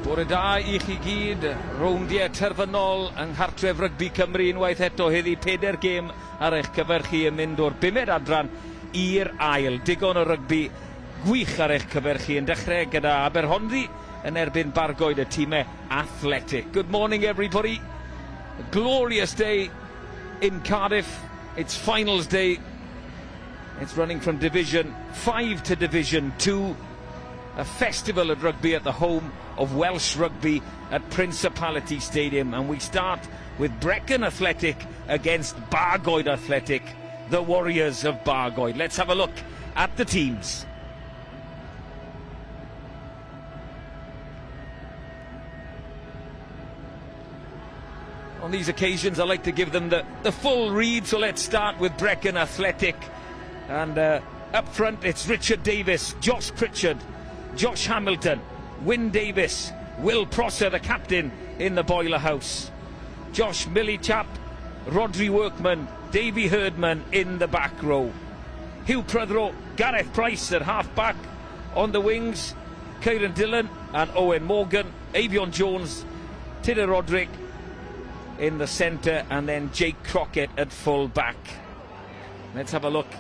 Bore da I chi gyd, rowndiau terfynol yng nghartref Rugby Cymru unwaith eto heddi 4 gêm ar eich cyfer chi yn mynd o'r 5 adran i'r ail. Digon o rygbi gwych ar eich cyfer chi yn dechrau gyda Aberhonddu yn erbyn Bargoed y tîmau athletic. Good morning everybody. A glorious day in Cardiff. It's finals day. It's running from Division 5 to Division 2. A festival of rugby at the home of Welsh rugby at Principality Stadium, and we start with Brecon Athletic against Bargoed Athletic, the Warriors of Bargoed. Let's have a look at the teams. On these occasions I like to give them the full read, so let's start with Brecon Athletic, and up front it's Richard Davis, Josh Pritchard, Josh Hamilton, Wyn Davis, Will Prosser, the captain in the Boiler House, Josh Millichap, Rodri Workman, Davy Herdman in the back row, Hugh Prythro, Gareth Price at half back, on the wings Kieran Dillon and Owen Morgan, Avion Jones, Tidder Roderick in the centre, and then Jake Crockett at full back. Let's have a look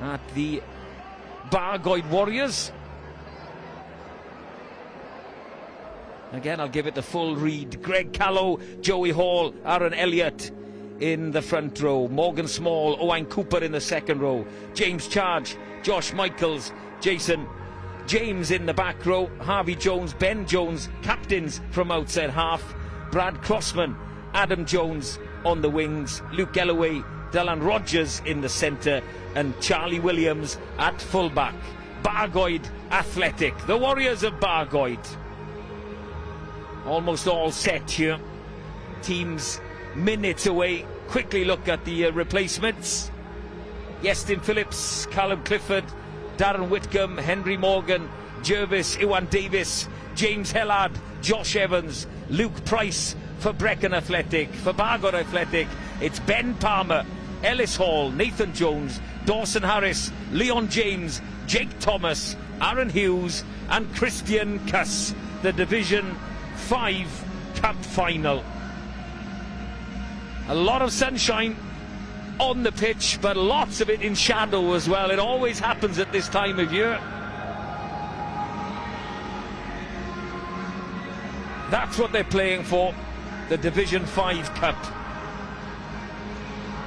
at the Bargoed Warriors. Again, I'll give it the full read. Greg Callow, Joey Hall, Aaron Elliott in the front row, Morgan Small, Owain Cooper in the second row, James Charge, Josh Michaels, Jason James in the back row, Harvey Jones, Ben Jones, captains from outside half, Brad Crossman, Adam Jones on the wings, Luke Galloway, Dylan Rogers in the centre, and Charlie Williams at full-back. Bargoed Athletic, the Warriors of Bargoed. Almost all set here. Teams minutes away. Quickly look at the replacements. Iestyn Phillips, Callum Clifford, Darren Whitcomb, Henry Morgan, Jervis, Iwan Davis, James Hellard, Josh Evans, Luke Price for Brecon Athletic. For Bargoed Athletic, it's Ben Palmer, Ellis Hall, Nathan Jones, Dawson Harris, Leon James, Jake Thomas, Aaron Hughes and Christian Cuss. The Division 5 Cup final. A lot of sunshine on the pitch, but lots of it in shadow as well. It always happens at this time of year. That's what they're playing for, the Division 5 Cup.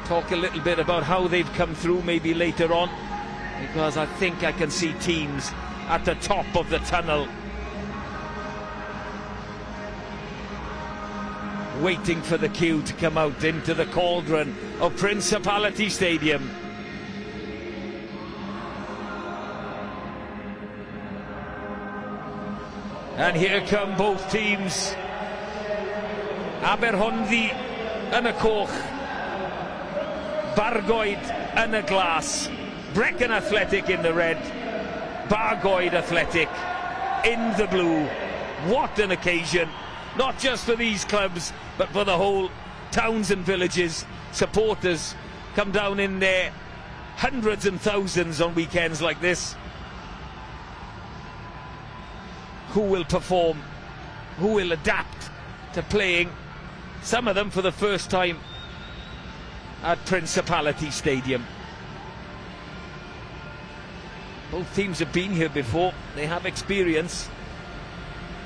Talk a little bit about how they've come through maybe later on, because I think I can see teams at the top of the tunnel waiting for the cue to come out into the cauldron of Principality Stadium. And here come both teams. Aberhonddu yn y coch, Bargoed yn y glas, Brecon Athletic in the red, Bargoed Athletic in the blue. What an occasion, not just for these clubs, but for the whole towns and villages. Supporters come down in there, hundreds and thousands on weekends like this. Who will perform? Who will adapt to playing, some of them for the first time at Principality Stadium? Both teams have been here before, they have experience,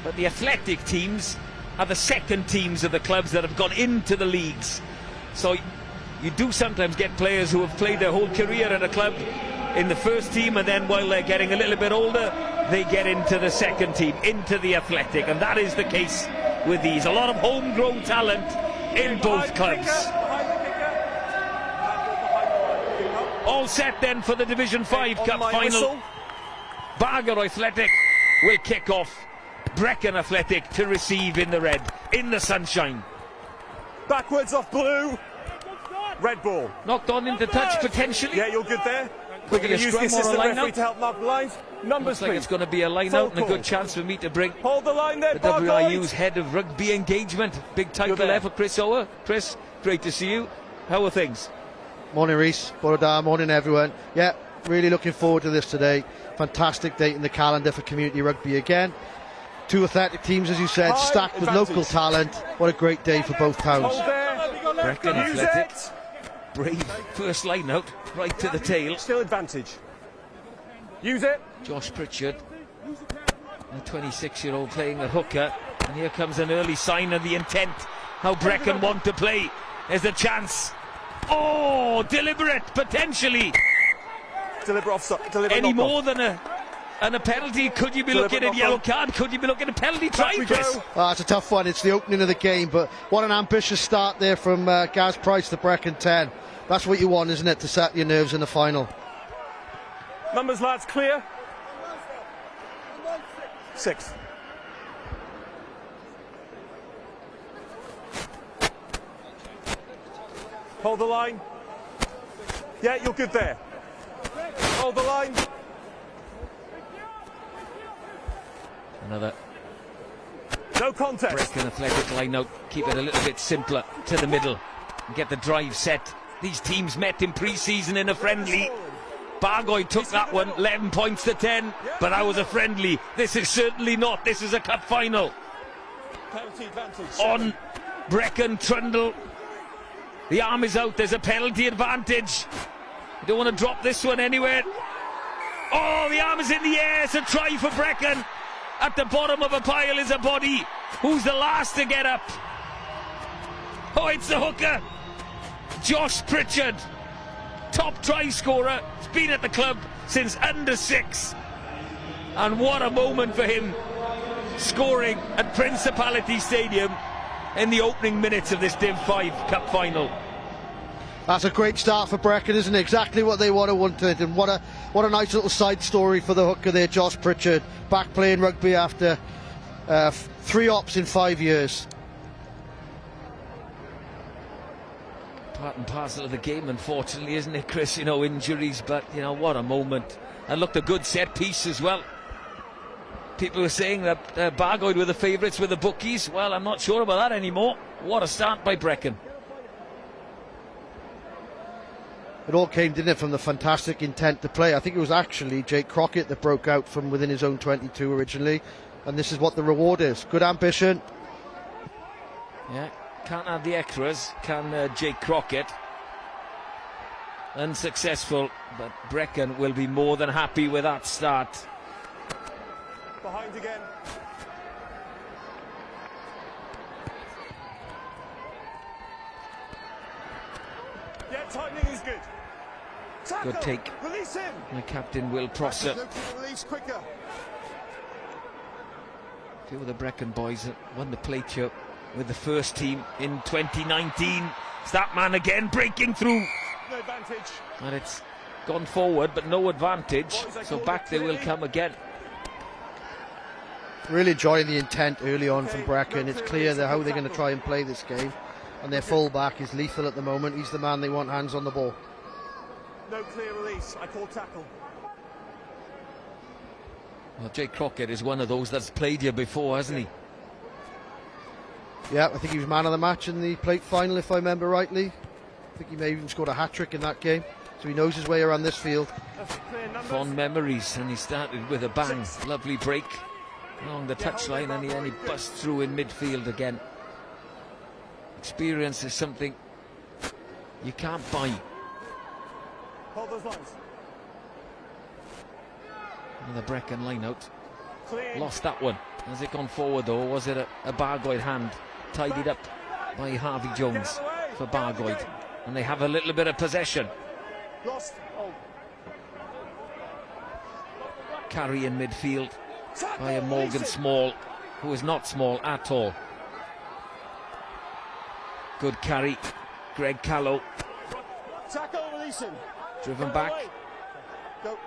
but the athletic teams are the second teams of the clubs that have gone into the leagues. So you do sometimes get players who have played their whole career at a club in the first team, and then while they're getting a little bit older, they get into the second team, into the athletic, and that is the case with these. A lot of homegrown talent in both clubs. All set then for the Division 5 Cup final. Bargoed Athletic will kick off. Brecon Athletic to receive in the red, in the sunshine. Backwards off blue. Red ball. Knocked on into touch potentially. Yeah, you're good there. We're going to use the assistant referee to out. help mark the lines. Numbers, Looks like please. it's going to be a line out, and a good chance for me to bring Hold the line there, the Bargoed. WIU's head of rugby engagement. Big title there for Chris Ower. Chris, great to see you. How are things? Morning Reese, Boroda, morning everyone. Yeah, really looking forward to this today. Fantastic date in the calendar for community rugby again. Two athletic teams, as you said, High stacked with advantage. local talent. What a great day for both towns. Hold there. Brecon Use athletic. it. Brave first line out, right to the tail. Still advantage. Use it. Josh Pritchard, a 26-year-old playing at hooker. And here comes an early sign of the intent. How Brecon want to play. There's a chance. Oh, deliberate, potentially. Deliberate offside. Deliberate Any knock-off. more than a penalty? Could you be looking at yellow card? Could you be looking at penalty try, Back we Chris? go. It's a tough one. It's the opening of the game, but what an ambitious start there from Gaz Price to Brecon 10. That's what you want, isn't it, to set your nerves in the final. Numbers, lads, clear. 6. Hold the line. Yeah, you're good there. Hold the line. Another No contest. Brecon athletic line out. Keep it a little bit simpler to the middle and get the drive set. These teams met in pre-season in a friendly. Bargoed took that one, 11 points to 10, but that was a friendly. This is certainly not. This is a cup final. Penalty advantage. On Brecon Trundle. The arm is out. There's a penalty advantage. You don't want to drop this one anywhere. Oh, the arm is in the air. It's a try for Brecon. At the bottom of a pile is a body. Who's the last to get up? Oh, it's the hooker. Josh Pritchard, top try scorer. He's been at the club since under 6. And what a moment for him, scoring at Principality Stadium in the opening minutes of this Div 5 Cup final. That's a great start for Brecon, isn't it? Exactly what they wanted, and what a nice little side story for the hooker there, Josh Pritchard, back playing rugby after 3 ops in 5 years. Part and parcel of the game, unfortunately, isn't it, Chris? You know, injuries, but, you know, what a moment. And looked a good set piece as well. People were saying that Bargoed were the favourites with the bookies. Well, I'm not sure about that anymore. What a start by Brecon. It all came, didn't it, from the fantastic intent to play. I think it was actually Jake Crockett that broke out from within his own 22 originally, and this is what the reward is. Good ambition. Yeah, can't have the extras, can Jake Crockett. Unsuccessful, but Brecon will be more than happy with that start. Behind again. Yeah, timing is good. Tackle. Good take. Release him. The captain, Will Prosser. Release quicker. Two of the Brecon boys that won the plate show with the first team in 2019. It's that man again breaking through. No advantage. And it's gone forward, but no advantage. So back they will come again. Really enjoying the intent early on from Brecon. It's clear how they're going to try and play this game. And their full-back is lethal at the moment. He's the man they want hands on the ball. No clear release. I call tackle. Well, Jake Crockett is one of those that's played here before, hasn't he? Yeah, I think he was man of the match in the plate final, if I remember rightly. I think he may have even scored a hat-trick in that game. So he knows his way around this field. Fond memories, and he started with a bang. Lovely break along the touchline, and he busts through in midfield again. Experience is something you can't buy. Hold those lines. And the Brecon line out. Clean. Lost that one. Has it gone forward though, or was it a Bargoed hand tidied up by Harvey Jones for Bargoed? And they have a little bit of possession. Lost. Oh. Carry in midfield by a Morgan Small, who is not small at all. Good carry, Greg Callow. Tackle, release him. Driven back. Go.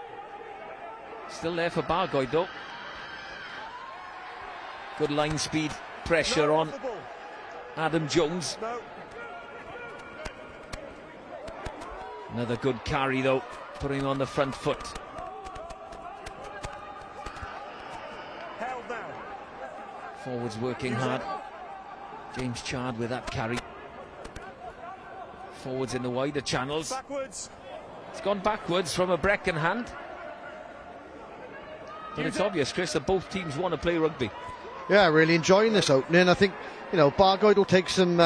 Still there for Bargoed though. Good line speed, pressure No, on off the ball. Adam Jones. No. Another good carry though, putting on the front foot. Held now. Forwards working hard. James Chard with that carry. Forwards in the wider channels. Backwards. It's gone backwards from a Brecon hand. But it's obvious, Chris, that both teams want to play rugby. Yeah, really enjoying this opening. I think, you know, Bargoed will take some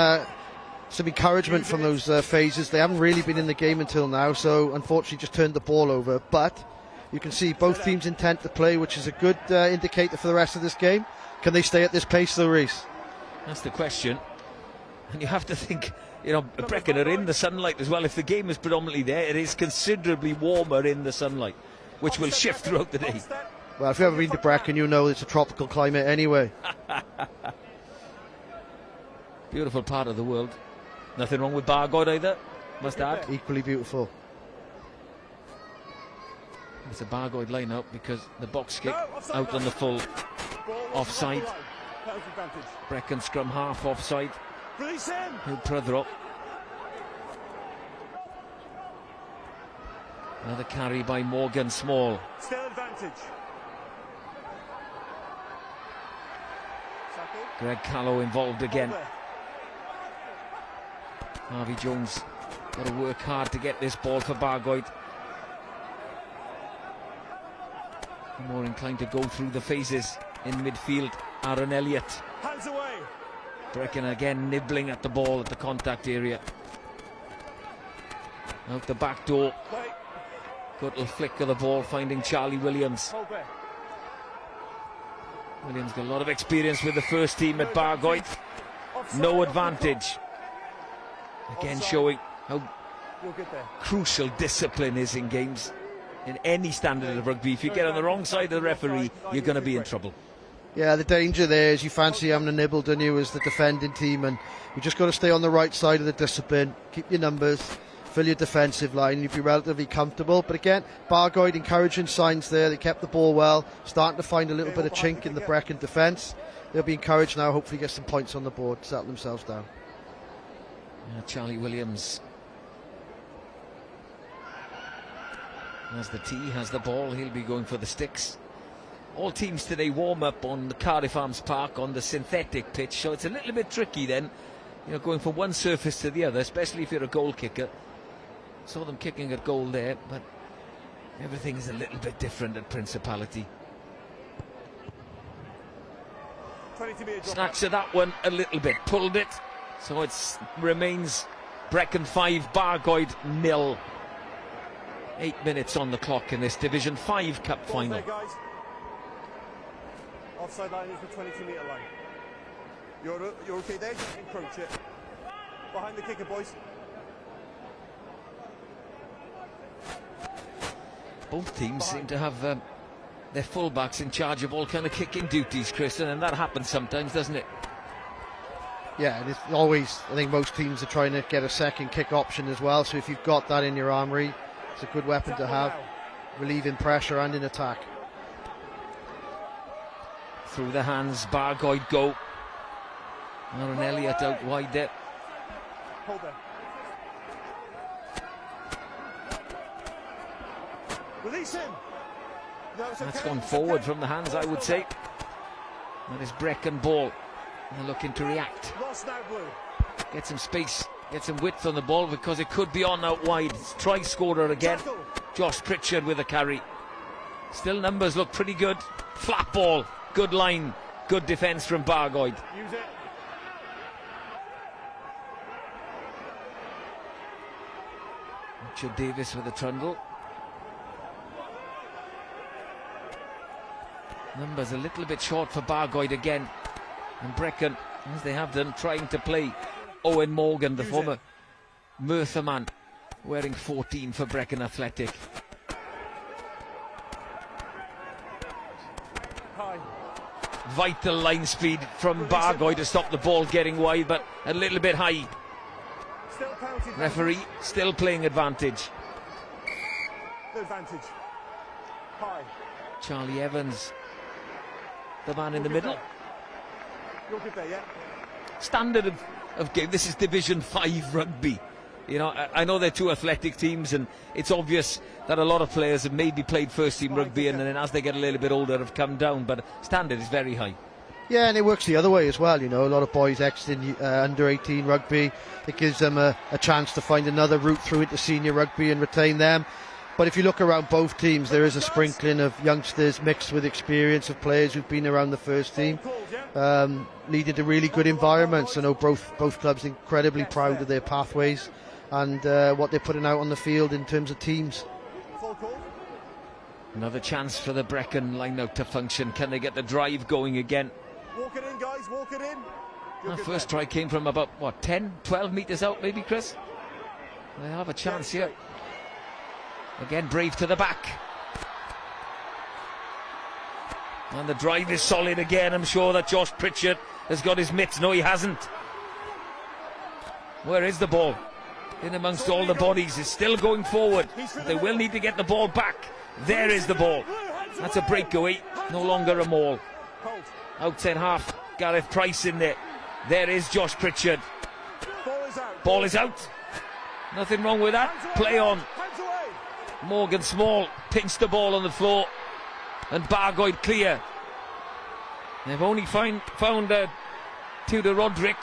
encouragement from those phases. They haven't really been in the game until now, so unfortunately just turned the ball over. But you can see both teams intent to play, which is a good indicator for the rest of this game. Can they stay at this pace though, Reece? That's the question. And you have to think, you know, Brecon are in the sunlight as well. If the game is predominantly there, it is considerably warmer in the sunlight, which will shift throughout the day. Well, if you've ever been to Brecon, you know it's a tropical climate anyway. Beautiful part of the world. Nothing wrong with Bargoed either, must add. Equally beautiful. It's a Bargoed line-up because the box kick out on the full offside. Brecon scrum half offside. Who Prythro. Another carry by Morgan Small. Still advantage. Greg Callow involved again. Harvey Jones got to work hard to get this ball for Bargoed. More inclined to go through the phases in midfield. Aaron Elliott. Hands away. Brecon again nibbling at the ball at the contact area. Out the back door. Good little flick of the ball, finding Charlie Williams. Williams got a lot of experience with the first team at Bargoed. No advantage. Again showing how crucial discipline is in games. In any standard of rugby, if you get on the wrong side of the referee, you're going to be in trouble. Yeah, the danger there is you fancy having a nibble, don't you, as the defending team, and you just got to stay on the right side of the discipline, keep your numbers, fill your defensive line, you'd be relatively comfortable. But again, Bargoed encouraging signs there. They kept the ball well, starting to find a little bit of chink in the Brecon defence. They'll be encouraged now, hopefully get some points on the board, settle themselves down. Yeah, Charlie Williams, as the tee has the ball, he'll be going for the sticks. All teams today warm up on the Cardiff Arms Park on the synthetic pitch, so it's a little bit tricky then, you know, going from one surface to the other, especially if you're a goal kicker. Saw them kicking at goal there, but everything is a little bit different at Principality. Snatched at that one a little bit, pulled it, so it remains Brecon 5, Bargoed 0. 8 minutes on the clock in this Division 5 Cup final. Offside line is the 22-metre line. You're okay there? Just encroach it. Behind the kicker, boys. Both teams seem to have their fullbacks in charge of all kind of kicking duties, Chris, and that happens sometimes, doesn't it? Yeah, and it's always, I think most teams are trying to get a second kick option as well, so if you've got that in your armoury, it's a good weapon to have, relieving pressure and in attack. Through the hands, Bargoed go. Aaron Elliott out wide there. Hold there. Release him. That's gone forward from the hands, I would say. That is Brecon ball. They're looking to react. Get some space, get some width on the ball because it could be on out wide. It's try scorer again. Josh Pritchard with a carry. Still numbers look pretty good. Flat ball, good line, good defence from Bargoed. Use it. Richard Davis with a trundle. Numbers a little bit short for Bargoed again. And Brecon, as they have done, trying to play Owen Morgan, the former Merthyr man, wearing 14 for Brecon Athletic. Vital line speed from Bargoed to stop the ball getting wide, but a little bit high. Referee still playing advantage. High. Charlie Evans, the man in the middle. You're good there, yeah? Standard of game. This is Division 5 rugby. You know, I know they're two athletic teams, and it's obvious that a lot of players have maybe played first team rugby, and then as they get a little bit older have come down, but standard is very high. Yeah, and it works the other way as well, you know, a lot of boys exiting under 18 rugby. It gives them a chance to find another route through into senior rugby and retain them. But if you look around both teams, there is a sprinkling of youngsters mixed with experience of players who've been around the first team. needed a really good environment. So I know both clubs are incredibly proud of their pathways and what they're putting out on the field in terms of teams. Another chance for the Brecon line-out to function. Can they get the drive going again? Walk it in, guys, walk it in. Our first try came from about, what, 10, 12 metres out maybe, Chris? They have a chance here. Again, Brave to the back. And the drive is solid again. I'm sure that Josh Pritchard has got his mitts. No, he hasn't. Where is the ball? In amongst all the bodies. It's still going forward. They will need to get the ball back. There is the ball. That's a breakaway. No longer a maul. Outside half. Gareth Price in there. There is Josh Pritchard. Ball is out. Nothing wrong with that. Play on. Morgan Small pinched the ball on the floor. And Bargoed clear. They've only found Tudor Roderick.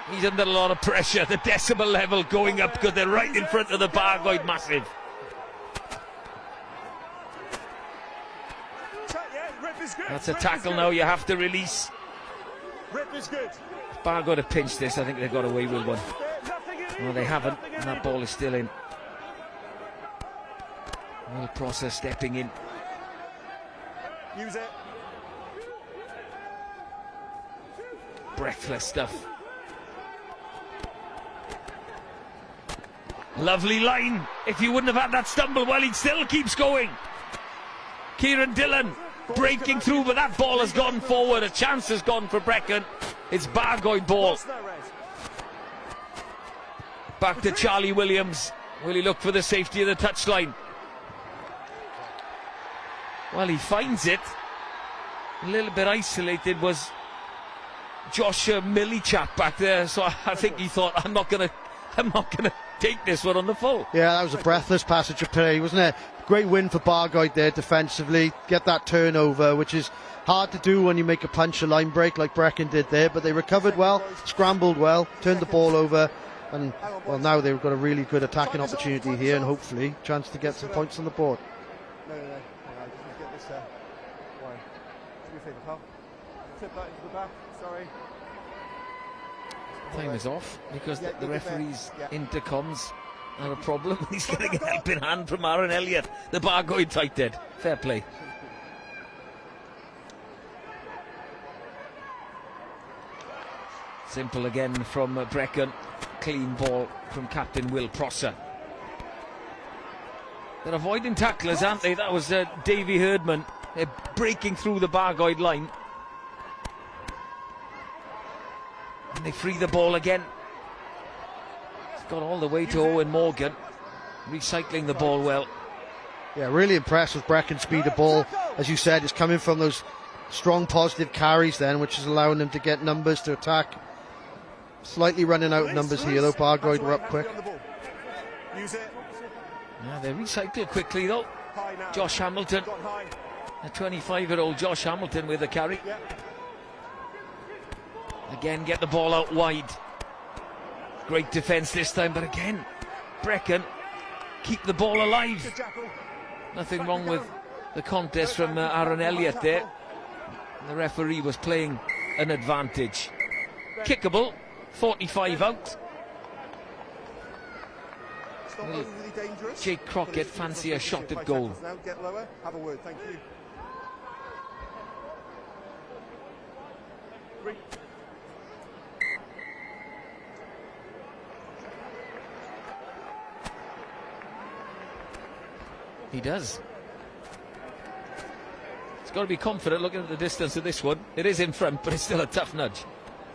He's under a lot of pressure. The decibel level going up because they're right in front of the Bargoed massive. That's a tackle now. You have to release. Rip is good. If Bargoed have pinched this, I think they've got away with one. No, they haven't. And that ball is still in. Will Prosser stepping in. Use it. Breathless stuff. Lovely line. If you wouldn't have had that stumble, well, he still keeps going. Kieran Dillon breaking through, but that ball has gone forward. A chance has gone for Brecon. It's Bargoed ball. Back to Charlie Williams. Will he look for the safety of the touchline? Well, he finds it. A little bit isolated was Josh Millichap back there, so I think he thought, I'm not gonna take this one on the full. Yeah, that was a breathless passage of play, wasn't it? Great win for Bargoed there defensively. Get that turnover, which is hard to do when you make a punch a line break like Brecon did there, but they recovered well, scrambled well, turned the ball over, and well, now they've got a really good attacking opportunity here and hopefully a chance to get some points on the board. No, I just need to get this why? Do me a favour, pal. Tip that into the back, sorry. Time is off because the referee's intercoms are a problem. He's getting a helping hand from Aaron Elliott, the Bargoed tight end. Fair play. Simple again from Brecon. Clean ball from captain Will Prosser. They're avoiding tacklers, aren't they? That was Davy Herdman. They're breaking through the Bargoed line. And they free the ball again. It's got all the way to Owen Morgan. Recycling the ball well. Yeah, really impressed with Brecon's speed of ball. As you said, it's coming from those strong positive carries then, which is allowing them to get numbers to attack. Slightly running out of numbers here though. Bargoed were up quick. Yeah, they recycle quickly though. Josh Hamilton, a 25-year-old Josh Hamilton with a carry. Again, get the ball out wide. Great defence this time, but again, Brecon keep the ball alive. Nothing wrong with the contest from Aaron Elliott there. The referee was playing an advantage. Kickable, 45 out. Jake Crockett fancy a shot at goal. Now get lower. Have a word. Thank you. He does. He's got to be confident looking at the distance of this one. It is in front, but it's still a tough nudge.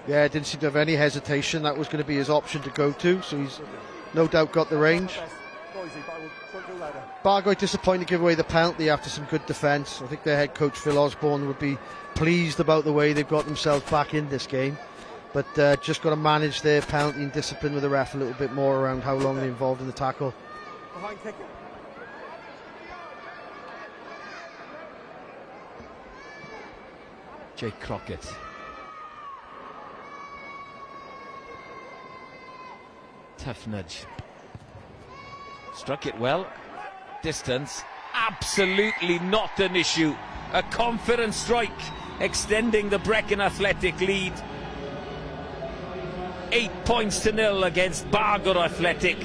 Yeah, didn't seem to have any hesitation. That was going to be his option to go to, so he's no doubt got the range. Bargoed disappointed to give away the penalty after some good defence. I think their head coach Phil Osborne would be pleased about the way they've got themselves back in this game, but just got to manage their penalty and discipline with the ref a little bit more around how long they're involved in the tackle. Behind kick it. Jake Crockett. Tough nudge. Struck it well. Distance, absolutely not an issue. A confident strike extending the Brecon Athletic lead. 8 points to 0 against Bargoed Athletic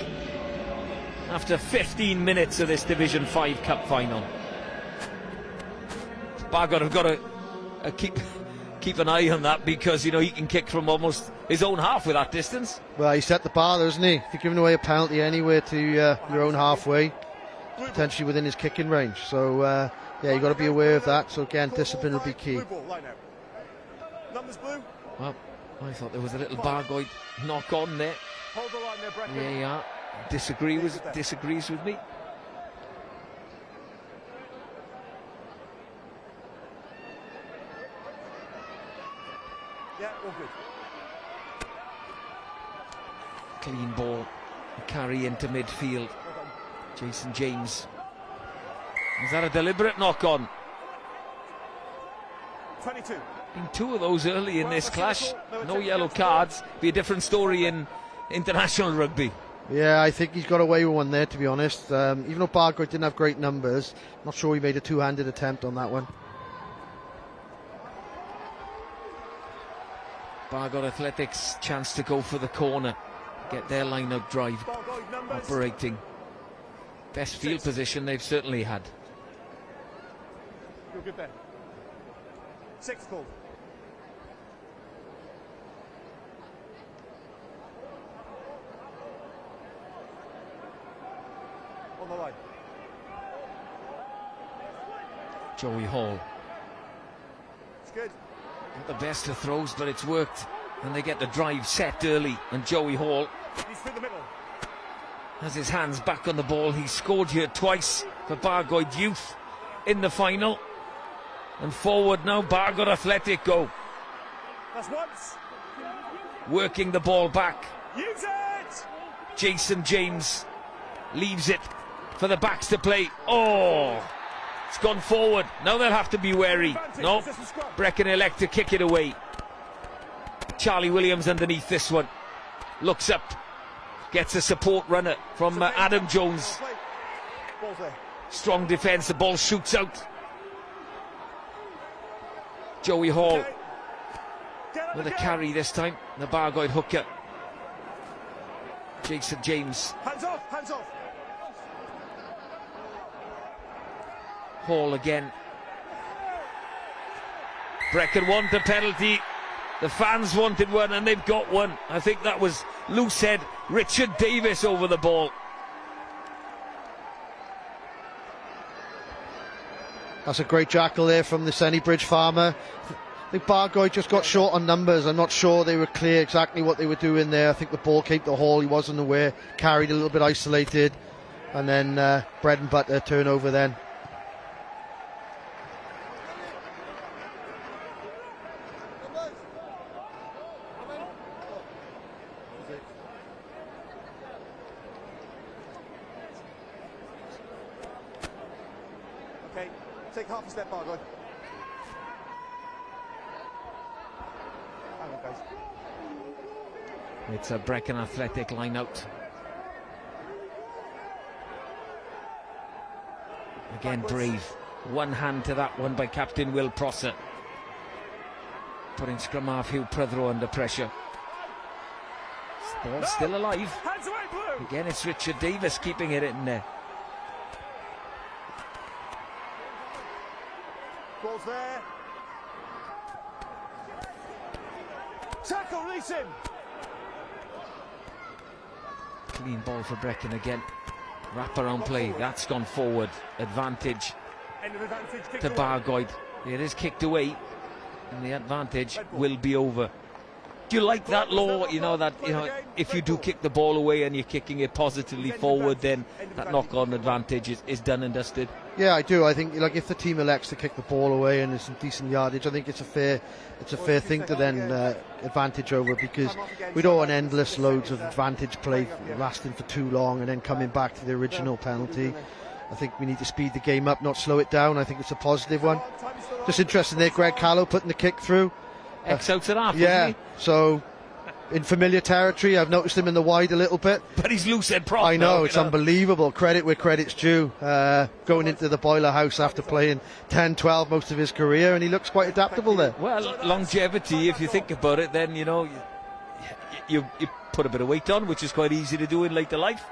after 15 minutes of this Division 5 Cup final. Bargoed have got to keep an eye on that, because you know he can kick from almost his own half with that distance. Well, he set the bar, isn't he? If you're giving away a penalty anywhere to your own halfway, potentially within his kicking range. So yeah, you've got to be aware of that. So again, discipline will be key. Numbers blue. Well, I thought there was a little Bargoed knock on there. Hold the line there, Brecon. There you are. Disagrees with me. Yeah, all good. Clean ball, carry into midfield. Jason James. Is that a deliberate knock on? 22. Been 2 of those early in this clash. No yellow cards. Be a different story in international rugby. Yeah, I think he's got away with one there, to be honest. Even though Bargoed didn't have great numbers, not sure he made a two-handed attempt on that one. Bargoed Athletics chance to go for the corner, get their line-out drive operating. Best field position they've certainly had. You're good there. 6 called. On the line. Joey Hall. It's good. Not the best of throws, but it's worked. And they get the drive set early. And Joey Hall He's through the middle. has his hands back on the ball. He scored here twice for Bargoed Youth in the final. And forward now, Bargoed Athletic go. That's once. Working the ball back. Use it! Jason James leaves it for the backs to play. Oh, it's gone forward. Now they'll have to be wary. No, Brecon elect to kick it away. Charlie Williams underneath this one. Looks up. Gets a support runner from Adam Jones. Ball's there. Strong defence. The ball shoots out. Joey Hall with a carry this time. The Bargoed hooker. Jason James. Hands off, hands off. Hall again. Brecon want a penalty. The fans wanted one, and they've got one. I think that was loose head Richard Davis over the ball. That's a great jackal there from the Sennybridge farmer. I think Bargoed just got short on numbers. I'm not sure they were clear exactly what they were doing there. I think the ball came to Hall, he wasn't aware, carried a little bit isolated, and then bread and butter turnover then. Okay, take half a step, Bargoed. Hang on, guys. It's a Brecon Athletic line out. Again, brave. One hand to that one by Captain Will Prosser. Putting scrum half Hugh Prothero under pressure. Ball still alive. Hands away, blue. Again, it's Richard Davis keeping it in there. Ball's there. Tackle, release him. Clean ball for Brecon again. Wrap around play. That's gone forward. Advantage End of advantage. Kick to away. Bargoed. It is kicked away, and the advantage will be over. Do you like that law? You know that if you do kick the ball away and you're kicking it positively forward, then that knock-on advantage is done and dusted. Yeah, I do. I think if the team elects to kick the ball away and there's some decent yardage, I think it's a fair thing to then advantage over, because we don't want endless loads of advantage play lasting for too long and then coming back to the original penalty. I think we need to speed the game up, not slow it down. I think it's a positive one. Just interesting there, Greg Callow putting the kick through. X out to that, yeah. wasn't So in familiar territory. I've noticed him in the wide a little bit. But he's loose head prop. I know, it's unbelievable. Credit where credit's due. Going into the boiler house after playing 10, 12 most of his career, and he looks quite adaptable there. Well, longevity, if you think about it, then, you know, you put a bit of weight on, which is quite easy to do in later life,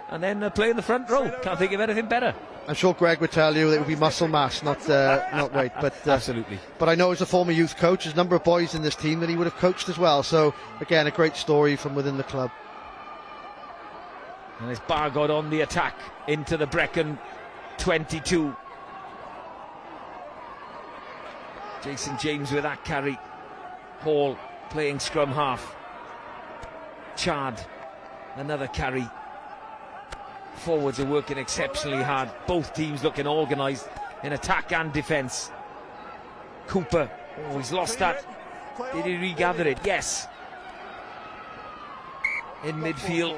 and then play in the front row. Can't think of anything better. I'm sure Greg would tell you that it would be muscle mass, not weight. But absolutely. But I know as a former youth coach, there's a number of boys in this team that he would have coached as well. So again, a great story from within the club. And it's Bargoed on the attack into the Brecon 22. Jason James with that carry. Hall playing scrum half. Chard, another carry. Forwards are working exceptionally hard. Both teams looking organised in attack and defence. Cooper, oh, he's lost that. Did he regather it? Yes. In midfield.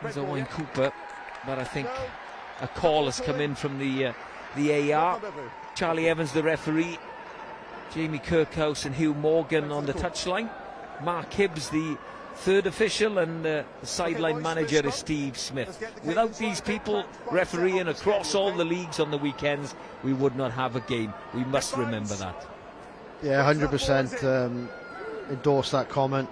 There's Owen Cooper, but I think a call has come in from the AR. Charlie Evans, the referee. Jamie Kirkhouse and Hugh Morgan on the touchline. Mark Hibbs, the third official, and the sideline manager is Steve Smith. Without these people refereeing across all the leagues on the weekends, we would not have a game. We must remember that. Yeah, 100% endorse that comment.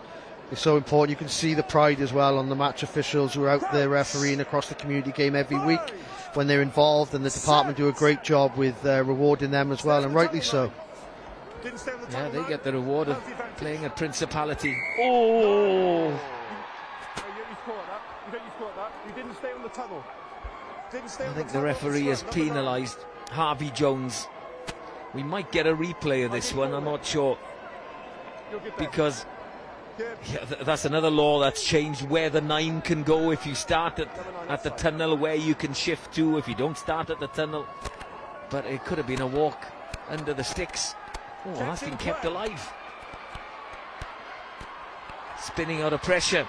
It's so important. You can see the pride as well on the match officials who are out there refereeing across the community game every week when they're involved, and the department do a great job with rewarding them as well, and rightly so. Yeah, they get the reward of playing at Principality. Oh! I think the referee has penalised Harvey Jones. We might get a replay of this one, I'm not sure. Because that's another law that's changed, where the 9 can go if you start at the tunnel, where you can shift to if you don't start at the tunnel. But it could have been a walk under the sticks. Oh, that's been kept alive. Spinning out of pressure.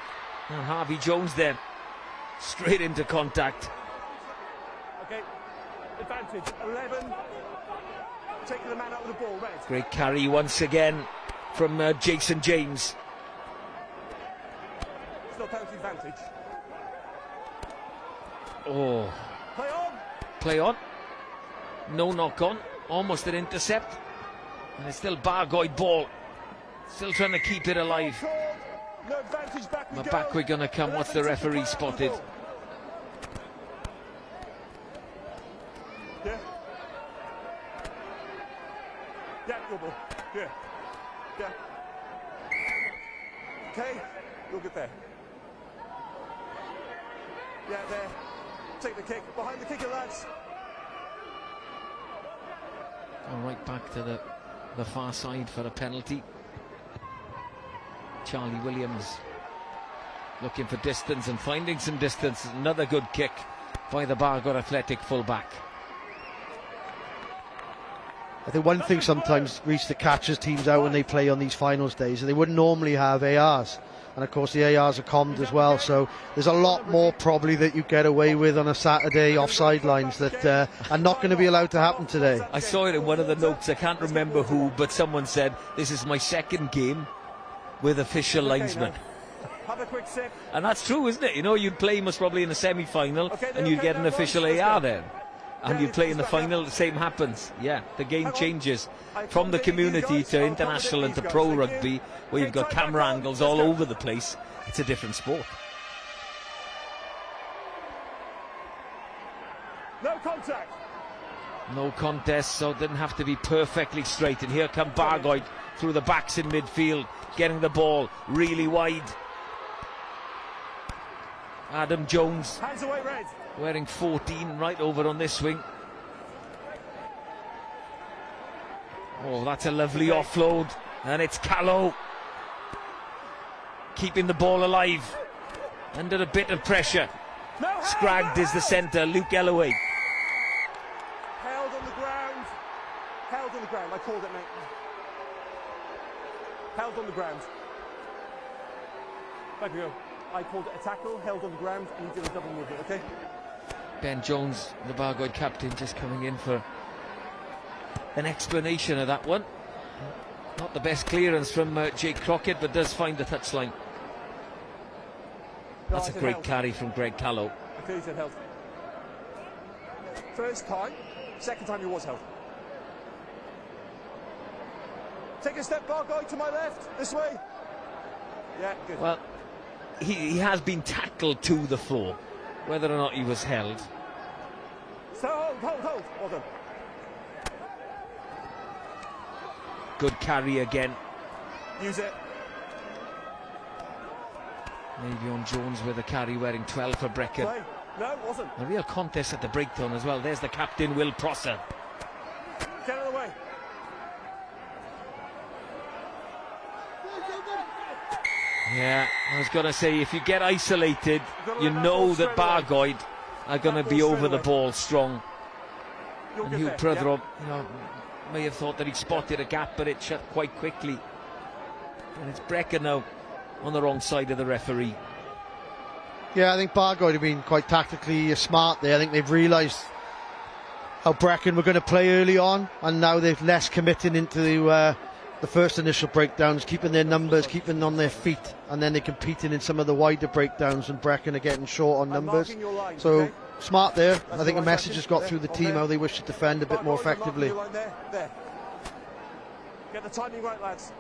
And Harvey Jones there. Straight into contact. Okay, advantage, 11. Taking the man out of the ball, red. Great carry once again from Jason James. Still penalty advantage. Oh. Play on. Play on. No knock on. Almost an intercept. And it's still Bargoed ball. Still trying to keep it alive. No advantage, Back we're going to come. What's the referee spotted? Yeah. Yeah, your ball. Yeah. Yeah. Okay, you'll get there. Yeah, there. Take the kick. Behind the kicker, lads. Going right back to the far side for a penalty. Charlie Williams looking for distance and finding some distance. Another good kick by the Bargoed Athletic fullback. I think one thing sometimes, Reece, that catches teams out when they play on these finals days, is they wouldn't normally have ARs. And of course the ARs are commed as well, so there's a lot more probably that you get away with on a Saturday offside lines that are not going to be allowed to happen today. I saw it in one of the notes, I can't remember who, but someone said, this is my second game with official linesmen. Have a quick sip. And that's true, isn't it? You know, you'd play most probably in a semi-final and you'd get an official AR there. And you play in the final, the same happens. Yeah, the game changes from the community to international and to pro rugby, where you've got camera angles all over the place. It's a different sport. No contact. No contest, so it didn't have to be perfectly straight. And here come Bargoed through the backs in midfield, getting the ball really wide. Adam Jones. Hands away, red. Wearing 14 right over on this wing. Oh, that's a lovely offload. And it's Callow keeping the ball alive under a bit of pressure. Scragged is the centre, Luke Ellaway. Held on the ground. Held on the ground, I called it, mate. Held on the ground. Back we go. I called it a tackle, held on the ground, and he did a double movement, okay? Ben Jones, the Bargoed captain, just coming in for an explanation of that one. Not Not the best clearance from Jake Crockett, but does find the touchline. That's a great carry from Greg Callow. Okay, he said held. First time, second time he was held. Take a step, Bargoed, to my left, this way. Yeah, good. Well, he has been tackled to the floor. Whether or not he was held. So hold. Well done. Good carry again. Use it. Navion Jones with a carry, wearing 12 for Brecon. Play. No, it wasn't. A real contest at the breakdown as well. There's the captain, Will Prosser. Get out of the way. Yeah, I was going to say, if you get isolated, you know that Bargoed are going to be over the ball strong. And Hugh Prydrom, you know, may have thought that he spotted a gap, but it shut quite quickly. And it's Brecon now on the wrong side of the referee. Yeah, I think Bargoed have been quite tactically smart there. I think they've realised how Brecon were going to play early on, and now they're less committing into the first initial breakdowns, keeping their numbers, keeping on their feet, and then they're competing in some of the wider breakdowns, and Brecon are getting short on numbers. So smart there. I think the message has got through the team how they wish to defend a bit more effectively. Get the timing right, lads.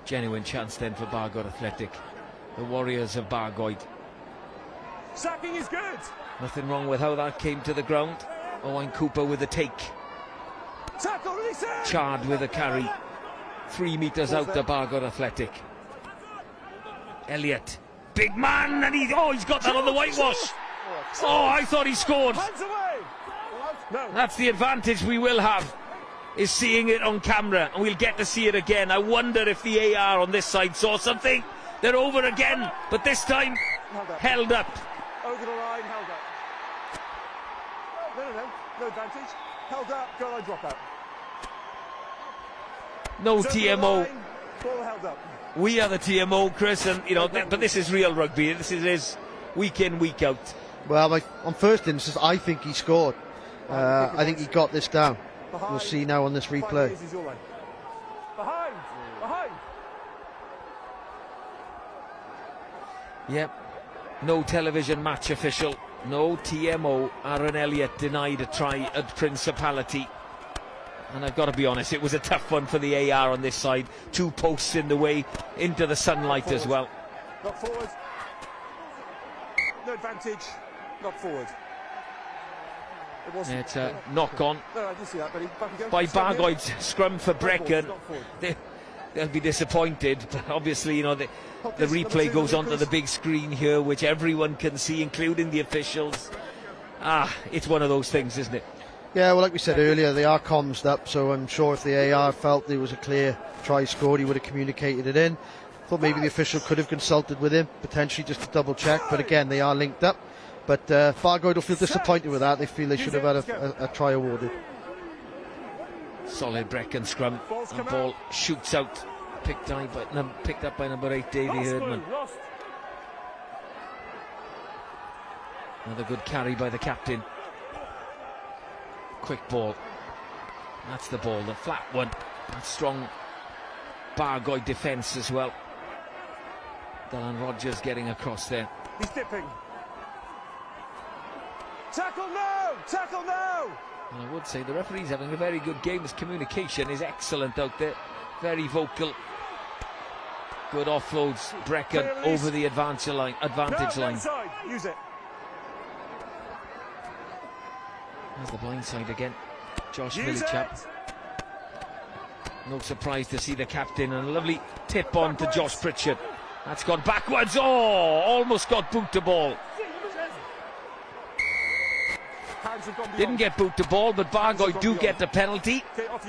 Genuine chance then for Bargoed Athletic. The Warriors of Bargoed. Sacking is good. Nothing wrong with how that came to the ground. Owain Cooper with a take. Tackle, release it. Chard with a carry. 3 metres out to Bargoed Athletic. Elliott, big man, and he's got that on the whitewash. Oh, I thought he scored. Hands away. No. That's the advantage we will have, is seeing it on camera, and we'll get to see it again. I wonder if the AR on this side saw something. They're over again, but this time held up. Over the line, held up. No advantage. Held up, goal line drop out. No TMO. Ball held up. We are the TMO, Chris, and you know, but this is real rugby. This is week in, week out. Well, on first instance, I think he scored. I think he got this down. We'll see now on this replay. Behind. Yep. No television match official. No TMO. Aaron Elliott denied a try at Principality. And I've got to be honest, it was a tough one for the AR on this side. 2 posts in the way, into the sunlight as well. Not forward. No advantage. Not forward. It wasn't. It's a knock on. No, I didn't see that, buddy. Back again. By Bargoed's scrum for Brecon. They'll be disappointed, but obviously, you know, the replay goes onto the big screen here, which everyone can see, including the officials. It's one of those things, isn't it? Yeah, well, like we said earlier, they are commsed up, so I'm sure if the AR felt there was a clear try scored, he would have communicated it in. Thought maybe the official could have consulted with him, potentially just to double check, but again, they are linked up. But Bargoed will feel disappointed with that. They feel they should have had a try awarded. Solid Brecon scrum. The ball shoots out. Picked up by number 8, Davy Herdman. Another good carry by the captain. Quick ball. That's the ball, the flat one. And strong Bargoed defence as well. Dylan Rogers getting across there. He's dipping. Tackle now! Tackle now! And I would say the referee's having a very good game. His communication is excellent out there. Very vocal. Good offloads. Brecon over the advantage line. Side. Use it. There's the blind side again. Josh Millichap. No surprise to see the captain, and a lovely tip on to Josh Pritchard. That's gone backwards. Oh, almost got boot to ball. Didn't get boot to ball, but Bargoed do get the penalty.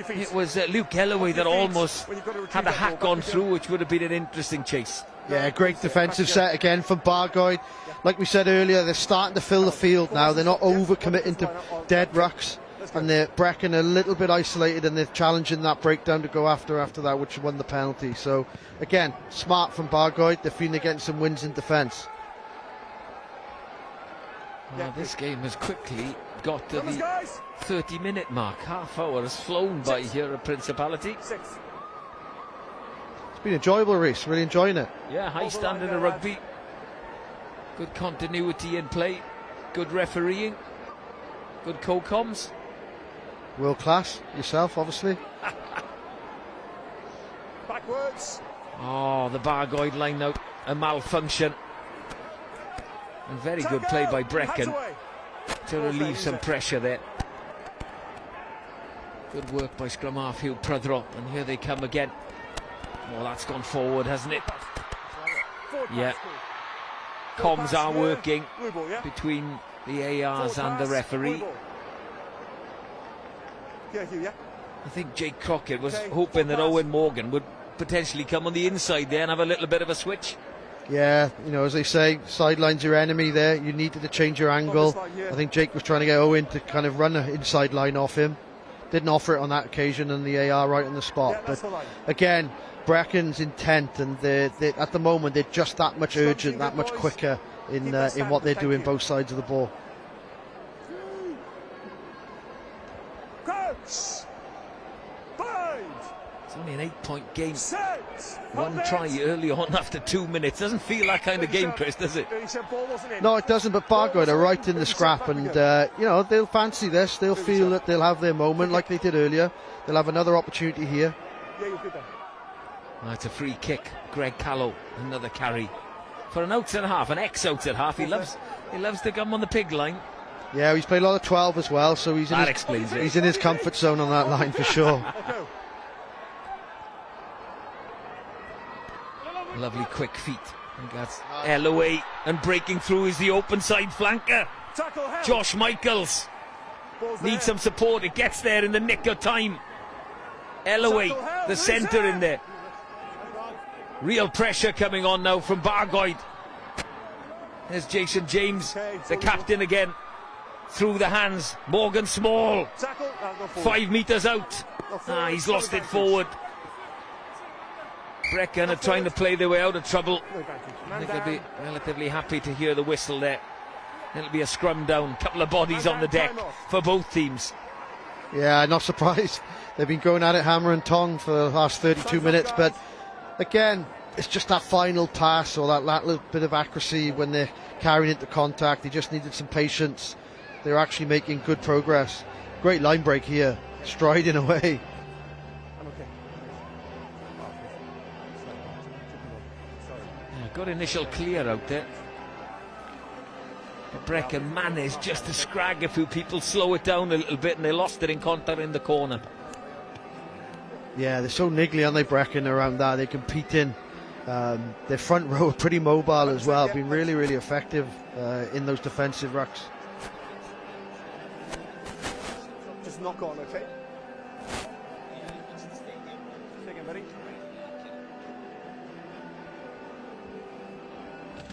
It was Luke Galloway that almost had a hack on through, which would have been an interesting chase. Yeah, great defensive set again from Bargoed. Like we said earlier, they're starting to fill the field now. They're not over-committing to dead rucks. And they're Brecon a little bit isolated, and they're challenging that breakdown to go after that, which won the penalty. So, again, smart from Bargoed. They're feeling they're getting some wins in defence. Well, this game has quickly got to the 30-minute mark. Half hour has flown by here at Principality. been enjoyable, Reece. Really enjoying it. Yeah, high standard of rugby. Good continuity in play. Good refereeing. Good co-coms. World class. Yourself, obviously. Backwards. Oh, the Bargoed line out. A malfunction. And very good play by Brecken to relieve some pressure there. Good work by scrum half Hugh Prydro, and here they come again. Oh, that's gone forward, hasn't it? Yeah. Comms are working between the ARs and the referee. I think Jake Crockett was hoping that Owen Morgan would potentially come on the inside there and have a little bit of a switch. Yeah, you know, as they say, sideline's your enemy there. You needed to change your angle. I think Jake was trying to get Owen to kind of run an inside line off him. Didn't offer it on that occasion, and the AR right on the spot. But again, Brecken's intent, and they're at the moment they're just that much urgent, that much quicker in what they're doing both sides of the ball. It's only an 8-point game. One try early on after 2 minutes. Doesn't feel that kind of game, Chris, does it? No, it doesn't, but Bargoed are right in the scrap, and you know, they'll fancy this. They'll feel that they'll have their moment like they did earlier. They'll have another opportunity here. That's a free kick. Greg Callow, another carry for an outs and a half, an ex-outs at half. He loves to come on the pig line. Yeah, he's played a lot of 12 as well, so he's in his comfort zone on that line for sure. Lovely quick feet. And that's Ellaway, and breaking through is the open side flanker. Josh Michaels needs some support. It gets there in the nick of time. Ellaway, the centre in there. Real pressure coming on now from Bargoed. There's Jason James, the captain again. Through the hands, Morgan Small. 5 metres out. He's lost it forward. Brecken are trying to play their way out of trouble. I think they'll be relatively happy to hear the whistle there. It'll be a scrum down, couple of bodies on the deck for both teams. Yeah, not surprised. They've been going at it hammer and tong for the last 32 minutes, but again, it's just that final pass or that little bit of accuracy when they're carrying into contact. They just needed some patience. They're actually making good progress. Great line break here, striding away. Good initial clear out there. But Brecken managed just to scrag a few people, slow it down a little bit, and they lost it in contact in the corner. Yeah, they're so niggly, aren't they, Brecken, around that. They compete in. Their front row are pretty mobile as well, been really, really effective in those defensive rucks. Just knock on, okay? Second, buddy.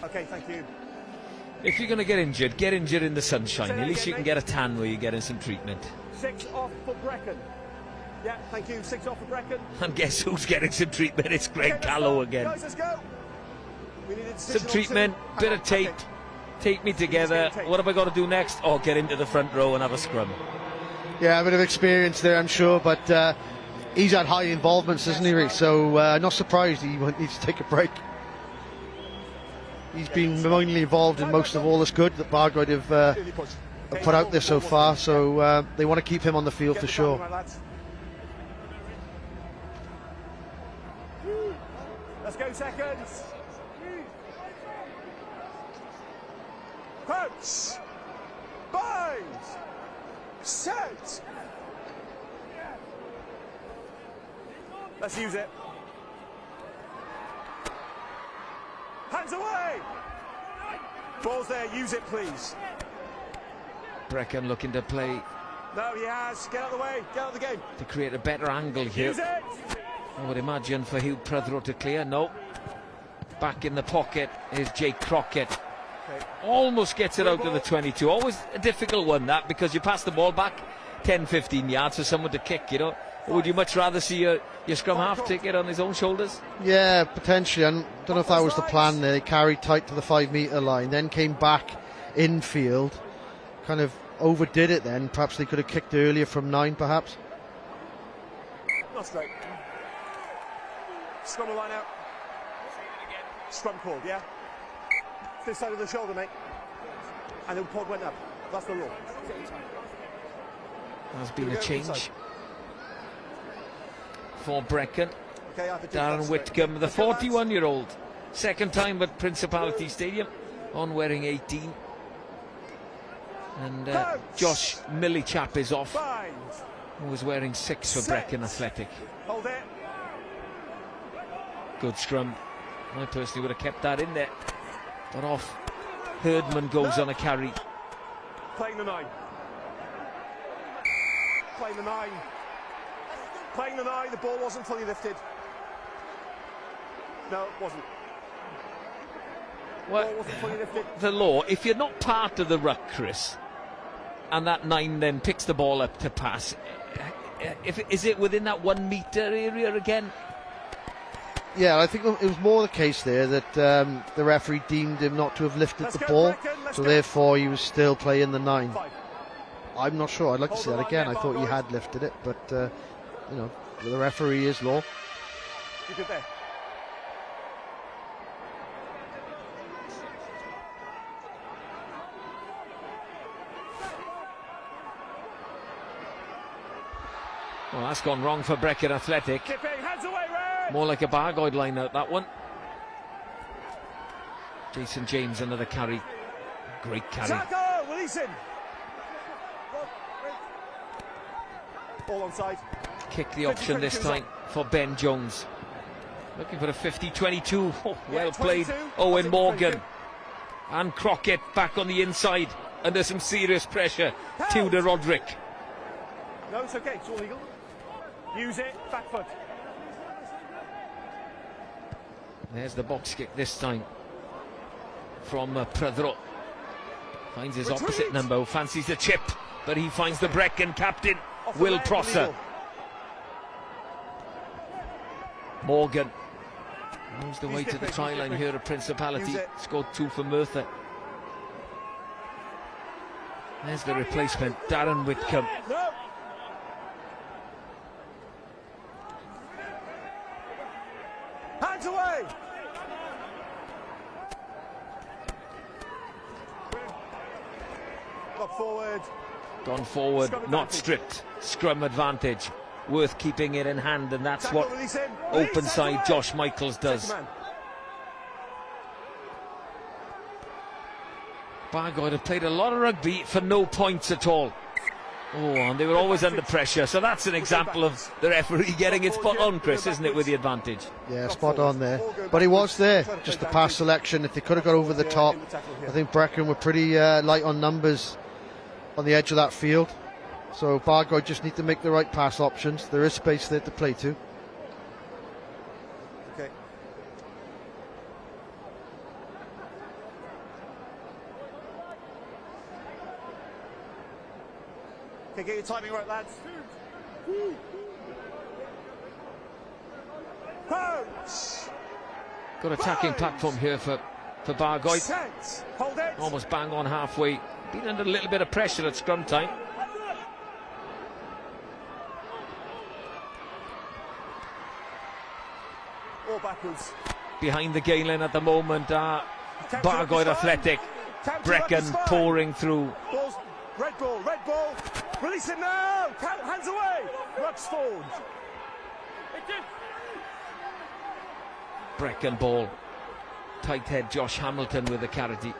Okay, thank you. If you're going to get injured in the sunshine. At least you can get a tan where you're getting some treatment. 6 off for Brecken. Yeah, thank you. 6 off for Brecken. And guess who's getting some treatment? It's Greg Callow again. Guys, let's go. Some treatment, bit of tape. Take me together. What have I got to do next? Oh, get into the front row and have a scrum. Yeah, a bit of experience there, I'm sure, but he's had high involvements, hasn't he, Reece? So not surprised he needs to take a break. He's been mainly involved in most of all this good that Bargoed have put out there so far, so they want to keep him on the field for sure. Let's go, seconds. Coach, bind, set. Let's use it. Hands away! Ball's there, use it please. Brecken looking to play. No, he has. Get out of the way, get out of the game. To create a better angle here. Use it! I would imagine for Hugh Prydro to clear. No. Back in the pocket is Jake Crockett. Okay. Almost gets it out to the 22. Always a difficult one, that, because you pass the ball back 10-15 yards for someone to kick, you know. Or would you much rather see your scrum half take it on his own shoulders? Yeah, potentially. I don't know if that was the plan there. They carried tight to the 5 metre line, then came back infield, kind of overdid it then. Perhaps they could have kicked earlier from 9, perhaps. Not straight. Scrum the line out. Scrum called, yeah? This side of the shoulder, mate. And the pod went up. That's the law. There's been a change for Brecon. Okay, Darren Whitcomb, the 41-year-old, second time at Principality Stadium, on wearing 18. And Josh Millichap is off, who was wearing 6 for Brecon Athletic. Hold it. Good scrum. I personally would have kept that in there. But off. Herdman goes on a carry. Playing the 9. Playing the 9. Playing the 9. The ball wasn't fully lifted. No, it wasn't. Well, The ball wasn't fully lifted. the law, if you're not part of the ruck, Chris, and that 9 then picks the ball up to pass, is it within that 1 metre area again? Yeah, I think it was more the case there that the referee deemed him not to have lifted the ball, so therefore he was still playing the 9. I'm not sure. I'd like to see that again. I thought he had lifted it, but you know, the referee is law. You good there. Well, that's gone wrong for Brecon Athletic. Hands away, Red. More like a Bargoed line out, that one. Jason James, another carry. Great carry. Tackle, release him. Ball onside. Kick the option this time for Ben Jones. Looking for a 50-22. Oh, well played. Owen Morgan. And Crockett back on the inside under some serious pressure. Tudor Roderick. No, it's okay. It's all legal. Use it. Back foot. There's the box kick this time from Pradro. Finds his opposite number, who fancies the chip, but he finds the Brecon captain, Will Prosser. Morgan moves the way to the try line here at Principality. Scored 2 for Merthyr. There's the replacement, Darren Whitcomb. No. Hands away. Look forward. Gone forward, not stripped. Scrum advantage. Worth keeping it in hand, and that's what open side Josh Michaels does. Bargoed have played a lot of rugby for no points at all. Oh, and they were always under pressure, so that's an example of the referee getting it spot on, Chris, isn't it, with the advantage? Yeah, spot on there. But he was there, just the pass selection. If they could have got over the top, I think Brecon were pretty light on numbers on the edge of that field. So Bargoed just need to make the right pass options. There is space there to play to. Okay. Okay, get your timing right, lads. Coach! Good attacking platform here for Bargoed. Set. Hold it. Almost bang on halfway. Been under a little bit of pressure at scrum time. All backwards. Behind the gain line at the moment, Bargoed Athletic. Brecon pouring through. Balls. Red ball, red ball. Release it now. Hands away. Rucks forward. Brecon ball. Tight head Josh Hamilton with the carry. Get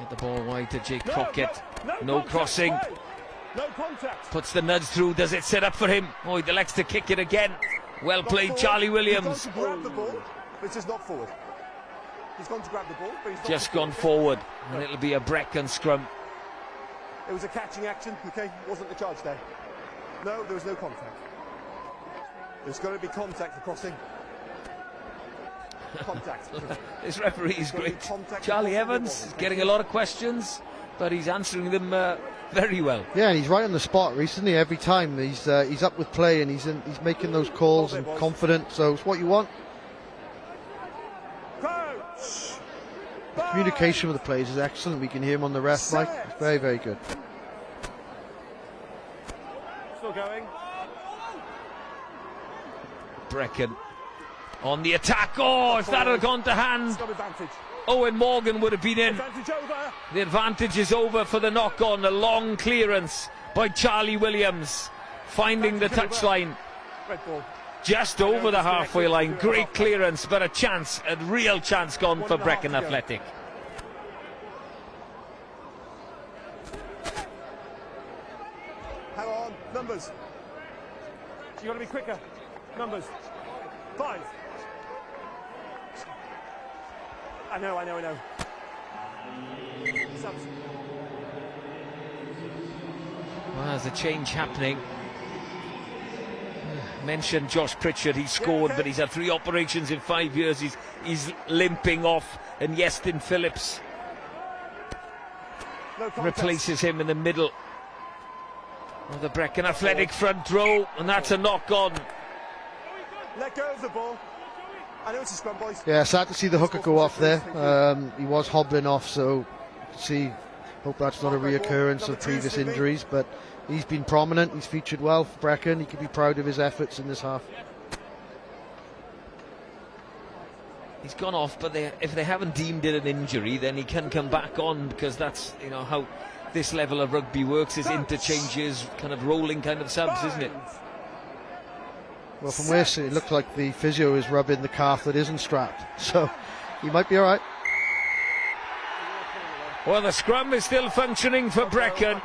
the ball wide to Jake Crockett. No crossing. No contact. Puts the nudge through. Does it set up for him? Oh, he elects to kick it again. Well played, Charlie Williams. He's gone to grab the ball, but it's just not forward. He's gone to grab the ball, but he's not Just gone forward, and it'll be a Brecon scrum. It was a catching action, okay? Wasn't the charge there. No, there was no contact. There's got to be contact for crossing. Contact. This referee is great. Charlie Evans is getting a lot of questions, but he's answering them very well. Yeah, and he's right on the spot recently. Every time he's up with play, and he's making those calls and confident. So it's what you want. Coach! The communication with the players is excellent. We can hear him on the ref mic. It's very, very good. Still going. Brecon on the attack. Oh, if that had gone to hand, Owen Morgan would have been in. The advantage is over for the knock-on. A long clearance by Charlie Williams, finding the touchline just over the halfway line. Great clearance, but a real chance gone for Brecon Athletic. Hang on, numbers. You got to be quicker. Numbers. 5. I know. Subs. Well, there's a change happening. Mentioned Josh Pritchard, he scored, but he's had 3 operations in 5 years. He's limping off, and Iestyn Phillips replaces him in the middle of the Brecon Athletic front row, and that's a knock-on. Let go of the ball. I know it's a scrum, boys. Yeah, sad to see the hooker go off there. He was hobbling off, so hope that's not a reoccurrence of previous injuries, but he's been prominent, he's featured well for Brecon. He can be proud of his efforts in this half. He's gone off, but if they haven't deemed it an injury, then he can come back on, because that's how this level of rugby works, is interchanges, kind of rolling kind of subs, isn't it? Well, from where it looks like the physio is rubbing the calf that isn't strapped, so he might be all right. Well, the scrum is still functioning for Brecon.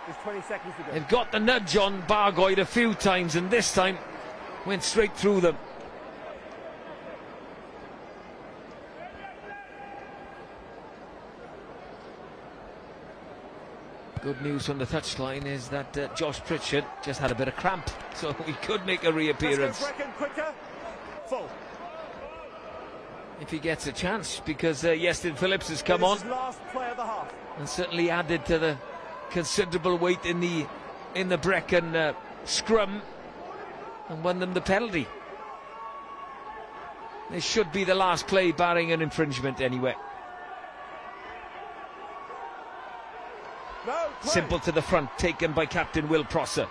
There's 20 seconds to go. They've got the nudge on Bargoed a few times, and this time went straight through them. Good news from the touchline is that Josh Pritchard just had a bit of cramp, so he could make a reappearance. Let's go, Brecon, quicker. Full. If he gets a chance, because Iestyn Phillips has come on Last play of the half. and certainly added to the considerable weight in the Brecon scrum and won them the penalty. This should be the last play, barring an infringement anyway. No, play. Simple to the front, taken by captain Will Prosser.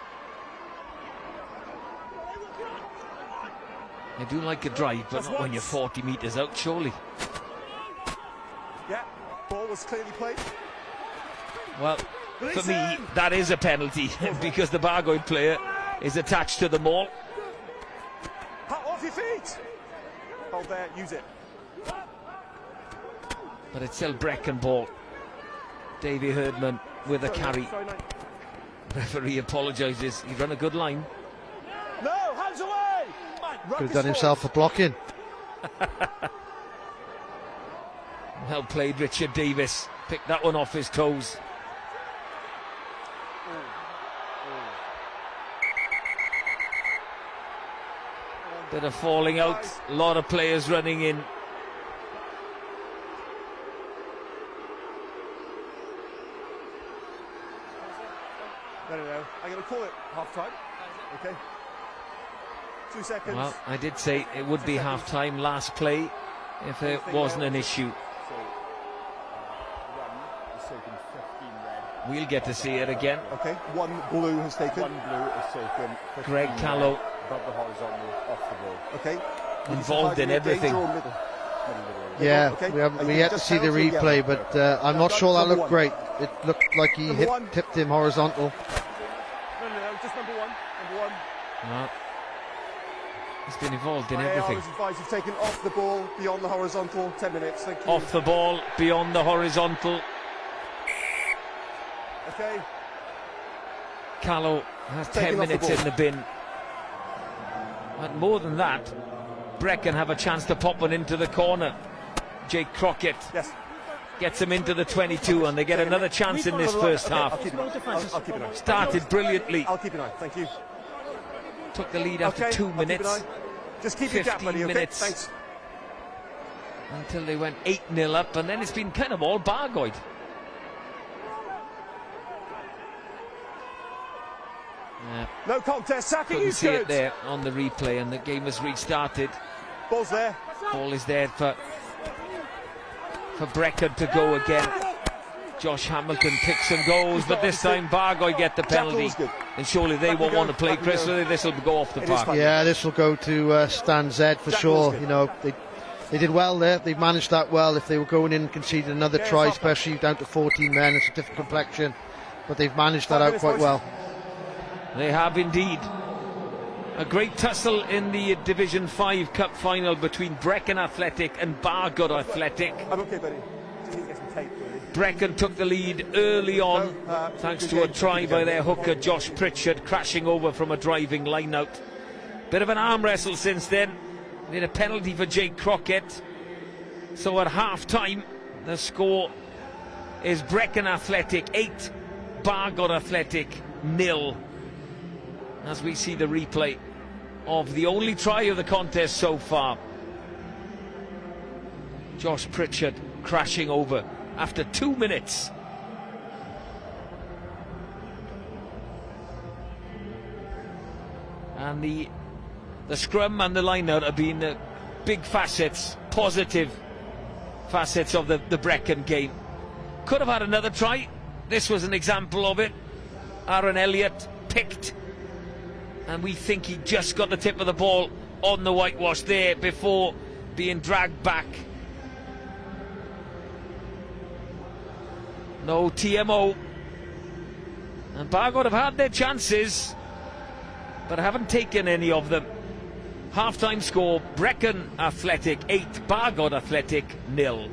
They do like a drive, but not when you're 40 metres out, surely. Yeah, ball was clearly played. Well, for me, that is a penalty because the Bargoed player is attached to the maul. Off your feet. Hold there, use it. But it's still Brecon ball. Davy Herdman with a carry. Referee apologises. He run a good line. No, hands away. Could have done himself a blocking. Well played, Richard Davis. Picked that one off his toes. Bit of falling out. A lot of players running in. No. I'm going to call it half-time. Okay. 2 seconds. Well, I did say it would be half-time last play if it wasn't an issue. We'll get to see it again. Okay, 1 blue has taken. 1 blue has taken. Greg Callow. Above the horizontal, off the ball. Okay. Involved in everything. Yeah, Okay. we haven't yet to see the replay, but I'm not sure that looked great. It looked like he tipped him horizontal. No, just number 1. Number 1. No. He's been involved in everything. You've taken off the ball beyond the horizontal. 10 minutes. Thank you. Off the ball, beyond the horizontal. Okay. Callow has 10 minutes in the bin. But more than that, Brecon have a chance to pop one into the corner. Jake Crockett gets him into the 22, and they get another chance in this first half. I'll keep an eye. Started brilliantly. I'll keep an eye. Thank you. Took the lead after 2 minutes. Just keep your gap, buddy, 15 minutes. Thanks. Until they went 8-0 up, and then it's been kind of all Bargoed. No contest. Sacking Couldn't is see good. it there on the replay, and the game has restarted. Ball's there. Ball is there for Brecon to go again. Josh Hamilton picks and goes, but this time Bargoed get the penalty. And surely they won't want to play, Chris, so this will go off the park. Yeah, this will go to Stan Z for sure. You know, they did well there. They managed that well. If they were going in and conceding another try, especially down to 14 men, it's a different complexion. But they've managed that out quite well. They have indeed. A great tussle in the Division 5 Cup final between Brecon Athletic and Bargoed Athletic. I'm okay, buddy. Just need to get some tape, really. Brecon took the lead early on, thanks to a try by their hooker Josh Pritchard, crashing over from a driving line-out. Bit of an arm wrestle since then. Made a penalty for Jake Crockett. So at half-time, the score is Brecon Athletic 8, Bargoed Athletic 0. As we see the replay of the only try of the contest so far. Josh Pritchard crashing over after 2 minutes. And the scrum and the line-out have been big facets, positive facets of the Brecon game. Could have had another try. This was an example of it. Aaron Elliott picked, and we think he just got the tip of the ball on the whitewash there before being dragged back. No TMO. And Bargoed have had their chances, but haven't taken any of them. Half-time score, Brecon Athletic 8, Bargoed Athletic 0.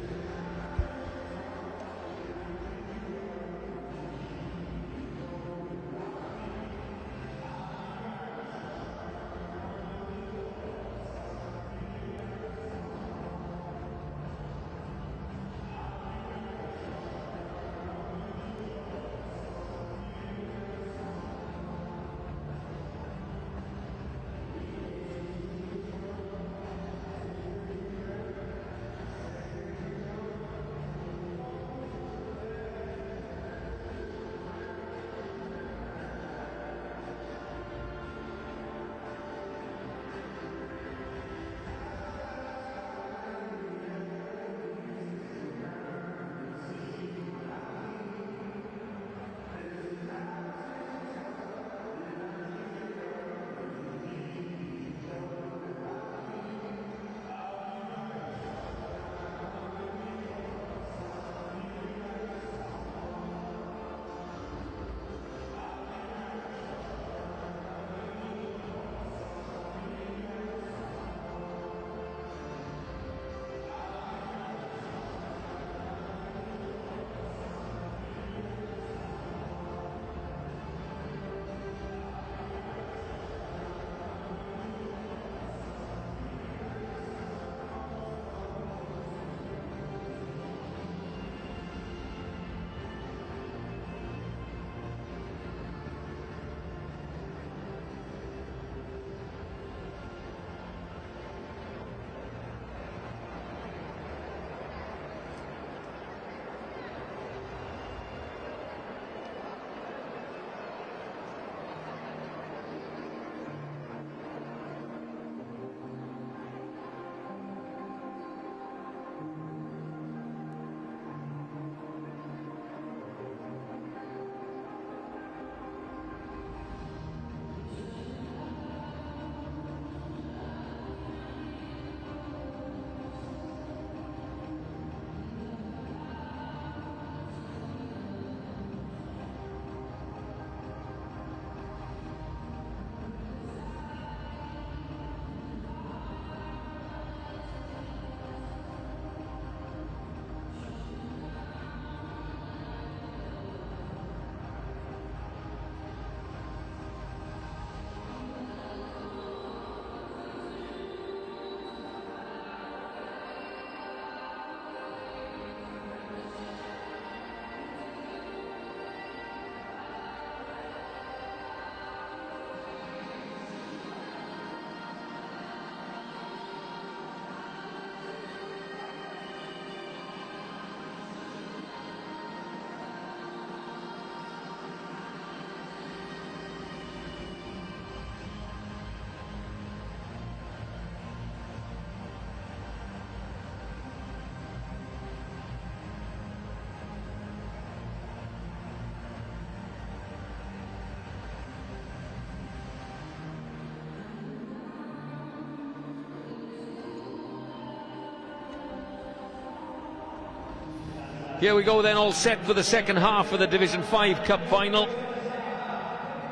Here we go then, all set for the second half of the Division 5 Cup final.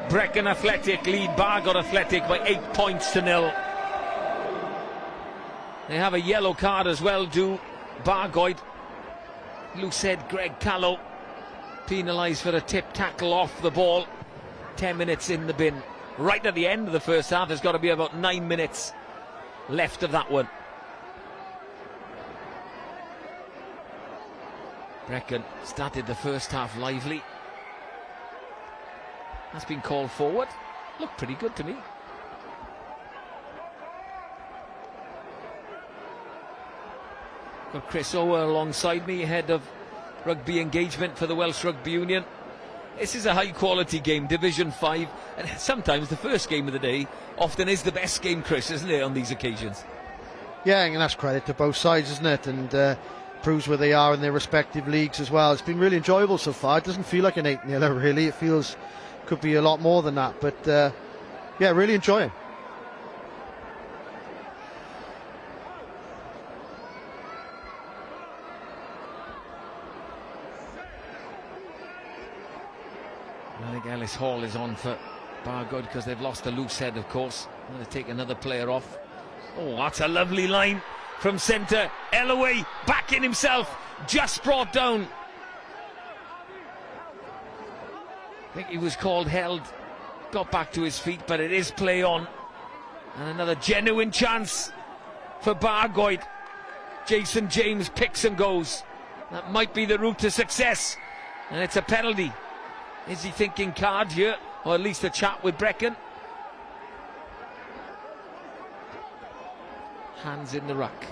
Brecon Athletic lead Bargoed Athletic by 8 points to 0. They have a yellow card as well, do Bargoed. Loose head Greg Callow penalised for a tip tackle off the ball. 10 minutes in the bin. Right at the end of the first half, there's got to be about 9 minutes left of that one. Brecon started the first half lively. That's been called forward. Looked pretty good to me. Got Chris Ower alongside me, head of rugby engagement for the Welsh Rugby Union. This is a high quality game, Division 5, and sometimes the first game of the day often is the best game, Chris, isn't it, on these occasions? Yeah, and that's credit to both sides, isn't it? And proves where they are in their respective leagues as well. It's been really enjoyable so far. It doesn't feel like an 8-0 really. It feels could be a lot more than that, but yeah, really enjoying. I think Ellis Hall is on for Bargoed because they've lost a loose head, of course. I'm going to take another player off. Oh, that's a lovely line from centre. Ellaway back in himself, just brought down. I think he was called held, got back to his feet, but it is play on. And another genuine chance for Bargoed. Jason James picks and goes. That might be the route to success, and it's a penalty. Is he thinking card here, or at least a chat with Brecon? Hands in the ruck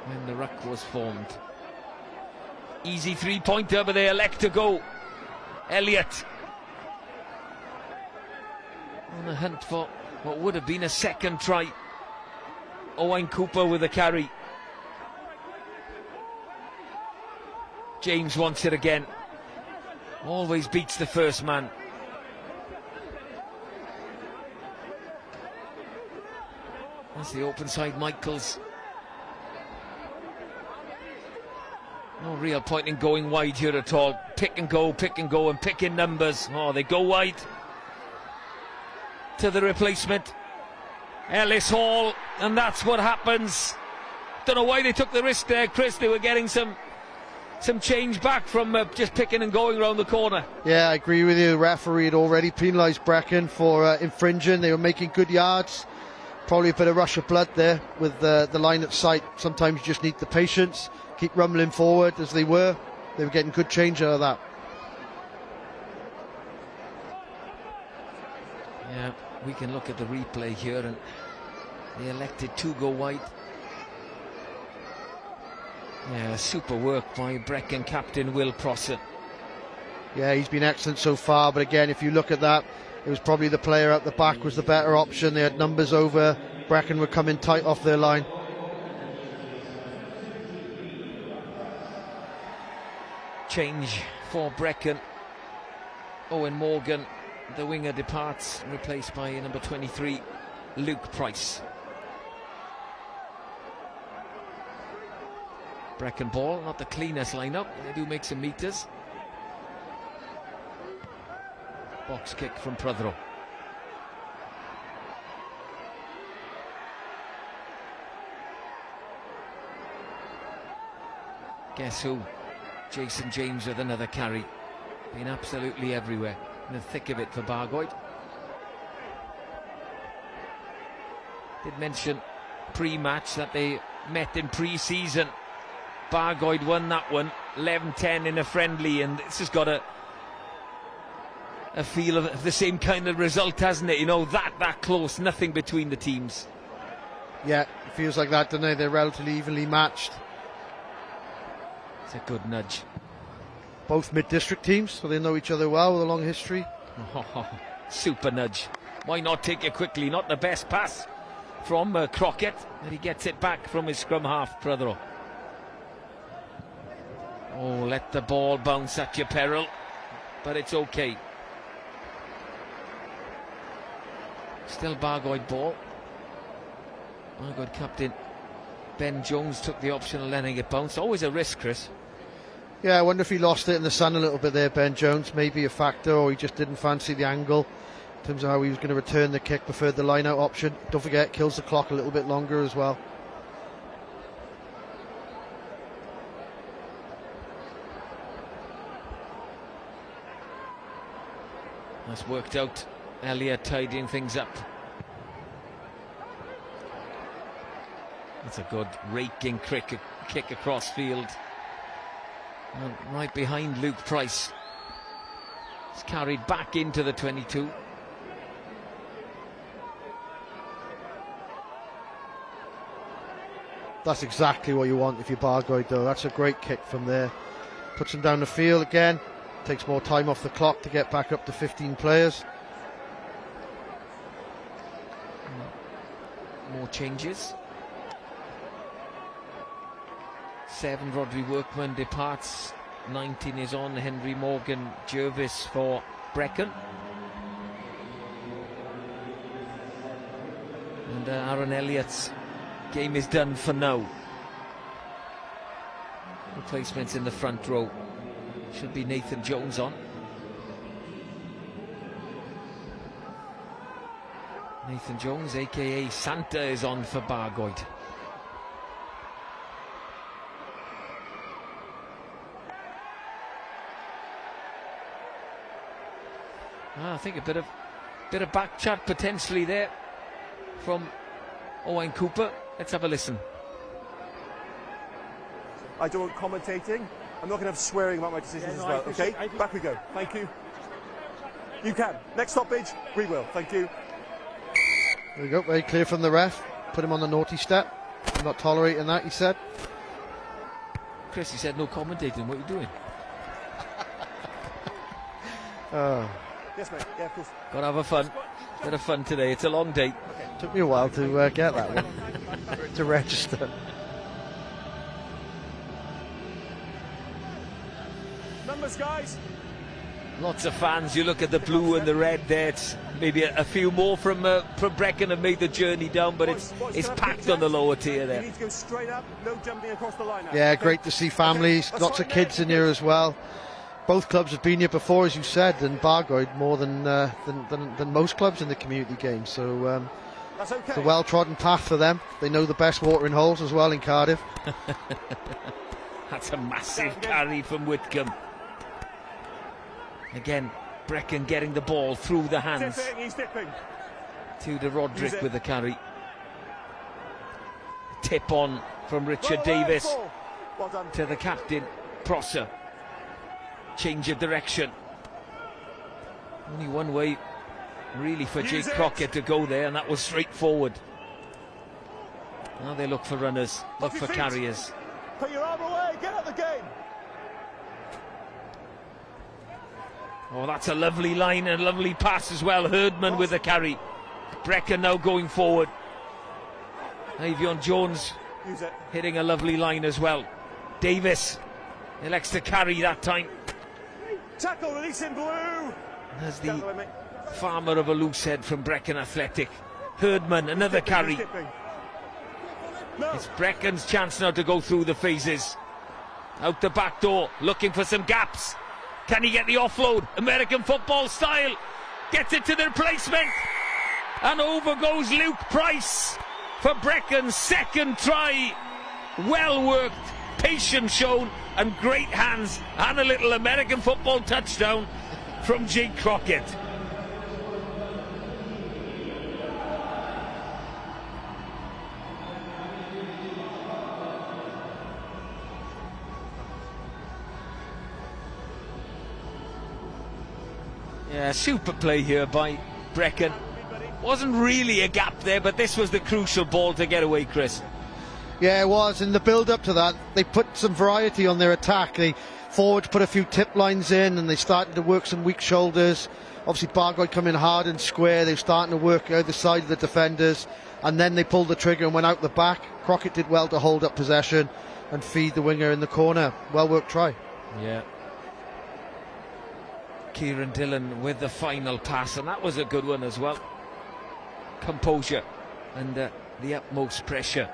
when the ruck was formed. Easy three-pointer, but they elect to go. Elliott on the hunt for what would have been a second try. Owain Cooper with a carry. James wants it again. Always beats the first man. That's the open side, Michaels. No real point in going wide here at all. Pick and go, and pick in numbers. Oh, they go wide to the replacement. Ellis Hall, and that's what happens. Don't know why they took the risk there, Chris. They were getting some change back from just picking and going around the corner. Yeah, I agree with you. The referee had already penalised Brecon for infringing. They were making good yards. Probably a bit of rush of blood there with the line of sight. Sometimes you just need the patience. Keep rumbling forward as they were. They were getting good change out of that. Yeah, we can look at the replay here, and they elected to go wide. Yeah, super work by Brecon captain Will Prosser. Yeah, he's been excellent so far, but again, if you look at that, it was probably the player at the back was the better option. They had numbers over. Brecon were coming tight off their line. Change for Brecon. Owen Morgan, the winger, departs, replaced by number 23, Luke Price. Brecon ball, not the cleanest lineup. They do make some meters. Box kick from Prothero. Guess who? Jason James with another carry. Been absolutely everywhere. In the thick of it for Bargoed. Did mention pre-match that they met in pre-season. Bargoed won that one 11-10 in a friendly, and this has got a feel of the same kind of result, hasn't it? You know, that close, nothing between the teams. Yeah, it feels like that, doesn't it? They're relatively evenly matched. It's a good nudge. Both mid-district teams, so they know each other well with a long history. Super nudge. Why not take it quickly? Not the best pass from Crockett, and he gets it back from his scrum half, Prothero. Oh, let the ball bounce at your peril, but it's okay. Still Bargoed ball. Bargoed captain Ben Jones took the option of letting it bounce. Always a risk, Chris. Yeah, I wonder if he lost it in the sun a little bit there, Ben Jones. Maybe a factor, or he just didn't fancy the angle in terms of how he was going to return the kick, preferred the line-out option. Don't forget, it kills the clock a little bit longer as well. That's worked out. Elliott tidying things up. That's a good raking kick across field. And right behind Luke Price. It's carried back into the 22. That's exactly what you want if you're Bargoed, though. That's a great kick from there. Puts him down the field again. Takes more time off the clock to get back up to 15 players. More changes. 7, Rodri Workman departs. 19 is on. Henry Morgan Jervis for Brecon. And Aaron Elliott's game is done for now. Replacements in the front row. Should be Nathan Jones on. Nathan Jones, aka Santa, is on for Bargoed. I think a bit of back chat potentially there from Owen Cooper. Let's have a listen. I don't want commentating. I'm not going to have swearing about my decisions as well, okay? Back we go. Thank you. You can. Next stoppage, we will. Thank you. There we go, very clear from the ref. Put him on the naughty step. I'm not tolerating that, he said. Chris, he said no commentating. What are you doing? Yes, mate. Yeah, of course. Got to have a fun. Bit of fun today. It's a long day. Okay. Took me a while to get that one, to register. Numbers, guys. Lots of fans. You look at the blue and the red there. It's maybe a few more from Brecon have made the journey down, but it's packed on the lower tier there. You need to go straight up, no jumping across the line. Yeah, great to see families, lots of kids in here as well. Both clubs have been here before, as you said, and Bargoed more than most clubs in the community game. So it's a well-trodden path for them. They know the best watering holes as well in Cardiff. That's a massive carry from Whitcomb. Again, Brecon getting the ball through the hands to the Roderick with the carry. Tip on from Richard Davis to the captain, Prosser. Change of direction. Only one way really for Jake Crockett to go there, and that was straight forward. Now they look for runners, look for carriers. Put your arm away, get out the game. Oh, that's a lovely line and a lovely pass as well. Herdman with the carry. Brecon now going forward. Avion Jones hitting a lovely line as well. Davis elects to carry that time. Tackle, release in blue. There's the farmer of a loose head from Brecon Athletic. Herdman, another carry. It's Brecon's chance now to go through the phases. Out the back door, looking for some gaps. Can he get the offload? American football style. Gets it to the replacement. And over goes Luke Price for Brecon's second try. Well worked, patience shown, and great hands. And a little American football touchdown from Jake Crockett. Yeah, super play here by Brecon. Wasn't really a gap there, but this was the crucial ball to get away, Chris. Yeah, it was. In the build-up to that, they put some variety on their attack. They forwards put a few tip lines in, and they started to work some weak shoulders. Obviously, Bargoed come in hard and square. They're starting to work either side of the defenders, and then they pulled the trigger and went out the back. Crockett did well to hold up possession and feed the winger in the corner. Well worked try. Yeah. Kieran Dillon with the final pass, and that was a good one as well. Composure and the utmost pressure,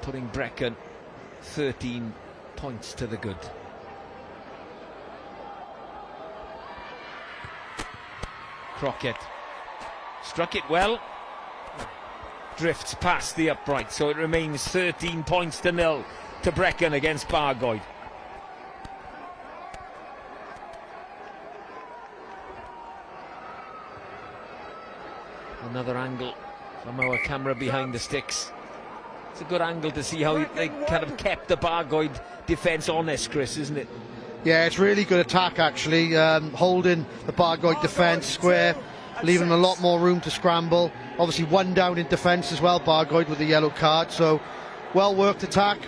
putting Brecon 13 points to the good. Crockett struck it well, drifts past the upright, so it remains 13 points to 0 to Brecon against Bargoed. Another angle from our camera behind the sticks. It's a good angle to see how they kind of kept the Bargoed defence honest, Chris, isn't it? Yeah, it's really good attack actually, holding the Bargoed defence square, leaving a lot more room to scramble. Obviously one down in defence as well, Bargoed with the yellow card, so well worked attack.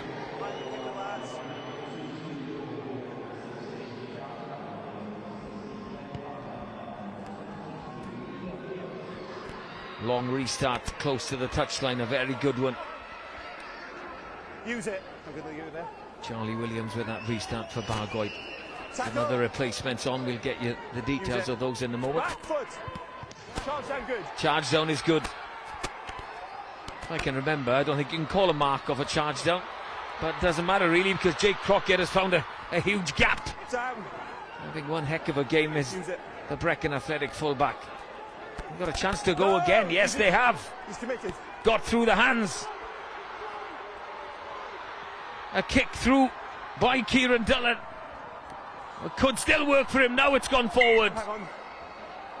Long restart close to the touchline, a very good one. Use it. I'm going to get it there. Charlie Williams with that restart for Bargoed. Another replacements on, we'll get you the details of those in a moment. Back foot. Charge down good. Charge down is good. If I can remember, I don't think you can call a mark off a charge down, but it doesn't matter really because Jake Crockett has found a huge gap. Down. I think one heck of a game is the Brecon Athletic fullback. They've got a chance to go again. Yes, they have. He's committed. Got through the hands. A kick through by Kieran Dillon. It could still work for him. Now it's gone forward. Hang on.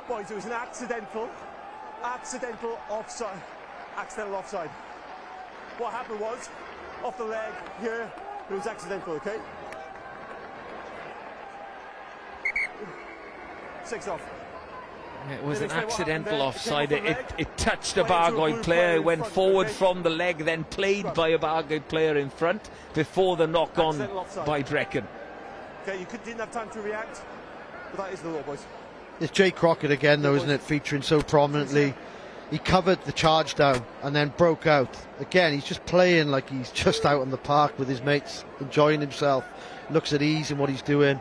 Boys, it was an accidental offside. Accidental offside. What happened was, off the leg here, it was accidental, okay? 6 off. It was an accidental offside. It touched a Bargoed player. It went forward from the leg, then played by a Bargoed player in front before the knock on by Brecon. Okay, you didn't have time to react, but that is the law, boys. It's Jake Crockett again though, isn't it, featuring so prominently. He covered the charge down and then broke out. Again, he's just playing like he's just out in the park with his mates, enjoying himself. Looks at ease in what he's doing.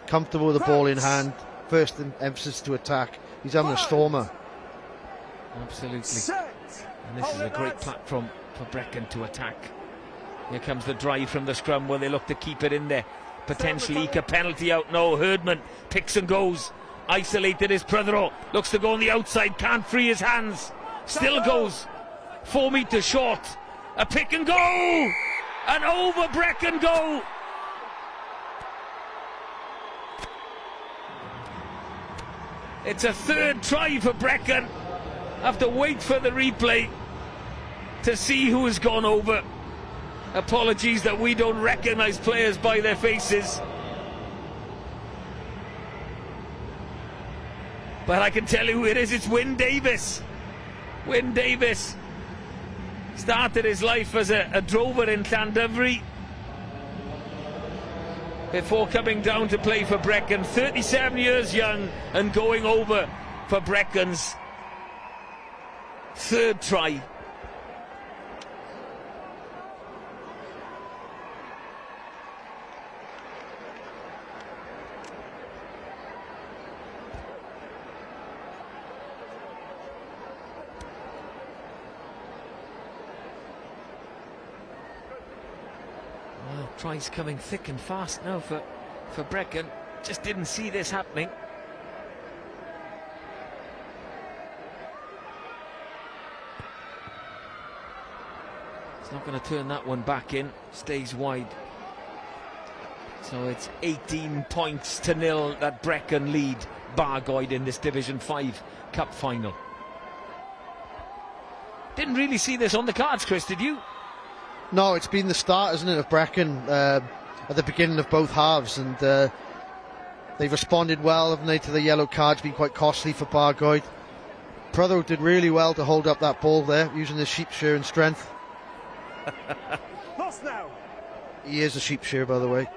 Comfortable with the ball in hand. First emphasis to attack. He's having a stormer. Absolutely. And this is a great platform for Brecon to attack. Here comes the drive from the scrum where they look to keep it in there. Potentially eke a penalty out. No, Herdman picks and goes. Isolated is Prothero. Looks to go on the outside. Can't free his hands. Still goes. 4 metres short. A pick and go. And over Brecon go. It's a third try for Brecon. Have to wait for the replay to see who has gone over. Apologies that we don't recognise players by their faces. But I can tell you who it is. It's Wyn Davis. Wyn Davis started his life as a drover in Llandyfri before coming down to play for Brecon. 37 years young and going over for Brecon's third try. Tries coming thick and fast now for Brecon. Just didn't see this happening. It's not going to turn that one back in. Stays wide. So it's 18 points to 0 that Brecon lead Bargoed in this Division 5 Cup final. Didn't really see this on the cards, Chris, did you? No, it's been the start, isn't it, of Brecon at the beginning of both halves, and they've responded well, haven't they, to the yellow cards, been quite costly for Bargoed. Prothero did really well to hold up that ball there, using the sheepshear and strength. Lost now. He is a sheepshear, by the way.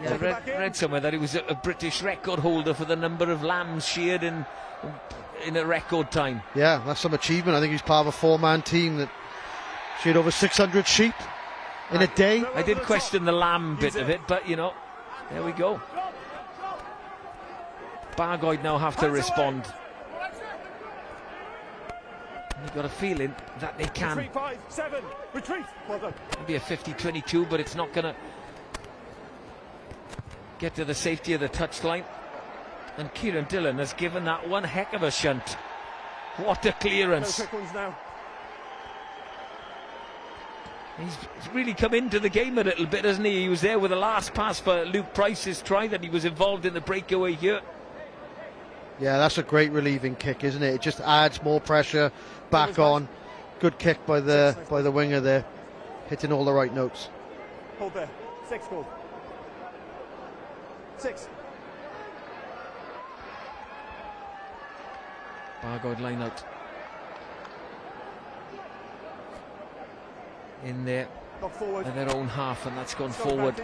Yeah, I read somewhere that he was a British record holder for the number of lambs sheared in a record time. Yeah, that's some achievement. I think he's part of a four-man team that sheared over 600 sheep in a day. I did question the lamb bit of it, but you know, there we go. Bargoed now have to respond. You've got a feeling that they can. Retreat 5, 7, retreat. Well done. Maybe a 50-22, but it's not going to get to the safety of the touchline. And Kieran Dillon has given that one heck of a shunt. What a clearance. No quick ones now. He's really come into the game a little bit, hasn't he? He was there with the last pass for Luke Price's try that he was involved in the breakaway here. Yeah, that's a great relieving kick, isn't it? It just adds more pressure back on. Good kick by the winger there, hitting all the right notes. Hold there. 6 goal. 6. Bargoed line out. In there Knock forward. in their own half, and that's gone forward.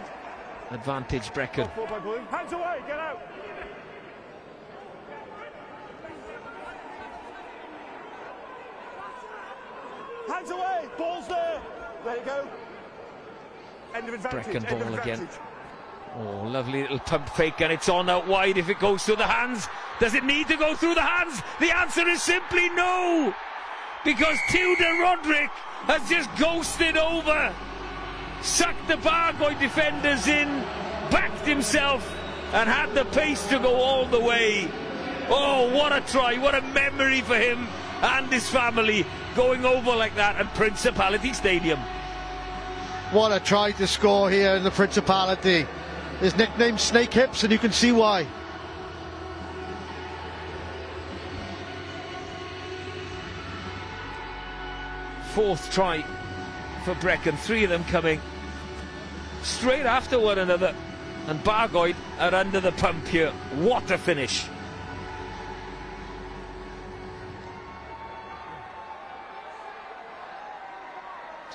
Advantage Brecon. Knock forward by Breen. Hands away, get out. Hands away, ball's there. Let it go. End of advantage. Brecon End of ball again. advantage. Oh, lovely little pump fake, and it's on out wide if it goes through the hands. Does it need to go through the hands? The answer is simply no, because Tudor Roderick has just ghosted over, sucked the Bargoed defenders in, backed himself, and had the pace to go all the way. Oh, what a try, what a memory for him and his family, going over like that at Principality Stadium. What a try to score here in the Principality. His nickname Snake Hips, and you can see why. Fourth try for Brecon, 3 of them coming straight after one another, and Bargoed are under the pump here. What a finish.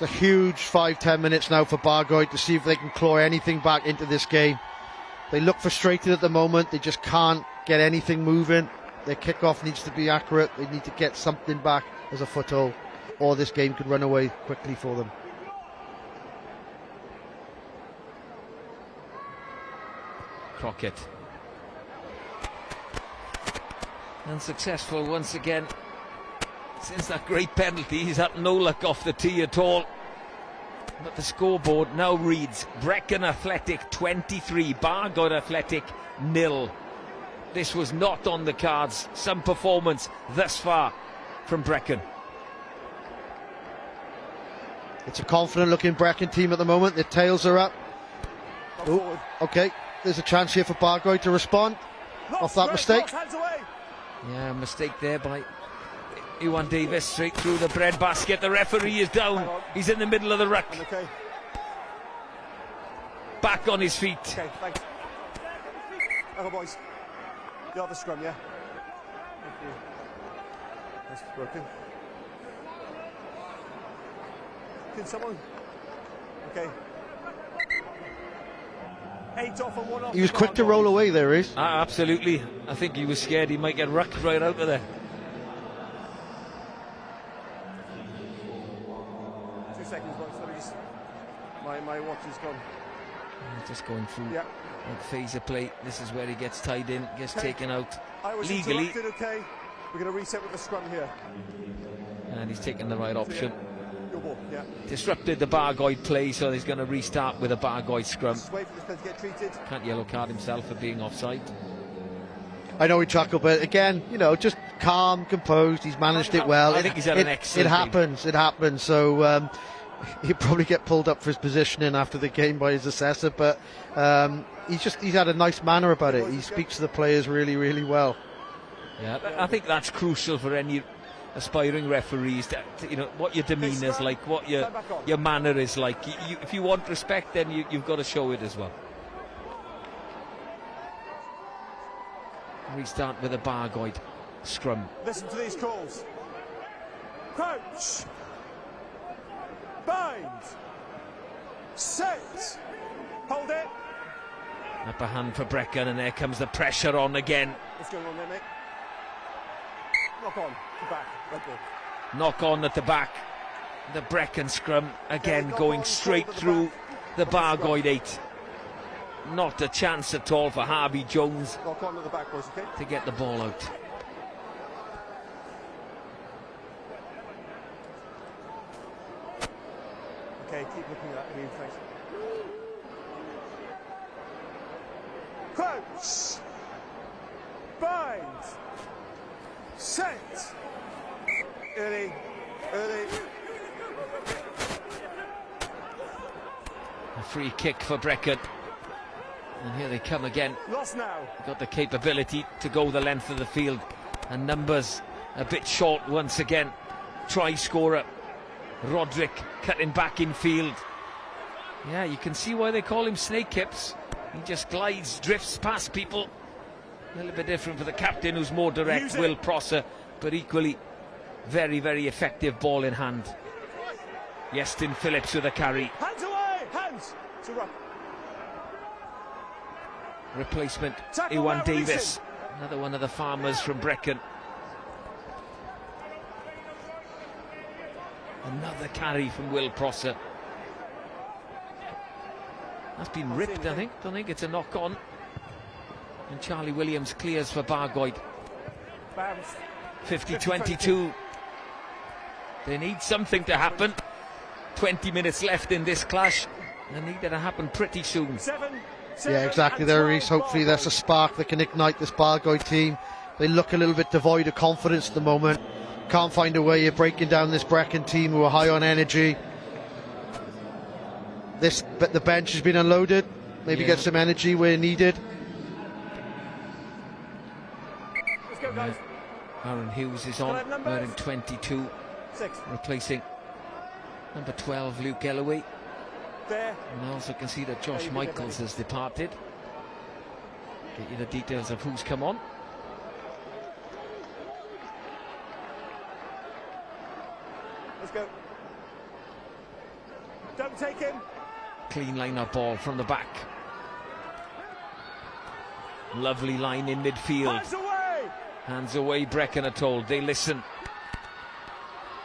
It's a huge 5-10 minutes now for Bargoed to see if they can claw anything back into this game. They look frustrated at the moment. They just can't get anything moving. Their kickoff needs to be accurate. They need to get something back as a foothold, or this game could run away quickly for them. Crockett. Unsuccessful once again. Since that great penalty, he's had no luck off the tee at all. But the scoreboard now reads Brecon Athletic 23, Bargoed Athletic 0. This was not on the cards. Some performance thus far from Brecon. It's a confident looking Brecon team at the moment. Their tails are up. Ooh, okay, there's a chance here for Bargoed to respond off that mistake. Yeah, mistake there by Iwan Davis, straight through the bread basket. The referee is down. He's in the middle of the ruck. Okay. Back on his feet. Okay, thanks. Okay, boys. You have the scrum, yeah? Thank you. That's broken. Can someone? Okay. 8 off and 1 off. He was quick to roll away there, is. Absolutely. I think he was scared he might get rucked right out of there. 2 seconds, boys. Let me just. My watch is gone. Just going through Yeah. like phaser play. This is where he gets tied in, gets taken out I was legally. interrupted, okay? We're going to reset with the scrum here. And he's taken the right option. Your ball, yeah. Disrupted the Bargoed play, so he's going to restart with a Bargoed scrum. Just wait for this player to get treated. Can't yellow card himself for being offside. I know he chuckled, but again, you know, just calm, composed. He's managed it well. I think he's had an excellent It happens. It happens. So he'll probably get pulled up for his positioning after the game by his assessor, but he's had a nice manner about it. He speaks to the players really, really well. Yeah, I think that's crucial for any aspiring referees. You know what your demeanour is like, what your manner is like. If you want respect, then you've got to show it as well. Restart with a Bargoed scrum. Listen to these calls. Crouch. Bind. Set. Hold it. Upper hand for Brecon, and there comes the pressure on again. What's going on there, mate? Knock on. To back. Red ball. Knock on at the back. The Brecon scrum again going straight through the Bargoed 8. Not a chance at all for Harvey Jones Knock on at the back, boys, okay? to get the ball out. Okay, keep looking at me, thanks. Crouch. Bind. Set. Early. A free kick for Bargoed. And here they come again. Lost now. Got the capability to go the length of the field. And numbers a bit short once again. Try scorer Roderick cutting back in field. Yeah, you can see why they call him Snake Hips. He just glides, drifts past people. A little bit different for the captain, who's more direct, Will Prosser, but equally very, very effective ball in hand. Iestyn Phillips with a carry. Hands away! Hands! To run. Replacement, Tackle Iwan now, Davis. releasing. Another one of the farmers from Brecon. Another carry from Will Prosser. That's been ripped, I think. Don't think it's a knock on. And Charlie Williams clears for Bargoed. 50-22. They need something to happen. 20 minutes left in this clash. They need it to happen pretty soon. Yeah, exactly there, Reece. Hopefully that's a spark that can ignite this Bargoed team. They look a little bit devoid of confidence at the moment. Can't find a way of breaking down this Brecon team who are high on energy. The bench has been unloaded. Maybe get some energy where needed. Let's go, guys. Aaron Hughes is on, wearing 22, 6. replacing number 12, Luke Galloway. There. And I also can see that Josh Michaels has departed. Get you the details of who's come on. Let's go. Don't take him. Clean line-up ball from the back. Lovely line in midfield. Hands away. Hands away, Brecon are told. They listen.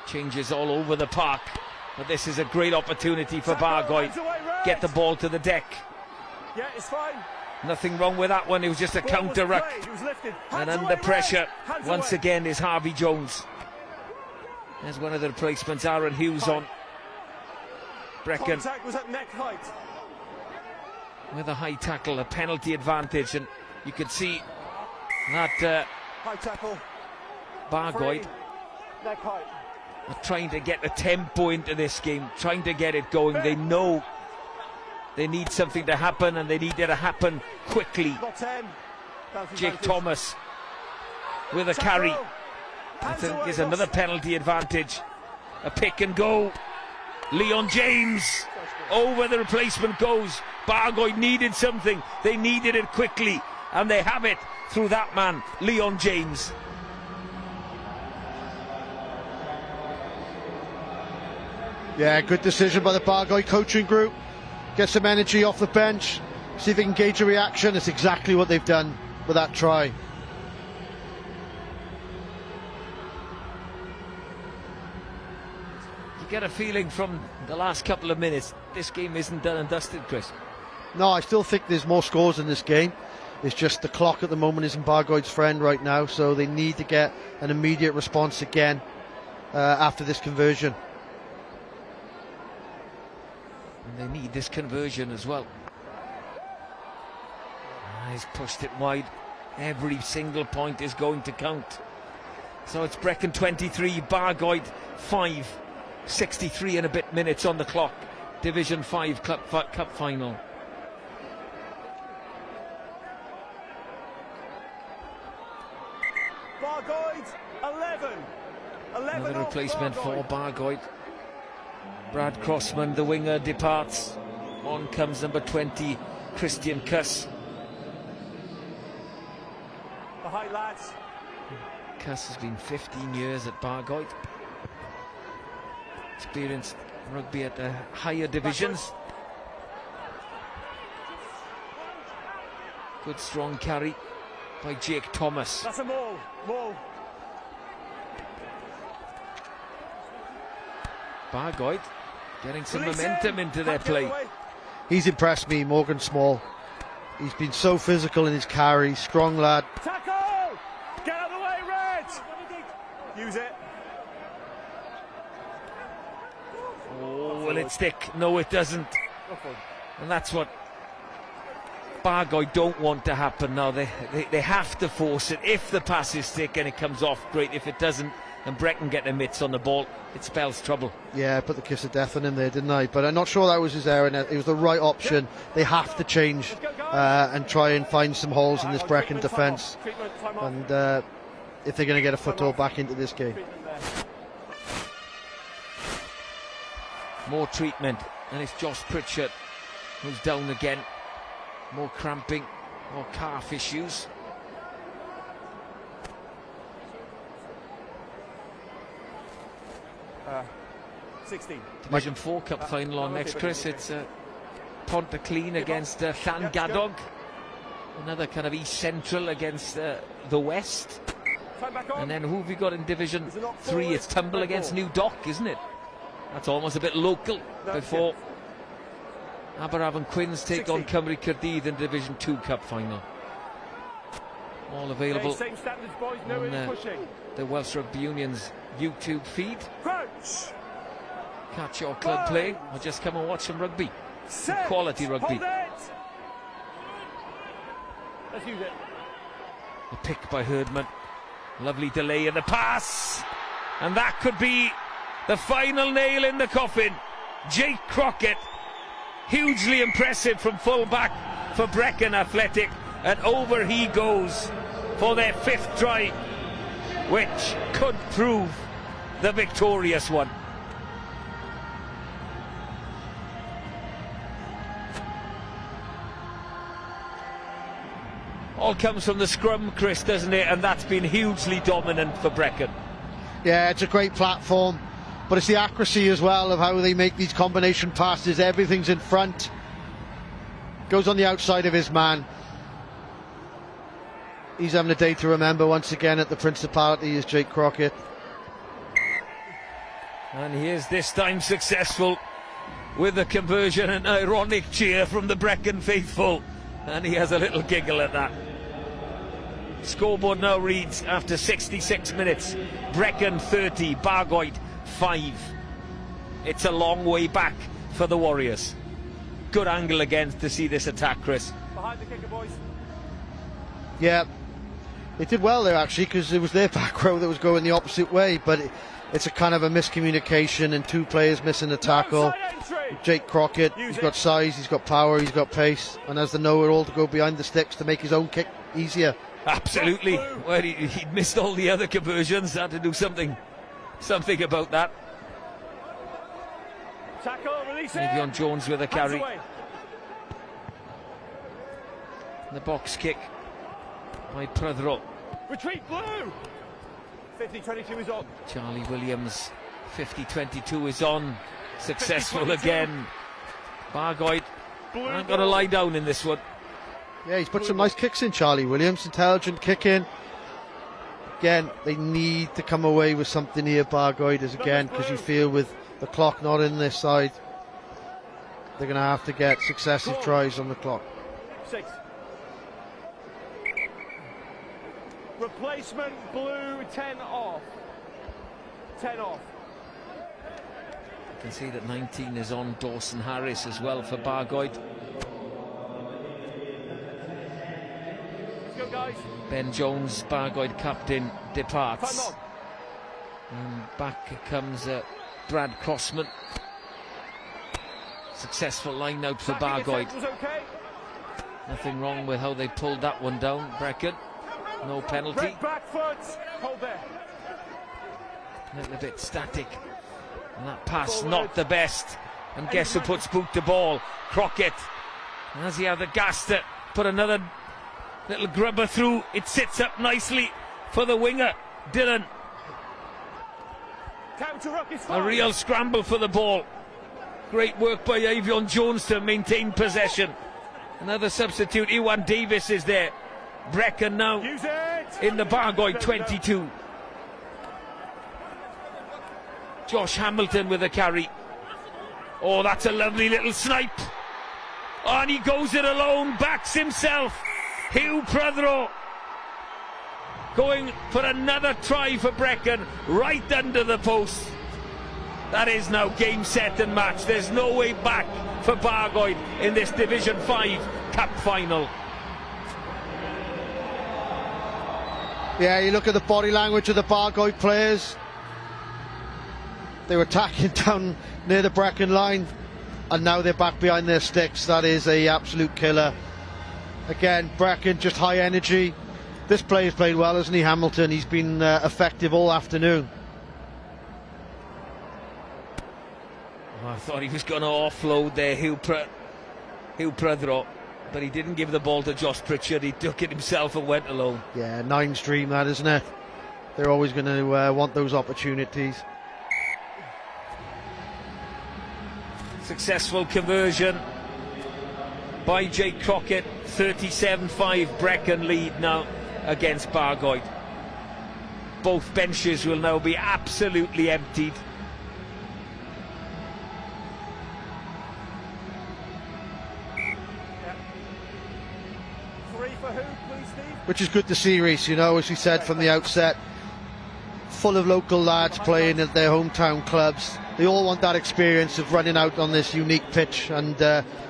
Changes all over the park. But this is a great opportunity for Bargoed. Get the ball to the deck. Yeah, it's fine. Nothing wrong with that one. It was just a counter ruck. And under pressure, once again, is Harvey Jones. There's one of the replacements, Aaron Hughes on. Brecon Contact was at neck height. with a high tackle, a penalty advantage, and you can see that High tackle. Bargoed Neck height. are trying to get the tempo into this game, trying to get it going. They know they need something to happen, and they need it to happen quickly. Not 10. Jake Thomas with a carry. I think there's another penalty advantage. A pick and go. Leon James over the replacement goes. Bargoed needed something. They needed it quickly, and they have it through that man, Leon James. Yeah, good decision by the Bargoed coaching group. Get some energy off the bench, see if they can gauge a reaction. It's exactly what they've done with that try. You get a feeling from the last couple of minutes, this game isn't done and dusted, Chris. No, I still think there's more scores in this game. It's just the clock at the moment isn't Bargoed's friend right now, so they need to get an immediate response again after this conversion. And they need this conversion as well. He's pushed it wide. Every single point is going to count. So it's Brecon 23, Bargoed 5. 63 and a bit minutes on the clock. Division 5 Cup final. Bargoed 11. Another replacement for Bargoed. Brad Crossman, the winger, departs. On comes number 20, Christian Kuss. The high lads. Kuss has been 15 years at Bargoed. Experienced rugby at the higher divisions. Good strong carry by Jake Thomas. That's a maul. Maul. Bargoed getting some momentum into their play. He's impressed me, Morgan Small. He's been so physical in his carry, strong lad. Tackle! Get out of the way, Red! Use it. Oh, Will it stick? No, it doesn't. And that's what Bargoed don't want to happen now. They have to force it. If the pass is thick and it comes off, great. If it doesn't, and Brecon get their mitts on the ball, it spells trouble. Yeah, I put the kiss of death on him there, didn't I? But I'm not sure that was his error. It was the right option. They have to change and try and find some holes in this Brecon defence. And if they're going to get a foothold back into this game. More treatment, and it's Josh Pritchard who's down again. More cramping, more calf issues. Uh, 16. Division 4 Cup final on next, Chris. It's Pontyclun against Llangadog. Another kind of East Central against the West. And then who have we got in Division 3? It's Tumble against New Dock, isn't it? That's almost a bit local before Aberafon Quins take on Cymru Caerdydd in Division 2 Cup final. All available on the Welsh Rugby Union's YouTube feed. Catch your club play or just come and watch some rugby. Some quality rugby. Let's use it. A pick by Herdman. Lovely delay in the pass. And that could be the final nail in the coffin. Jake Crockett, hugely impressive from full back for Brecon Athletic, and over he goes for their 5th try, which could prove the victorious one. All comes from the scrum, Chris, doesn't it? And that's been hugely dominant for Brecon. Yeah, it's a great platform, but it's the accuracy as well of how they make these combination passes. Everything's in front, goes on the outside of his man. He's having a day to remember once again at the Principality, is Jake Crockett. And he is this time successful with the conversion, an ironic cheer from the Brecon faithful, and he has a little giggle at that. Scoreboard now reads, after 66 minutes, Brecon 30, Bargoed 5. It's a long way back for the Warriors. Good angle again to see this attack, Chris. Behind the kicker, boys. Yeah, they did well there actually, because it was their back row that was going the opposite way, but it's a kind of a miscommunication and 2 players missing a tackle. Jake Crockett, he's got size, he's got power, he's got pace, and has the know-it-all to go behind the sticks to make his own kick easier. Absolutely. Well, he'd missed all the other conversions, had to do something about that. Tackle, release it. Evian Jones with a carry. The box kick by Prythro. Retreat blue. 50-22 is on. Charlie Williams, 50-22 is on. Successful again. Bargoed aren't going to lie down in this one. Yeah, he's put some nice kicks in, Charlie Williams. Intelligent kicking. Again, they need to come away with something here, Bargoed, is again, because you feel with the clock not in their side, they're going to have to get successive tries on the clock. 6. Replacement blue, 10 off. 10 off. You can see that 19 is on Dawson Harris as well for Bargoed. Let's go, guys. Ben Jones, Bargoed captain, departs. And back comes Brad Crossman. Successful line out for Bargoed. Okay. Nothing wrong with how they pulled that one down, Brecon. No penalty. Back foot. Hold there. A little bit static. And that pass not the best. And guess who puts boot to ball? Crockett. Has he had the gas to put another little grubber through? It sits up nicely for the winger, Dillon. A real scramble for the ball. Great work by Evian Jones to maintain possession. Another substitute, Iwan Davis, is there. Brecon now in the Bargoed 22. Josh Hamilton with a carry. Oh, that's a lovely little snipe. Oh, and he goes it alone, backs himself. Hugh Prythro going for another try for Brecon, right under the post. That is now game, set and match. There's no way back for Bargoed in this Division 5 Cup final. Yeah, you look at the body language of the Bargoed players. They were attacking down near the Brecon line, and now they're back behind their sticks. That is a absolute killer. Again, Brecon just high energy. This player's played well, hasn't he, Hamilton? He's been effective all afternoon. Oh, I thought he was going to offload there, Hugh Prythro, but he didn't give the ball to Josh Pritchard. He took it himself and went alone. Yeah, Nine's dream, that, isn't it? They're always going to want those opportunities. Successful conversion by Jake Crockett. 37-5 Brecon lead now against Bargoed. Both benches will now be absolutely emptied. Which is good to see, Reece, you know, as we said from the outset. Full of local lads playing at their hometown clubs. They all want that experience of running out on this unique pitch, and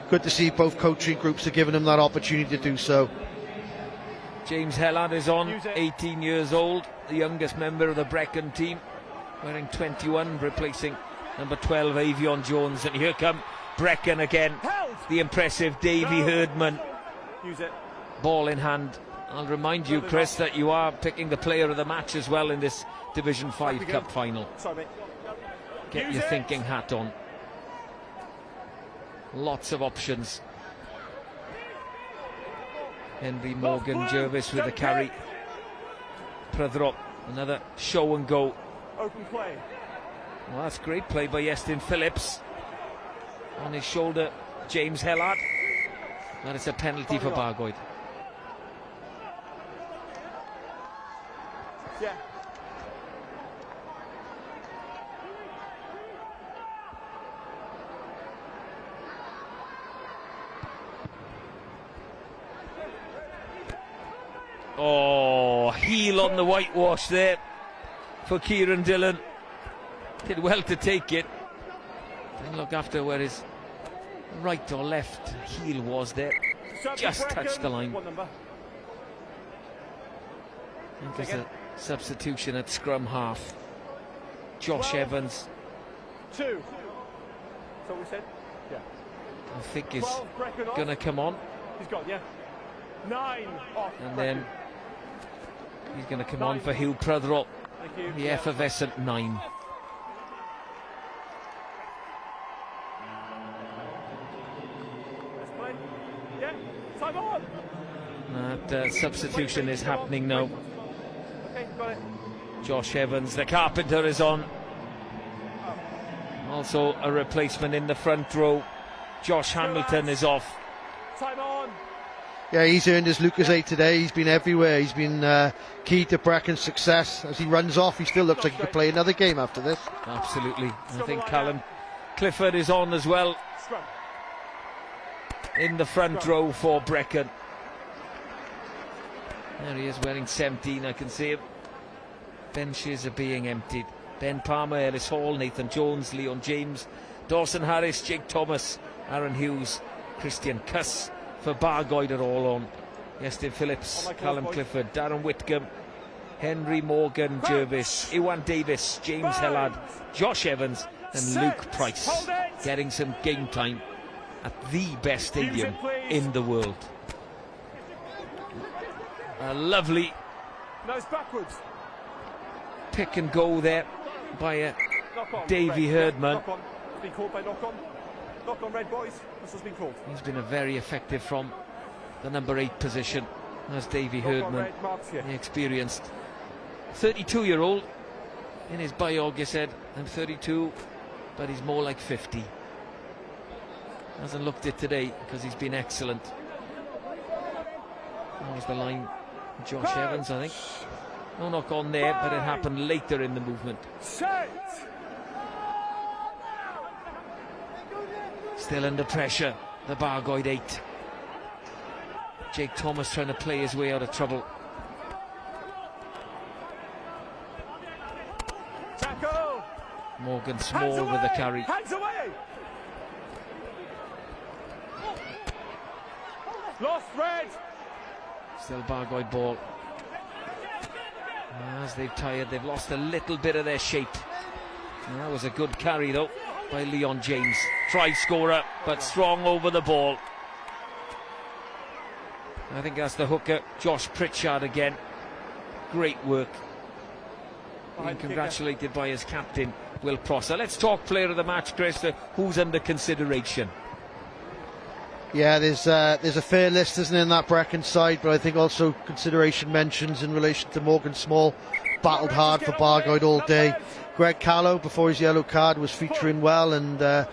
good to see both coaching groups are giving them that opportunity to do so. James Hellard is on, 18 years old, the youngest member of the Brecon team, wearing 21, replacing number 12 Avion Jones. And here come Brecon again, the impressive Davy Herdman. Ball in hand. I'll remind you, Chris, that you are picking the player of the match as well in this Division 5 Cup final. Get your thinking hat on. Lots of options. Henry Morgan Jervis with the carry. Prythro, another show and go. Open play. Well, that's great play by Iestyn Phillips. On his shoulder, James Hellard. That is a penalty for Bargoed. Yeah. Oh, heel on the whitewash there for Kieran Dillon. Did well to take it. Then look after where his right or left heel was there. Just touched the line. I think there's a substitution at scrum half. Josh Evans. 2. So we said? Yeah. I think is going to come on. He's gone, yeah. 9 off. And then he's going to come on for Hugh Prythro, the effervescent 9. Yeah, time on. That substitution is happening now. Okay, got it. Josh Evans, the carpenter, is on. Also a replacement in the front row. Josh Hamilton is off. Time on. Yeah, he's earned his Lucasade today. He's been everywhere. He's been key to Brecon's success. As he runs off, he still looks like he could play another game after this. Absolutely. I think Callum Clifford is on as well in the front row for Brecon. There he is, wearing 17. I can see him. Benches are being emptied. Ben Palmer, Ellis Hall, Nathan Jones, Leon James, Dawson Harris, Jake Thomas, Aaron Hughes, Christian Cuss for Bargoed are all on. Iestyn Phillips, Callum Clifford, Darren Whitcomb, Henry Morgan Jervis, Iwan Davis, James Hellard, Josh Evans and Luke Price getting some game time at the best stadium in the world. A lovely pick and go there by Davy Herdman. Been called by knock on red, boys. This has been called. He's been a very effective from the number 8 position as Davy Herdman, the experienced 32-year-old. In his biog he said, I'm 32, but he's more like 50. Hasn't looked it today because he's been excellent. That was the line. Josh Evans, I think. No knock on there, but it happened later in the movement. Still under pressure, the Bargoed 8. Jake Thomas trying to play his way out of trouble. Tackle! Morgan Small with the carry. Hands away! Lost red! Still Bargoed ball. As they've tired, they've lost a little bit of their shape. And that was a good carry though by Leon James. Try scorer, but strong over the ball. I think that's the hooker, Josh Pritchard again. Great work. Being congratulated by his captain, Will Prosser. Let's talk player of the match, Chris. Who's under consideration? Yeah, there's a fair list, isn't there, in that Brecon side, but I think also consideration mentions in relation to Morgan Small. Battled hard for Bargoed all day. Greg Callow, before his yellow card, was featuring well and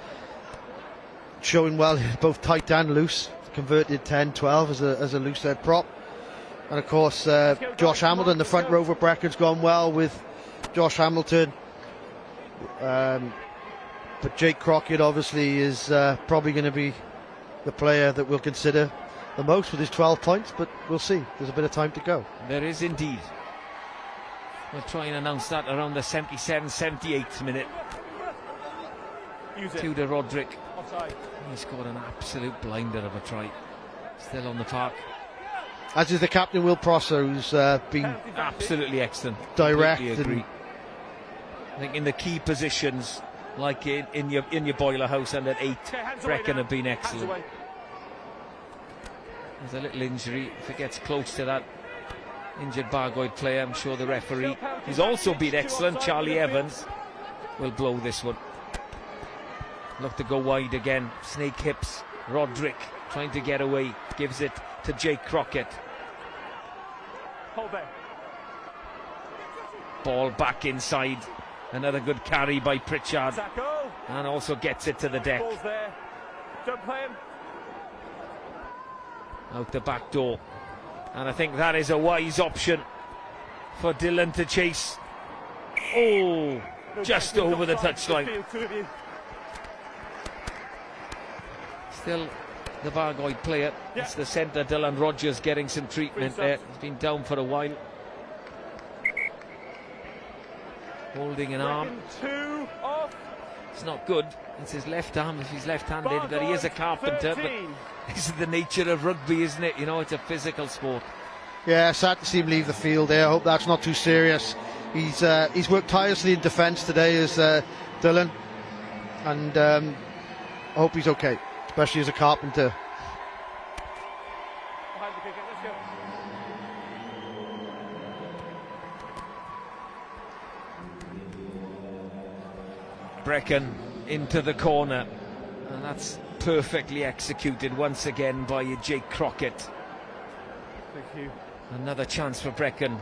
showing well, both tight and loose. Converted 10-12 as a loose head prop. And of course, Josh Hamilton, the front row for Brecon's gone well with Josh Hamilton. But Jake Crockett obviously is probably going to be the player that we'll consider the most with his 12 points, but we'll see. There's a bit of time to go. There is indeed. We'll try and announce that around the 77-78th minute. Tudor Roderick. He scored an absolute blinder of a try. Still on the park. As is the captain, Will Prosser, who's been absolutely excellent. Direct. Agree. I think in the key positions, like in your boiler house and at 8, Brecon have been excellent. There's a little injury. If it gets close to that injured Bargoed player, I'm sure the referee, who's also been excellent, Charlie Evans, will blow this one. Look to go wide again. Snake hips. Roderick trying to get away. Gives it to Jake Crockett. Hold there. Ball back inside. Another good carry by Pritchard. Sacco. And also gets it to the deck. Ball's there. Don't play him. Out the back door. And I think that is a wise option for Dylan to chase. Oh, just over the touchline. Still the Bargoed player. It's the centre, Dylan Rogers, getting some treatment there. He's been down for a while. Holding an arm. It's not good. It's his left arm if he's left-handed, but he is a carpenter. But this is the nature of rugby, isn't it? You know, it's a physical sport. Yeah, sad to see him leave the field there. I hope that's not too serious. He's worked tirelessly in defence today as Dylan, and I hope he's okay, especially as a carpenter. Brecon into the corner, and that's perfectly executed once again by Jake Crockett. Thank you. Another chance for Brecon.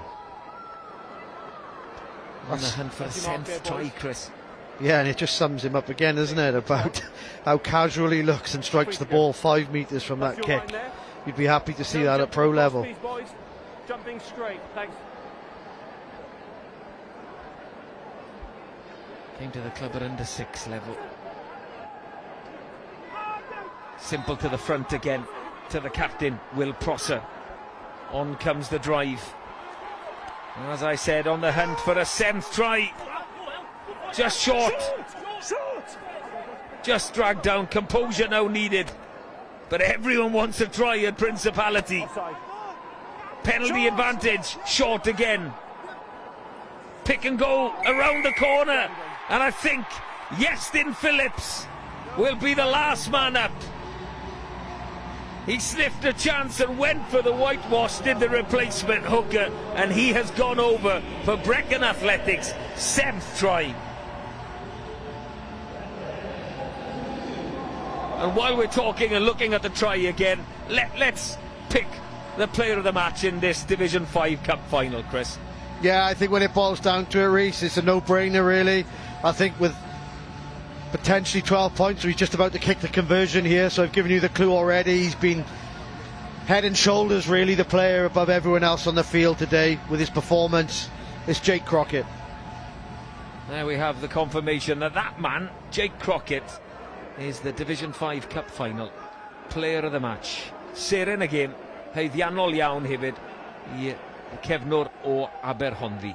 On the hunt for a 10th try, Chris. Yeah, and it just sums him up again, isn't it, about how casual he looks and strikes the ball 5 metres from that kick. You'd be happy to see that at pro level. Jumping straight, thanks. Came to the club at under 6 level. Simple to the front again, to the captain, Will Prosser. On comes the drive. As I said, on the hunt for a 7th try. Just short. Just dragged down. Composure now needed. But everyone wants a try at Principality. Penalty advantage. Short again. Pick and go around the corner. And I think Iestyn Phillips will be the last man up. He sniffed a chance and went for the whitewash, did the replacement hooker, and he has gone over for Brecon Athletics' 7th try. And while we're talking and looking at the try again, let's pick the player of the match in this Division 5 Cup final, Chris. Yeah, I think when it boils down to it, Reece, it's a no-brainer, really. I think with potentially 12 points, he's just about to kick the conversion here, so I've given you the clue already. He's been head and shoulders, really, the player above everyone else on the field today with his performance. It's Jake Crockett. There we have the confirmation that that man, Jake Crockett, is the Division 5 Cup final player of the match. Seren y gêm, haeddiannol iawn hefyd I cefnwr o Aberhonddu.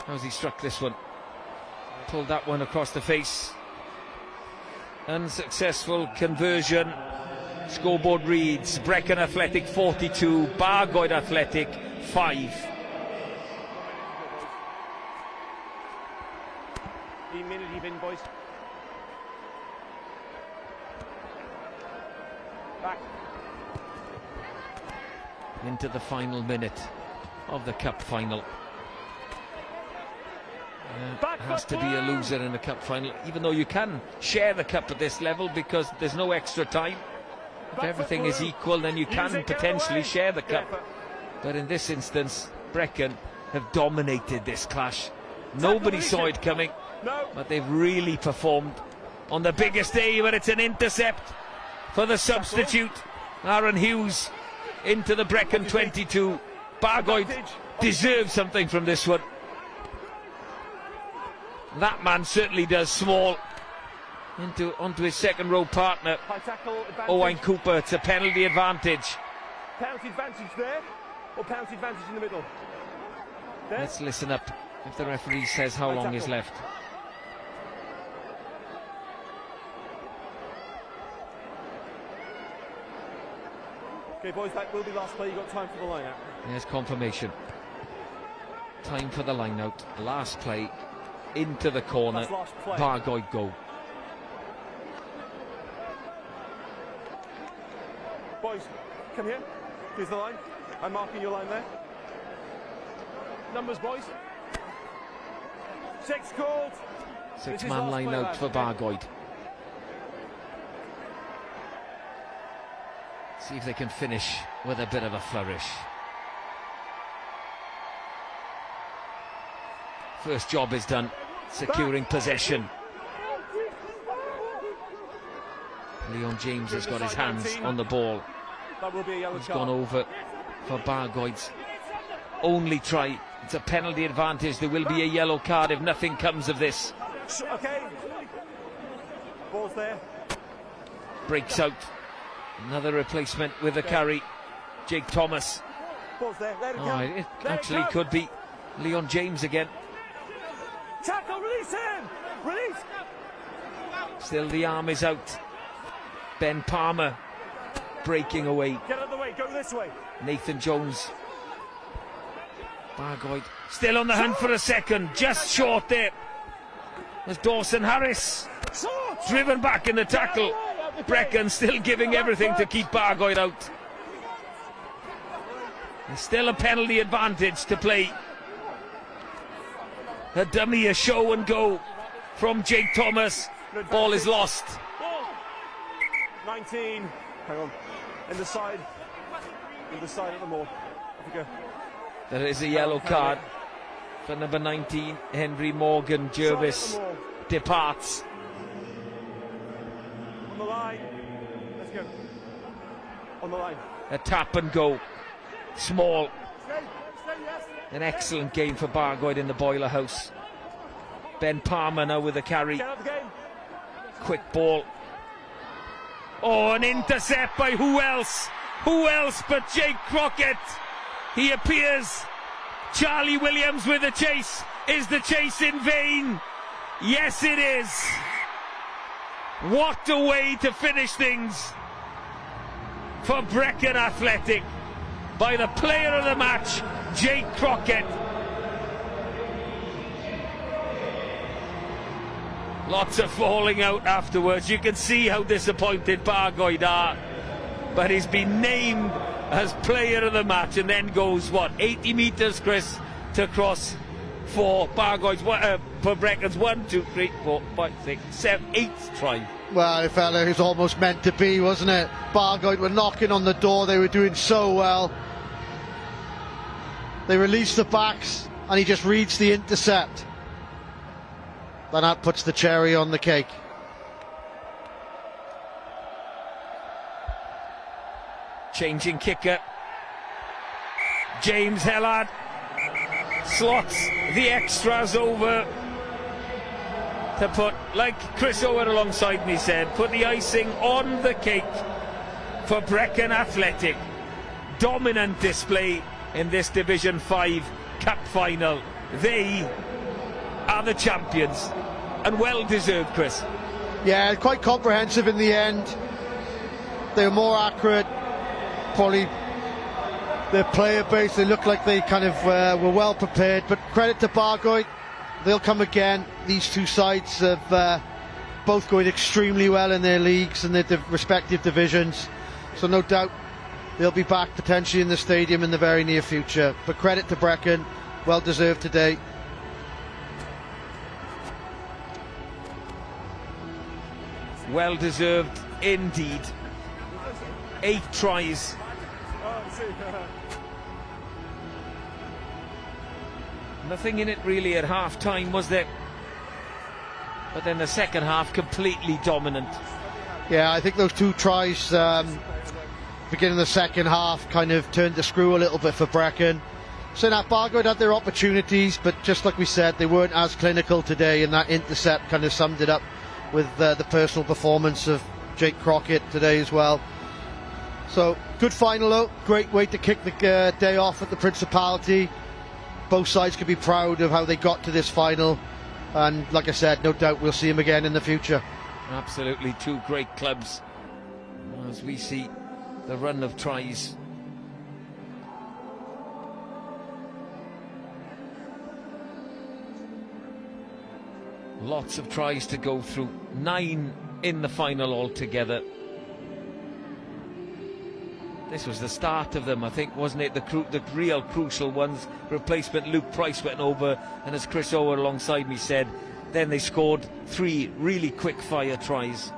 How's he struck this one? Pulled that one across the face. Unsuccessful conversion. Scoreboard reads Brecon Athletic 42, Bargoed Athletic 5. Minute even, boys. Back. Into the final minute of the cup final. It has to be a loser in the cup final, even though you can share the cup at this level because there's no extra time. If everything is equal, then you can potentially share the cup. But in this instance, Brecon have dominated this clash. Nobody saw it coming, but they've really performed on the biggest day. But it's an intercept for the substitute, Aaron Hughes, into the Brecon 22. Bargoed deserves something from this one. That man certainly does. Small onto his second row partner, Owain Cooper. It's a penalty advantage. Penalty advantage there, or penalty advantage in the middle? There. Let's listen up if the referee says how long is left. Okay, boys, that will be last play. You got time for the line out. There's confirmation. Time for the line out. Last play. Into the corner. Bargoed go. Boys, come here. Here's the line. I'm marking your line there. Numbers, boys. 6 called. 6-man line out for Bargoed. See if they can finish with a bit of a flourish. First job is done, securing possession. Leon James has got his hands on the ball. He's gone over for Bargoed's only try. It's a penalty advantage. There will be a yellow card if nothing comes of this. Okay. Ball's there. Breaks out. Another replacement with a carry. Jake Thomas. Ball's there. Let it Oh, it actually could be Leon James again. Tackle, release him! Release! Still the arm is out. Ben Palmer breaking away. Get out of the way, go this way. Nathan Jones. Bargoed still on the hunt for a second, just short there. There's Dawson Harris. Driven back in the tackle. Brecon still giving everything to keep Bargoed out. There's still a penalty advantage to play. A dummy, a show and go from Jake Thomas. Ball is lost. 19. Hang on. In the side at the maul. Off you go. There is a yellow card for number 19, Henry Morgan. Jervis departs. On the line. Let's go. On the line. A tap and go. Small. An excellent game for Bargoed in the boiler house. Ben Palmer now with a carry. Quick ball. Oh, an intercept by who else? Who else but Jake Crockett? He appears. Charlie Williams with the chase. Is the chase in vain? Yes, it is. What a way to finish things for Brecon Athletic by the player of the match, Jake Crockett. Lots of falling out afterwards. You can see how disappointed Bargoed are. But he's been named as player of the match and then goes, what, 80 metres, Chris, to cross for Bargoed's, for Brecon's 1, 2, 3, 4, 5, 6, 7, 8th try. Well, it felt like it was almost meant to be, wasn't it? Bargoed were knocking on the door. They were doing so well. They release the backs and he just reads the intercept. Then that puts the cherry on the cake. Changing kicker. James Hellard slots the extras over to put, like Chris Owen alongside me said, put the icing on the cake for Brecon Athletic. Dominant display in this Division 5 Cup final. They are the champions, and well deserved, Chris. Yeah, quite comprehensive in the end. They were more accurate, probably their player base, they looked like they kind of were well prepared, but credit to Bargoed, they'll come again. These two sides have both going extremely well in their leagues and their respective divisions, so no doubt they'll be back potentially in the stadium in the very near future. But credit to Brecon, well deserved today. Well deserved indeed. 8 tries. Nothing in it really at half time, was there? But then the second half completely dominant. Yeah, I think those 2 tries beginning of the second half kind of turned the screw a little bit for Brecon. So that Bargoed had their opportunities, but just like we said, they weren't as clinical today, and that intercept kind of summed it up with the personal performance of Jake Crockett today as well. So good final though, great way to kick the day off at the Principality. Both sides can be proud of how they got to this final, and like I said, no doubt we'll see them again in the future. Absolutely, 2 great clubs as we see the run of tries. Lots of tries to go through, 9 in the final altogether. This was the start of them, I think, wasn't it? The real crucial ones. Replacement Luke Price went over, and as Chris Owen alongside me said, then they scored 3 really quick fire tries.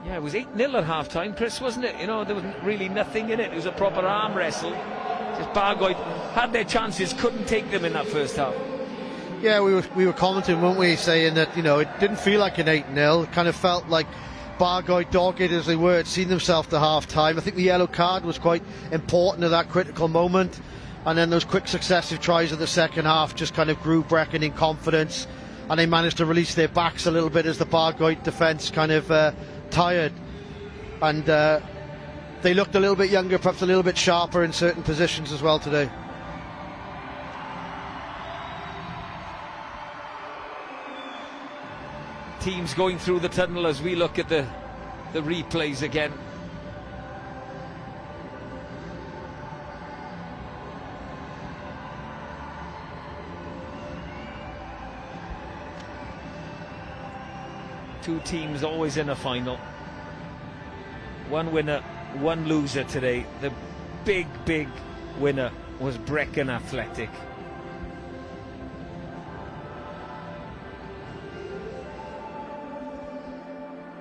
Yeah, it was 8-0 at half time, Chris, wasn't it? You know, there was really nothing in it. It was a proper arm wrestle. Just Bargoed had their chances, couldn't take them in that first half. Yeah, we were commenting, weren't we, saying that, you know, it didn't feel like an 8-0. It kind of felt like Bargoed, dogged as they were, had seen themselves to half time. I think the yellow card was quite important at that critical moment, and then those quick successive tries of the second half just kind of grew Brecon in confidence, and they managed to release their backs a little bit as the Bargoed defence kind of tired, and they looked a little bit younger, perhaps a little bit sharper in certain positions as well today. Teams going through the tunnel as we look at the replays again. Two teams always in a final. One winner, one loser today. The big winner was Brecon Athletic.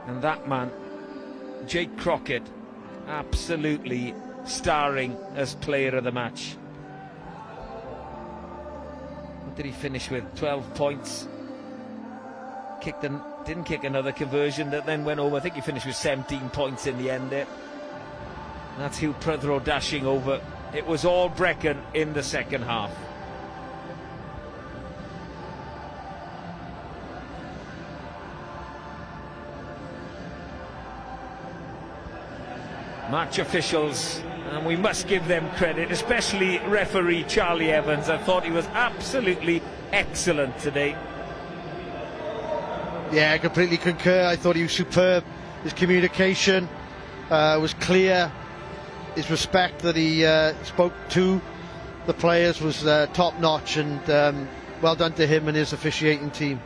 And that man, Jake Crockett, absolutely starring as player of the match. What did he finish with? 12 points. Didn't kick another conversion that then went over. I think he finished with 17 points in the end there. And that's Hugh Prythro dashing over. It was all Brecon in the second half. Match officials, and we must give them credit, especially referee Charlie Evans. I thought he was absolutely excellent today. Yeah, I completely concur. I thought he was superb. His communication was clear. His respect that he spoke to the players was top notch, and well done to him and his officiating team.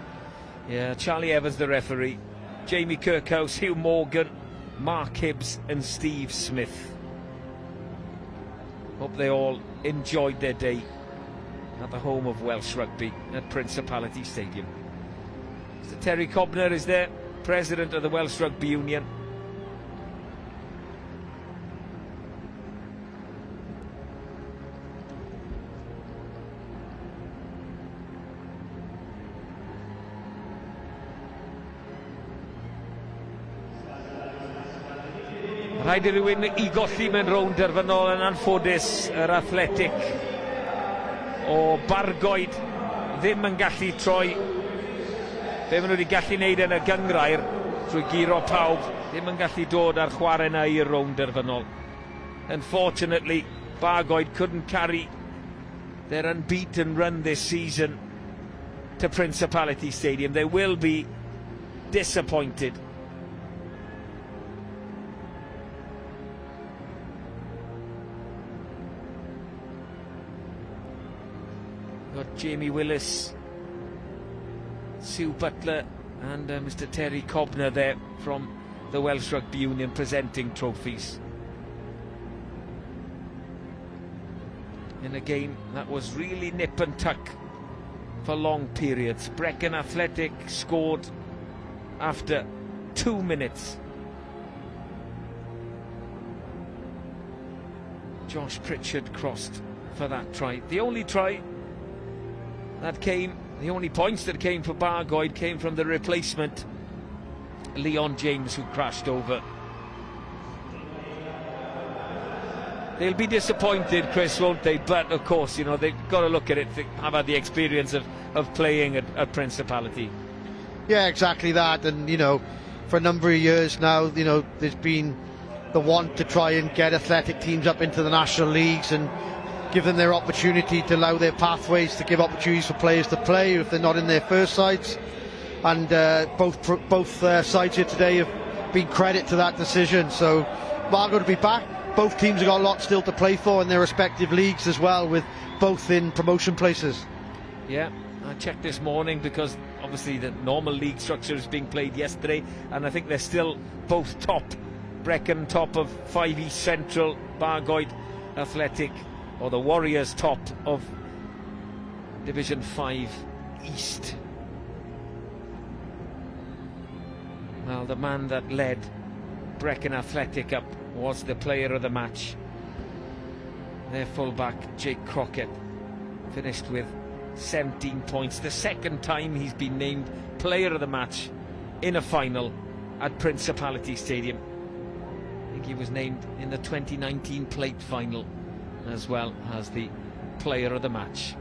Yeah, Charlie Evans the referee, Jamie Kirkhouse, Hugh Morgan, Mark Hibbs and Steve Smith. Hope they all enjoyed their day at the home of Welsh Rugby at Principality Stadium. Mr. Terry Cobner is there, President of the Welsh Rugby Union. Rhaid i rywun I golli mewn rownd derfynol yn anffodus yr Athletic o Bargoed ddim yn gallu troi be maen nhw wedi gallu neud yn y gyngrair trwy giro pawb, ddim yn gallu dod ar chwarae na i'r rownd derfynol. Unfortunately, Bargoed couldn't carry their unbeaten run this season to Principality Stadium. They will be disappointed. Got Jamie Willis, Sue Butler and Mr Terry Cobner there from the Welsh Rugby Union presenting trophies. In a game that was really nip and tuck for long periods. Brecon Athletic scored after 2 minutes. Josh Pritchard crossed for that try. The only try that came, the only points that came for Bargoed came from the replacement, Leon James, who crashed over. They'll be disappointed, Chris, won't they? But of course, you know, they've got to look at it. They have had the experience of playing at Principality. Yeah, exactly that. And, you know, for a number of years now, you know, there's been the want to try and get athletic teams up into the national leagues and give them their opportunity, to allow their pathways, to give opportunities for players to play if they're not in their first sides. And both sides here today have been credit to that decision. So Bargoed will be back. Both teams have got a lot still to play for in their respective leagues as well, with both in promotion places. Yeah, I checked this morning because obviously the normal league structure is being played yesterday, and I think they're still both top. Brecon top of 5 East Central, Bargoed Athletic, or the Warriors top of Division 5 East. Well, the man that led Brecon Athletic up was the player of the match. Their fullback, Jake Crockett, finished with 17 points. The second time he's been named player of the match in a final at Principality Stadium. I think he was named in the 2019 plate final as well as the player of the match.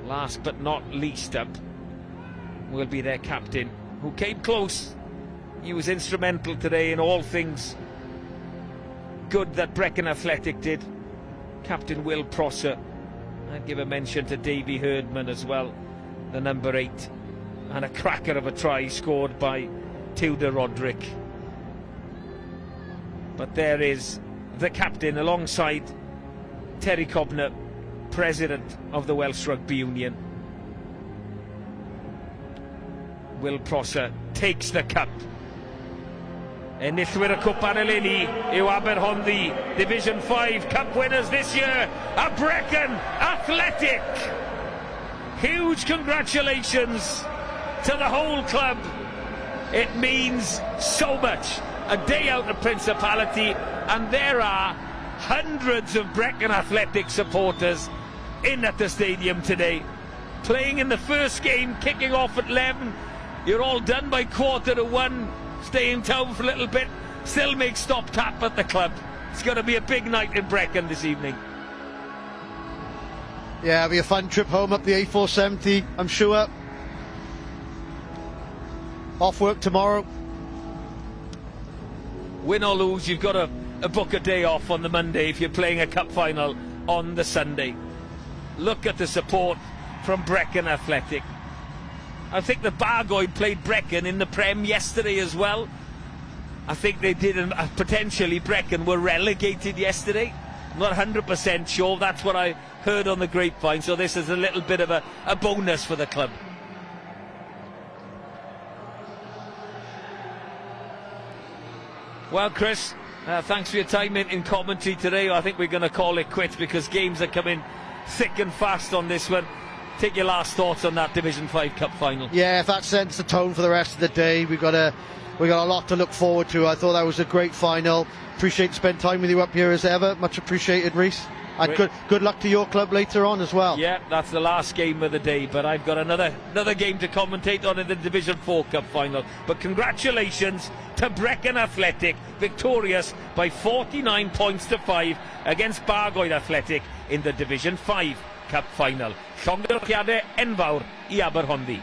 Last but not least up will be their captain, who came close. He was instrumental today in all things good that Brecon Athletic did. Captain Will Prosser. I'd give a mention to Davy Herdman as well, the number 8, and a cracker of a try scored by Tudor Roderick. But there is the captain alongside Terry Cobner, president of the Welsh Rugby Union. Will Prosser takes the cup. Enillwyr y cwp ar eleni yw Aberhonddu, Division 5 Cup winners this year, a Brecon Athletic. Huge congratulations to the whole club. It means so much. A day out of Principality, and there are hundreds of Brecon Athletic supporters in at the stadium today, playing in the first game, kicking off at 11. You're all done by 1:15. Stay in town for a little bit, still make stop tap at the club. It's going to be a big night in Brecon this evening. Yeah, it'll be a fun trip home up the A470, I'm sure. Off work tomorrow. Win or lose, you've got to book a day off on the Monday if you're playing a cup final on the Sunday. Look at the support from Brecon Athletic. I think the Bargoed played Brecon in the Prem yesterday as well. I think they did, and potentially Brecon were relegated yesterday. I'm not 100% sure. That's what I heard on the grapevine. So this is a little bit of a bonus for the club. Well, Chris, thanks for your time in commentary today. I think we're going to call it quits because games are coming thick and fast on this one. Take your last thoughts on that Division 5 Cup final. Yeah, if that sets the tone for the rest of the day, we got a lot to look forward to. I thought that was a great final. Appreciate to spend time with you up here as ever. Much appreciated, Reese. And good luck to your club later on as well. Yeah, that's the last game of the day, but I've got another game to commentate on in the Division 4 Cup final. But congratulations to Brecon Athletic, victorious by 49 points to 5 against Bargoed Athletic in the Division 5 Cup final. Llongyfarchiadau enfawr I Aberhonddu.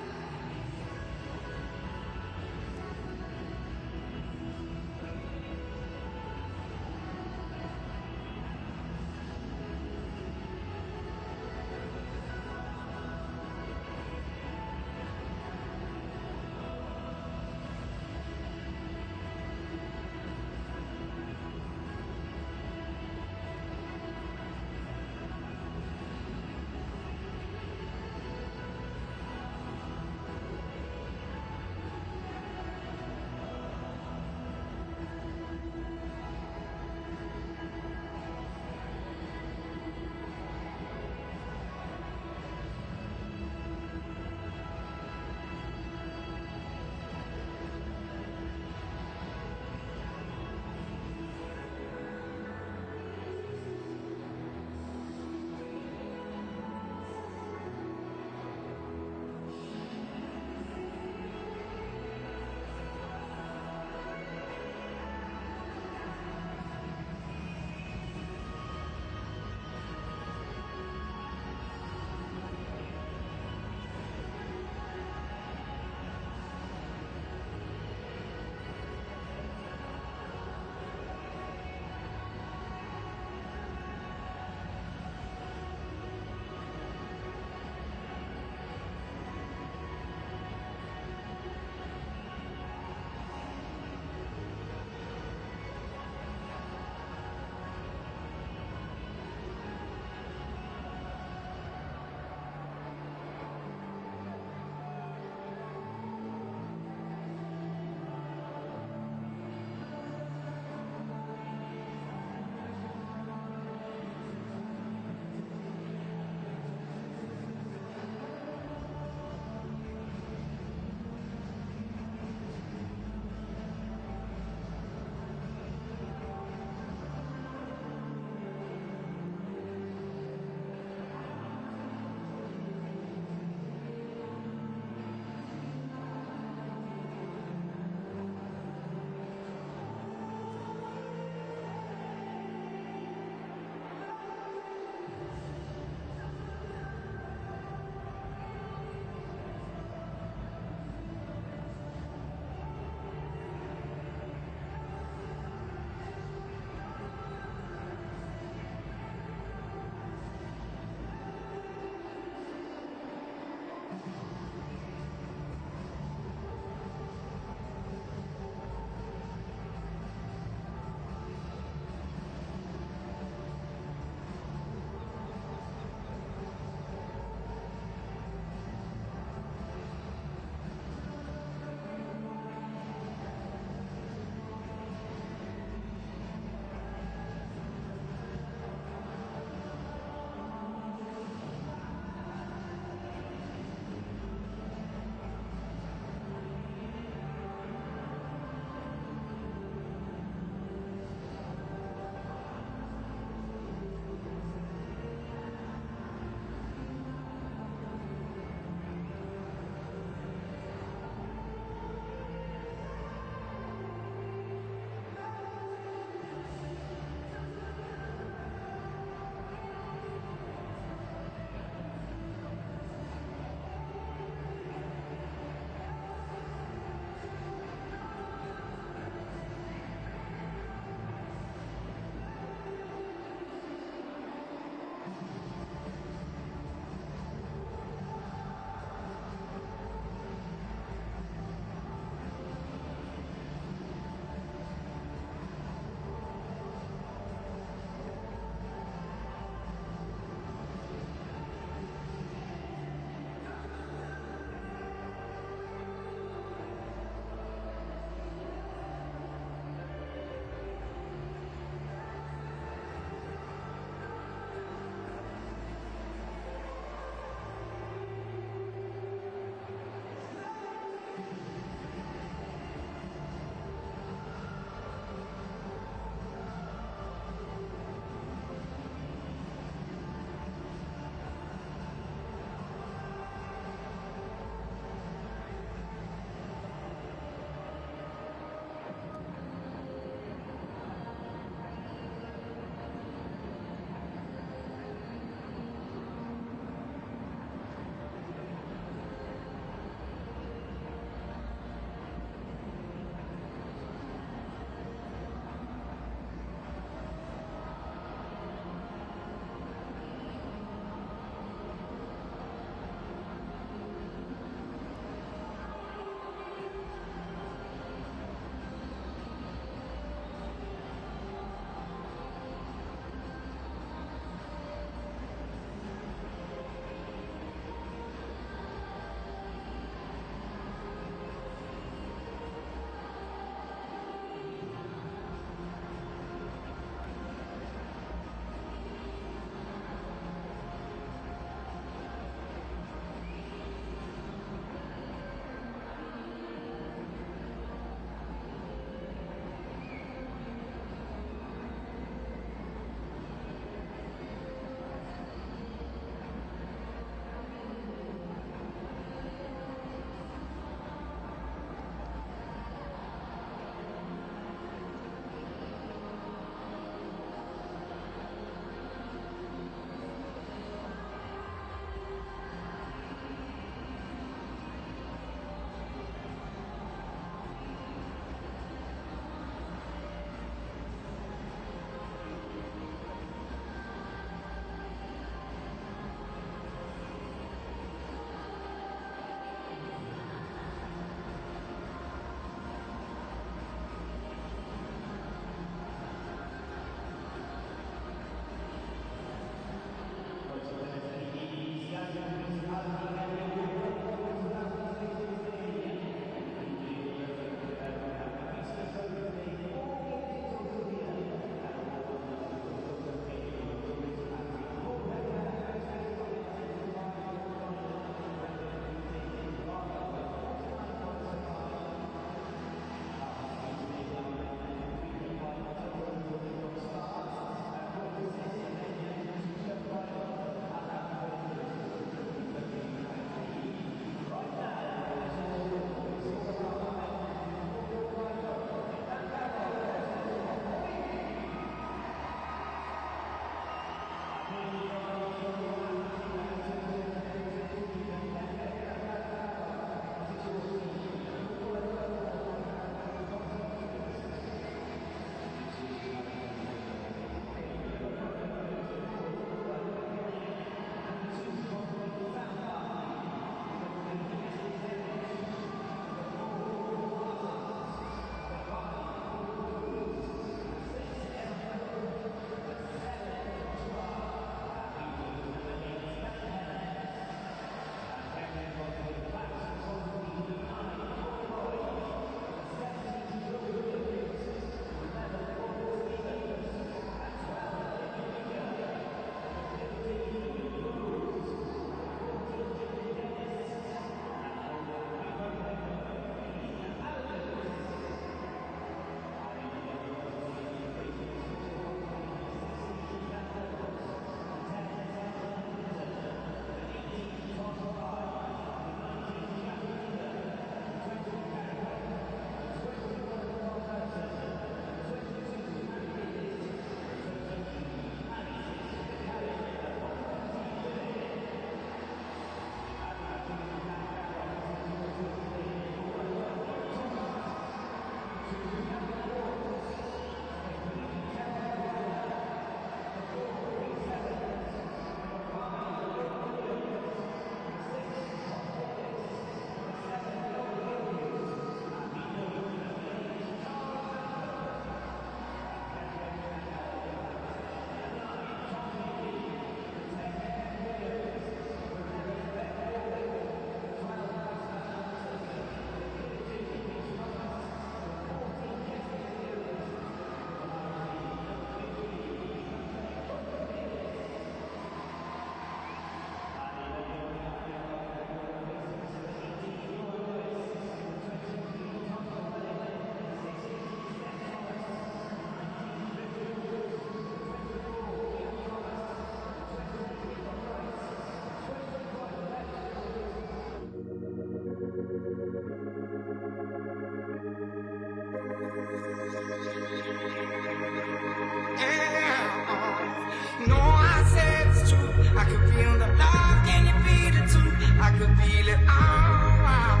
I can feel the love, can you feel it too? I can feel it, wow.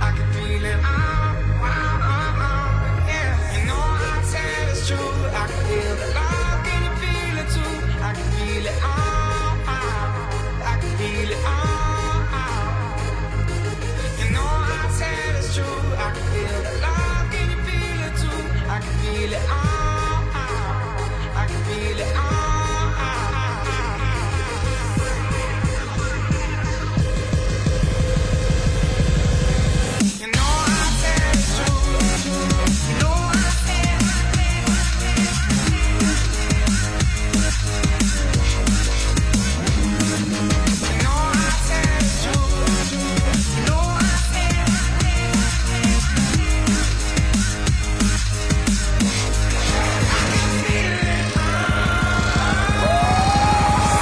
I can feel it, wow, yeah. You know I said it's true. I can feel the love, can you feel it too? I can feel it, I can feel it, you know I said it's true. I can feel the love, can you feel it too? I can feel it, I can feel it, you know I said it's true. You know I said it's true.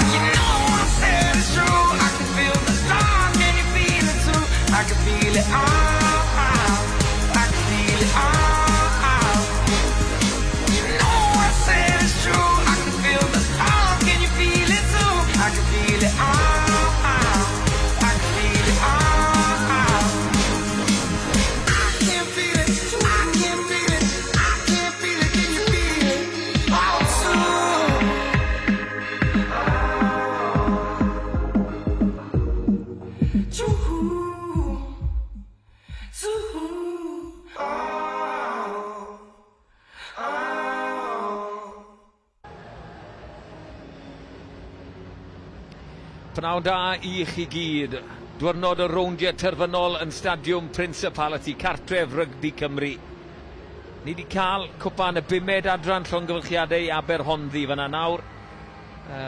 You know I said it's true. I can feel the love, can you feel it too? I can feel it, I can feel it, you know I said it's true. I can feel the love, can you feel it too? I can feel it, I can feel it, I can feel it, I can feel it, I can feel it, can you feel it? Pnawn da I chi gyd. Diwrnod y rowndiau terfynol yn Stadiwm Principality, cartref Rugby Cymru. Ni wedi cael cwpan y 5 adran llongyfylchiadau Aberhonddu fyna nawr.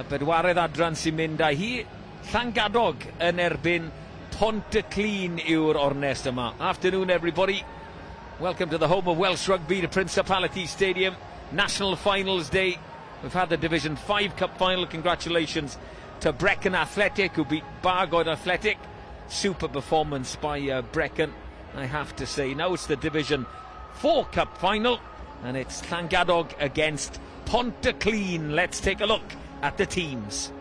Bedwaredd adran sy'n mynd â hi. Llangadog yn erbyn Pontyclun yw'r ornest yma. Afternoon everybody. Welcome to the home of Welsh Rugby, the Principality Stadium. National Finals Day. We've had the Division 5 Cup Final. Congratulations to Brecon Athletic, who beat Bargoed Athletic. Super performance by Brecon, I have to say. Now it's the Division 4 Cup Final, and it's Llangadog against Pontyclun. Let's take a look at the teams.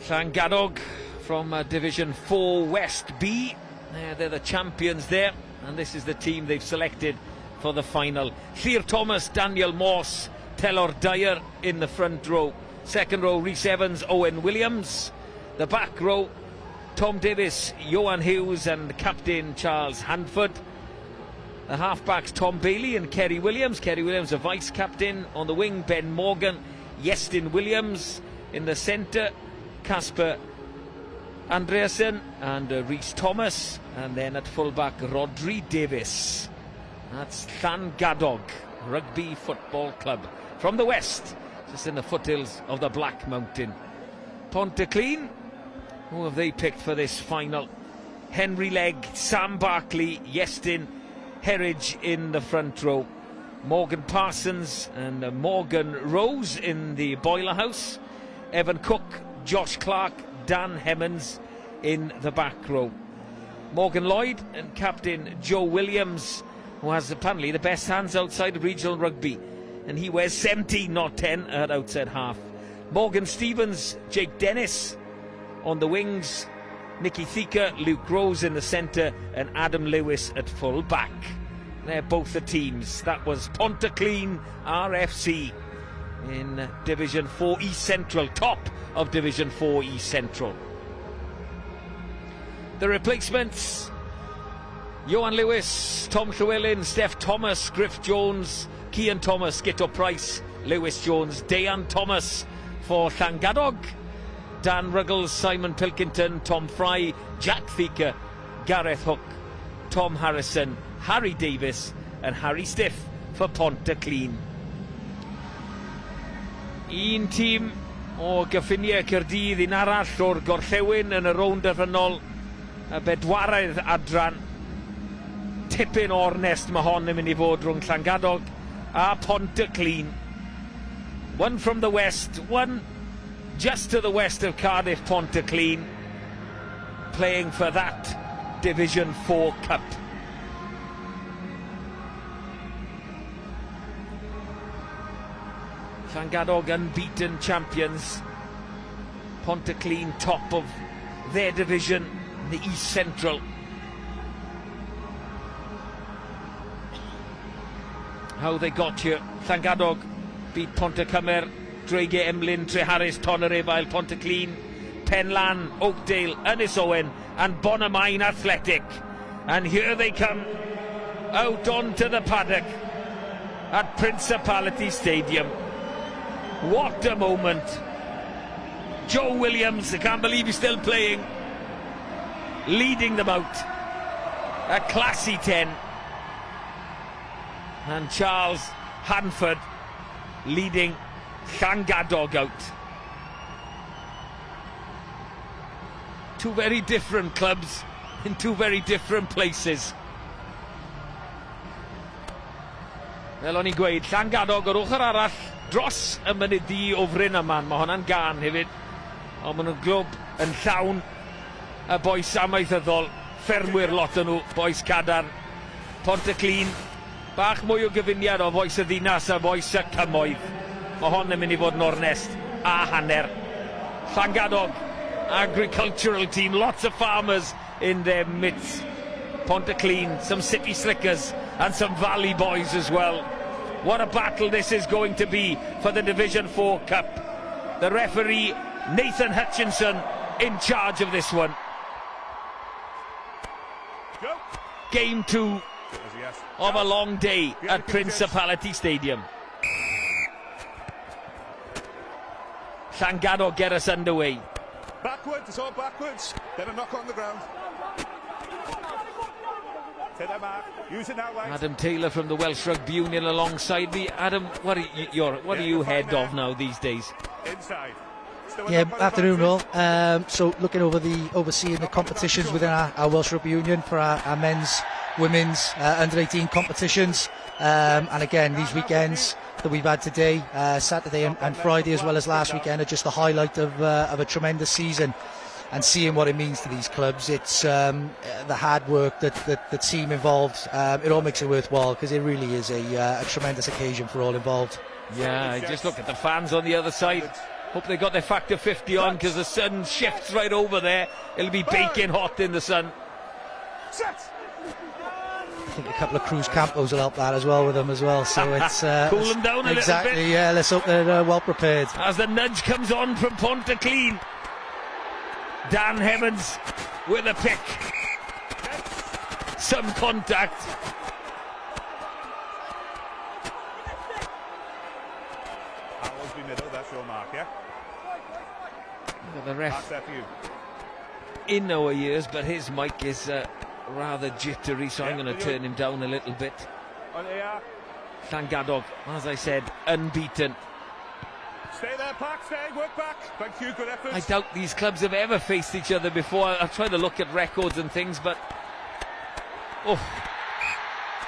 Llangadog from Division 4 West B. They're the champions there, and this is the team they've selected for the final. Llyr Thomas, Daniel Morse, Telor Dyer in the front row. Second row, Rhys Evans, Owen Williams. The back row, Tom Davis, Johan Hughes and captain Charles Hanford. The halfbacks, Tom Bailey and Kerry Williams. Kerry Williams, a vice-captain. On the wing, Ben Morgan, Iestyn Williams. In the centre, Casper Andreasen and Rhys Thomas. And then at full-back, Rodri Davis. That's Llangadog Rugby Football Club from the west, just in the foothills of the Black Mountain. Pontyclun, who have they picked for this final? Henry Legg, Sam Barkley, Iestyn Herridge in the front row. Morgan Parsons and Morgan Rose in the boiler house. Evan Cook, Josh Clark, Dan Hemmons in the back row. Morgan Lloyd and captain Joe Williams, who has apparently the best hands outside of regional rugby, and he wears 17, not 10 at outside half. Morgan Stevens, Jake Dennis on the wings, Nicky Thika, Luke Rose in the centre, and Adam Lewis at full back. They're both the teams. That was Pontyclun RFC in Division 4 East Central, top of Division 4 East Central. The replacements: Johan Lewis, Tom Llewellyn, Steph Thomas, Griff Jones, Cian Thomas, Gito Price, Lewis Jones, Dayan Thomas for Llangadog, Dan Ruggles, Simon Pilkington, Tom Fry, Jack Thika, Gareth Hook, Tom Harrison, Harry Davis and Harry Stiff for Pontyclun. Un tîm o gyffiniau Caerdydd, un arall o'r gorllewin yn y rownd derfynol, y bedwaredd adran. Tipyn o ornest mae hon yn mynd i fod rhwng Llangadog a Pontyclun. One from the west, one just to the west of Cardiff, Pontyclun, playing for that Division 4 Cup. Llangadog unbeaten champions. Pontyclun top of their division, the East Central. How they got here. Llangadog beat Pontycymer, Dreigiau Emlyn, Treharys, Tonnerefail, Pontyclun, Penlan, Oakdale, Ynys Owen and Bonamine Athletic. And here they come out onto the paddock at Principality Stadium. What a moment. Joe Williams, I can't believe he's still playing, leading them out. A classy 10. And Charles Hanford leading Llangadog out. Two very different clubs in two very different places. Fel o'n i'n gweud, Llangadog o'r ochr arall dros y mynedi o Fryn yma. Mae hwnna'n gan hefyd. Ond maen nhw'n glwb yn llawn y boes amaethyddol. Ffermwyr lot yn nhw, boes Cadarn. Pontyclun, bach mwy o gyfuniad o boes y ddinas a boes y cymoedd. Mae hon yn mynd i fod yn ornest a hanner. Llangadog, agricultural team, lots of farmers in their midst. Pontyclun, some city slickers and some valley boys as well. What a battle this is going to be for the Division 4 Cup. The referee, Nathan Hutchinson, in charge of this one. Go. Game 2 of a long day at Principality Stadium. Llangadog get us underway. Backwards, it's all backwards. Then a knock on the ground. Take that mark. Use it now, right. Adam Taylor from the Welsh Rugby Union alongside me. Adam, what are you head of now these days? Inside. Yeah, afternoon all. So looking over overseeing the competitions within our Welsh Rugby Union for our men's, women's, under 18 competitions. And again, these weekends that we've had today, Saturday and Friday, as well as last weekend, are just the highlight of a tremendous season. And seeing what it means to these clubs, it's the hard work that the team involved. It all makes it worthwhile because it really is a tremendous occasion for all involved. Yeah, just look at the fans on the other side. Hope they got their factor 50 on because the sun shifts right over there. It'll be baking hot in the sun. I think a couple of Cruz Campos will help that as well with them as well. So it's cool them down a little bit. Exactly. Yeah, let's hope they're well prepared. As the nudge comes on from Pontyclun, Dan Hemmons with a pick. Some contact. Always be middle, that's your mark, yeah? The ref in our ears, but his mic is rather jittery, so I'm going to turn him down a little bit. Llangadog, as I said, unbeaten. Stay there, Pack, stay, work back. Thank you, good effort. I doubt these clubs have ever faced each other before. I've tried to look at records and things, but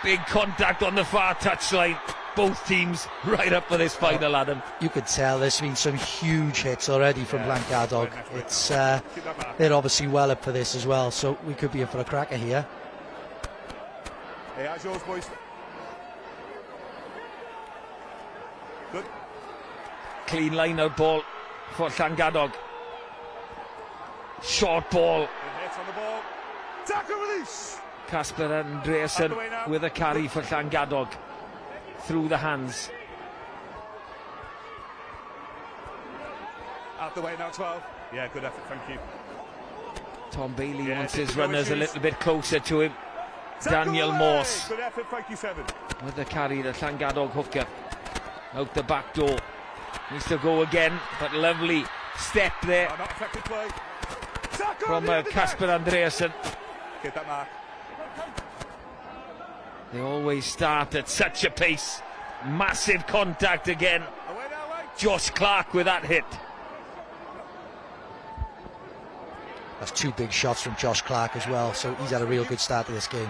big contact on the far touchline. Both teams right up for this final, Adam. You could tell there's been some huge hits already from Llangadog. It's they're obviously well up for this as well, so we could be in for a cracker here. Hey, how's yours, boys? Good. Clean line out ball for Llangadog. Short ball. Good hits on the ball. Tackle release. Casper Andreasen with a carry for Llangadog. Through the hands. Out the way now, 12. Yeah, good effort, thank you. Tom Bailey wants his runners a little bit closer to him. Daniel Morse. Good effort, thank you, 7. With the carry, the Llangadog hooker. Out the back door. Needs to go again, but lovely step there Not effective play. from Casper Andreasen. Get that mark. They always start at such a pace. Massive contact again. Away now, right. Josh Clark with that hit. That's two big shots from Josh Clark as well, so he's had a real good start to this game.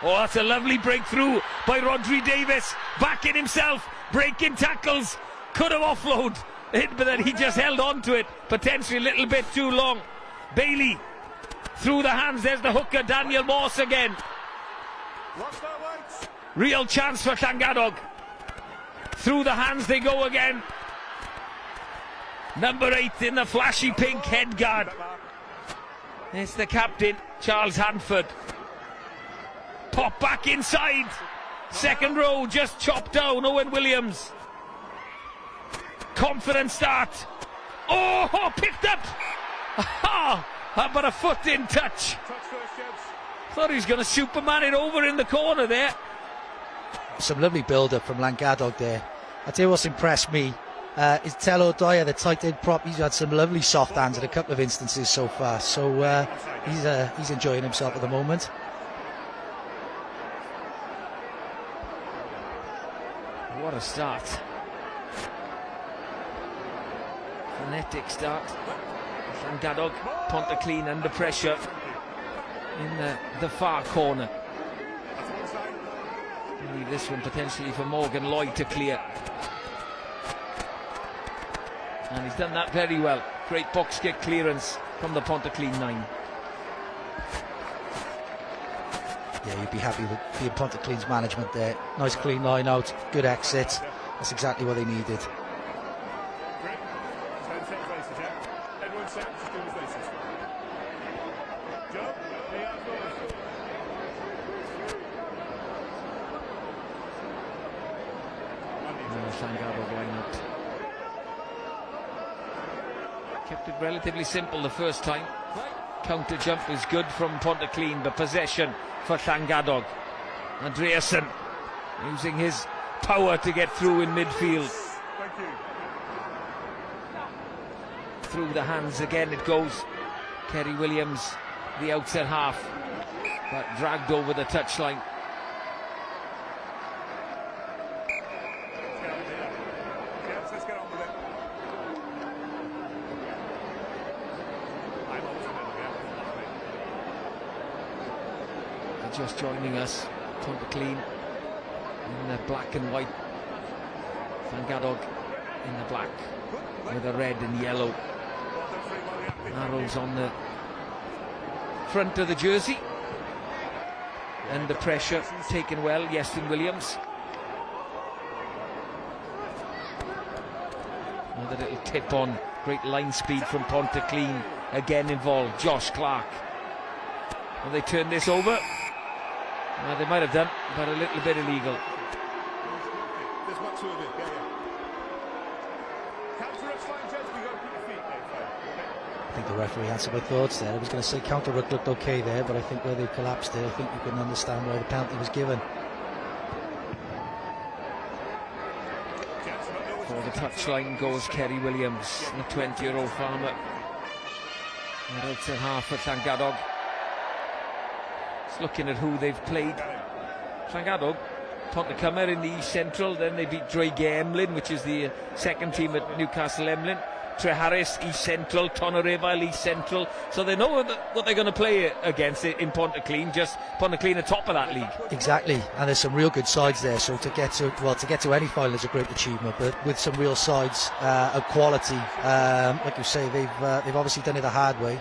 Oh, that's a lovely breakthrough by Rodri Davis. Backing himself, breaking tackles. Could have offload it, but then he just held on to it. Potentially a little bit too long. Bailey through the hands. There's the hooker, Daniel Morse again. Real chance for Llangadog. Through the hands they go again. Number 8 in the flashy pink head guard. It's the captain, Charles Hanford. Pop back inside. Second row just chopped down. Owen Williams. Confident start. Oh, picked up. But a foot in touch. Thought he was going to Superman it over in the corner there. Some lovely build-up from Llangadog there. I tell you what's impressed me is Tel O'Dwyer, the tight end prop. He's had some lovely soft hands in a couple of instances so far. So he's enjoying himself at the moment. What a start. Frenetic start. Llangadog, Pontyclun under pressure in the far corner. Leave this one potentially for Morgan Lloyd to clear. And he's done that very well. Great box kick clearance from the Pontyclun 9. Yeah, you'd be happy with the Pontyclun's management there. Nice clean line out, good exit. That's exactly what they needed. Llangadog line out. Kept it relatively simple the first time. Counter jump is good from Pontyclun, but possession for Llangadog. Andreasen using his power to get through in midfield. Through the hands again it goes. Kerry Williams, the outside half, but dragged over the touchline. Just joining us, Pontyclun in the black and white, Llangadog in the black with the red and yellow arrows on the front of the jersey. And the pressure taken well, Iestyn Williams. Another little tip on, great line speed from Pontyclun, again involved, Josh Clark. Will they turn this over? Well, they might have done, but a little bit illegal. I think the referee had some thoughts there. I was going to say counter ruck looked okay there, but I think where they collapsed there, I think you can understand why the penalty was given. For the touchline goes Kerry Williams, the 20-year-old farmer. And outside half for Llangadog. Looking at who they've played. Llangadog, Pontyclun in the East Central, then they beat Draigau Emlyn, which is the second team at Newcastle Emlyn. Treharris, East Central, Tonnereval, East Central. So they know what they're going to play against it in Pontyclun, just Pontyclun at top of that league. Exactly, and there's some real good sides there, so to get to any final is a great achievement, but with some real sides of quality, like you say, they've obviously done it the hard way.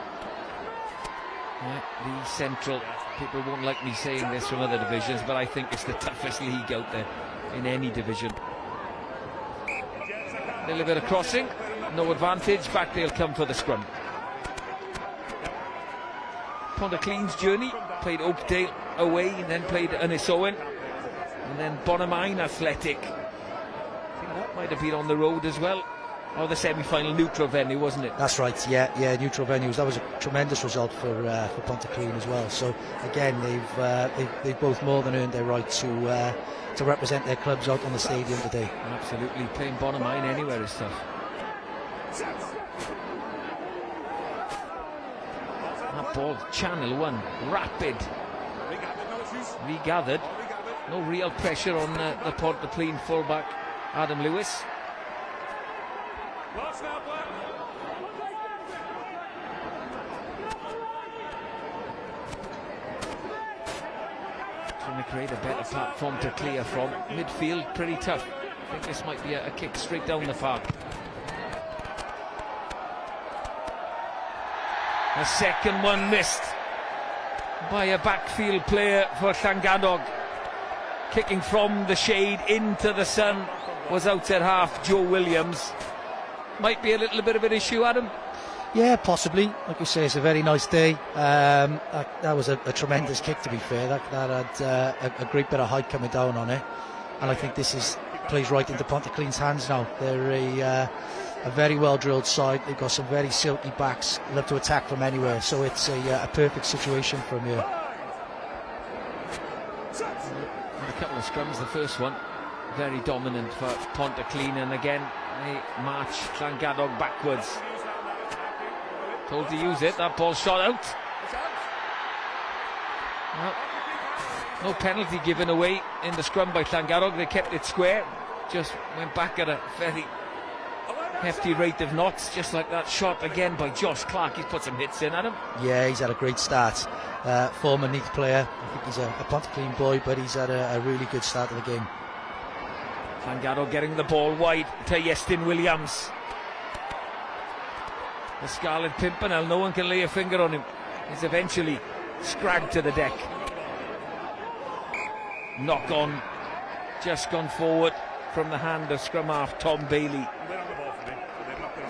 Yeah, the Central, people won't like me saying this from other divisions, but I think it's the toughest league out there in any division. A little bit of crossing, no advantage, back they'll come for the scrum. Pontyclun's journey, played Oakdale away, and then played Ynysowen, and then Bonamine Athletic. I think that might have been on the road as well. Oh, the semi-final neutral venue, wasn't it? That's right, yeah, neutral venues. That was a tremendous result for Pontyclun as well. So again, they've both more than earned their right to represent their clubs out on the stadium today. Absolutely, playing Bonamine anywhere is tough. That ball, channel one, rapid, regathered. No real pressure on the Pontyclun fullback Adam Lewis. Trying to create a better platform to clear from. Midfield, pretty tough. I think this might be a kick straight down the park. A second one missed by a backfield player for Llangadog. Kicking from the shade into the sun. was out at half, Joe Williams. Might be a little bit of an issue, Adam. Yeah, possibly. Like you say, it's a very nice day. That was a tremendous kick, to be fair. That had a great bit of height coming down on it, and I think this plays right into Pontyclean's hands now. They're a very well drilled side. They've got some very silky backs. Love to attack from anywhere, so it's a perfect situation for them here. A couple of scrums. The first one very dominant for Pontyclean, and again they march Llangadog backwards. Told to use it. That ball shot out. Well, no penalty given away in the scrum by Llangadog. They kept it square. Just went back at a very hefty rate of knots, just like that shot again by Josh Clark. He's put some hits in at him. Yeah, he's had a great start. Former Neath player. I think he's a Pontyclean boy, but he's had a really good start to the game. Llangadog getting the ball wide to Iestyn Williams. The Scarlet Pimpernel, no one can lay a finger on him. He's eventually scragged to the deck. Knock on, just gone forward from the hand of scrum half Tom Bailey.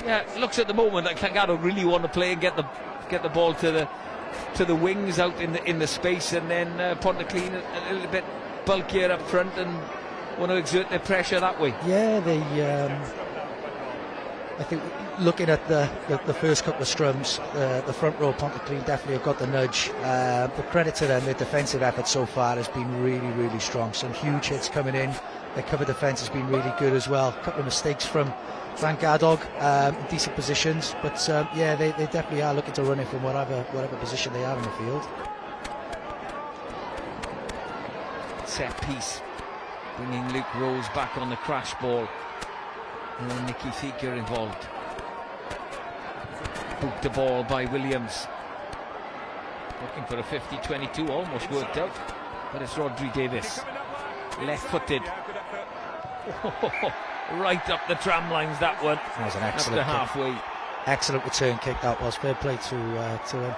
Yeah, it looks at the moment like Llangadog really want to play and get the ball to the wings out in the space, and then Pontyclean a little bit bulkier up front and want to exert their pressure that way. Yeah, they. I think looking at the first couple of scrums, the front row Pontyclean definitely have got the nudge. But credit to them, their defensive effort so far has been really, really strong. Some huge hits coming in. Their cover defence has been really good as well. A couple of mistakes from Llangadog in decent positions, but yeah, they definitely are looking to run it from whatever position they are in the field. Set piece, bringing Luke Rose back on the crash ball. And Nicky Thieker involved. Booked the ball by Williams. Looking for a 50-22, almost worked out. But it's Rodri Davis. Left-footed. Right up the tram lines, that one. That was an excellent kick. Halfway. Excellent return kick that was. Fair play to him.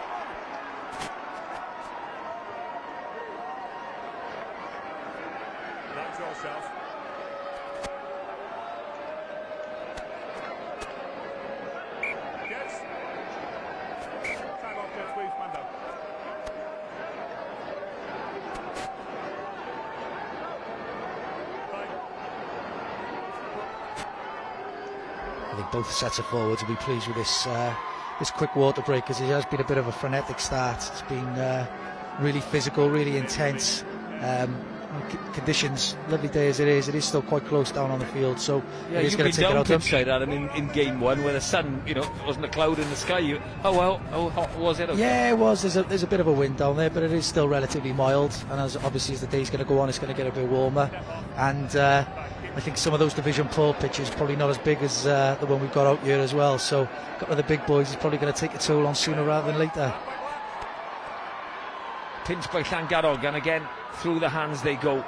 I think both sets of forwards will be pleased with this quick water break, because it has been a bit of a frenetic start. It's been really physical, really intense. Conditions, lovely day as it is still quite close down on the field, so yeah, it is going to take it out of them. Adam, in game one, where the sun, wasn't a cloud in the sky. How hot was it? Okay. Yeah, it was. There's a bit of a wind down there, but it is still relatively mild. And as obviously as the day's going to go on, it's going to get a bit warmer. And I think some of those Division 4 pitches probably not as big as the one we've got out here as well. So a couple of the big boys is probably going to take a toll on sooner rather than later. Pinched by Llangadog, and again through the hands they go.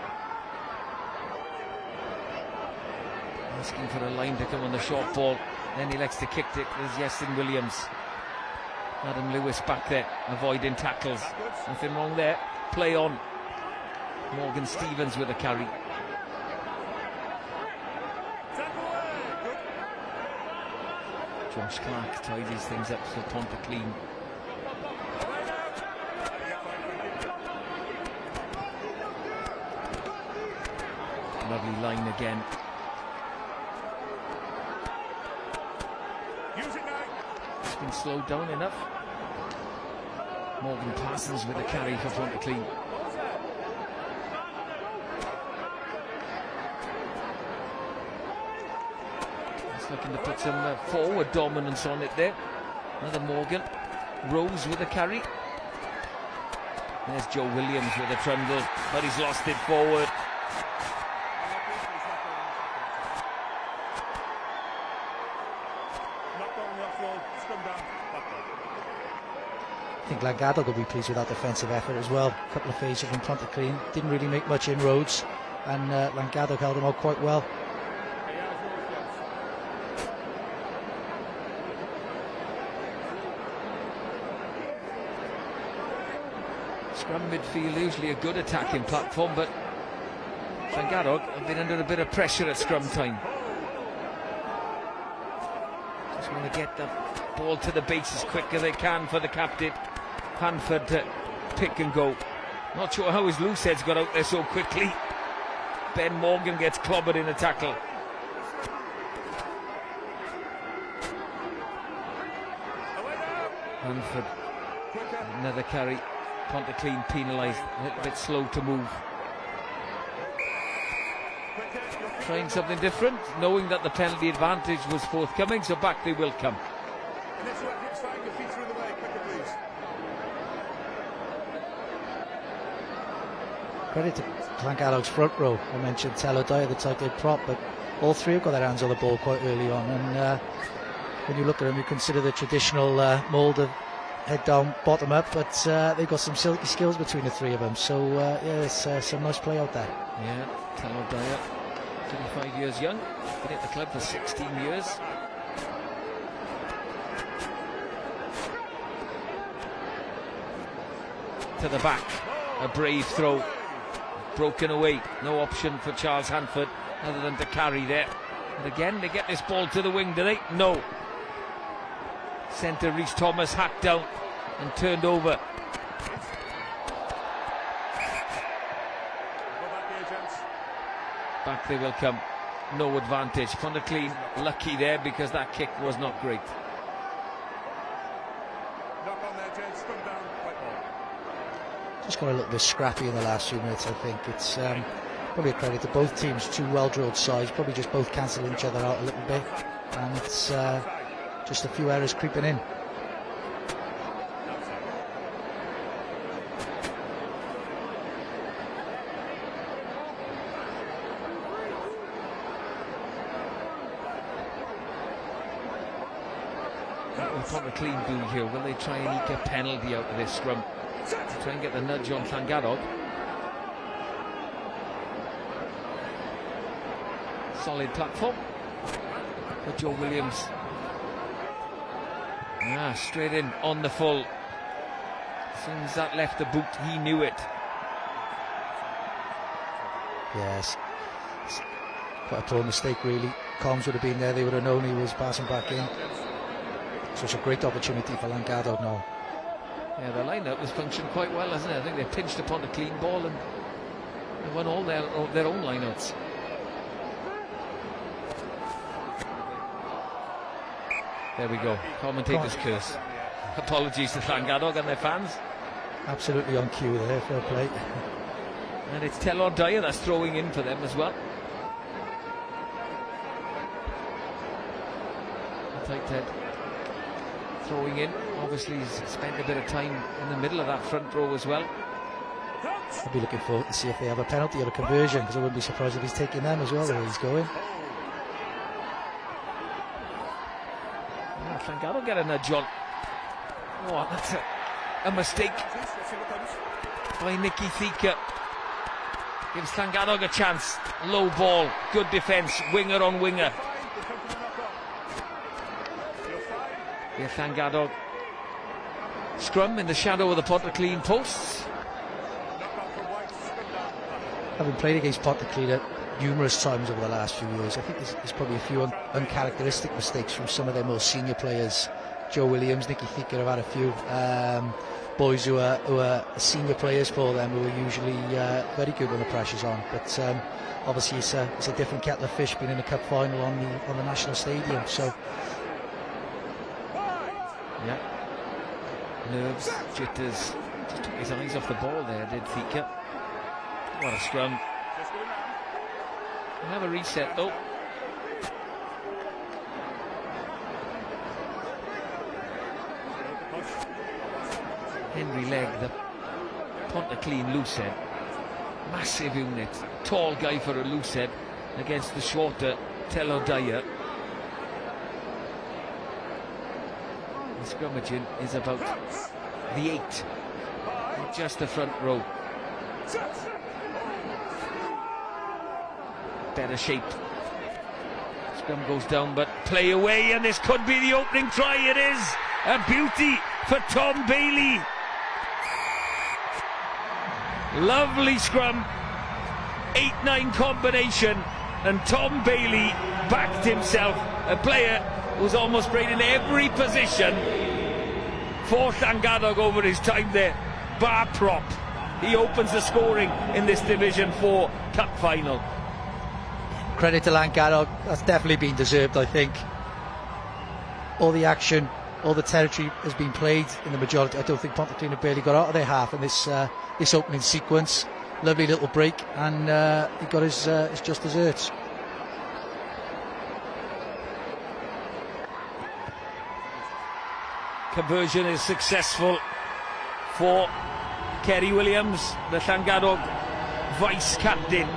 Asking for a line to come on the short ball. Then he likes to kick it. There's Iestyn Williams. Adam Lewis back there, avoiding tackles. Nothing wrong there. Play on. Morgan Stevens with a carry. Josh Clark tidies things up for Pontyclean. Lovely line again. It's been slowed down enough. Morgan Parsons with a carry for Pontyclean. He's looking to put some forward dominance on it there. Another Morgan. Rose with a carry. There's Joe Williams with a trundle, but he's lost it forward. I think Llangadog will be pleased with that defensive effort as well. A couple of phases from Pontyclean, didn't really make much inroads, and Llangadog held them out quite well. Scrum midfield, usually a good attacking platform, but Llangadog have been under a bit of pressure at scrum time. Just want to get the ball to the base as quick as they can for the captain Hanford to pick and go. Not sure how his loose heads got out there so quickly. Ben Morgan gets clobbered in a tackle. Hanford, another carry. Pontyclean penalised, a little bit slow to move. Trying something different, knowing that the penalty advantage was forthcoming, so back they will come. Credit to Llangadog's front row. I mentioned Telodai, the tight end prop, but all three have got their hands on the ball quite early on. And when you look at them, you consider the traditional mould of head down, bottom up, but they've got some silky skills between the three of them. So yeah, there's some nice play out there. Yeah, Telodai, 35 years young, been at the club for 16 years. To the back, a brave throw. Broken away, no option for Charles Hanford other than to carry there. And again, they get this ball to the wing, do they? No. Centre Rhys Thomas hacked down and turned over. Back they will come. No advantage. Pontyclean lucky there because that kick was not great. Just got a little bit scrappy in the last few minutes, I think. It's probably a credit to both teams. Two well-drilled sides, probably just both cancelling each other out a little bit. And it's just a few errors creeping in. What will Pontyclean do here? Will they try and eke a penalty out of this scrum? Try and get the nudge on Llangadog. Solid platform for Joe Williams. Straight in on the full. As soon as that left the boot, he knew it. Yes, it's quite a poor mistake really. Combs would have been there, they would have known he was passing back in. Such a great opportunity for Llangadog now. Yeah, the line-up has functioned quite well, hasn't it? I think they pinched upon the clean ball and they won all their own line-outs. There we go. Commentator's curse. Apologies to Llangadog and their fans. Absolutely on cue there, fair play. And it's Telodai that's throwing in for them as well. Tight head throwing in. Obviously he's spent a bit of time in the middle of that front row as well. I'll be looking forward to see if they have a penalty or a conversion, because I wouldn't be surprised if he's taking them as well, the way he's going. Llangadog get a nudge on. Oh, that's a mistake by Nicky Thika. Gives Llangadog a chance. Low ball, good defence, winger on winger. Yeah, Llangadog scrum in the shadow of the Pontyclean posts. Having played against Pontyclean numerous times over the last few years, I think there's probably a few uncharacteristic mistakes from some of their most senior players. Joe Williams, Nicky Thika have had a few boys who are senior players for them, who are usually very good when the pressure's on. But obviously it's a different kettle of fish being in a cup final on the national stadium. So yeah, nerves, jitters. Just took his eyes off the ball there, did Thika. What a scrum. We'll have a reset though. Henry Legg, the Pontyclean loosehead. Massive unit, tall guy for a loosehead against the shorter Telodai. The scrummaging is about the 8, not just the front row. Better shape. Scrum goes down, but play away, and this could be the opening try. It is a beauty for Tom Bailey. Lovely scrum. 8-9 combination, and Tom Bailey backed himself, a player who's almost played in every position for Llangadog over his time there, bar prop. He opens the scoring in this Division 4 Cup final. Credit to Llangadog, that's definitely been deserved, I think. All the action, all the territory has been played in the majority. I don't think Pontyclun have barely got out of their half in this opening sequence. Lovely little break, and he got his just desserts. Conversion is successful for Kerry Williams, the Llangadog vice-captain.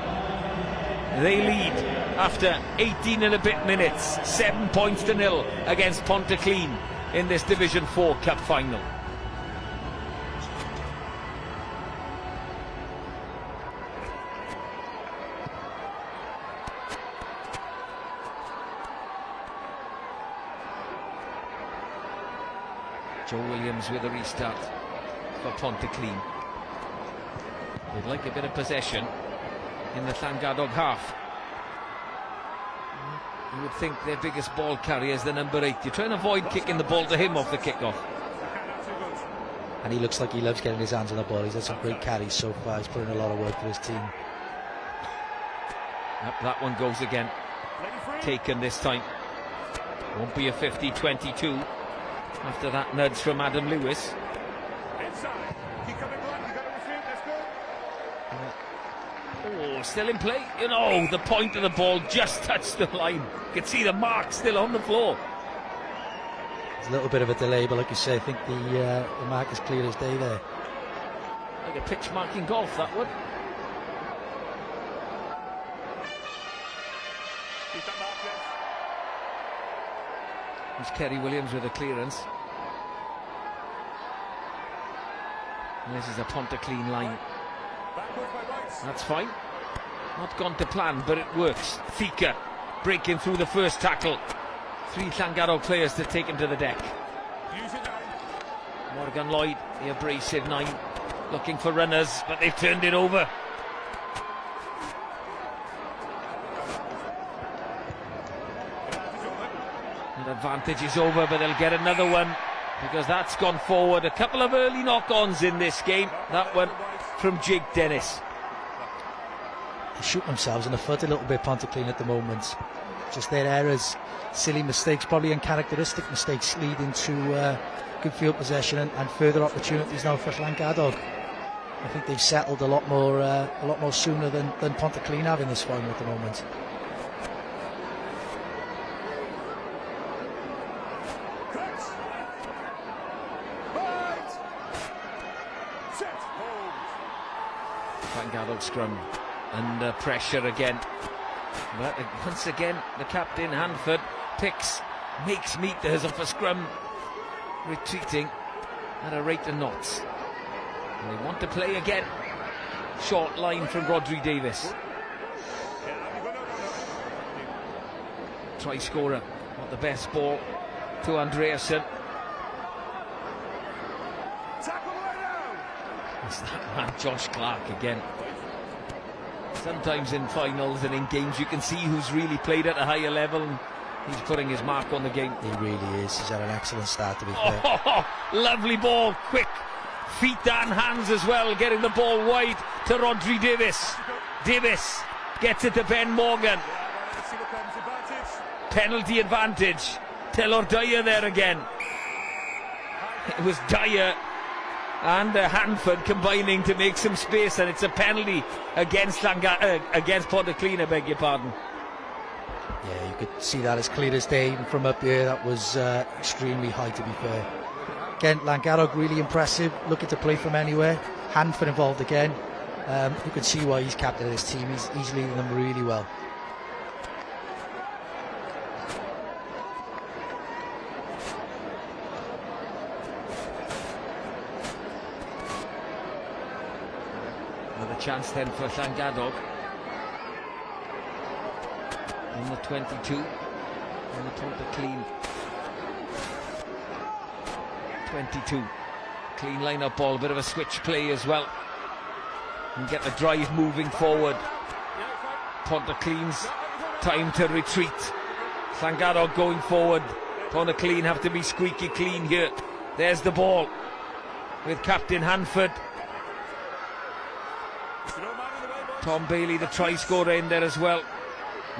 They lead after 18 and a bit minutes, 7 points to 0 against Pontyclun in this Division 4 Cup final. Joe Williams with a restart for Pontyclun. They'd like a bit of possession in the Llangadog half. You would think their biggest ball carrier is the number 8. You try and avoid kicking the ball to him off the kickoff. And he looks like he loves getting his hands on the ball. He's had some great carries so far. He's put in a lot of work for his team. Yep, that one goes again. Taken this time. Won't be a 50-22 after that nudge from Adam Lewis. Oh, still in play. You know, the point of the ball just touched the line. You can see the mark still on the floor. There's a little bit of a delay, but like you say, I think the mark is clear as day there. Like a pitch mark in golf, that one. There's Kerry Williams with a clearance. And this is a Pontyclun line. That's fine. Not gone to plan, but it works. Thika breaking through the first tackle. 3 Llangadog players to take him to the deck. Morgan Lloyd, the abrasive 9, looking for runners, but they've turned it over. And advantage is over, but they'll get another one because that's gone forward. A couple of early knock-ons in this game. That one from Jake Dennis. They shoot themselves in the foot a little bit, Pontyclun, at the moment. Just their errors, silly mistakes, probably uncharacteristic mistakes, leading to good field possession and further opportunities now for Llangadog. I think they've settled a lot more sooner than Pontyclun have in this final at the moment. Llangadog scrum under pressure again, but once again the captain Hanford makes meters off a scrum, retreating at a rate of knots, and they want to play again. Short line from Rodri Davis, try scorer, not the best ball to Andreasen. It's that man Josh Clark again. Sometimes in finals and in games you can see who's really played at a higher level, and he's putting his mark on the game. He really is. He's had an excellent start, to be fair. Oh, lovely ball, quick feet and hands as well, getting the ball wide to Rodri Davis. Davis gets it to Ben Morgan. Penalty advantage. Taylor Dyer there again. It was Dyer and Hanford combining to make some space, and it's a penalty against Pontyclun, I beg your pardon. Yeah, you could see that as clear as day from up here. That was extremely high, to be fair. Again, Llangadog really impressive, looking to play from anywhere. Hanford involved again. You can see why he's captain of this team. He's leading them really well. Another chance then for Llangadog. On the 22, on the Pontyclun 22. Clean line-up ball, a bit of a switch play as well. And get the drive moving forward Pontyclean's time to retreat. Llangadog going forward. Pontyclean have to be squeaky clean here. There's the ball with Captain Hanford. Tom Bailey, the try scorer, in there as well,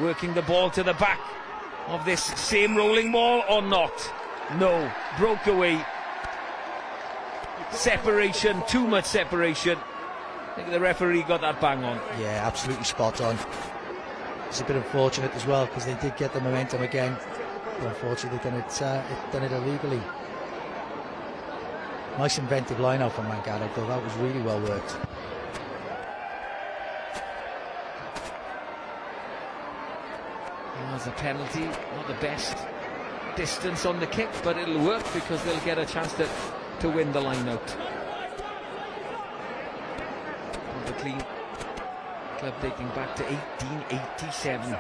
working the ball to the back of this same rolling ball, or not? No, broke away. Separation, too much separation. I think the referee got that bang on. Yeah, absolutely spot on. It's a bit unfortunate as well because they did get the momentum again, but unfortunately they've done it illegally. Nice inventive line out from Llangadog, though. That was really well worked. There's a penalty, not the best distance on the kick, but it'll work because they'll get a chance to win the line out. Pontyclean club dating back to 1887.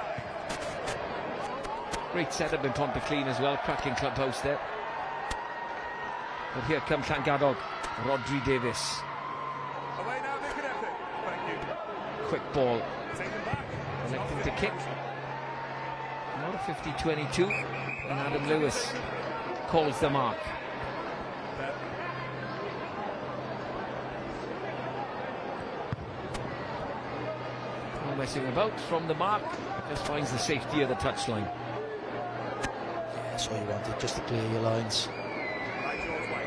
Great setup in Pontyclean as well, cracking clubhouse there. But here comes Llangadog, Rodri Davis. Away now, make an effort. Thank you. Quick ball, Take them back. electing to kick. Not a 50-22, and Adam Lewis calls the mark. No messing about from the mark, just finds the safety of the touchline. Yeah, that's all you wanted, just to clear your lines. Right, George, right.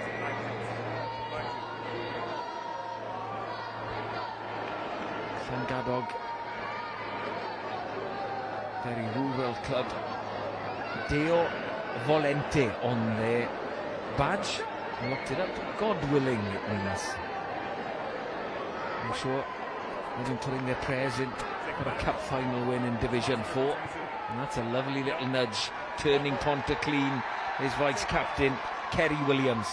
Llangadog, very rural club. Deo Volente on their badge. I looked it up. God willing, it means. I'm sure they've been putting their prayers in for a cup final win in Division 4. And that's a lovely little nudge, turning Pontyclean, his vice captain, Kerry Williams.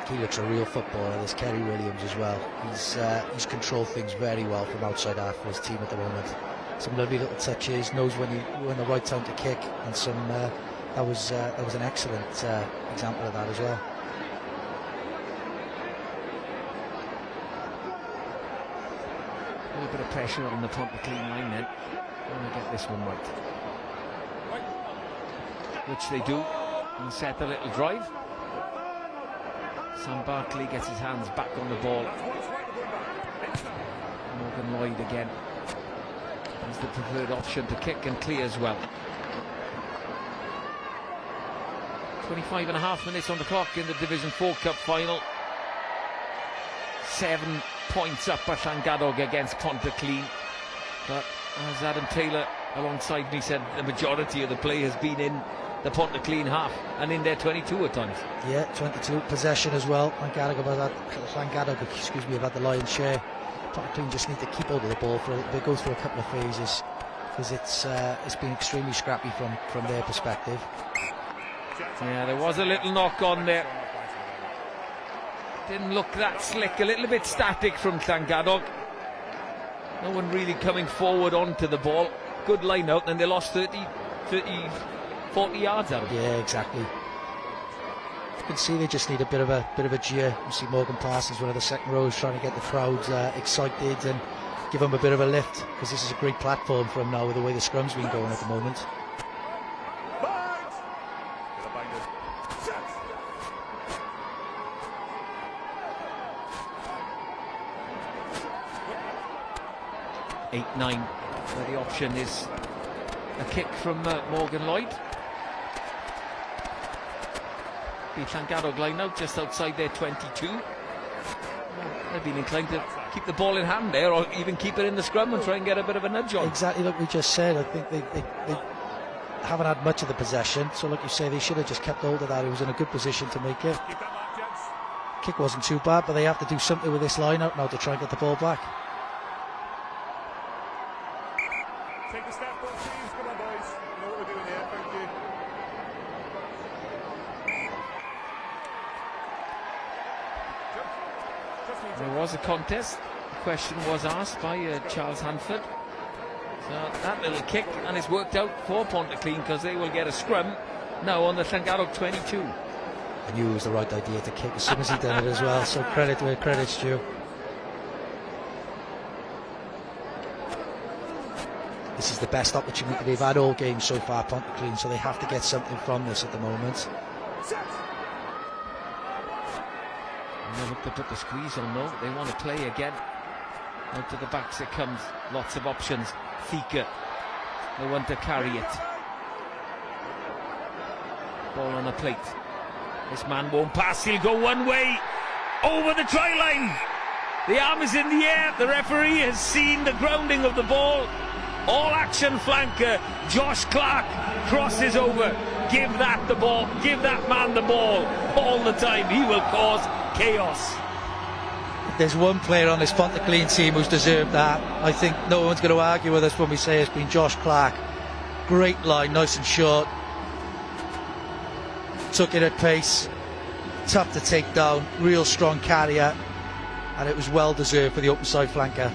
He looks a real footballer, this Kerry Williams as well. He's controlled things very well from outside half for his team at the moment. Some lovely little touches, knows when the right time to kick, and that was an excellent example of that as well. A little bit of pressure on the Pontyclean line then. Want to get this one right, which they do, and set a little drive. Sam Barkley gets his hands back on the ball. Morgan Lloyd again is the preferred option to kick and clear as well. 25.5 minutes on the clock in the Division 4 Cup final. 7 points up at Llangadog against Pontyclean. But as Adam Taylor alongside me said, the majority of the play has been in the Pontyclean half and in their 22 at times. Yeah, 22 possession as well. Llangadog have had the lion's share. Pontyclean just need to keep hold of the ball for a little bit, go through a couple of phases, because it's been extremely scrappy from their perspective. Yeah, there was a little knock on there. Didn't look that slick, a little bit static from Llangadog. No one really coming forward onto the ball. Good line out, and they lost 40 yards out of it. Yeah, exactly. You can see they just need a bit of a jeer. You see Morgan Parsons, one of the second rows, trying to get the crowd excited and give them a bit of a lift, because this is a great platform for them now with the way the scrum's been going at the moment. 8-9, where the option is a kick from Morgan Lloyd. The Llangadog line out just outside their 22. They've been inclined to keep the ball in hand there, or even keep it in the scrum and try and get a bit of a nudge on. Exactly like we just said. I think they haven't had much of the possession, so like you say, they should have just kept hold of that. He was in a good position to make it. Kick wasn't too bad, but they have to do something with this line out now to try and get the ball back. Take a step, both teams. Come on, boys. You know what we're doing here. Thank you. There was a contest. The question was asked by Charles Hanford. So that little kick, and it's worked out for Pontyclean, because they will get a scrum now on the Llangadog 22. I knew it was the right idea to kick as soon as he done it as well, so credit where credit's due. this is the best opportunity they've had all game so far, Pontyclean, so they have to get something from this at the moment. And they look to put the squeeze on, no, they want to play again. Out to the backs it comes, lots of options. Thika, they want to carry it. Ball on a plate. This man won't pass, he'll go one way, over the try line. The arm is in the air, the referee has seen the grounding of the ball. All action flanker, Josh Clark crosses over. Give that the ball, give that man the ball all the time, he will cause chaos. There's one player on this Pontyclean team who's deserved that. I think no one's going to argue with us when we say it's been Josh Clark. Great line, nice and short. Took it at pace, tough to take down, real strong carrier, and it was well deserved for the open side flanker.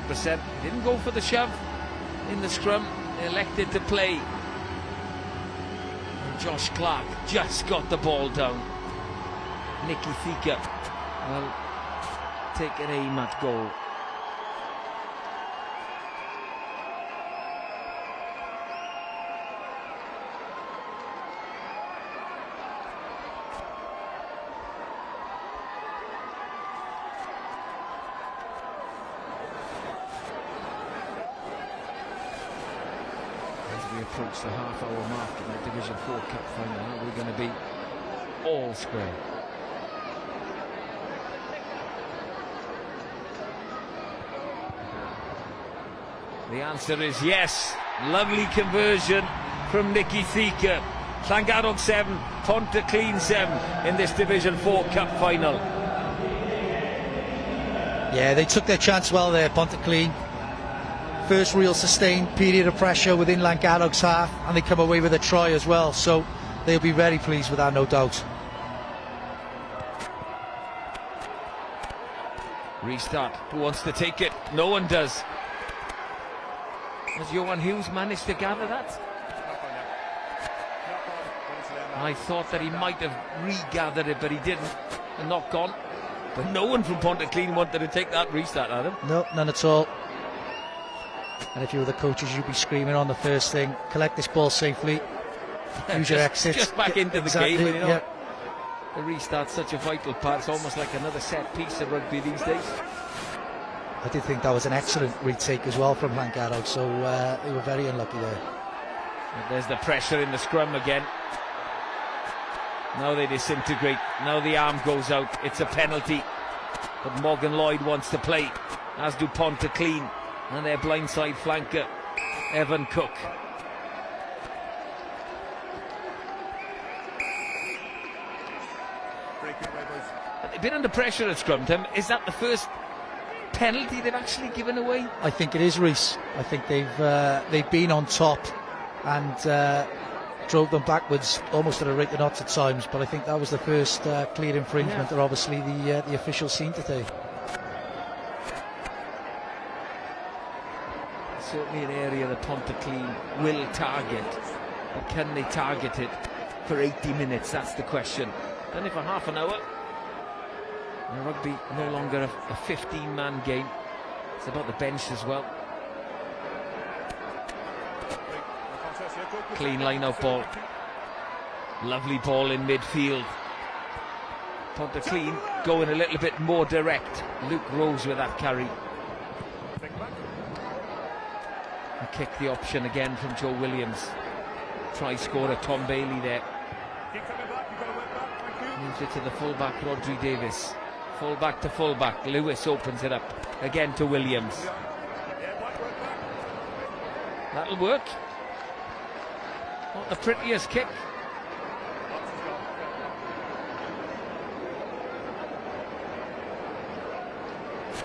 100%. Didn't go for the shove in the scrum, they elected to play. And Josh Clark just got the ball down. Nicky Thika will take an aim at goal. We approach the half-hour mark in the Division 4 Cup final. We're going to be all square. The answer is yes. Lovely conversion from Nicky Thika. Llangadog 7, Pontyclean 7 in this Division 4 Cup final. Yeah, they took their chance well there, Pontyclean. First real sustained period of pressure within Llangadog's half, and they come away with a try as well, so they'll be very pleased with that, no doubt. Restart. Who wants to take it? No one does. Has Johan Hughes managed to gather that? I thought that he might have regathered it, but he didn't. A knock on. But no one from Pontyclean wanted to take that restart, Adam. No, none at all. And if you were the coaches, you'd be screaming on the first thing, collect this ball safely, use your exits. Just back into the game, you know. Yeah. The restart's such a vital part. It's almost like another set piece of rugby these days. I did think that was an excellent retake as well from Llangadog, so they were very unlucky there. And there's the pressure in the scrum again. Now they disintegrate. Now the arm goes out. It's a penalty. But Morgan Lloyd wants to play, as do Pontyclean. And their blindside flanker, Evan Cook. They've been under pressure at scrum time. Is that the first penalty they've actually given away? I think it is, Reece. I think they've been on top and drove them backwards almost at a rate of knots at times, but I think that was the first clear infringement that obviously the officials seen today. Certainly an area that Pontyclean will target, but can they target it for 80 minutes? That's the question. Done it for half an hour. And rugby no longer a 15-man game. It's about the bench as well. Clean line-out ball. Lovely ball in midfield. Pontyclean going a little bit more direct. Luke Rose with that carry. A kick the option again from Joe Williams. Try scorer Tom Bailey there. Moves it to the fullback Rodri Davis. Fullback to fullback. Lewis opens it up again to Williams. That'll work. Not the prettiest kick.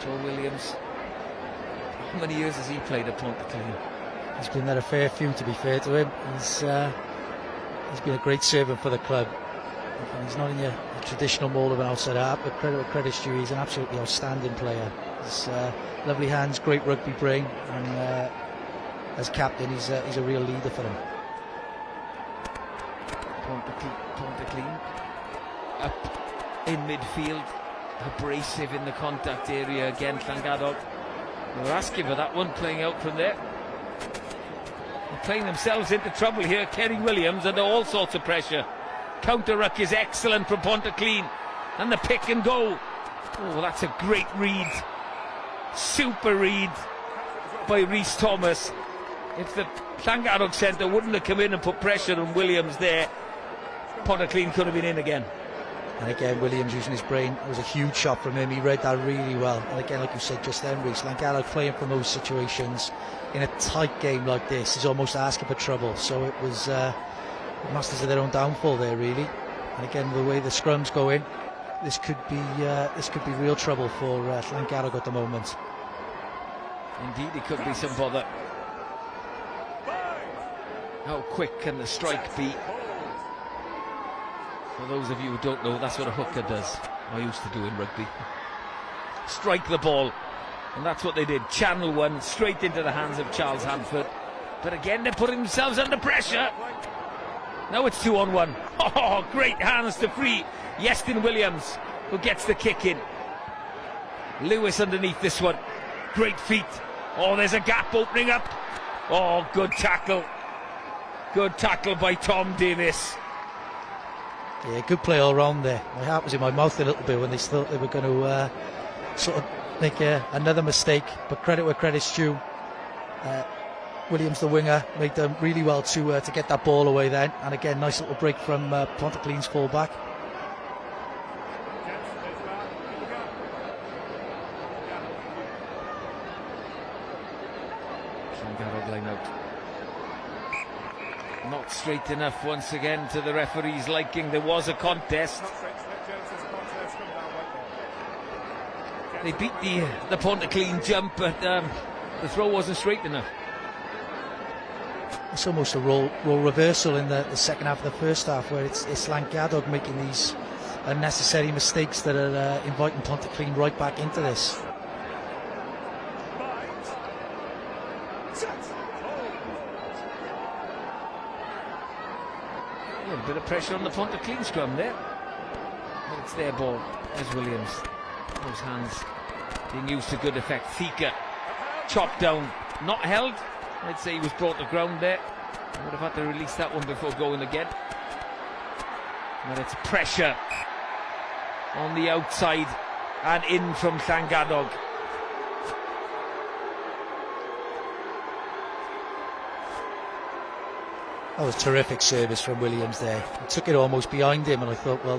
Joe Williams. How many years has he played at Pontyclean? He's been there a fair few, to be fair to him. He's been a great servant for the club. He's not in your traditional mould of an outside half, but credit's due. He's an absolutely outstanding player. He's lovely hands, great rugby brain, and as captain, he's a real leader for them. Pontyclean up in midfield, abrasive in the contact area again. Llangadog They were asking for that one, playing out from there. They're playing themselves into trouble here. Kerry Williams under all sorts of pressure. Counter ruck is excellent from Pontyclun, and the pick and go. Oh, that's a great read. Super read by Rhys Thomas. If the Llangadog centre wouldn't have come in and put pressure on Williams there, Pontyclun could have been in again. And again, Williams using his brain. It was a huge shot from him. He read that really well. And again, like you said just then, Rhys, Llangadog playing from those situations in a tight game like this is almost asking for trouble. So it was masters of their own downfall there, really. And again, the way the scrum's going, this could be real trouble for Llangadog at the moment. Indeed, it could be some bother. How quick can the strike be? For those of you who don't know, that's what a hooker does. I used to do in rugby. Strike the ball. And that's what they did. Channel one straight into the hands of Charles Hanford. But again, they're putting themselves under pressure. Now it's 2-on-1. Oh, great hands to free Iestyn Williams, who gets the kick in. Lewis underneath this one. Great feet. Oh, there's a gap opening up. Oh, good tackle. Good tackle by Tom Davis. Yeah, good play all round there. My heart was in my mouth a little bit when they thought they were going to sort of make another mistake, but credit where credit's due. Williams, the winger, made them really well to get that ball away then. And again, nice little break from Pontyclun's full-back. Llangadog line out. Not straight enough once again to the referee's liking. There was a contest. They beat the Pontyclun jump, but the throw wasn't straight enough. It's almost a role reversal in the second half of the first half, where it's Llangadog making these unnecessary mistakes that are inviting Pontyclun right back into this. A little bit of pressure on the Pontyclun scrum there. But it's their ball. There's Williams. Those hands being used to good effect. Thika chopped down, not held. I'd say he was brought to ground there. I would have had to release that one before going again. But it's pressure on the outside and in from Llangadog. That was terrific service from Williams there. He took it almost behind him, and I thought, well,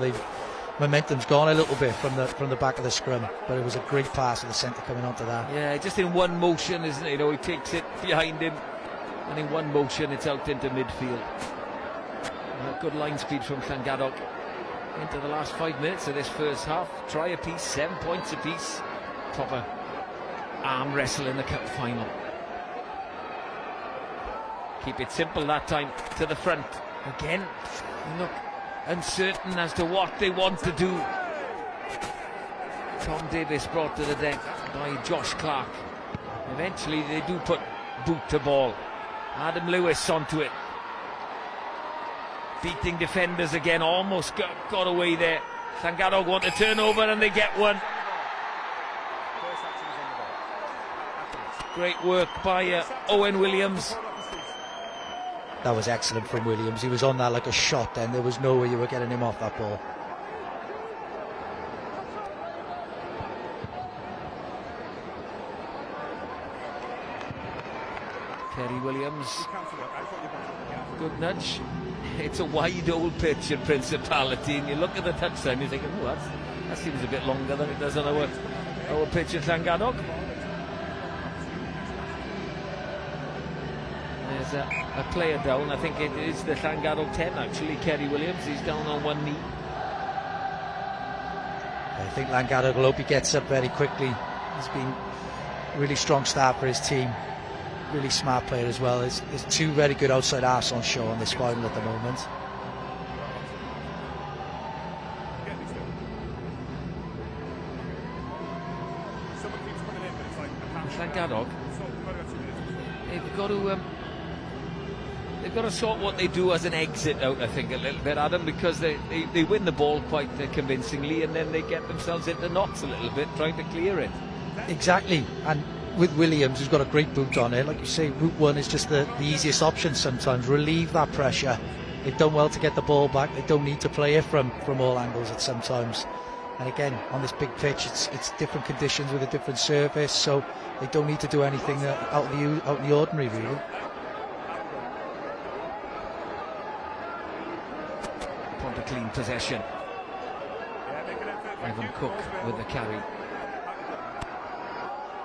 momentum's gone a little bit from the back of the scrum, but it was a great pass to the centre coming onto that. Yeah, just in one motion, isn't it? You know, he takes it behind him, and in one motion it's out into midfield. Good line speed from Llangadog into the last 5 minutes of this first half. Try a piece, 7 points apiece. Proper arm wrestle in the cup final. Keep it simple that time, to the front. Again, look uncertain as to what they want to do. Tom Davis brought to the deck by Josh Clark. Eventually they do put boot to ball. Adam Lewis onto it. Beating defenders again, almost got away there. Llangadog want to turn over and they get one. Great work by Owen Williams. That was excellent from Williams. He was on that like a shot then. There was no way you were getting him off that ball. Kerry Williams. Good nudge. It's a wide old pitch in Principality, and you look at the touchline, you're thinking, oh, that seems a bit longer than it does on our pitch at Llangadog. There's a player down. I think it is the Llangadog 10 actually, Kerry Williams. He's down on one knee. I think Llangadog will hope he gets up very quickly. He's been a really strong start for his team. Really smart player as well. There's two very good outside arse on show on this final at the moment. Llangadog, they've got to sort what they do as an exit out, I think, a little bit, Adam, because they win the ball quite convincingly, and then they get themselves into knots a little bit trying to clear it. Exactly, and with Williams, who's got a great boot on it, like you say, route one is just the easiest option sometimes. Relieve that pressure. They've done well to get the ball back. They don't need to play it from all angles at sometimes. And again, on this big pitch, it's different conditions with a different surface, so they don't need to do anything out of the ordinary, really. Clean possession. Evan Cook with the carry.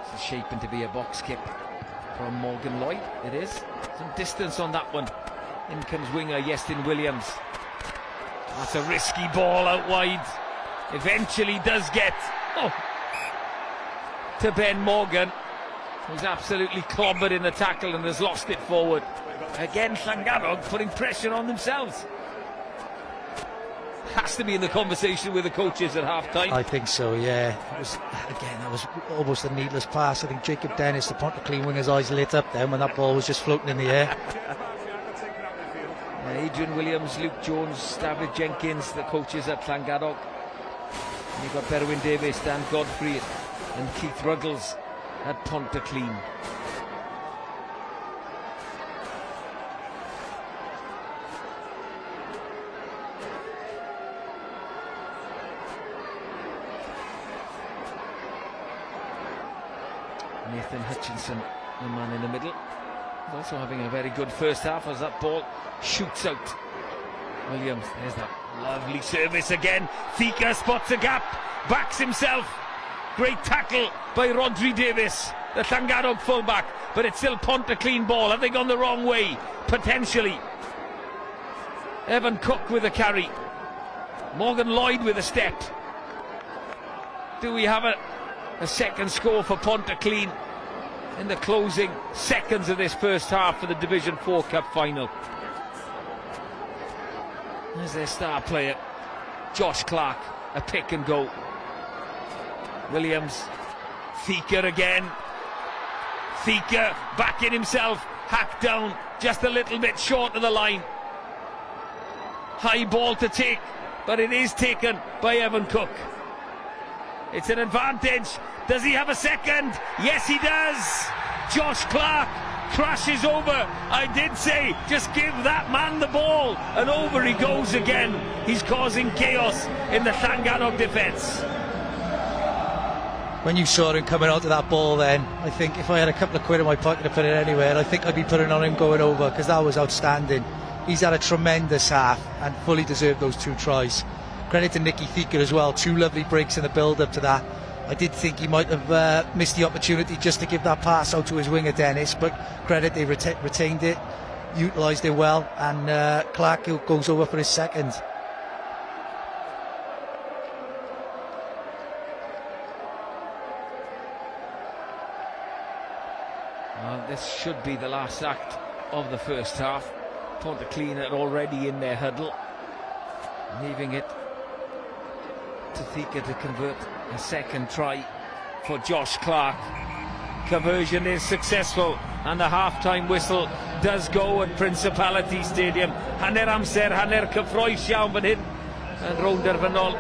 This is shaping to be a box kick from Morgan Lloyd. It is. Some distance on that one. In comes winger Iestyn Williams. That's a risky ball out wide. Eventually does get to Ben Morgan, who's absolutely clobbered in the tackle and has lost it forward. Again, Llangadog putting pressure on themselves. Has to be in the conversation with the coaches at half-time. I think so, yeah. That was almost a needless pass. I think Jacob Dennis, the Pontyclun winger's eyes lit up then when that ball was just floating in the air. Adrian Williams, Luke Jones, David Jenkins, the coaches at Llangadog. And you've got Berwyn Davies, Dan Godfrey and Keith Ruggles at Pontyclun. Nathan Hutchinson, the man in the middle, is also having a very good first half as that ball shoots out. Williams, there's that lovely service again. Thika spots a gap, backs himself. Great tackle by Rodri Davis, the Llangadog fullback, but it's still Pontyclun ball. Have they gone the wrong way? Potentially. Evan Cook with a carry. Morgan Lloyd with a step. Do we have a second score for Pontyclun in the closing seconds of this first half for the Division 4 Cup final? There's their star player, Josh Clark, a pick and go. Williams, Thika again. Thika backing himself, hacked down, just a little bit short of the line. High ball to take, but it is taken by Evan Cook. It's an advantage. Does he have a second? Yes, he does. Josh Clark crashes over. I did say, just give that man the ball. And over he goes again. He's causing chaos in the Llangadog defence. When you saw him coming onto that ball then, I think if I had a couple of quid in my pocket to put it anywhere, I think I'd be putting on him going over, because that was outstanding. He's had a tremendous half and fully deserved those 2 tries. Credit to Nicky Thika as well, 2 lovely breaks in the build-up to that. I did think he might have missed the opportunity just to give that pass out to his winger Dennis, but credit, they retained it, utilised it well, and Clark goes over for his second. Well, this should be the last act of the first half. Pontyclun are already in their huddle, leaving it to Thika to convert a second try for Josh Clark. Conversion is successful and the half-time whistle does go at Principality Stadium. Hanner amser, hanner cyffroes iawn fan hyn yn rownd erfynol.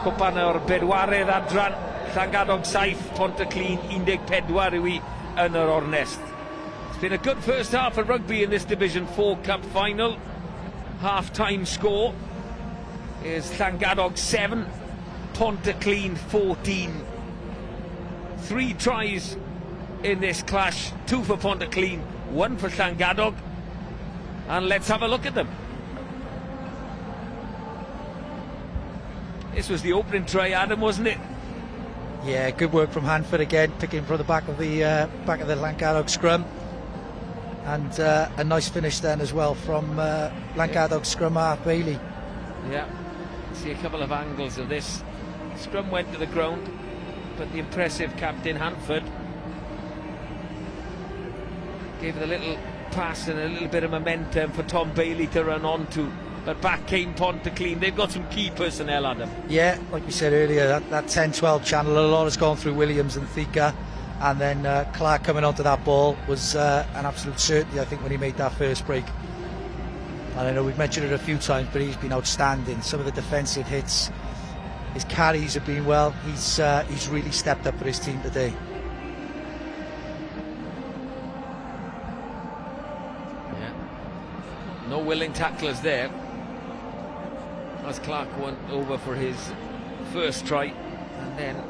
Cwpan o'r bedwaredd adran, Llangadog 7, Pontyclun 14 yw 'i yn yr ornest. It's been a good first half for rugby in this Division 4 Cup final. Half-time score is Llangadog 7, Pontyclun 14. 3 tries in this clash, 2 for Pontyclun, 1 for Llangadog. And let's have a look at them. This was the opening try, Adam, wasn't it? Yeah, good work from Hanford again, picking from the back of the Llangadog scrum. And a nice finish then as well from Llangadog scrum half Bailey. Yeah, see a couple of angles of this. Scrum went to the ground, but the impressive captain Hanford gave it a little pass and a little bit of momentum for Tom Bailey to run onto. But back came Pontyclun. They've got some key personnel, Adam. Yeah, like we said earlier, that 10-12 channel, a lot has gone through Williams and Thika. And then Clark coming onto that ball was an absolute certainty, I think, when he made that first break. And I know we've mentioned it a few times, but he's been outstanding. Some of the defensive hits, his carries have been well. He's really stepped up for his team today. No willing tacklers there. As Clark went over for his first try, and then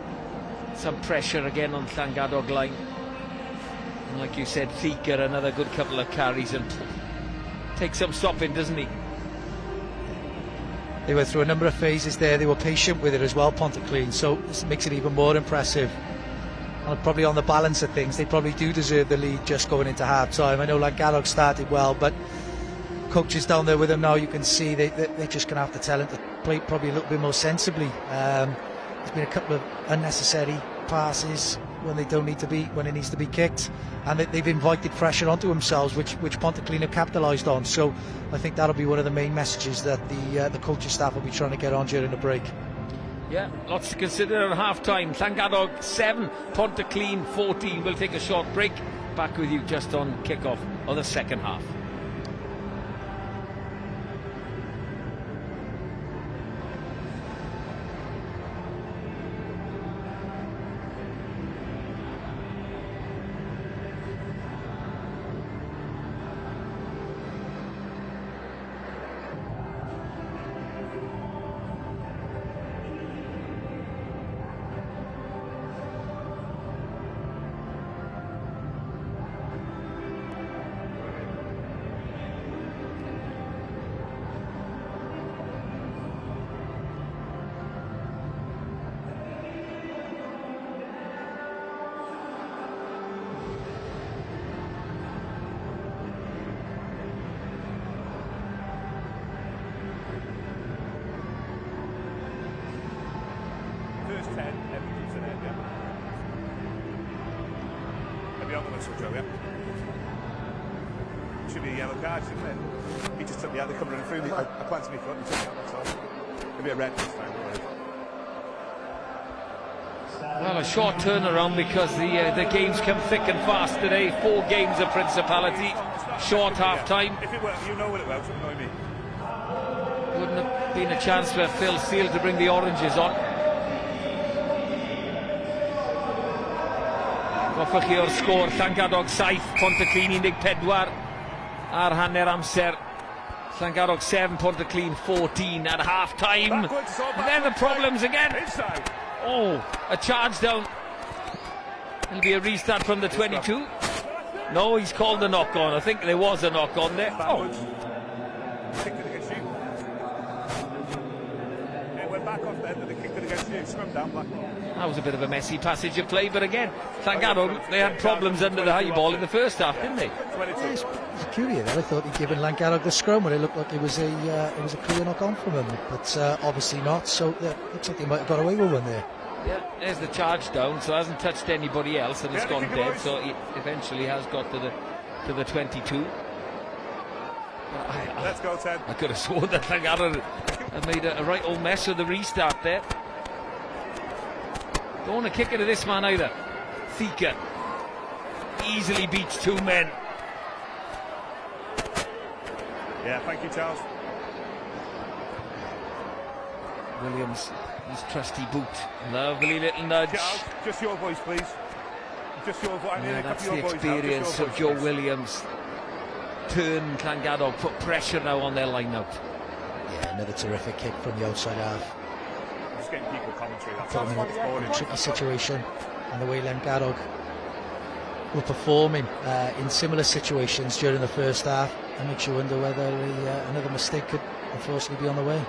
some pressure again on Llangadog line. And like you said, Thika another good couple of carries and takes some stopping, doesn't he? They went through a number of phases there. They were patient with it as well, Pontyclun, so this makes it even more impressive. And probably on the balance of things, they probably do deserve the lead just going into half time. I know Llangadog started well, but coaches down there with them now, you can see they're just going to have to tell him to play probably a little bit more sensibly. There's been a couple of unnecessary passes when they don't need to be, when it needs to be kicked, and they've invited pressure onto themselves, which Pontyclun have capitalised on. So I think that'll be one of the main messages that the coaching staff will be trying to get on during the break. Yeah, lots to consider at half time. Llangadog 7, Pontyclun 14. We'll take a short break. Back with you just on kick-off of the second half. Should be a yellow card, shouldn't it? He just took me out, they're coming through me. I planted my foot and took me out, that's all. It'll be a red this time. Well, a short turnaround because the games come thick and fast today. 4 games of Principality, short half time. If it were, you know what it was, annoy me. Wouldn't have been a chance for Phil Steele to bring the oranges on. Goffwch chi o'r sgôr, Llangadog 7, Pontyclun 14 ar hanner amser. Llangadog 7, Pontyclun 14 at half time. And then the problems again. Oh, a charge down. It'll be a restart from the 22. No, he's called a knock on. I think there was a knock on there. Oh. That was a bit of a messy passage of play, but again, Llangadog, they had problems under the high ball in the first half, didn't they? Yeah, it's curious. I thought he'd given Llangadog the scrum when it looked like it was a clear knock on from him, but obviously not. So looks like they might have got away with one there. Yeah, there's the charge down, so it hasn't touched anybody else, and it's gone dead. So it eventually has got to the 22. Let's go, Ted. I could have sworn that Llangadog had made a right old mess of the restart there. Don't want to kick it to this man either. Thika easily beats 2 men. Yeah, thank you, Charles. Williams, his trusty boot. Lovely little nudge. Charles, just your voice, please. Just your voice. Yeah, that's the experience of Joe Williams. Turn Llangadog, put pressure now on their line out. Yeah, another terrific kick from the outside half. Just getting people commentary. That's in a tricky situation, and the way Llangadog were performing in similar situations during the first half, and makes you wonder whether another mistake could unfortunately be on the way.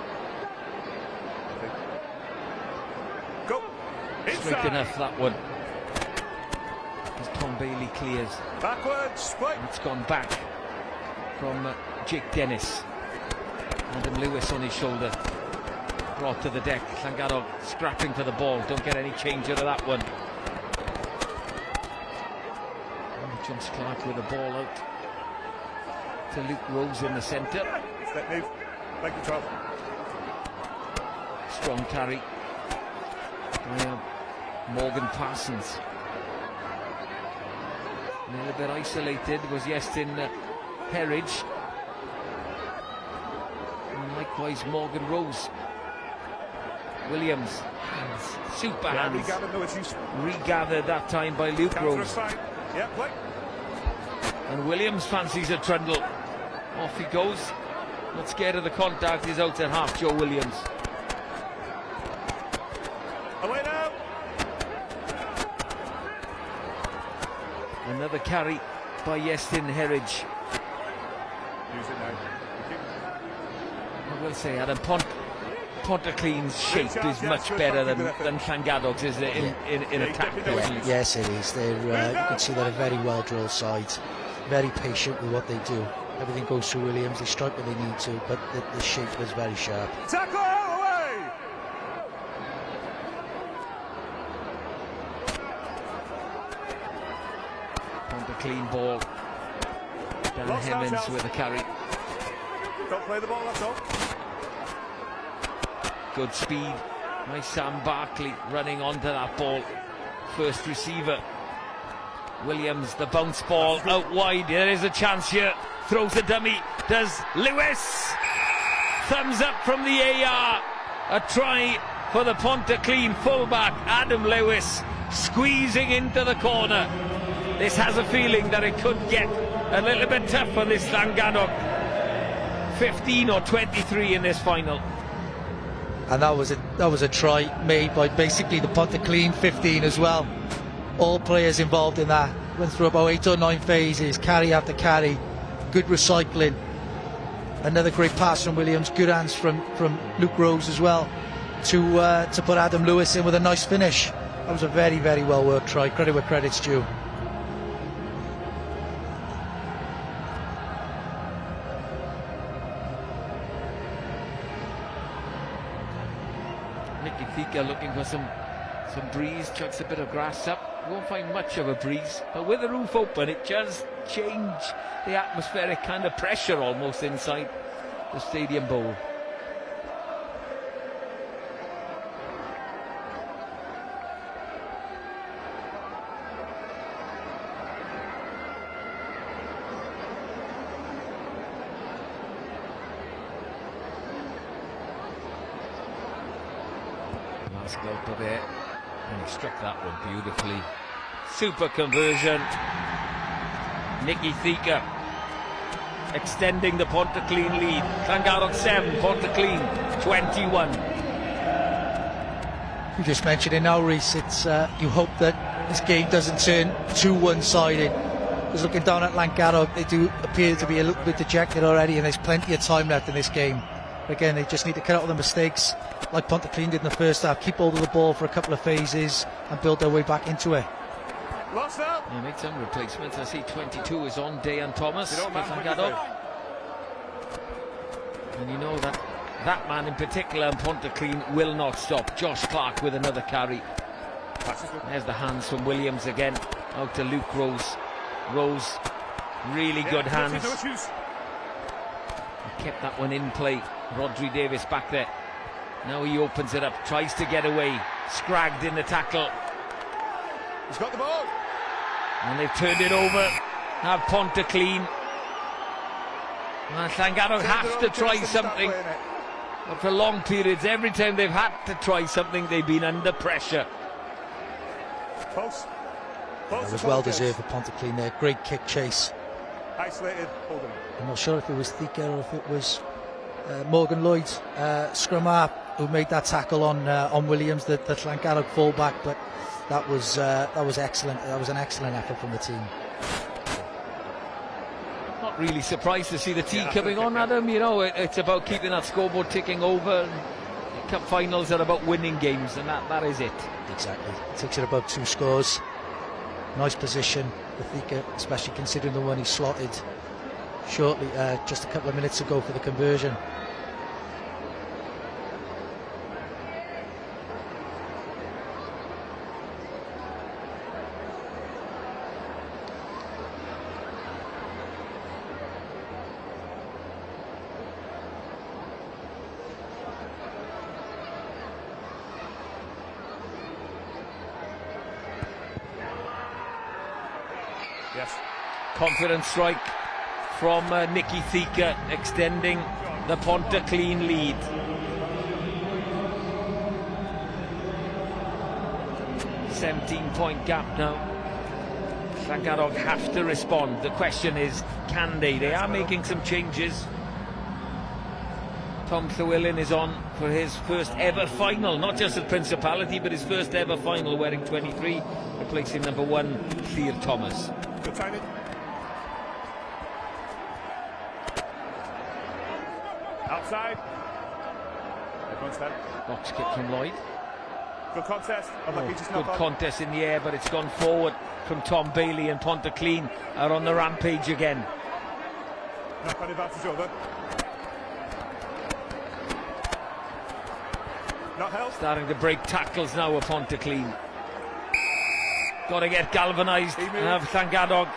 Go. Straight enough, that one. As Tom Bailey clears. Backwards. Right. It's gone back from Jake Dennis. Adam Lewis on his shoulder. Brought to the deck. Llangadog scrapping for the ball. Don't get any change out of that one. And Josh Clark with the ball out to Luke Rose in the centre. Step move. Thank you, Charles. Strong carry by Morgan Parsons. A little bit isolated was Iestyn Herridge. And likewise Morgan Rose. Williams, hands, super hands. Regathered that time by Luke Rose. Yeah, play. And Williams fancies a trundle. Off he goes. Not scared of the contact. He's out at half, Joe Williams. Away now. Another carry by Iestyn Herridge. Use it now. I will say, Adam, Pontyclean's shape is much better than Llangadog's, is it, in attack? Yes, it is. They're, you can see they're a very well-drilled side, very patient with what they do. Everything goes through Williams, they strike when they need to, but the shape is very sharp. Tackle away! Pontyclean ball. Dan Hemmings with a carry. Don't play the ball, that's all. Good speed. Nice Sam Barkley running onto that ball. First receiver. Williams, the bounce ball out wide. There is a chance here. Throws a dummy. Does Lewis. Thumbs up from the AR. A try for the Pontyclean fullback, Adam Lewis, squeezing into the corner. This has a feeling that it could get a little bit tough for this Llangadog. 15 or 23 in this final. And that was a try made by basically the Pontyclean 15 as well. All players involved in that went through about 8 or 9 phases, carry after carry, good recycling. Another great pass from Williams, good hands from Luke Rose as well to put Adam Lewis in with a nice finish. That was a very, very well worked try. Credit where credit's due. Nicky Thika looking for some breeze, chucks a bit of grass up. Won't find much of a breeze, but with the roof open it does change the atmospheric kind of pressure almost inside the Stadium Bowl. Last goalkeeper there. And he struck that one beautifully. Super conversion. Nicky Thika extending the Pontyclean lead. Llangadog 7, Pontyclean 21. You just mentioned it now, Reece. It's you hope that this game doesn't turn too one-sided. Because looking down at Llangadog, they do appear to be a little bit dejected already, and there's plenty of time left in this game. Again, they just need to cut out all the mistakes like Pontyclean did in the first half, keep hold of the ball for a couple of phases and build their way back into it. Lost out. They make some replacements. I see 22 is on Dayan Thomas for Llangadog. And you know that man in particular and Pontyclean will not stop. Josh Clark with another carry. There's the hands from Williams again. Out to Luke Rose. Rose, really good hands. He kept that one in play. Rodri Davis back there. Now he opens it up, tries to get away. Scragged in the tackle. He's got the ball. And they've turned it over. Have Pontyclean. Well, Llangadog have to try something. But for long periods, every time they've had to try something, they've been under pressure. That was well deserved for Pontyclean there. Great kick chase. Isolated, hold him. I'm not sure if it was Thika or if it was Morgan Lloyd, scrum half, who made that tackle on Williams, the Llangadog fullback. But that was excellent. That was an excellent effort from the team. Not really surprised to see the tea coming on, Adam. You know, it's about keeping that scoreboard ticking over. Cup finals are about winning games, and that is it. Exactly. It takes it above 2 scores. Nice position for Thika, especially considering the one he slotted shortly, just a couple of minutes ago for the conversion. Yes. Confident strike from Nicky Thika, extending the Pontyclean lead. .17-point gap now. Llangollen have to respond. The question is, can they? They are making some changes. Tom Llewellyn is on for his first ever final, not just at Principality, but his first ever final, wearing 23, replacing number 1, Llyr Thomas. Good timing. Outside. Everyone's there. Box kick from Lloyd. Good contest. Good contest in the air, but it's gone forward from Tom Bailey, and Pontyclun are on the rampage again. Knock on advantage over. Not help. Starting to break tackles now with Pontyclun. Got to get galvanised and have Llangollen.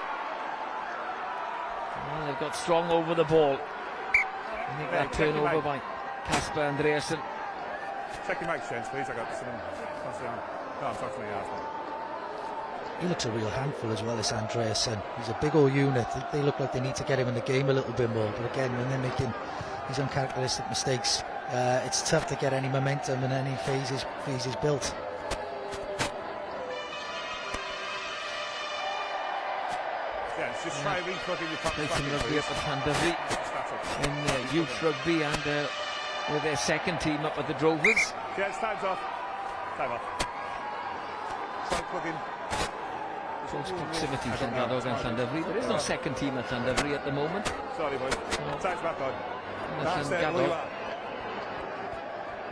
Well, they've got strong over the ball. I think that turnover by Casper Andreasen. Check your mic, Shane, please. I got some. No, I'm talking to you. He looks a real handful as well, this Andreasen. He's a big old unit. They look like they need to get him in the game a little bit more. But again, when they're making these uncharacteristic mistakes, it's tough to get any momentum in any phases built. Yeah, it's just try re-plugging your top. Played some rugby up at Llandovery in youth rugby, and with their second team up at the Drovers. Yeah, it's time's off. Time off. Try plugging. Close proximity, Llangollen and Llandovery. There is no second team at Llandovery at the moment. Sorry, boys. Time's back on. That's Llangollen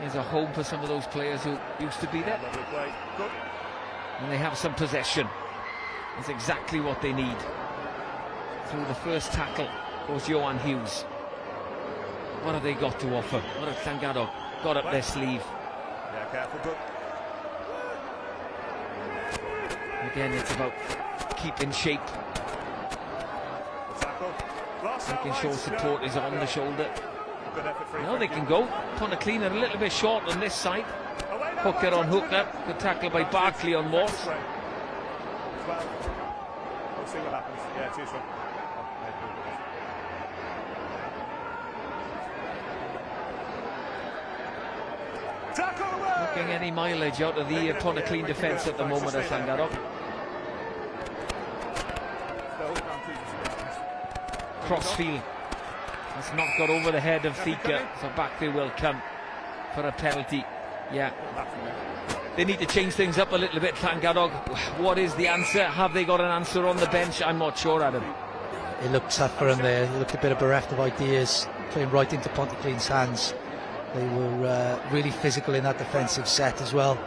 is a home for some of those players who used to be there. Lovely play. Good. And they have some possession. That's exactly what they need. Through the first tackle goes Johan Hughes. What have they got to offer? What have Llangollen got up their sleeve? Yeah, careful. Good. Again, it's about keeping shape. Tackle. Making sure support is on the shoulder. Good effort for Now they can go. Pontyclun are a little bit short on this side. Hooker on Hooker. Good tackle by Barkley on Morse. 12. We'll see what happens. Yeah, cheers, Sean. Tackle away! Not getting any mileage out of the Pontyclun defence at the moment at Llangollen. Crossfield has not got over the head of Thika, so back they will come for a penalty. Yeah, they need to change things up a little bit, Llangollen. What is the answer? Have they got an answer on the bench? I'm not sure, Adam. It looked tough for him there. He looked a bit of bereft of ideas, playing right into Pontyclun's hands. They were really physical in that defensive set as well.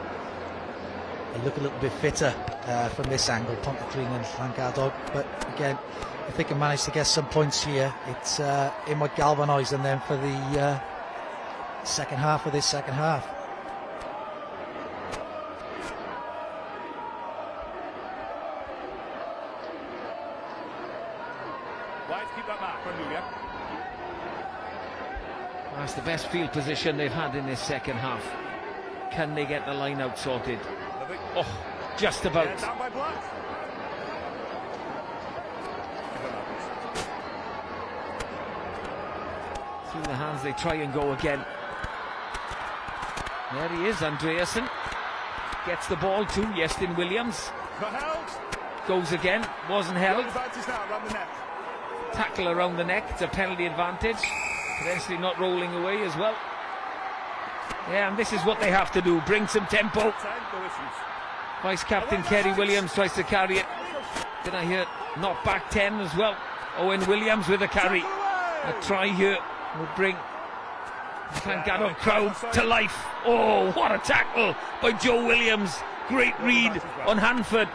They look a little bit fitter from this angle, Pontyclun and Llangollen. But again, if they can manage to get some points here, it might galvanise them then for the second half of this second half. Keep that mark on you, yeah? That's the best field position they've had in this second half. Can they get the line out sorted? Oh, just about. Yeah, down by Black. Through the hands they try and go again. There he is, Andreasen. Gets the ball to Iestyn Williams. Not held. Goes again, wasn't held. Advantage now, around the neck. Tackle around the neck, it's a penalty advantage. Potentially not rolling away as well. Yeah, and this is what they have to do, bring some tempo. No issues. Vice-captain Kerry Williams tries to carry it. Did I hear knock back 10 as well? Owen Williams with a carry. A try here would bring Llangollen crowd to life. Oh, what a tackle by Joe Williams. Great read on Hanford.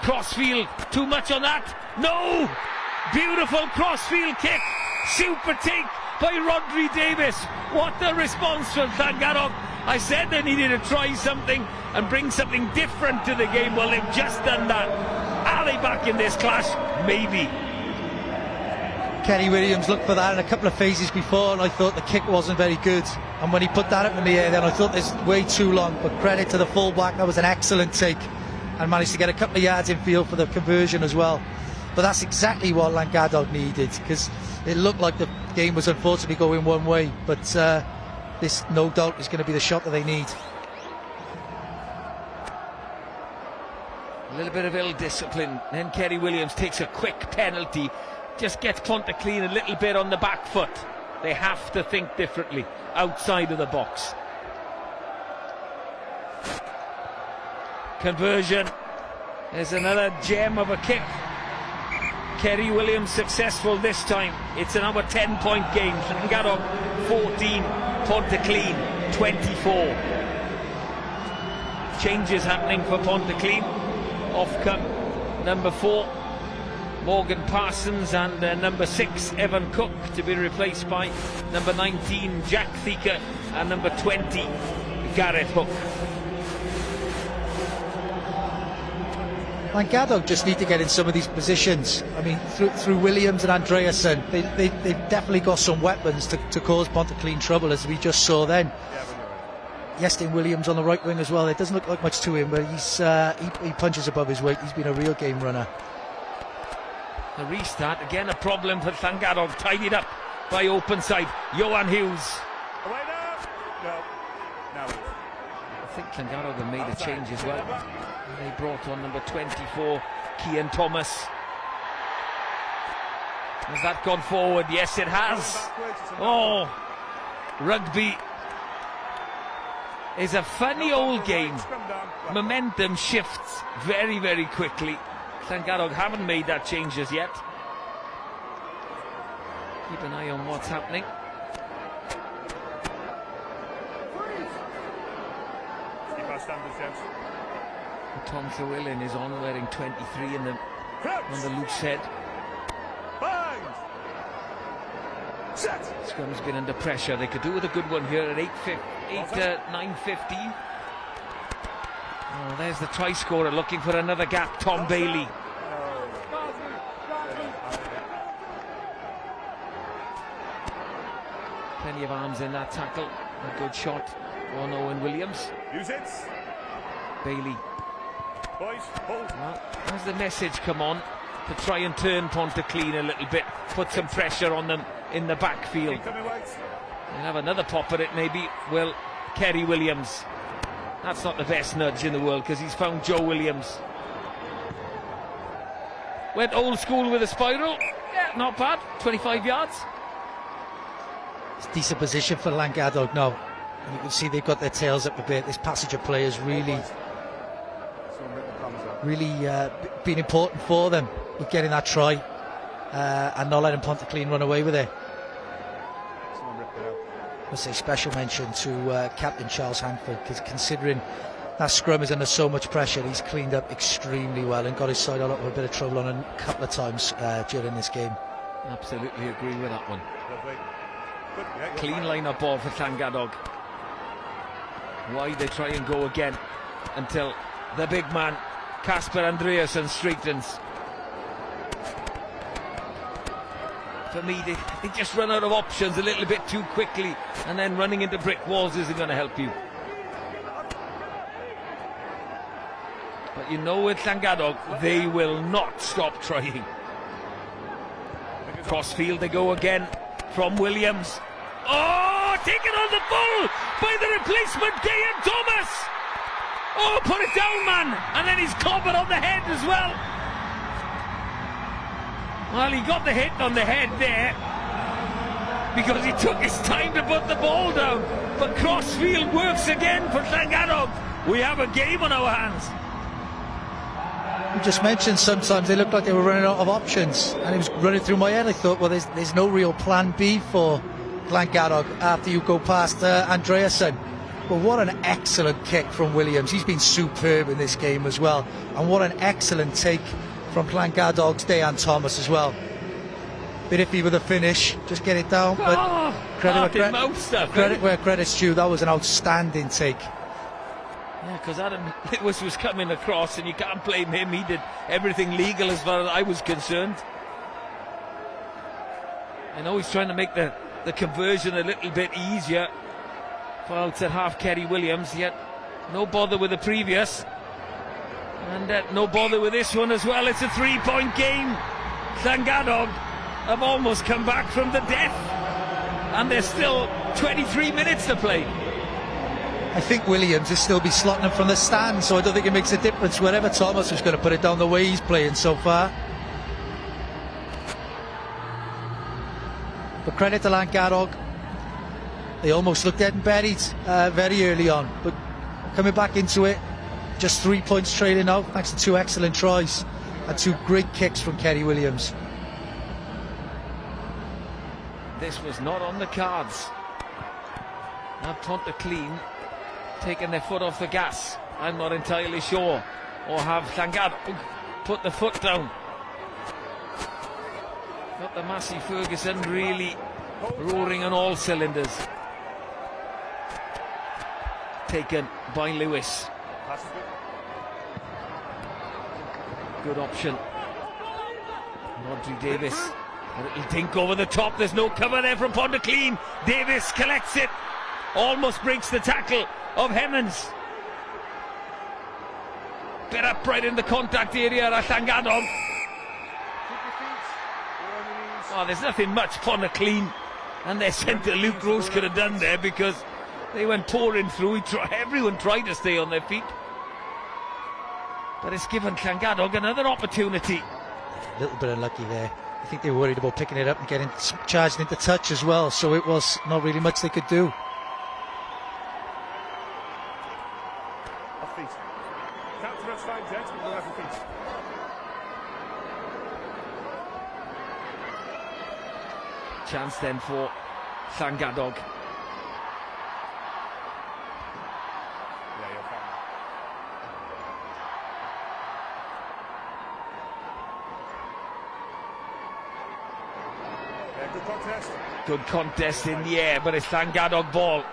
Crossfield, too much on that? No! Beautiful crossfield kick. Super take by Rodri Davis. What a response from Llangollen. I said they needed to try something and bring something different to the game. Well, they've just done that. Are they back in this clash? Maybe. Kenny Williams looked for that in a couple of phases before, and I thought the kick wasn't very good. And when he put that up in the air, then I thought this way too long. But credit to the fullback, that was an excellent take, and managed to get a couple of yards in field for the conversion as well. But that's exactly what Llangollen needed, because it looked like the game was unfortunately going one way. But this, no doubt, is going to be the shot that they need. A little bit of ill discipline. Then Kerry Williams takes a quick penalty. Just gets Pontyclean a little bit on the back foot. They have to think differently outside of the box. Conversion. There's another gem of a kick. Kerry Williams successful this time. It's another 10-point game. Llangadog 14, Pontyclean 24. Changes happening for Pontyclean. Off come number 4, Morgan Parsons, and number 6, Evan Cook, to be replaced by number 19, Jack Thieker, and number 20, Gareth Hook. Llangadog just need to get in some of these positions. I mean, through Williams and Andreasen, they've definitely got some weapons to cause Pontyclean trouble, as we just saw then. Yestin Williams on the right wing as well. It doesn't look like much to him, but he punches above his weight. He's been a real game runner. The restart, again a problem for Llangadog, tidied up by open side, Johan Hughes. Away now! No. Now it is. I think Llangadog have made a change as well. They brought on number 24, Cian Thomas. Has that gone forward? Yes, it has. Oh, rugby is a funny old game. Momentum shifts very, very quickly. Llangadog haven't made that change as yet. Keep an eye on what's happening. Keep our standards, gents. Tom Llewellyn is on, wearing 23 on the loose head. Bang! Set! Scrum's been under pressure. They could do with a good one here at 9:15. Oh, there's the try scorer looking for another gap, Tom Bailey. Plenty of arms in that tackle. A good shot on Owen Williams. Use it. Bailey. Boys, hold. Well, has the message come on to try and turn Pontyclean a little bit, put some pressure on them in the backfield. Keep coming, White. They'll have another pop at it maybe. Well, Kerry Williams. That's not the best nudge in the world, because he's found Joe Williams. Went old school with a spiral. Yeah, not bad. 25 yards. It's a decent position for Llangadog now. And you can see they've got their tails up a bit. This passage of play has really been important for them with getting that try and not letting Pontyclean run away with it. I would say special mention to Captain Charles Hanford, because considering that scrum is under so much pressure, he's cleaned up extremely well and got his side out of a bit of trouble on a couple of times during this game. Absolutely agree with that one. Lovely. Good. Yeah, Clean line-up ball for Llangadog. Why they try and go again until the big man Casper Andreasen straightens. For me, they just run out of options a little bit too quickly, and then running into brick walls isn't going to help you. But you know, with Llangadog, they will not stop trying. Crossfield they go again from Williams. Oh, taken on the full by the replacement, Cian Thomas. Oh, put it down, man. And then he's clobbered on the head as well. Well, he got the hit on the head there because he took his time to put the ball down. But Crossfield works again for Llangadog. We have a game on our hands. You just mentioned sometimes they looked like they were running out of options, and it was running through my head. I thought, well, there's no real plan B for Llangadog after you go past Andreasen. But what an excellent kick from Williams. He's been superb in this game as well. And what an excellent take from Llangadog's Cian Thomas as well. Bit iffy with the finish, just get it down. But credit where credit's due. That was an outstanding take. Yeah, because Adam Lewis was coming across, and you can't blame him. He did everything legal as far as I was concerned. I know he's trying to make the conversion a little bit easier for outside half Kerry Williams, yet no bother with the previous, and no bother with this one as well. It's a 3-point game. Llangadog have almost come back from the death, and there's still 23 minutes to play. I think Williams will still be slotting him from the stand, so I don't think it makes a difference wherever Thomas is going to put it down the way he's playing so far. But credit to Llanggarog, they almost looked dead and buried very early on, but coming back into it, just 3 points trailing now thanks to 2 excellent tries and 2 great kicks from Kerry Williams. This was not on the cards. Now Pontyclun taking their foot off the gas. I'm not entirely sure. Or have Llanggarog put the foot down. Got the Massey Ferguson really roaring on all cylinders. Taken by Lewis. Good option. Rodri Davis. A little dink over the top. There's no cover there from Pontyclun. Davis collects it. Almost breaks the tackle of Hemmans. Bit upright in the contact area at Llanggarog. Oh, there's nothing much Pontyclun and their centre Luke Rose could have done there, because they went pouring through. Everyone tried to stay on their feet, but it's given Llanggarog another opportunity. A little bit unlucky there. I think they were worried about picking it up and getting charged into touch as well, so it was not really much they could do. Off feet. Count to that's fine, gents, but we'll have the feet. Chance then for Llanggarog. Yeah, you're fine. Yeah, good contest. Good contest in the air, but it's Llanggarog ball.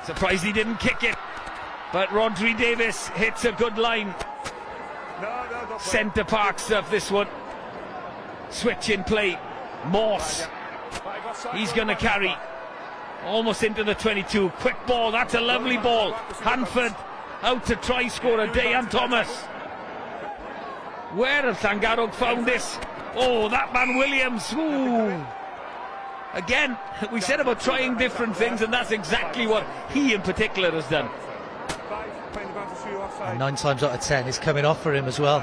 Surprised he didn't kick it, but Rodri Davis hits a good line. No, don't play. Centre park stuff, this one. Switch in play. Morse. He's going to carry. Almost into the 22. Quick ball. That's a lovely ball. Hanford out to try score a Dayan Thomas. Where have Llanggarog found this? Oh, that man Williams. Ooh. Again, we said about trying different things, and that's exactly what he in particular has done. And 9 times out of 10 is coming off for him as well.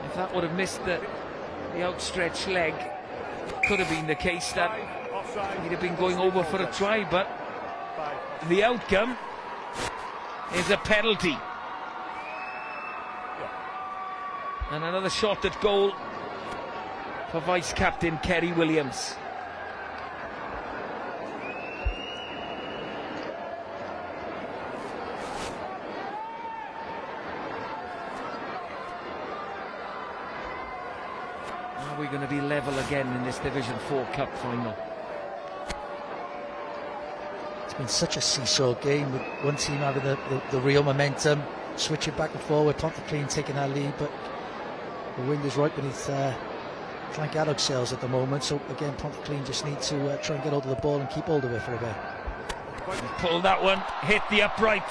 If that would have missed the outstretched leg, could have been the case that he'd have been going over for a try, but the outcome is a penalty. And another shot at goal for vice-captain Kerry Williams. Are we going to be level again in this Division 4 Cup final? It's been such a seesaw game, with one team having the real momentum, switching back and forward, Pontyclun taking that lead, but the wind is right beneath Llanggarog's sails at the moment. So again, Pontyclun just need to try and get hold of the ball and keep hold of it for a bit. Pulled that one, hit the upright.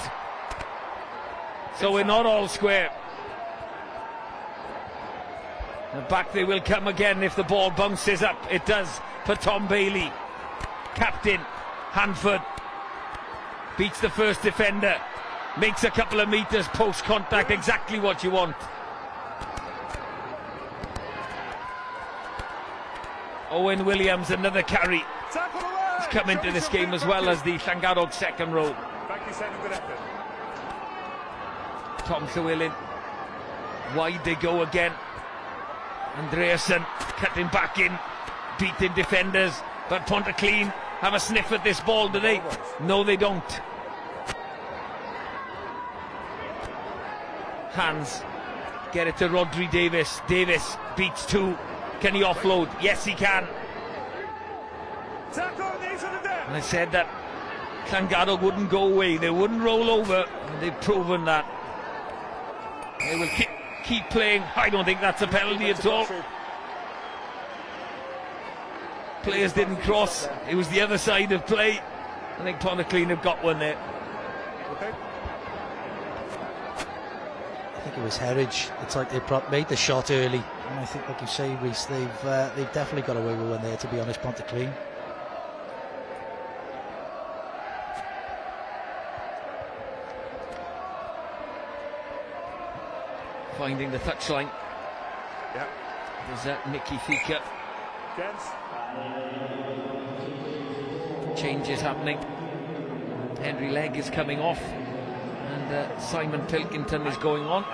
So we're not all square. And back they will come again if the ball bounces up. It does for Tom Bailey. Captain Hanford beats the first defender, makes a couple of metres post contact, exactly what you want. Owen Williams, another carry. He's come into this game as well as the Llanggarog second row. Tom Llewellyn, wide they go again. Andreasen cutting back in, beating defenders, but Pontyclun have a sniff at this ball, do they? No, they don't. Hands get it to Rodri Davis. Davis beats 2. Can he offload? Yes, he can. And I said that Llanggarog wouldn't go away, they wouldn't roll over, and they've proven that. They will keep playing. I don't think that's a penalty at all. Players didn't cross, it was the other side of play. I think Pontyclun have got one there. I think it was Herridge. It's like they made the shot early, and I think, like you say, Reece, they've definitely got away with one there, to be honest, Pontyclun. finding the touchline. Yeah. There's Nicky Thika. Gents. Changes happening. Henry Legg is coming off, and Simon Pilkington is going on.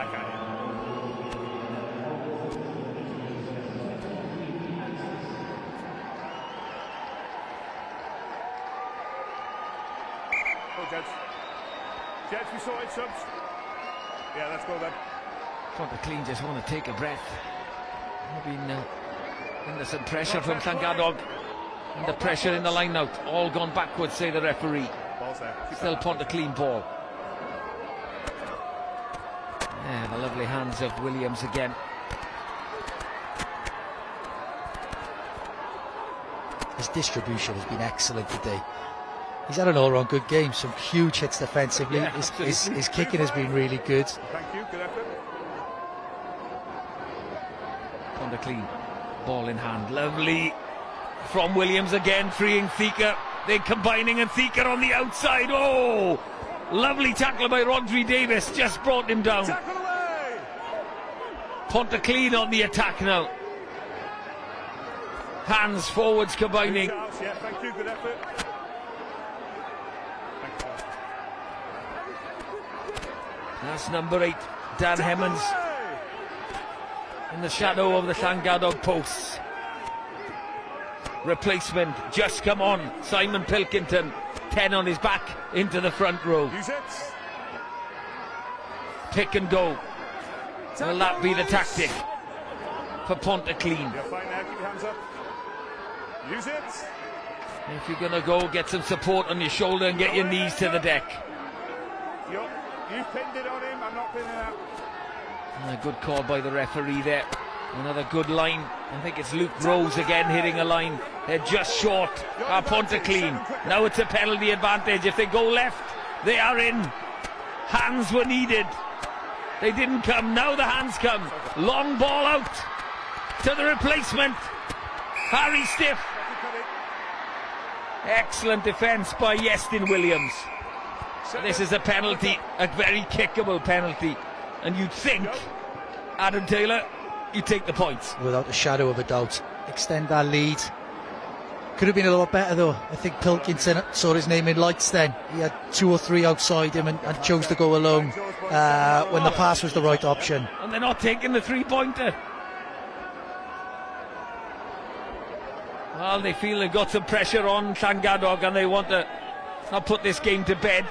Oh, gents. Gents, we saw it, subs. Yeah, let's go then. Pontyclun just want to take a breath. They've been under some pressure from Llangadog. And the pressure in the line out. All gone backwards, say the referee. Ball's there. Still Pontyclun ball. Yeah, the lovely hands of Williams again. His distribution has been excellent today. He's had an all-round good game, some huge hits defensively. Yeah, his kicking has been really good. Thank you, good effort. Pontyclun, ball in hand, lovely from Williams again, freeing Thika. They're combining, and Thika on the outside. Oh, lovely tackle by Rodri Davis, just brought him down. Tackle away! Pontyclun on the attack now. Hands forwards combining. Charles, yeah, thank you, good effort. Thank you. That's number 8, Dan Hemmons, Away! in the shadow of the Llangadog posts. Replacement just come on. Simon Pilkington, 10 on his back, into the front row. Use it. Pick and go. Will that be the tactic for Pontyclun? You're fine now, keep your hands up. Use it. If you're going to go, get some support on your shoulder and get your knees to the deck. You've pinned it on him, I'm not pinning it out. And a good call by the referee there. Another good line. I think it's Luke Rose again hitting a line. They're just short. Pontyclun. Now it's a penalty advantage. If they go left, they are in. Hands were needed. They didn't come. Now the hands come. Long ball out to the replacement. Harry Stiff. Excellent defence by Iestyn Williams. This is a penalty, a very kickable penalty. And you'd think, Adam Taylor, you take the points. Without a shadow of a doubt. Extend that lead. Could have been a lot better though. I think Pilkington saw his name in lights then. He had 2 or 3 outside him and chose to go alone when the pass was the right option. And they're not taking the 3-pointer. Well, they feel they've got some pressure on Llangadog and they want to not put this game to bed.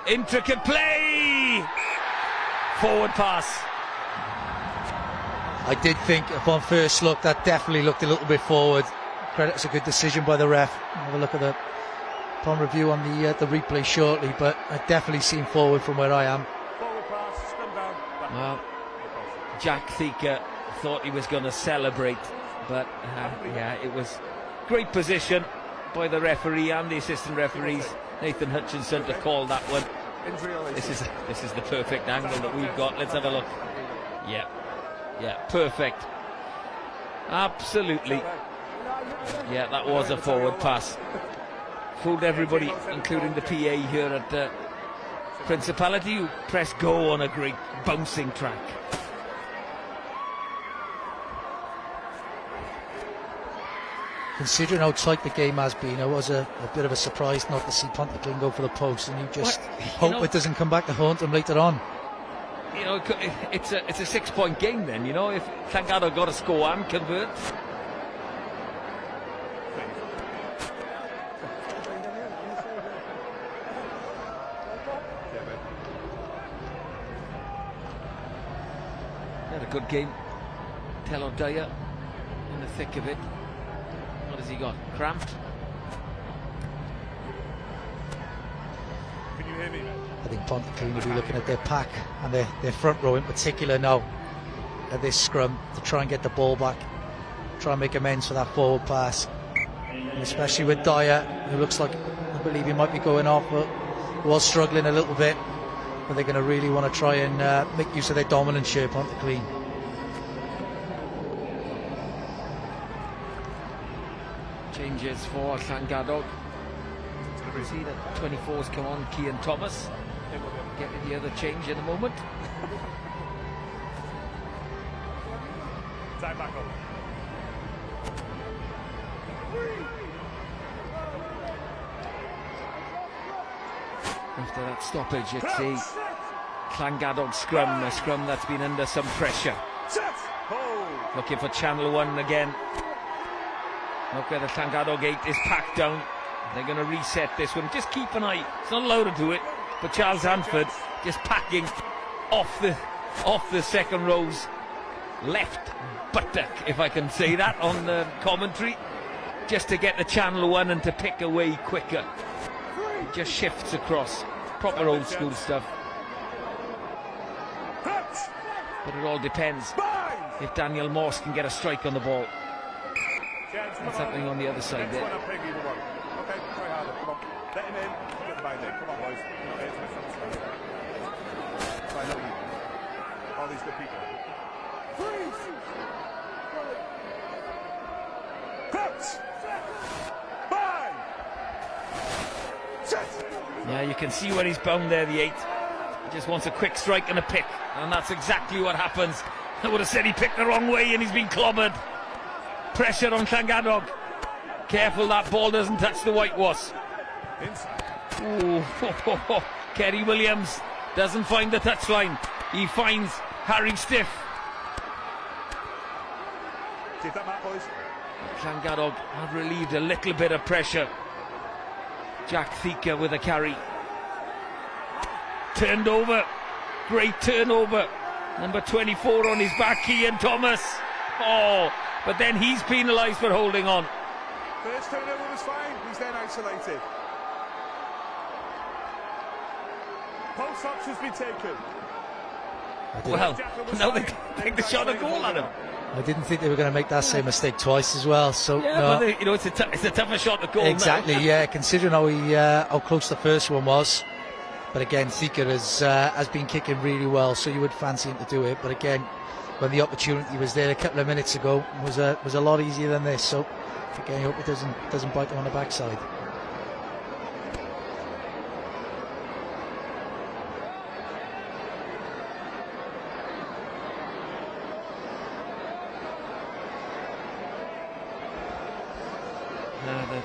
Intricate play! Forward pass. I did think upon first look that definitely looked a little bit forward. Credit's a good decision by the ref. Have a look at upon review on the replay shortly, but I definitely seen forward from where I am. Forward pass, come down. Well, Jack Thika thought he was going to celebrate, but yeah, it was great position by the referee and the assistant referees, Nathan Hutchinson, to call that one. This is the perfect angle that we've got. Let's have a look. Yeah, perfect. Absolutely. Yeah, that was a forward pass. Fooled everybody, including the PA here at Principality, who pressed go on a great bouncing track. Considering how tight the game has been, it was a bit of a surprise not to see Pontyclun go for the post, and you just hope it doesn't come back to haunt them later on. You know, it's a 6-point game then, you know, if Llangadog got a score and convert. Had a good game. Telor Dyer in the thick of it. What has he got? Cramped? Can you hear me? I think Pontyclun will be looking at their pack and their front row in particular now at this scrum to try and get the ball back, try and make amends for that forward pass, and especially with Dyer, who looks like, I believe he might be going off, but was struggling a little bit. But they're going to really want to try and make use of their dominance here, Pontyclun. Changes for Llangadog. You see that 24's come on, Cian Thomas. Get to the other change in a moment. Line back up. After that stoppage, it's a Llangadog scrum, a scrum that's been under some pressure. Set. Hold. Looking for channel 1 again. Look where the Llangadog 8 is packed down. They're going to reset this one. Just keep an eye. It's not allowed to do it, but Charles Hanford just packing off the second row's left buttock, if I can say that on the commentary, just to get the channel 1 and to pick away quicker. It just shifts across. Proper old school stuff. But it all depends if Daniel Morse can get a strike on the ball. What's happening on the other side there? Okay, try harder. Come on. Let him in. Get the bag in. Come on, boys. I know you. All these good people. Freeze! Cut! Bang! Set! Yeah, you can see where he's bound there, the 8. He just wants a quick strike and a pick, and that's exactly what happens. I would have said he picked the wrong way and he's been clobbered. Pressure on Llangadog. Careful that ball doesn't touch the whitewash. Ooh, Kerry Williams doesn't find the touchline. He finds Harry Stiff. Keep that mark, boys. Llangadog have relieved a little bit of pressure. Jack Thika with a carry. Turned over. Great turnover. Number 24 on his back, Ian Thomas. Oh, but then he's penalised for holding on. First turnover was fine. He's then isolated. Pulse options be taken. Well, now they take the shot at goal at him. I didn't think they were going to make that same mistake twice as well. So yeah, no. but it's a tougher shot at goal. Exactly, now. yeah. Considering how close the first one was, but again, Thika has been kicking really well, so you would fancy him to do it. But again, when the opportunity was there a couple of minutes ago, was a lot easier than this. So again, I hope it doesn't bite them on the backside. The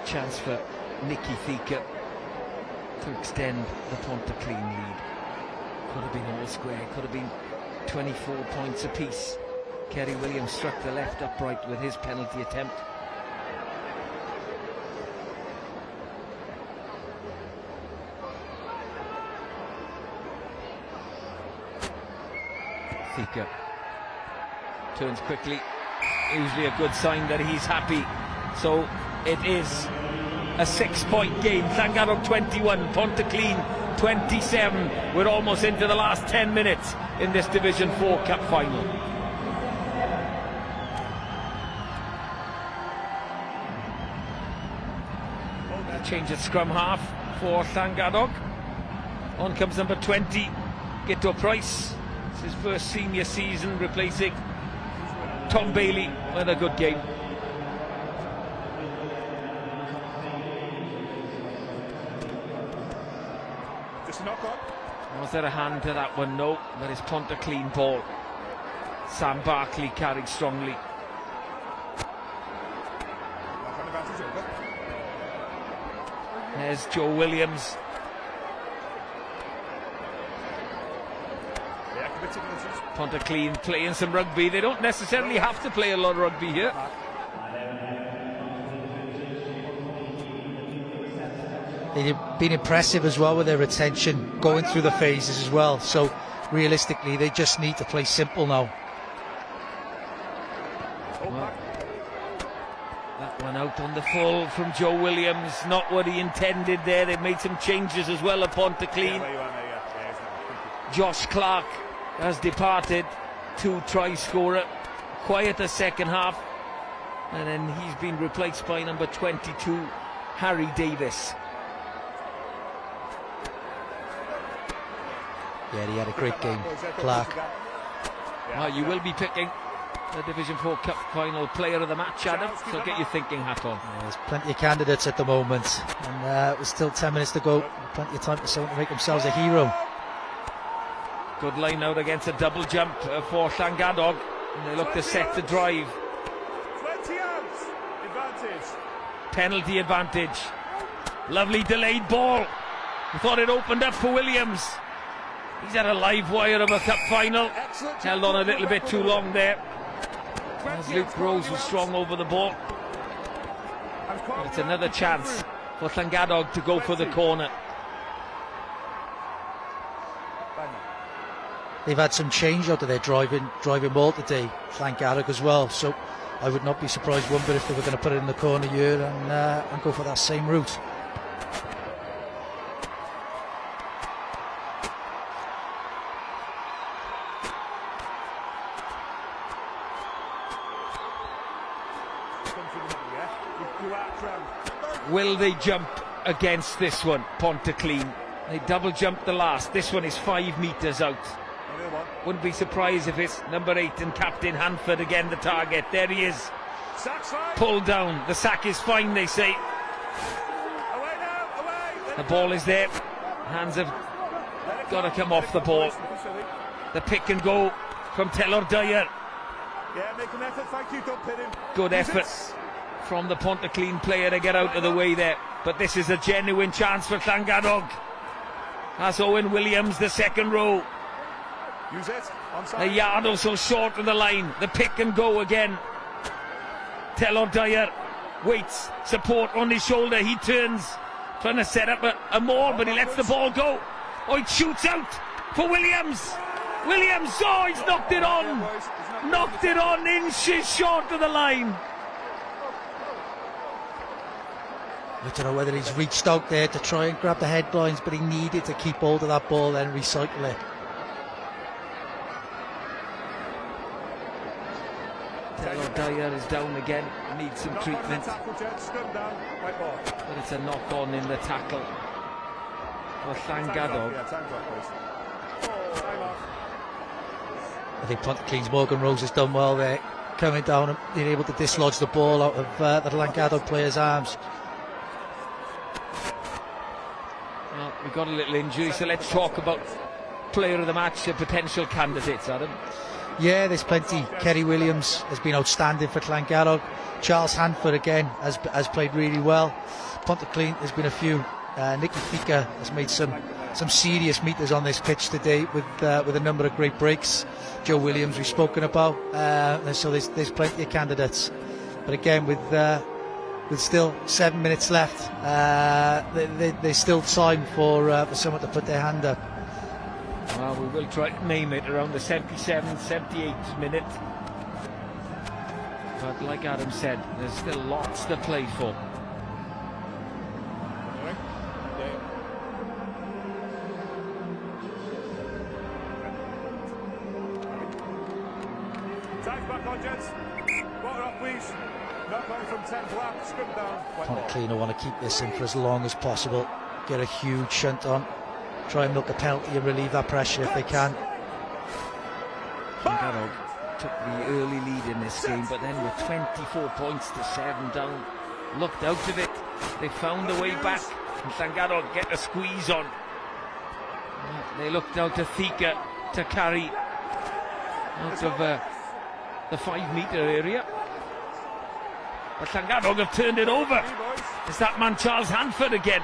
chance for Nicky Thika to extend the Pontyclun lead. Could have been all square, could have been 24 points apiece. Kerry Williams struck the left upright with his penalty attempt. Thika turns quickly, usually a good sign that he's happy. So it is a 6-point game. Llangadog 21, Pontyclun 27. We're almost into the last 10 minutes in this Division 4 Cup final. Change at scrum half for Llangadog. On comes number 20, Gito Price. It's his first senior season, replacing Tom Bailey with a good game. Just a knock on. Was there a hand to that one? No, but it's Pontyclun ball. Sam Barkley carried strongly. Knock on advantage over. There's Joe Williams. Yeah, committing issues. Pontyclun playing some rugby. They don't necessarily have to play a lot of rugby here. They've been impressive as well with their retention going through the phases as well. So realistically, they just need to play simple now. Well, that one out on the full from Joe Williams. Not what he intended there. They've made some changes as well at Pontyclun. Josh Clark has departed, 2-try scorer. Quieter second half. And then he's been replaced by number 22, Harry Davis. Yeah, he had a great game, Clark. You will be picking the Division 4 Cup final player of the match, Adam, so get your thinking hat on. Yeah, there's plenty of candidates at the moment, and it was still 10 minutes to go. Plenty of time for someone to make themselves a hero. Good line out against a double jump for Llangadog. And they look to set the drive. 20 yards. Advantage. Penalty advantage. Lovely delayed ball. I thought it opened up for Williams. He's had a live wire of a cup final. Held on a little bit too long there. As Luke Rose was strong over the ball. But it's another chance for Llangadog to go for the corner. They've had some change out of their driving ball today, Llangadog as well. So I would not be surprised one bit if they were going to put it in the corner here and go for that same route. Will they jump against this one, Pontyclun? They double jumped the last. This one is 5 metres out. Wouldn't be surprised if it's number 8 and captain Hanford again the target. There he is. Pulled down. The sack is fine, they say. The ball is there. Hands have got to come off the ball. The pick and go from Taylor Dyer. Yeah, make an effort, thank you, don't pin him. Good effort from the Pontyclun player to get out of the way there. But this is a genuine chance for Llangadog. That's Owen Williams, the second row. Use it. A yard or so short of the line. The pick and go again. Taylor Dyer waits, support on his shoulder. He turns, trying to set up a more, but he lets the ball go. Oh, it shoots out for Williams. Williams, oh, he's knocked it on. Knocked it on, inches short of the line. I don't know whether he's reached out there to try and grab the headlines, but he needed to keep hold of that ball and recycle it. Taylor Dyer is down again, needs some treatment. But it's a knock on in the tackle for Llangadog. I think Pontyclun's Morgan Rose has done well there, coming down and being able to dislodge the ball out of the Llangadog player's arms. Well, we got a little injury, so let's talk about player of the match, the potential candidates, Adam. Yeah, there's plenty. Kerry Williams has been outstanding for Llangadog. Charles Hanford again has played really well. Pontyclun, there's been a few. Nicky Thika has made some serious meters on this pitch today with a number of great breaks. Joe Williams we've spoken about. So there's plenty of candidates. But again, with still 7 minutes left, there's still time for someone to put their hand up. Well, we will try to name it around the 77th, 78th minute. But like Adam said, there's still lots to play for. Time's back on, gents. Water off, please. Not going from 10 black, scrum down. Pontyclun will want to keep this in for as long as possible. Get a huge shunt on. Try and milk a penalty and relieve that pressure if they can. Llangadog took the early lead in this game, but then with 24 points to 7 down, looked out of it. They found a way back, and Llangadog get a squeeze on. They looked out to Thika to carry out of the 5 metre area. But Llangadog have turned it over. It's that man Charles Hanford again.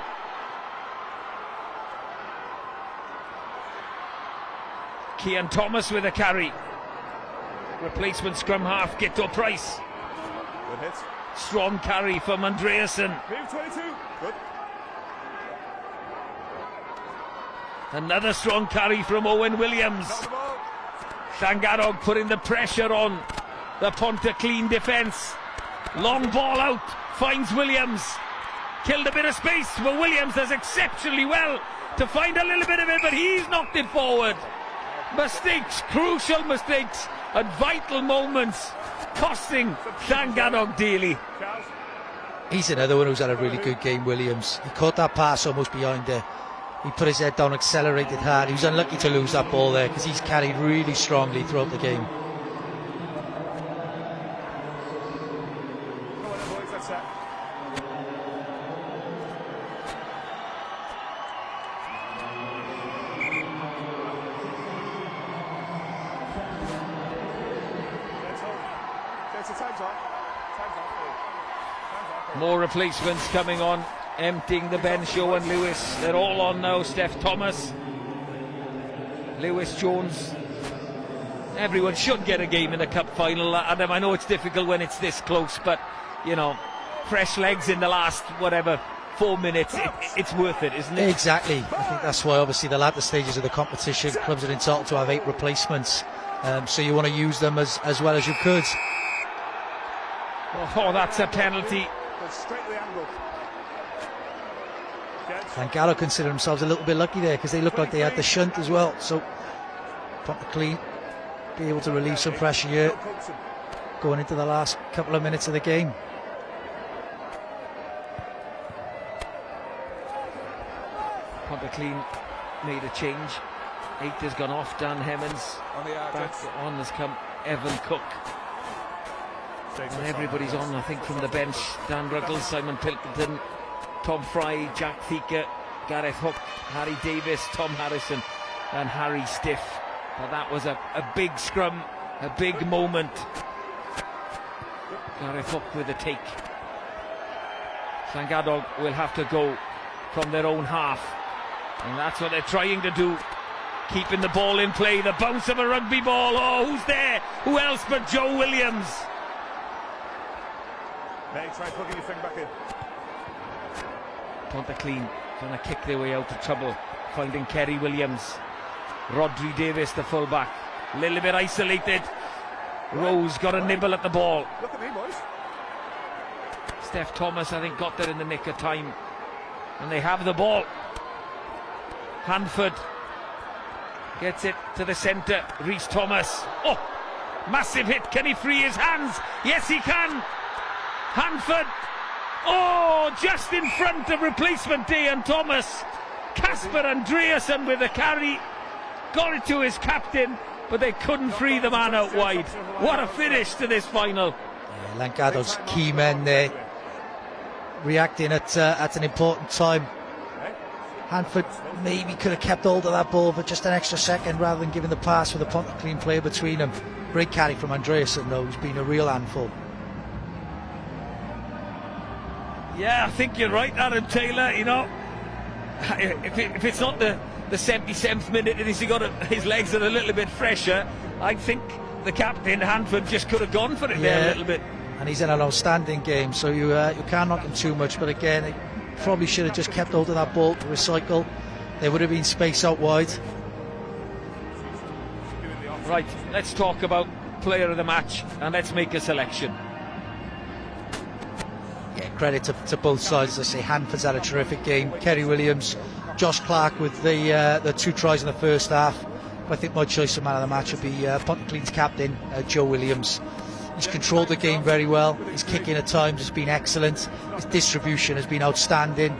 Cian Thomas with a carry. Replacement scrum half Gito Price. Good hit. Strong carry from Andreasen. 22. Good. Another strong carry from Owen Williams. Llangadog putting the pressure on the Pontyclun defence. Long ball out, finds Williams. Killed a bit of space, but Williams does exceptionally well to find a little bit of it, but he's knocked it forward. Mistakes, crucial mistakes at vital moments, costing Llangadog dearly. He's another one who's had a really good game, Williams. He caught that pass almost behind there. He put his head down, accelerated hard. He was unlucky to lose that ball there because he's carried really strongly throughout the game. Time's off. More replacements coming on, emptying the bench. Owen Lewis, they're all on now. Steph Thomas, Lewis Jones. Everyone should get a game in the cup final, Adam. I know it's difficult when it's this close, but you know, fresh legs in the last 4 minutes, it's worth it, isn't it? Exactly. I think that's why obviously the latter stages of the competition, clubs are entitled to have 8 replacements, so you want to use them as well as you could. Oh, that's a penalty. Straight to the angle. And Gallo consider themselves a little bit lucky there, because they look like they had the shunt as well, so Pontyclun be able to relieve some pressure here going into the last couple of minutes of the game. Pontyclun made a change. 8 has gone off. Dan Hemmings back on has come Evan Cook. And everybody's on, I think, from the bench. Dan Ruggles, Simon Pilkington, Tom Fry, Jack Thieker, Gareth Hook, Harry Davis, Tom Harrison and Harry Stiff. But that was a big scrum, a big moment. Gareth Hook with a take. Llangadog will have to go from their own half, and that's what they're trying to do, keeping the ball in play. The bounce of a rugby ball. Oh, who's there? Who else but Joe Williams? May try plugging your thing back in. Pontyclun trying to kick their way out of trouble, finding Kerry Williams. Rodri Davis, the fullback, a little bit isolated. Rose got a nibble at the ball. Look at me, boys. Steph Thomas, I think, got there in the nick of time, and they have the ball. Hanford gets it to the centre. Rhys Thomas. Oh, massive hit. Can he free his hands? Yes, he can. Hanford. Oh, just in front of replacement day and Thomas. Casper Andreasen with a carry. Got it to his captain, but they couldn't free the man out wide. What a finish to this final. Yeah, Llangadog's key men there reacting at an important time. Hanford maybe could have kept hold of that ball for just an extra second rather than giving the pass with a Pontyclun player between them. Great carry from Andreasen though, who's been a real handful. Yeah, I think you're right, Adam Taylor. You know, if it's not the 77th minute and he's got his legs are a little bit fresher, I think the captain Hanford just could have gone for it there a little bit. And he's in an outstanding game, so you can't knock him too much. But again, he probably should have just kept hold of that ball to recycle. There would have been space out wide. Right, let's talk about player of the match and let's make a selection. Yeah, credit to both sides. As I say, Hanford's had a terrific game. Kerry Williams, Josh Clark with the 2 tries in the first half. But I think my choice of man of the match would be Pontyclun's captain, Joe Williams. He's controlled the game very well. His kicking at times has been excellent. His distribution has been outstanding.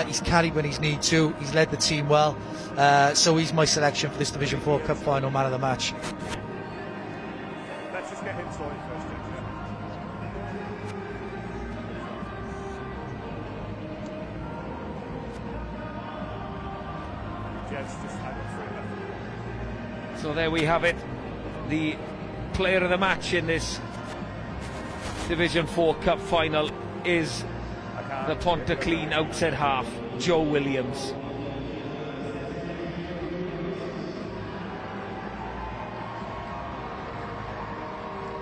He's carried when he's need to. He's led the team well. So he's my selection for this Division 4 Cup final man of the match. Let's just get him sorted first, Jets just had it through. So there we have it. The player of the match in this Division 4 Cup final is the Pontyclun outside half, Joe Williams.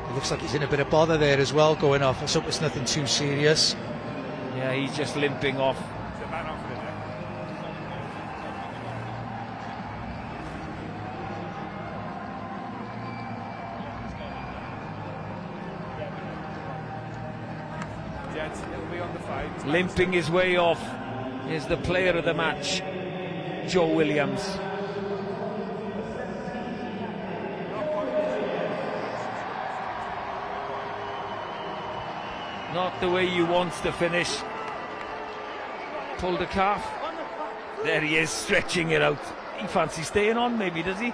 It looks like he's in a bit of bother there as well going off. Let's hope it's nothing too serious. Yeah, he's just limping off. Is it man off in there? Jets, it'll be on the fight. Limping his way off is the player of the match, Joe Williams. Not the way you want to finish. Pulled a calf. There he is, stretching it out. He fancies staying on, maybe, does he?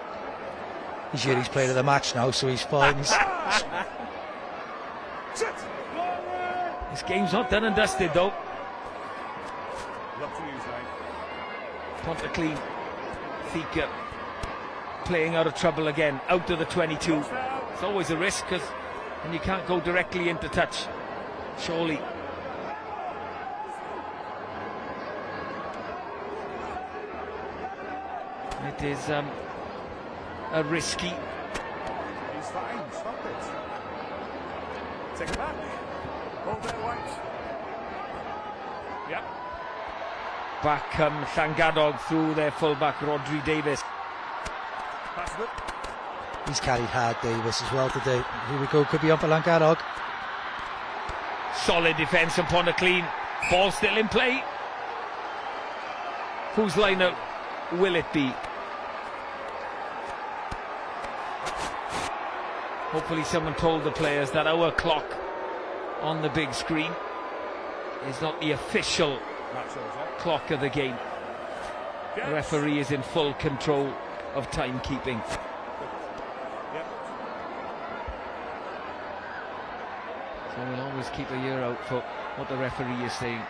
He's here, he's player of the match now, so he's fine. This game's not done and dusted, though. Love to use line. Pontyclun, Thieker playing out of trouble again, out of the 22. It's always a risk because And you can't go directly into touch, surely. It is a risky. He's fine, stop it. Take it back. Hold there, White. Yep. Back comes Llangadog through their fullback Rodri Davis. Pass it. He's carried hard, Davis, as well today. Here we go, could be on for Llangadog. Solid defence from Pontyclun. Ball still in play. Whose line out will it be? Hopefully someone told the players that our clock on the big screen is not the official clock of the game. The referee is in full control of timekeeping. So we'll always keep a ear out for what the referee is saying.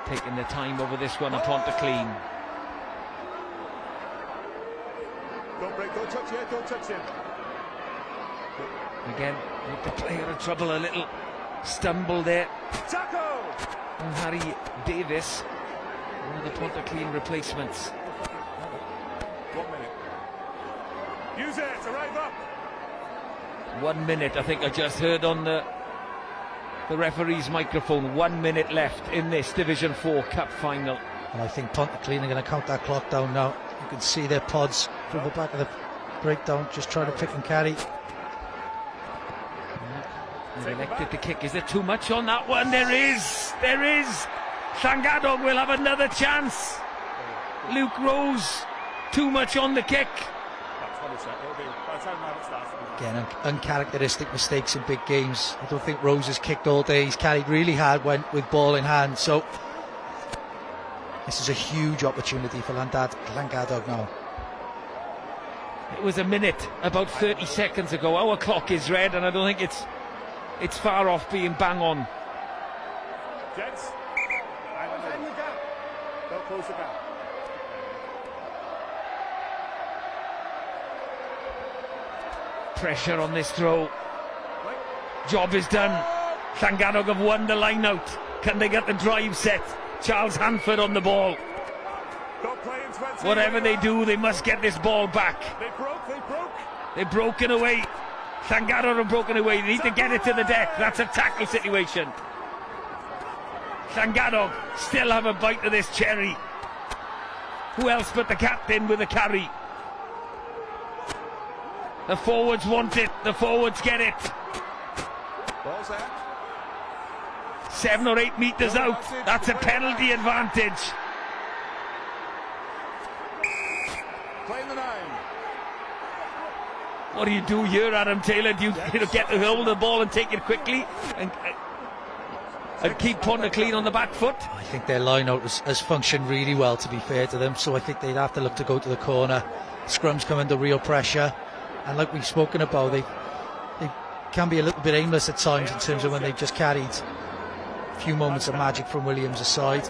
Taking the time over this one, Pontyclun. Don't break, don't touch it, don't touch him. Again, with the player in trouble, a little stumble there. Tackle! And Harry Davis, one of the Pontyclun replacements. 1 minute. Use it, arrive up! 1 minute, I think I just heard on the referee's microphone. 1 minute left in this Division 4 Cup final. And I think Pontyclun are going to count that clock down now. You can see their pods from the back of the breakdown, just trying to pick and carry. They're elected to kick. Is there too much on that one? There is. There is. Llangadog will have another chance. Luke Rose, too much on the kick. Again, uncharacteristic mistakes in big games. I don't think Rose has kicked all day. He's carried really hard with ball in hand. So this is a huge opportunity for Llangadog now. It was a minute, about 30 seconds ago. Our clock is red, and I don't think it's far off being bang on. Gents, and the gap. Don't close the gap. Pressure on this throw. Job is done. Llangadog have won the line out. Can they get the drive set? Charles Hanford on the ball. Whatever they do, they must get this ball back. They broke. They're broken away. Llangadog are broken away. They need to get it to the deck. That's a tackle situation. Llangadog still have a bite of this cherry. Who else but the captain with a carry? The forwards want it. The forwards get it. Ball's there. 7 or 8 metres out. That's a penalty advantage. Playing the 9. What do you do here, Adam Taylor? Do you get the hold of the ball and take it quickly and keep Pontyclun on the back foot? I think their line-out has functioned really well, to be fair to them. So I think they'd have to look to go to the corner. Scrums come under real pressure. And like we've spoken about, they can be a little bit aimless at times in terms of when they've just carried a few moments of magic from Williams' aside.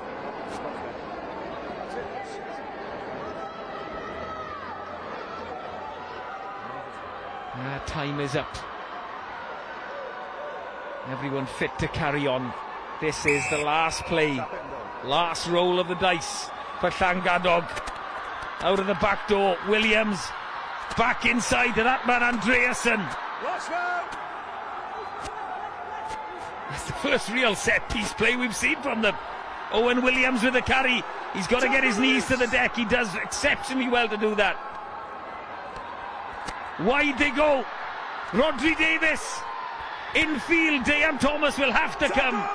Time is up. Everyone fit to carry on. This is the last play, last roll of the dice for Llangadog. Out of the back door, Williams back inside to that man Andreasen. That's the first real set piece play we've seen from them. Owen Williams with the carry. He's got to get his knees to the deck. He does exceptionally well to do that. Wide they go. Rodri Davis. Infield, Dean Thomas will have to come.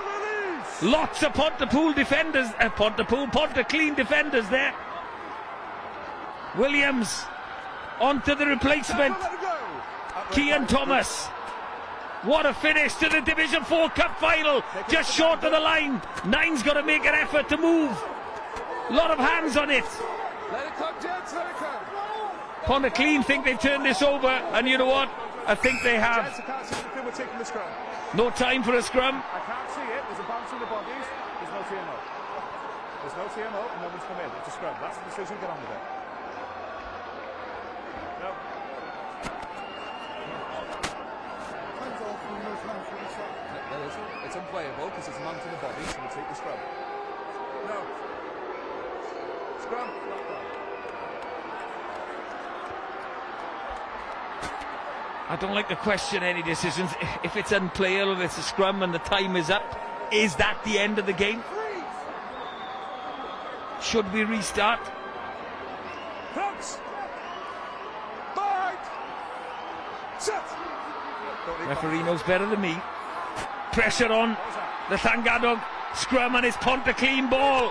Lots of Pontyclun defenders. Pontyclun defenders there. Williams onto the replacement. Kean Thomas. What a finish to the Division 4 Cup final. Just short of the line. Nine's got to make an effort to move. A lot of hands on it. Let it come, gents, let it come. Pontyclun think they've turned this over, and you know what? I think they have. Gents, I can't see anything, we're taking the scrum. No time for a scrum. I can't see it, there's a bounce in the bodies. There's no TMO. There's no TMO and no one's come in. It's a scrum. That's the decision. Get on with it. No. It's unplayable because it's a man to the body, so we'll take the scrum. No. Scrum. I don't like to question any decisions. If it's unplayable, if it's a scrum and the time is up, is that the end of the game? Should we restart? Close. Bite. Set. Referee knows better than me. Pressure on the Llangadog scrum, and it's Pontyclun ball.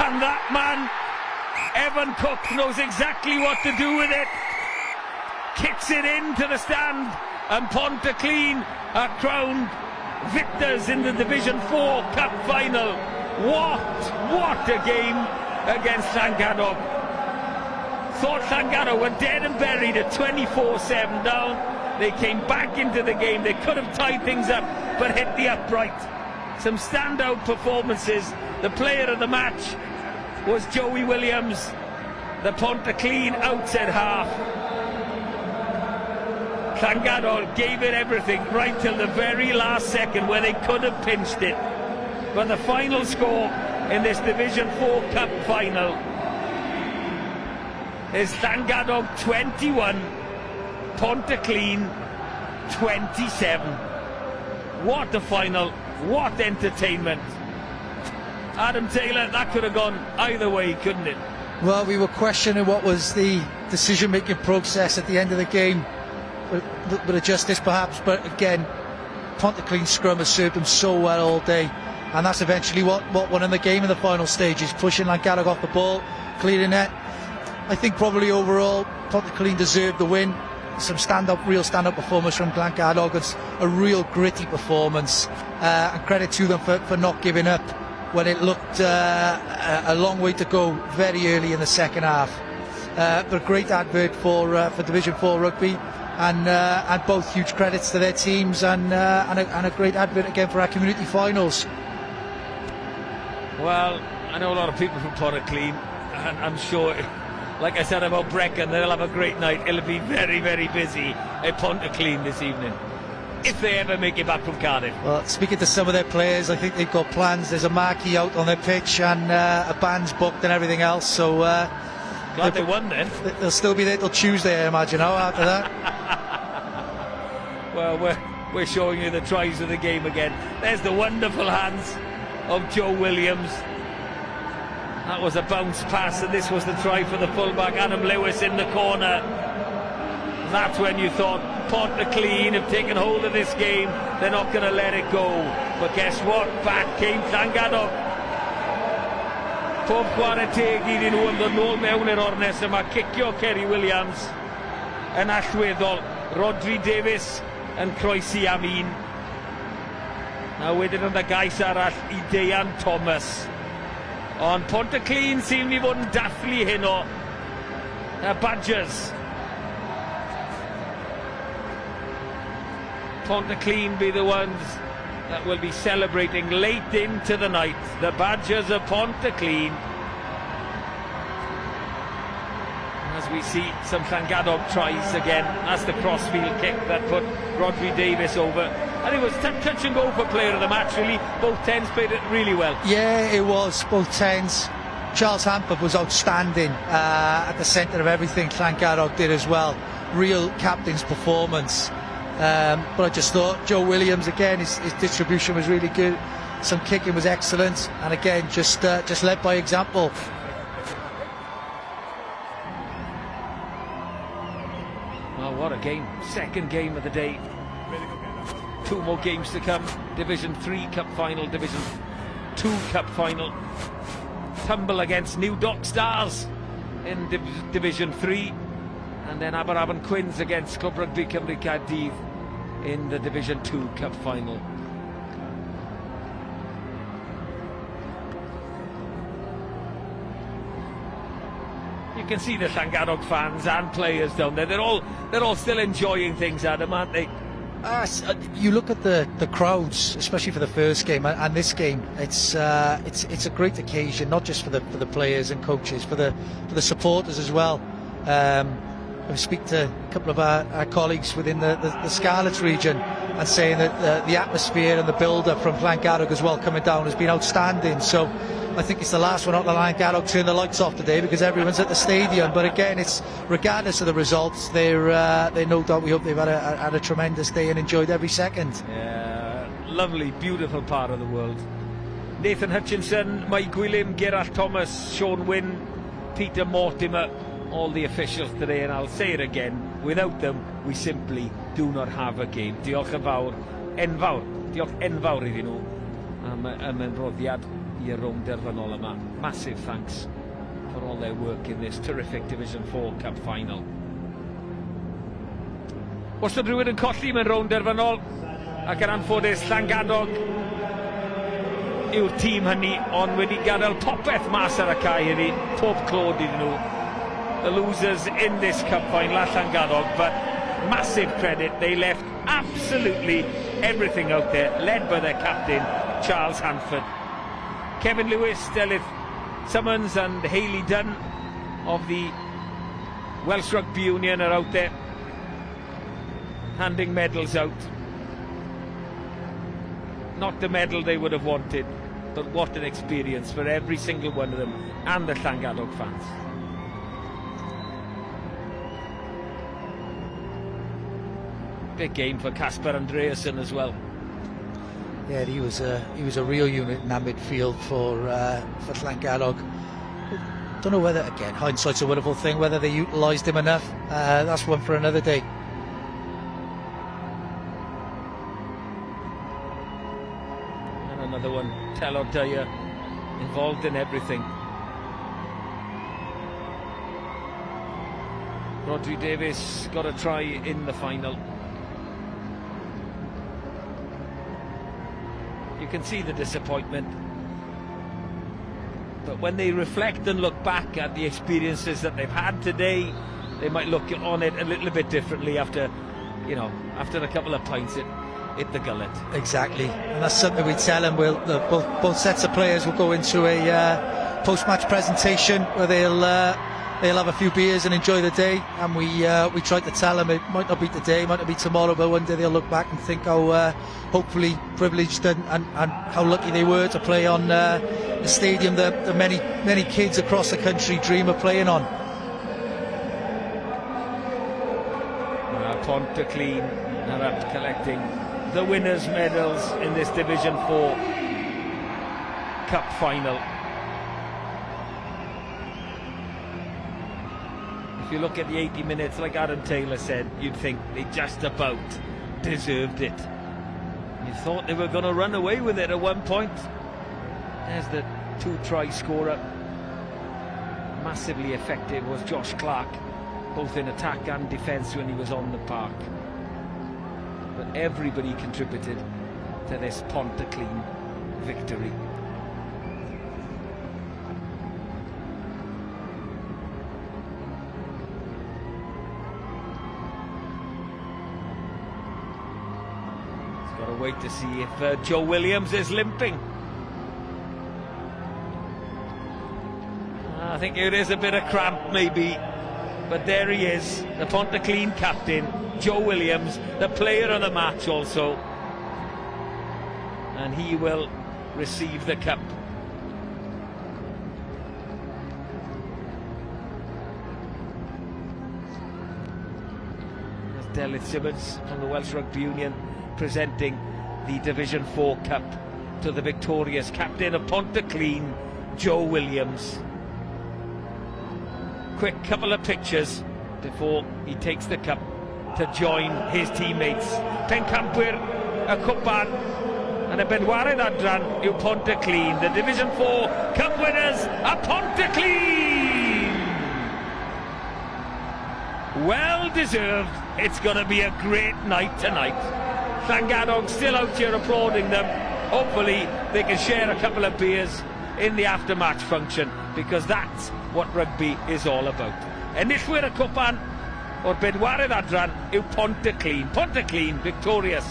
And that man, Evan Cook, knows exactly what to do with it. Kicks it into the stand, and Pontyclun are crowned victors in the Division 4 Cup final. What a game against Llangadog. Thought Llangadog were dead and buried at 24-7 down. They came back into the game. They could have tied things up, but hit the upright. Some standout performances. The player of the match was Joey Williams, the Pontyclun outside half. Llangadog gave it everything right till the very last second where they could have pinched it. But the final score in this Division 4 Cup final is Llangadog 21, Pontyclun 27. What a final, what entertainment. Adam Taylor, that could have gone either way, couldn't it? Well, we were questioning what was the decision-making process at the end of the game. A little bit of justice perhaps, but again, Pontyclun scrum has served them so well all day, and that's eventually what won in the game in the final stages, pushing Llangadog off the ball, clearing it. I think probably overall Pontyclun deserved the win. Some real stand-up performance from Llangadog. It's a real gritty performance, and credit to them for not giving up when it looked a long way to go very early in the second half. But a great advert for Division 4 rugby, and both huge credits to their teams, and a great advert again for our community finals. Well, I know a lot of people from Pontyclun, and I'm sure, like I said about Brecon, they'll have a great night. It'll be very, very busy at Pontyclun this evening, if they ever make it back from Cardiff. Well, speaking to some of their players, I think they've got plans. There's a marquee out on their pitch, and a band's booked and everything else, so glad they won then. They'll still be there till Tuesday, I imagine, after that. Well, we're showing you the tries of the game again. There's the wonderful hands of Joe Williams. That was a bounce pass, and this was the try for the fullback, Adam Lewis, in the corner. That's when you thought Pontyclun have taken hold of this game. They're not going to let it go. But guess what? Back came Llangadog. Pob chwarae teg iddyn nhw yn dod nôl mewn i'r ornes yma. Cicio Kerry Williams yn allweddol. Rodri Davis yn croesi am un. A wedyn yn y gais arall I Deian Thomas. Ond Pontyclun sy'n i fod yn dathlu heno. Y Badgers. Pontyclun be the ones that will be celebrating late into the night. The Badgers of Pontyclun. As we see some Llangadog tries again. That's the crossfield kick that put Rodri Davis over. And it was touch and go for player of the match, really. Both 10s played it really well. Yeah, it was, both 10s. Charles Hampert was outstanding at the centre of everything Llangadog did as well. Real captain's performance. But I just thought Joe Williams again, his distribution was really good. Some kicking was excellent, and again just led by example. Well, what a game. Second game of the day. 2 more games to come. Division 3 Cup Final, Division 2 Cup Final. Tumble against New Dock Stars in Division 3. And then Aberafan Quins against Club Rugby Cymru Caerdydd in the Division 2 Cup Final. You can see the Llangadog fans and players down there. They're all still enjoying things, Adam, aren't they? You look at the crowds, especially for the first game and this game. It's a great occasion, not just for the players and coaches, for the supporters as well. I speak to a couple of our colleagues within the Scarlets region and saying that the atmosphere and the build-up from Llangarog as well coming down has been outstanding. So I think it's the last one out the Llangarog turn the lights off today because everyone's at the stadium. But again, it's regardless of the results, they no doubt, we hope they've had a tremendous day and enjoyed every second. Yeah, lovely, beautiful part of the world. Nathan Hutchinson, Mike Gwilym, Gerard Thomas, Sean Wynn, Peter Mortimer, all the officials today, and I'll say it again, without them we simply do not have a game. Diolch yn fawr, enfawr, diolch enfawr iddyn nhw am ymroddiad i'r rownd derfynol yma. Massive thanks for all their work in this terrific Division 4 Cup final. Os ydy rhywun yn colli mewn rownd derfynol, ac yn anffodus Llangadog yw'r tîm hynny, ond wedi gadael popeth mas ar y cae hynny, pob clod iddyn nhw. The losers in this cup final, Llangadog, but massive credit. They left absolutely everything out there, led by their captain, Charles Hanford. Kevin Lewis, Delith Summons and Hayley Dunn of the Welsh Rugby Union are out there handing medals out. Not the medal they would have wanted, but what an experience for every single one of them and the Llangadog fans. Big game for Casper Andreasen as well. Yeah, he was a real unit in that midfield for Llangarog. Don't know whether, again, hindsight's a wonderful thing, whether they utilised him enough. That's one for another day. And another one, Telor Dyer, involved in everything. Rodri Davis got a try in the final. You can see the disappointment, but when they reflect and look back at the experiences that they've had today, they might look on it a little bit differently after a couple of pints it hit the gullet. Exactly, and that's something we tell them. Both sets of players will go into a post-match presentation where they'll have a few beers and enjoy the day, and we try to tell them it might not be today, might not be tomorrow, but one day they'll look back and think how hopefully privileged and how lucky they were to play on the stadium that the many kids across the country dream of playing on. Pontyclun are up collecting the winners' medals in this Division 4 Cup final. If you look at the 80 minutes, like Adam Taylor said, you'd think they just about deserved it. You thought they were going to run away with it at one point. There's the 2-try scorer. Massively effective was Josh Clark, both in attack and defence when he was on the park. But everybody contributed to this Pontyclun victory. Wait to see if Joe Williams is limping. I think it is a bit of cramp maybe, but there he is, the Pontyclun captain, Joe Williams, the player of the match also, and he will receive the cup. There's Delith Simmons from the Welsh Rugby Union presenting the Division 4 Cup to the victorious captain of Pontyclun, Joe Williams. Quick couple of pictures before he takes the cup to join his teammates. Pencampwyr y cwpan and y bedwaredd adran yw Pontyclun. The Division 4 Cup winners are Pontyclun! Well deserved. It's going to be a great night tonight. Llangadog still out here applauding them. Hopefully they can share a couple of beers in the after-match function, because that's what rugby is all about. Enillwyr y cwpan, o'r bedwaredd adran yw Pontyclun. Pontyclun victorious,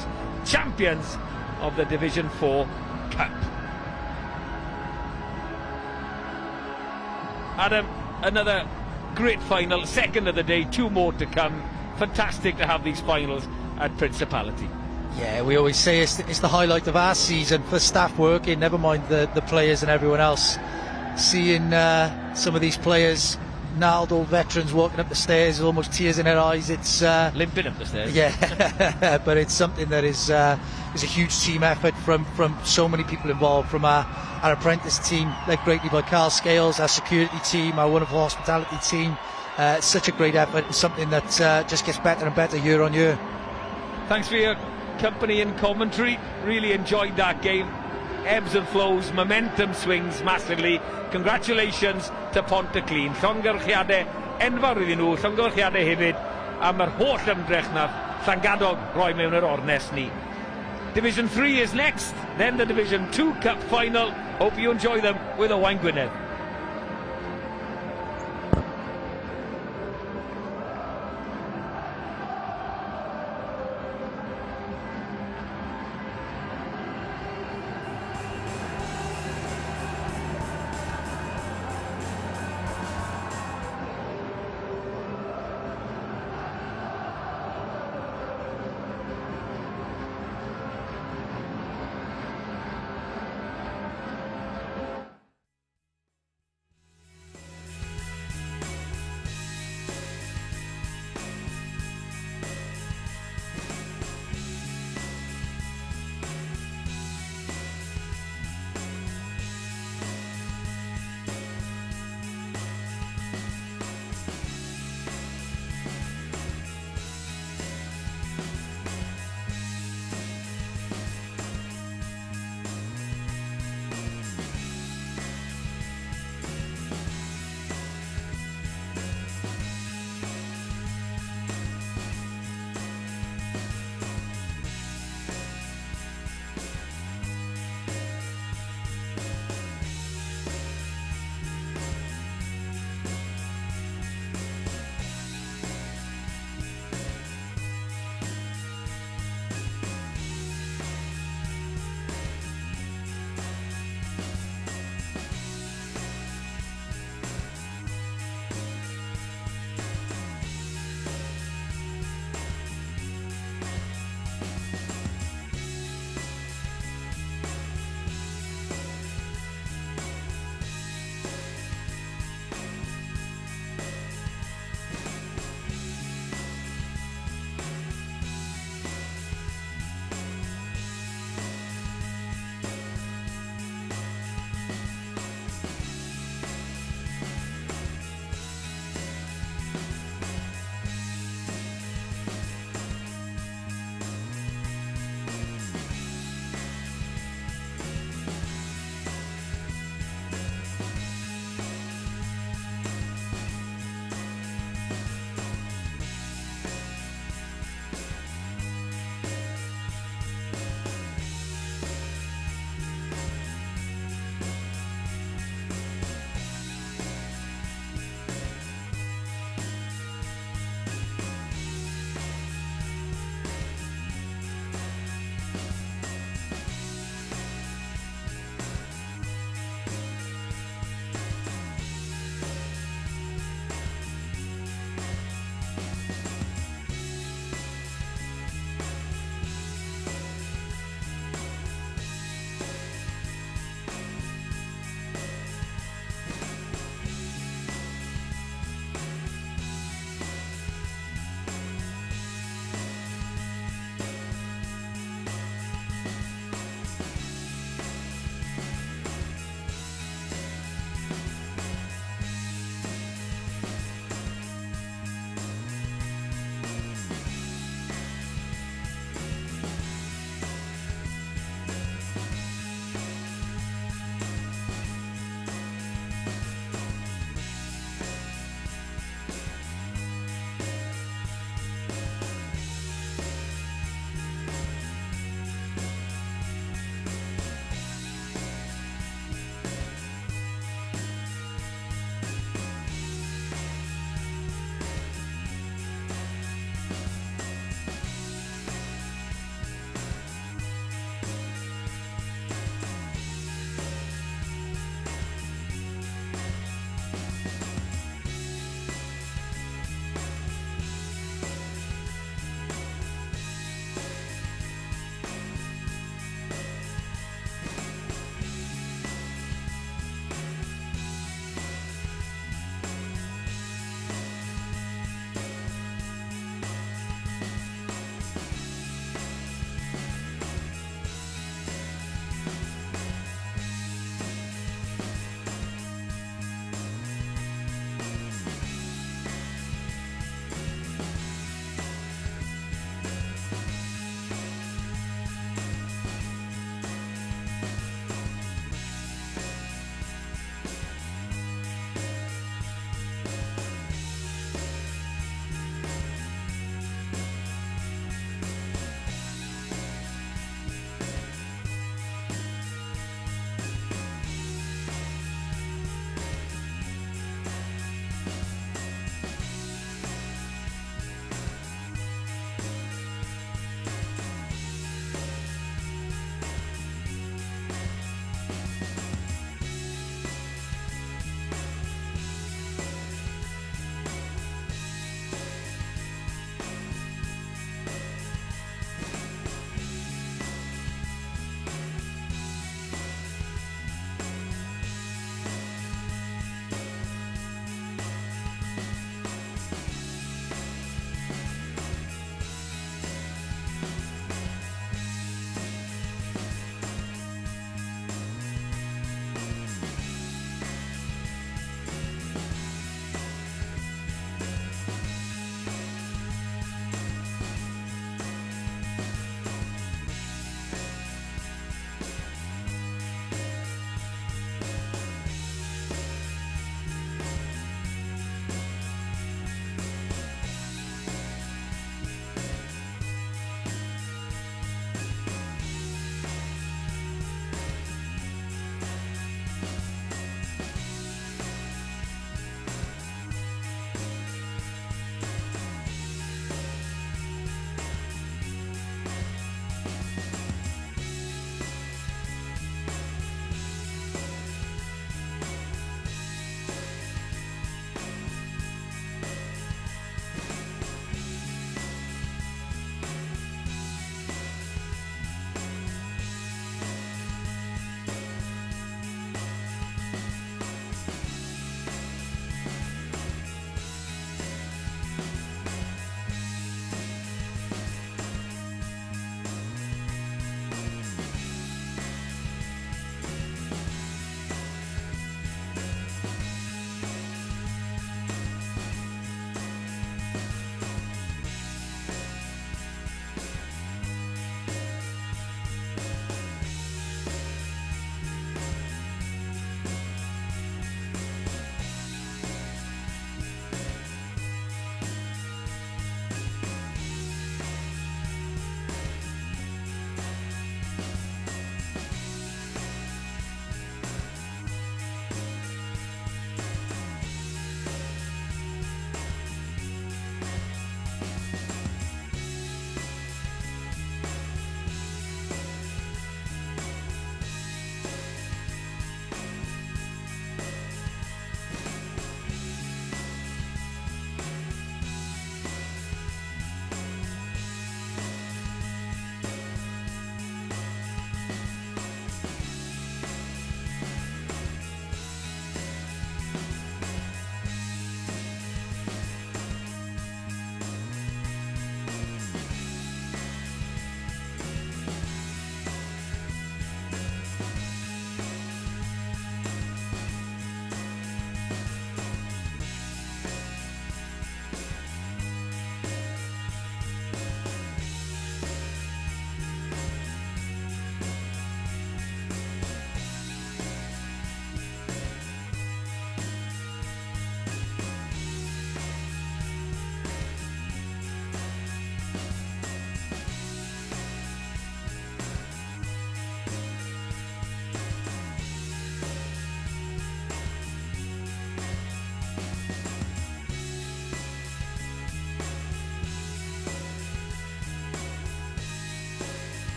champions of the Division 4 Cup. Adam, another great final, second of the day, 2 more to come. Fantastic to have these finals at Principality. Yeah, we always say it's the highlight of our season for staff working, never mind the players and everyone else. Seeing some of these players, gnarled old veterans walking up the stairs, almost tears in their eyes. It's limping up the stairs. Yeah, but it's something that is a huge team effort from so many people involved, from our apprentice team, led greatly by Carl Scales, our security team, our wonderful hospitality team. It's such a great effort, and something that just gets better and better year on year. Thanks for your company and commentary. Really enjoyed that game. Ebbs and flows, momentum swings massively. Congratulations to Pontyclun. Llongyfarchiadau enfawr iddyn nhw, llongyfarchiadau hefyd am yr holl ymdrech na Llangadog roi mewn yr ornes ni. Division 3 is next, then the Division 2 Cup final. Hope you enjoy them with Owain Gwynedd.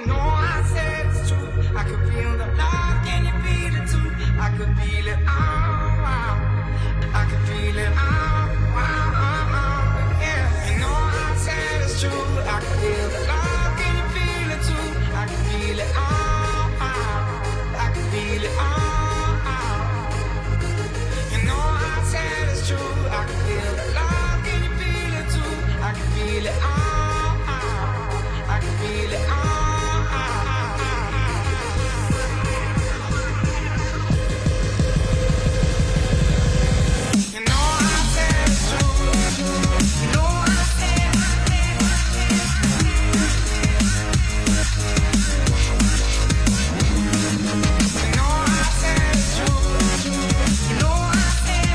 No, I said it's true. I could feel the love, can you feel it too? I could feel it, I could feel it, yeah. You know I said it's true. I could feel the love, can you feel it too? I could feel it, I could feel it, You know I said it's true. I could feel the love, can you feel it too? I could feel it, I can feel it, You know I said it's true. You know I said You know I said it's true. You know I said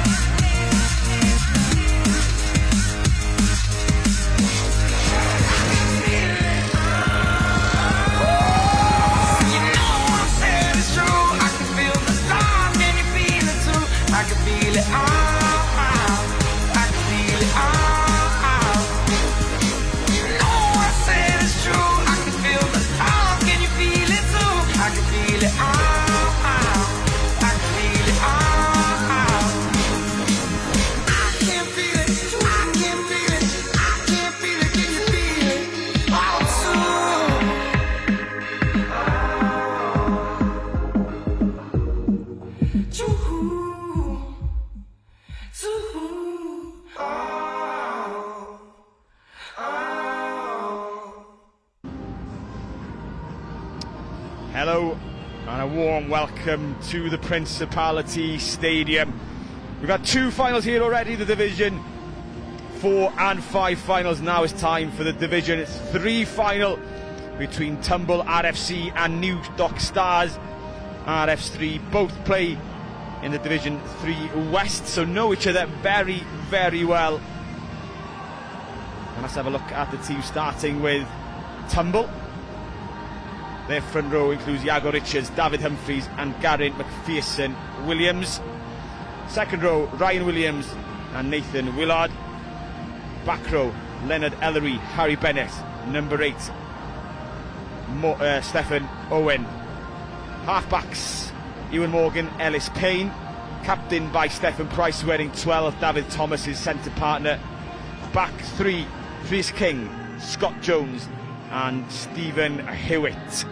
I can feel it, I can feel it, You know I said it's true. I can feel the love, can you feel it too? I can feel it, I can feel it, I can feel it, I can feel it, I can feel it, can you feel it? Hello and a warm welcome to the Principality Stadium. We've had 2 finals here already, the Division 4 and 5 finals. Now it's time for the Division 3 final between Tumble RFC and New Dock Stars. RFC both play in the Division 3 West, so know each other very, very well. And let's have a look at the team, starting with Tumble. Their front row includes Iago Richards, David Humphreys and Garrett McPherson Williams. Second row, Ryan Williams and Nathan Willard. Back row, Leonard Ellery, Harry Bennett. Number 8, Stephen Owen. Halfbacks, Ewan Morgan, Ellis Payne. Captained by Stephen Price, wearing 12, David Thomas, his centre partner. Back 3, Rhys King, Scott Jones and Stephen Hewitt.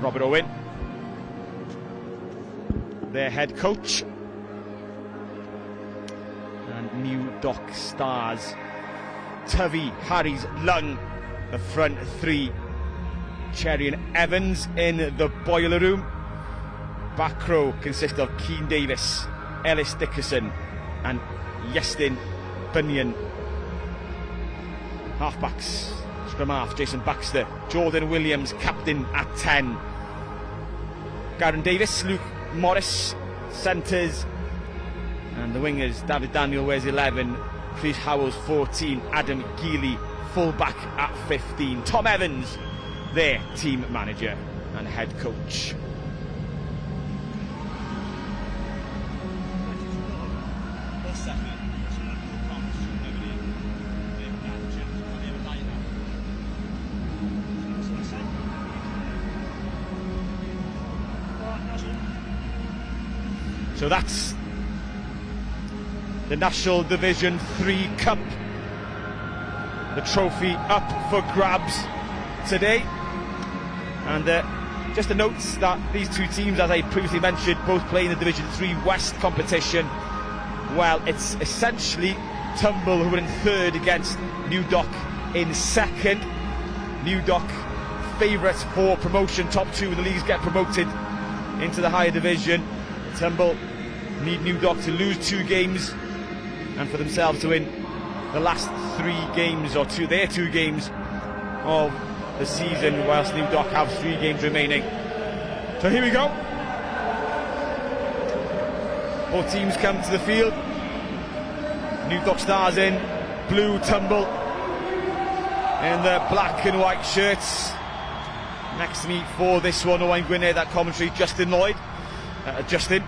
Robert Owen, their head coach. And New Dock Stars, Tuvey, Harries, Lung, the front 3. Cherry and Evans in the boiler room. Back row consists of Keane Davis, Ellis Dickerson and Iestyn Bunyan. Halfbacks, scrum half, Jason Baxter, Jordan Williams, captain at 10. Garen Davis, Luke Morris, centres. And the wingers, David Daniel wears 11, Chris Howells 14, Adam Geely, full-back at 15. Tom Evans, their team manager and head coach. So that's the National Division 3 Cup. The trophy up for grabs today. And Just a note that these two teams, as I previously mentioned, both play in the Division 3 West competition. Well, it's essentially Tumble who are in third against New Dock in second. New Dock favourites for promotion. Top two of the leagues get promoted into the higher division. Tumble need New Dock to lose 2 games and for themselves to win the last 3 games, or their 2 games of the season, whilst New Dock have 3 games remaining. So here we go. Both teams come to the field. New Dock Stars in blue, Tumble in the black and white shirts. Next to me for this one, Owain Gwynedd, that commentary, Justin Lloyd. Justin,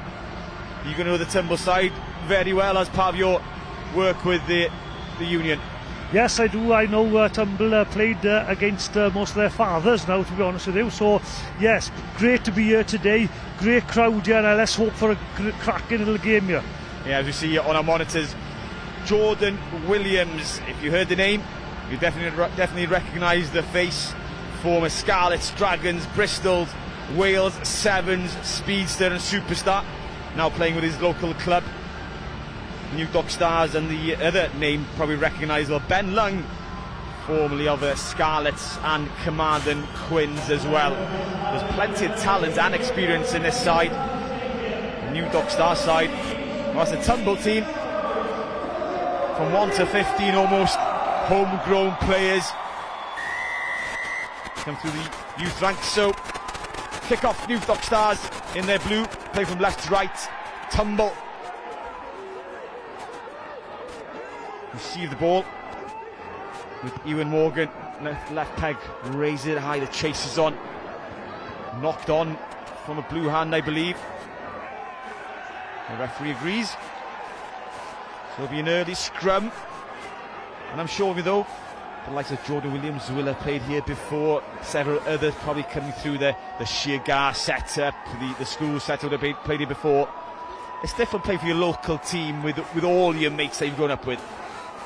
you're going to know the Tumble side very well as part of your work with the union. Yes, I do. I know Tumble played against most of their fathers now, to be honest with you. So, yes, great to be here today. Great crowd here, and let's hope for a cracking little game here. Yeah, as we see on our monitors, Jordan Williams. If you heard the name, you definitely recognise the face. Former Scarlets, Dragons, Bristol, Wales Sevens, speedster and superstar. Now playing with his local club, New Dock Stars, and the other name probably recognisable, Ben Lung, formerly of Scarlets and Carmarthen Quins as well. There's plenty of talent and experience in this side, the New Dock Stars side. Whilst the Tumble team, from 1 to 15 almost, homegrown players come through the youth ranks. So kick off New Dock Stars in their blue, play from left to right. Tumble receive the ball with Ewan Morgan, left peg, raise it high, the chase is on, knocked on from a blue hand, I believe. The referee agrees, so it'll be an early scrum. And I'm sure of you though, the likes of Jordan Williams will have played here before, several others probably coming through the Sheargar setup, the school setup, they've played here before. It's different play for your local team with all your mates that you've grown up with.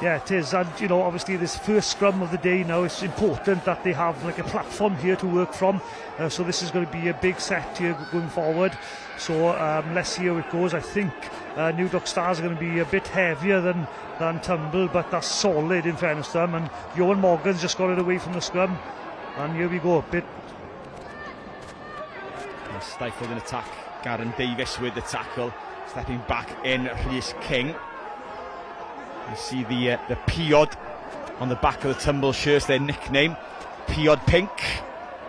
Yeah, it is, and you know, obviously this first scrum of the day now, it's important that they have like a platform here to work from. So this is going to be a big set here going forward. So let's see how it goes. I think New Dock Stars are going to be a bit heavier than Tumble, but that's solid in fairness to them. And Ewan Morgan's just got it away from the scrum, and here we go, a bit stifled in attack. Garen Davis with the tackle, stepping back in Rhys King. You see the Piod on the back of the Tumble shirts, their nickname, Piod Pink.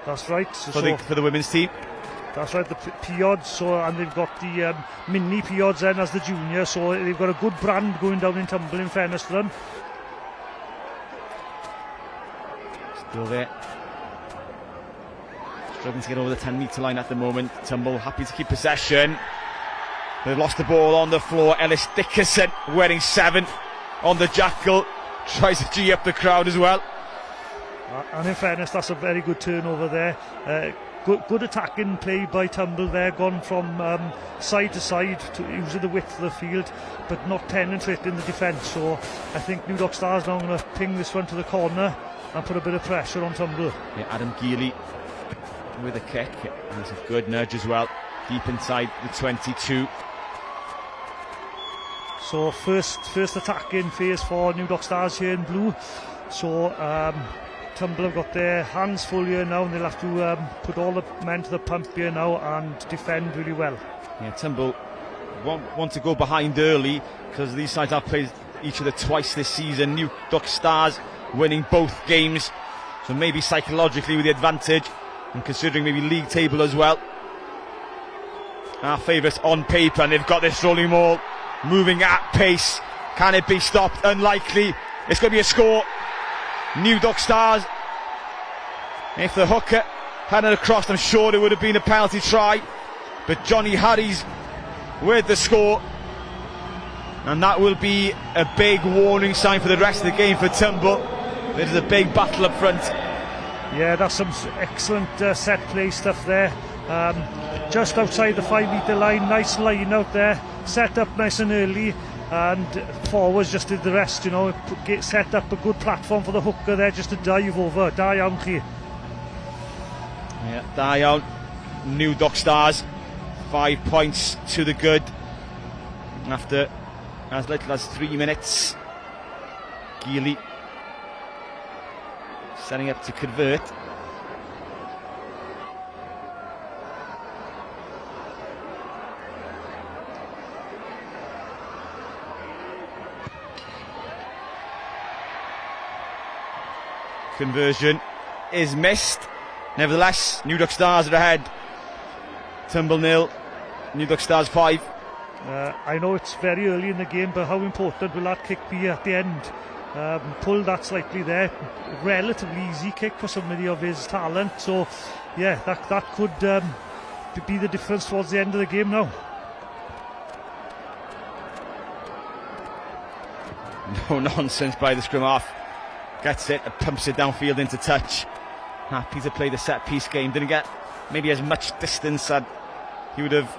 That's right. For the women's team. That's right, the Piods. So, and they've got the mini Piods then as the junior. So they've got a good brand going down in Tumble, in fairness to them. Still there. Struggling to get over the 10-metre line at the moment. Tumble happy to keep possession. They've lost the ball on the floor. Ellis Dickerson wearing 7 on the jackal. Tries to G up the crowd as well. And in fairness, that's a very good turnover there. Good attacking play by Tumble there, gone from side to side to using the width of the field, but not penetrating the defence. So I think New Dock Stars now going to ping this one to the corner and put a bit of pressure on Tumble. Yeah, Adam Geely with a kick. And it's a good nudge as well, deep inside the 22. So first attacking phase for New Dock Stars here in blue. So Tumble have got their hands full here now, and they'll have to put all the men to the pump here now and defend really well. Yeah, Tumble want to go behind early because these sides have played each other twice this season. New Dock Stars winning both games, so maybe psychologically with the advantage, and considering maybe league table as well. Our favourites on paper, and they've got this rolling ball moving at pace. Can it be stopped? Unlikely. It's going to be a score. New Dock Stars. If the hooker had it across, I'm sure it would have been a penalty try, but Johnny Harries with the score, and that will be a big warning sign for the rest of the game for Tumble. There's a big battle up front. Yeah, that's some excellent set play stuff there. Just outside the 5-metre line, nice line out there, set up nice and early, and forwards just did the rest, you know, set up a good platform for the hooker there just to dive over. Da iawn chi. Yeah, da iawn. New Dock Stars. 5 points to the good after as little as 3 minutes. Geely setting up to convert. Conversion is missed. Nevertheless, New Dock Stars are ahead. Tumble 0, New Dock Stars 5. I know it's very early in the game, but how important will that kick be at the end? Pull that slightly there. Relatively easy kick for somebody of his talent. So, yeah, that could be the difference towards the end of the game now. No nonsense by the scrum half. Gets it and pumps it downfield into touch. Happy to play the set piece game. Didn't get maybe as much distance as he would have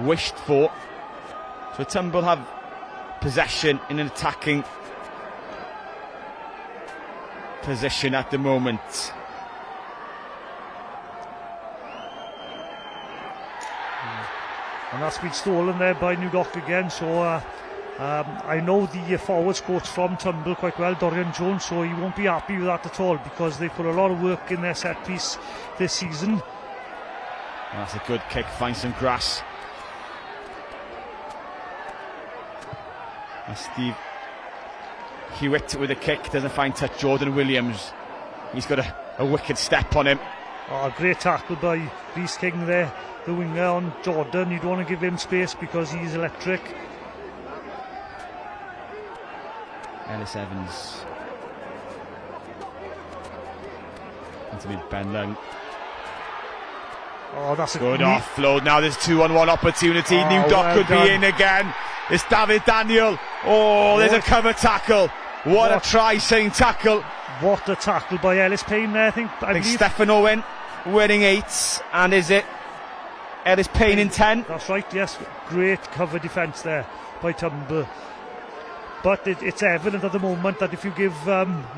wished for. So Tumble have possession in an attacking position at the moment. And that's been stolen there by New Dock again. So I know the forwards coach from Tumble quite well, Dorian Jones, so he won't be happy with that at all because they put a lot of work in their set piece this season. That's a good kick, finds some grass. And Steve Hewitt with a kick, doesn't find touch. Jordan Williams, he's got a wicked step on him. Oh, great tackle by Rhys King there, the winger on Jordan. You don't want to give him space because he's electric. Ellis Evans into mid Ben Lung. Oh, that's a good offload. Now there's 2-on-1 opportunity. New Dock could be in again. It's David Daniel. Oh, there's a cover tackle. What a try-saying tackle. What a tackle by Ellis Payne there, I believe Stefan Owen winning 8, and is it Ellis Payne in 10? That's right, yes. Great cover defence there by Tumble. But it's evident at the moment that if you give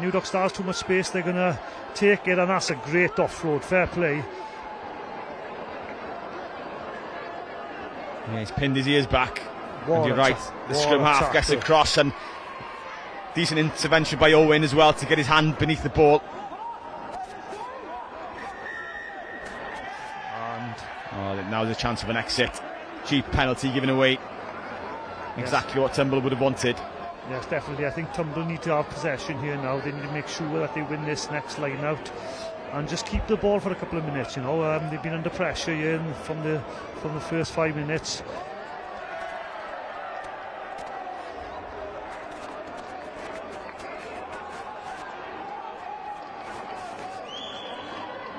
New Dock Stars too much space, they're going to take it, and that's a great offload. Fair play. Yeah, he's pinned his ears back. What and you're right, the scrum half gets across, and decent intervention by Owen as well to get his hand beneath the ball. And now there's a chance of an exit. Cheap penalty given away. Exactly what Tumble would have wanted. Yes, definitely. I think Tumble need to have possession here now. They need to make sure that they win this next line out and just keep the ball for a couple of minutes. You know, they've been under pressure here from the first 5 minutes.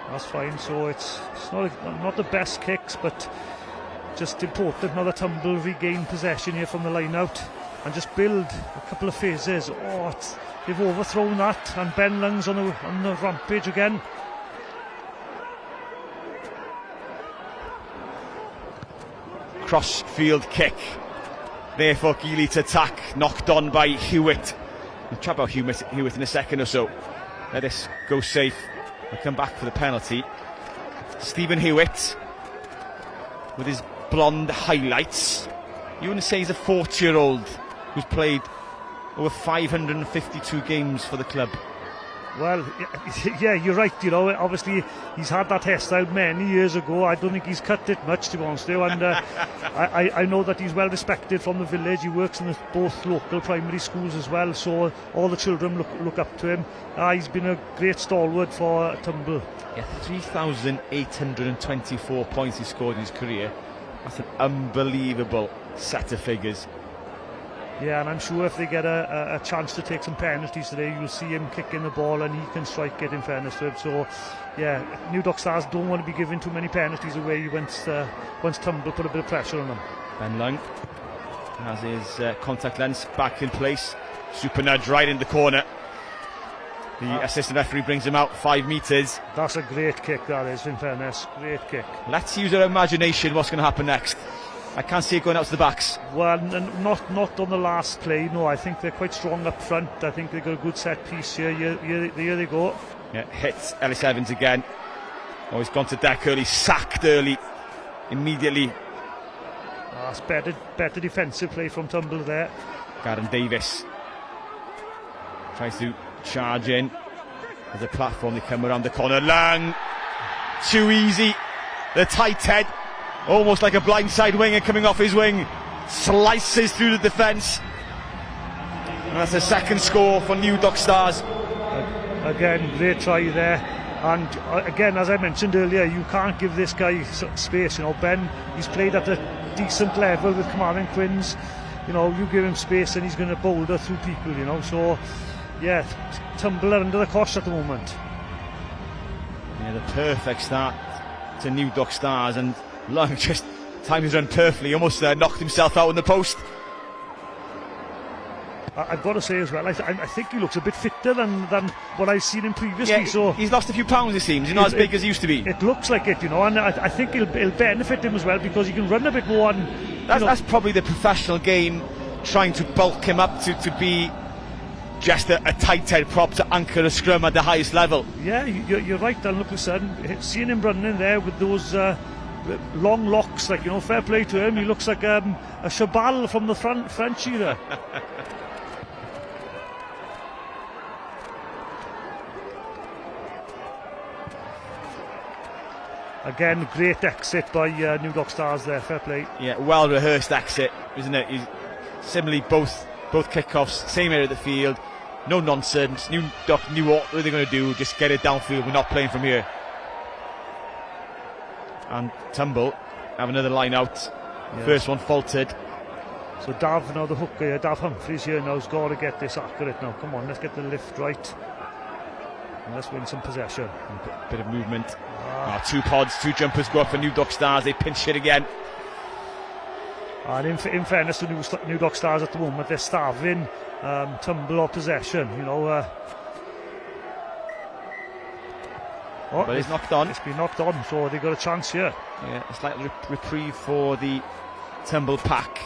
That's fine. So it's not the best kicks, but just important now that Tumble regain possession here from the line out and just build a couple of phases. They've overthrown that, and Ben Lung's on the rampage again. Cross-field kick there for Geely to attack, knocked on by Hewitt. We'll chat about Hewitt in a second or so. Let this go safe. We'll come back for the penalty. Stephen Hewitt with his blonde highlights. You wouldn't say he's a 40-year-old who's played over 552 games for the club. Well, yeah, you're right. You know, obviously he's had that hairstyle many years ago. I don't think he's cut it much, to be honest with you. And I know that he's well respected from the village. He works in both local primary schools as well, so all the children look up to him. He's been a great stalwart for Tumble. Yeah, 3,824 points he scored in his career. That's an unbelievable set of figures. Yeah, and I'm sure if they get a chance to take some penalties today, you'll see him kicking the ball and he can strike it, in fairness to him. So, yeah, New Dock Stars don't want to be giving too many penalties away once Tumble put a bit of pressure on them. Ben Lung has his contact lens back in place. Super nudge right in the corner. The assistant referee brings him out 5 metres. That's a great kick, that is, in fairness. Great kick. Let's use our imagination what's going to happen next. I can't see it going out to the backs. Well, not on the last play, no. I think they're quite strong up front. I think they've got a good set piece here. Here they go. Yeah, hits Ellis Evans again. Oh, he's gone to deck early, sacked early immediately. That's better defensive play from Tumble there. Garen Davis tries to charge in. There's a platform, they come around the corner. Lang, too easy. The tight head, almost like a blindside winger coming off his wing, slices through the defence. And that's the second score for New Dock Stars. Again, great try there. And again, as I mentioned earlier, you can't give this guy space. You know, Ben, he's played at a decent level with Carmarthen Quins. You know, you give him space and he's going to boulder through people, you know. So, yeah, Tumble are under the cosh at the moment. Yeah, the perfect start to New Dock Stars, and Long just timed his run perfectly, almost knocked himself out in the post. I've got to say as well, I think he looks a bit fitter than what I've seen him previously. Yeah, so he's lost a few pounds, it seems. He's not as big as he used to be. It looks like it, you know, and I think it'll benefit him as well, because he can run a bit more. And that's probably the professional game, trying to bulk him up to be just a tight head prop to anchor a scrum at the highest level. Yeah, you're right, Dan. Look, listen, seeing him running in there with those long locks, like, you know, fair play to him. He looks like a Chabal from the French era. Again, great exit by New Dock Stars there, fair play. Yeah, well rehearsed exit, isn't it? Similarly, both kickoffs, same area of the field, no nonsense. New Dock knew what they're going to do, just get it downfield, we're not playing from here. And Tumble have another line out, first one faulted. So Dav, now the hooker, Dav Humphries here now has got to get this accurate now. Come on, let's get the lift right. And let's win some possession. A bit of movement. Two pods, two jumpers go up for New Dock Stars. They pinch it again. And in fairness to New Dock Stars at the moment, they're starving Tumble or possession. You know. But it's knocked on. It's been knocked on, so they got a chance here. Yeah, a slight reprieve for the Tumble pack.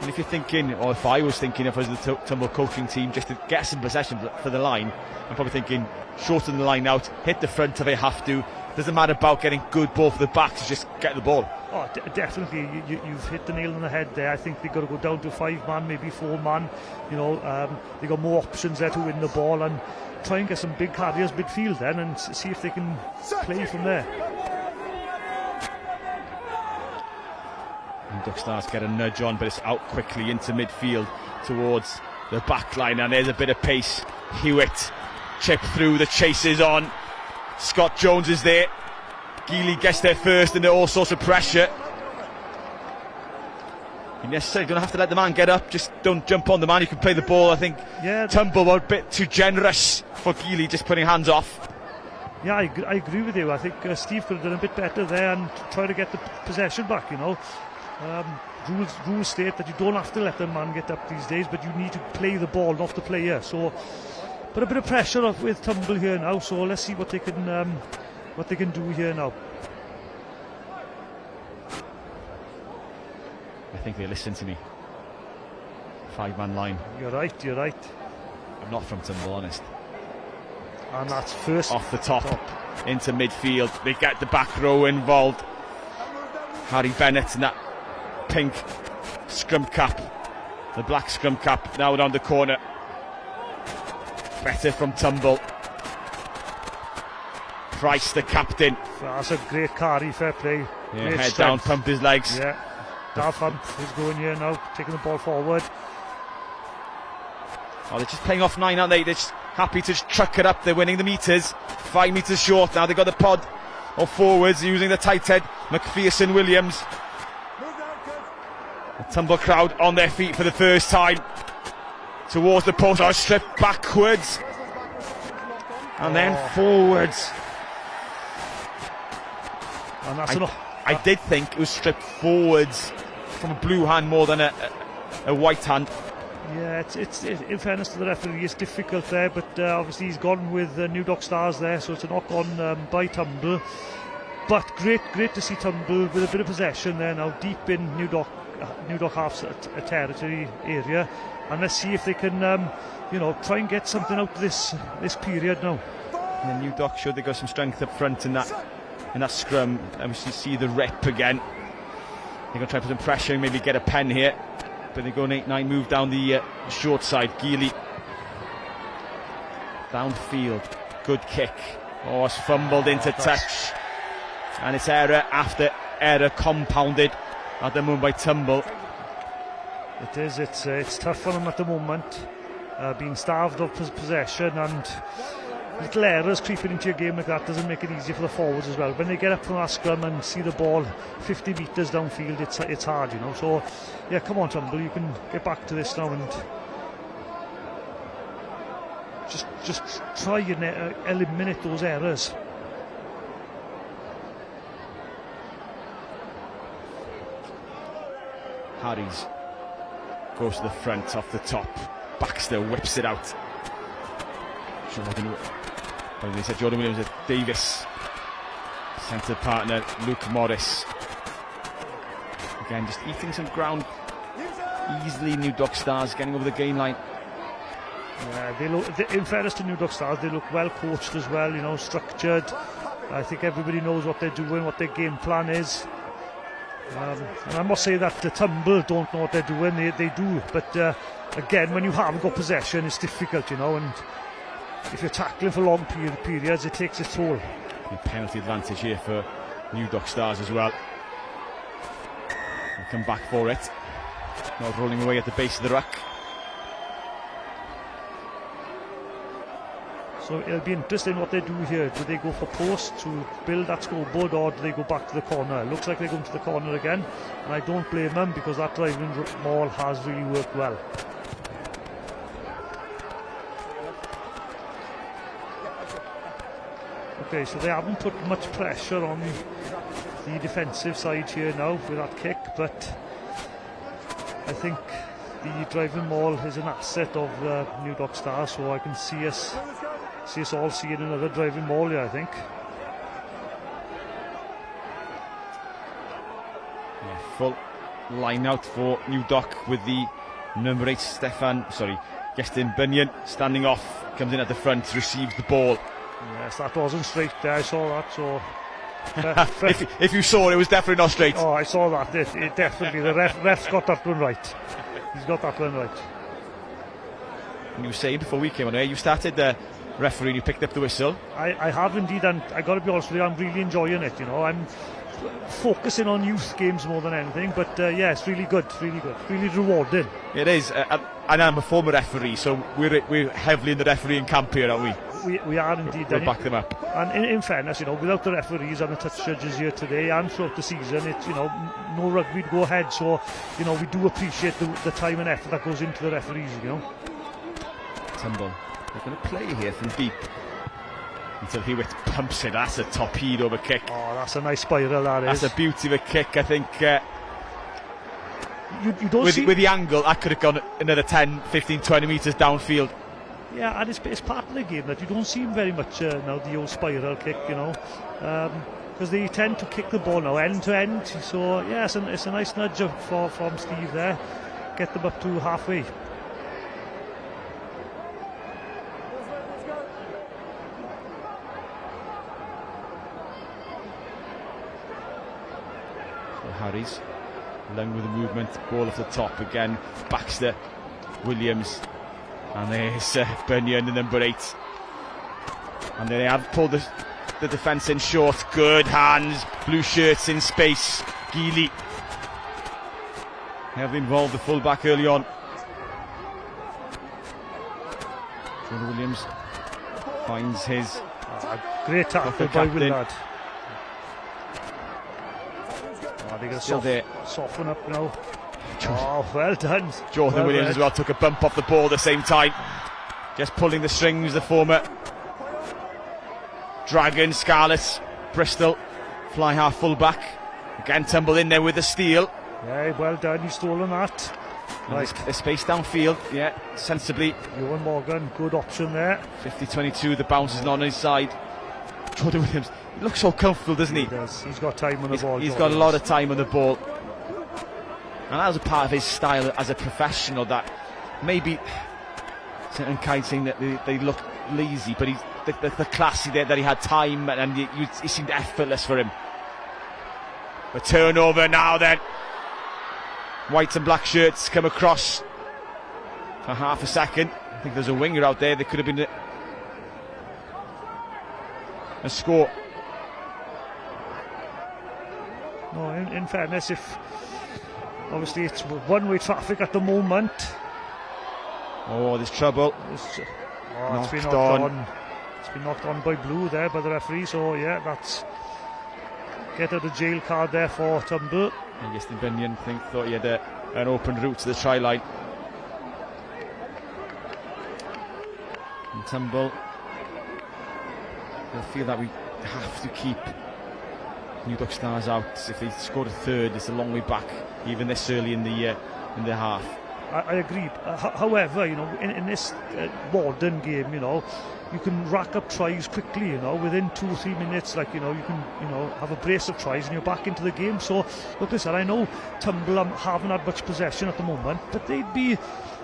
And if you're thinking, or if I was thinking, if I was the Tumble coaching team, just to get some possession for the line, I'm probably thinking shorten the line out, hit the front if they have to. Doesn't matter about getting good ball for the backs, just get the ball. Oh, definitely, you've hit the nail on the head there. I think they've got to go down to 5-man, maybe 4-man. You know, they've got more options there to win the ball and try and get some big carriers midfield then, and see if they can play from there. New Dock Stars get a nudge on, but it's out quickly into midfield towards the back line, and there's a bit of pace. Hewitt chip through, the chase is on. Scott Jones is there. Geely gets there first under all sorts of pressure. You necessarily don't have to let the man get up, just don't jump on the man, you can play the ball. I think Tumble were a bit too generous for Geely, just putting hands off. Yeah, I agree with you. I think Steve could have done a bit better there and try to get the possession back, you know. Rules state that you don't have to let the man get up these days, but you need to play the ball, not the player. So, put a bit of pressure off with Tumble here now. So let's see what they can do here now. I think they listen to me. 5-man line. You're right. I'm not from Tumble, honest. And that's first off the top into midfield. They get the back row involved. Harry Bennett and that pink scrum cap, the black scrum cap, now down the corner. Better from Tumble. Price, the captain. That's a great carry, fair play. Yeah, great head strength. down, pump his legs. Yeah, Dav Hunt is going here now, taking the ball forward. Oh, they're just playing off 9, aren't they? They're just happy to just truck it up. They're winning the meters. 5 meters short now. They've got the pod of forwards using the tight head. McPherson Williams. The Tumble crowd on their feet for the first time. Towards the post. Oh, stripped backwards. And then forwards. And that's I did think it was stripped forwards from a blue hand more than a white hand. Yeah, it's in fairness to the referee, it's difficult there, but obviously he's gone with New Dock Stars there, so it's a knock on by Tumble. But great to see Tumble with a bit of possession there now, deep in New Dock half a territory area, and let's see if they can, try and get something out of this period now. And New Dock showed they got some strength up front in that in that scrum, and we see the rip again. They're going to try to put some pressure and maybe get a pen here, but they go an 8-9 move down the short side. Geely downfield, good kick. Oh, it's fumbled into touch, and it's error after error compounded at the moment by Tumble. It is, it's tough for them at the moment, being starved of possession, and little errors creeping into your game like that doesn't make it easy for the forwards as well. When they get up from that scrum and see the ball 50 metres downfield, it's hard, you know. So yeah, come on Tumble, you can get back to this now and just try and eliminate those errors. Harries goes to the front off the top. Baxter whips it out. They said Jordan Williams at Davis. Centre partner Luke Morris. Again, just eating some ground easily. New Dock Stars getting over the gain line. Yeah, in fairness to New Dock Stars, they look well coached as well, you know, structured. I think everybody knows what they're doing, what their game plan is. And I must say that the Tumble don't know what they're doing, they do, but again, when you haven't got possession, it's difficult, you know, and if you're tackling for long periods, it takes its toll. A penalty advantage here for New Dock Stars as well. They'll come back for it. Not rolling away at the base of the ruck. So it'll be interesting what they do here. Do they go for post to build that scoreboard, or do they go back to the corner? It looks like they're going to the corner again, and I don't blame them because that driving maul has really worked well. Okay, so they haven't put much pressure on the defensive side here now with that kick, but I think the driving maul is an asset of New Dock Stars, so I can see us all seeing another driving maul here, I think. Yeah, full line out for New Dock with the number 8 Gestin Bunyan standing off, comes in at the front, receives the ball. Yes, that wasn't straight there, I saw that, so... if you saw it, it was definitely not straight. Oh, I saw that, it definitely, the ref's got that one right. He's got that one right. And you were saying before we came on air, you started the referee and you picked up the whistle. I have indeed, and I got to be honest with you, I'm really enjoying it, you know. I'm focusing on youth games more than anything, but yeah, it's really good, really rewarding. It is, and I'm a former referee, so we're heavily in the refereeing camp here, aren't we? We are indeed. We'll back them up. And in fairness, you know, without the referees and the touch judges here today and throughout the season, it's, you know, no rugby to go ahead. So, you know, we do appreciate the time and effort that goes into the referees, you know. Tumble. They're going to play here from deep until Hewitt pumps it. That's a torpedo of a kick. Oh, that's a nice spiral, that is. That's a beauty of a kick, I think. You don't see... With the angle, that could have gone another 10, 15, 20 metres downfield. Yeah, and it's part of the game that you don't see very much now, the old spiral kick, you know, because they tend to kick the ball now end to end. So yeah, it's a nice nudge from Steve there, get them up to halfway. So Harries, along with the movement, ball off the top again. Baxter, Williams. And there's Bunyan, the number 8. And they have pulled the defence in short. Good hands, blue shirts in space. Geely have involved the full-back early on. Jordan Williams finds his... great tackle by Willard. They're going to soften up now. Oh, well done. Jordan Williams as well took a bump off the ball at the same time. Just pulling the strings, the former Dragon, Scarlets, Bristol, fly half full-back. Again, tumbled in there with the steal. Yeah, well done, he's stolen that. Nice. The space downfield, yeah, sensibly. Ewan Morgan, good option there. 50-22, the bounce is not on his side. Jordan Williams, he looks so comfortable, doesn't he? He does, he's got time on the ball. He's got a lot of time on the ball. And that was a part of his style as a professional, that maybe certain kind saying that they look lazy, but the classy there, that he had time, and he seemed effortless for him. A turnover now then. White and black shirts come across for half a second. I think there's a winger out there. There could have been a score. No, in fairness, if obviously it's one-way traffic at the moment. Oh, there's trouble. It's been knocked on. It's been knocked on by blue there by the referee. So yeah, that's get out of jail card there for Turnbull. I guess the Binion thought he had an open route to the try line. And Turnbull, they'll feel that we have to keep New Duck Stars out. If they scored a third, it's a long way back, even this early in the half. I agree. However, you know, in this modern game, you know, you can rack up tries quickly. You know, within 2 or 3 minutes, like, you know, you can, you know, have a brace of tries and you're back into the game. So, look, listen, I know Turnbull haven't had much possession at the moment, but they'd be,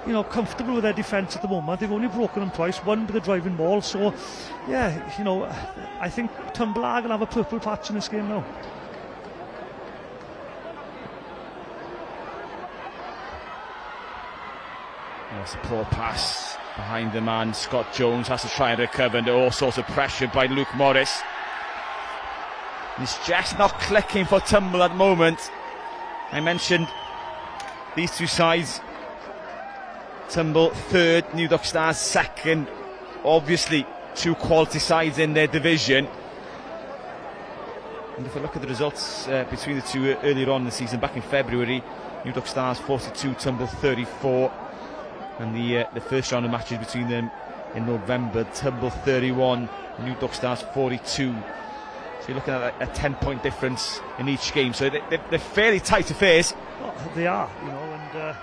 you know, comfortable with their defence at the moment. They've only broken them twice, one with the driving ball. So, yeah, you know, I think Turnbull are going to have a purple patch in this game now. It's a poor pass behind the man. Scott Jones has to try and recover under all sorts of pressure by Luke Morris. It's just not clicking for Turnbull at the moment. I mentioned these two sides. Turnbull third, New Duck Stars second. Obviously, two quality sides in their division. And if I look at the results between the two earlier on in the season, back in February, New Duck Stars 42, Turnbull 34. And the first round of matches between them in November, Turnbull 31, New Duck Stars 42. So you're looking at a 10-point difference in each game. So they're fairly tight affairs. Oh, they are, you know, and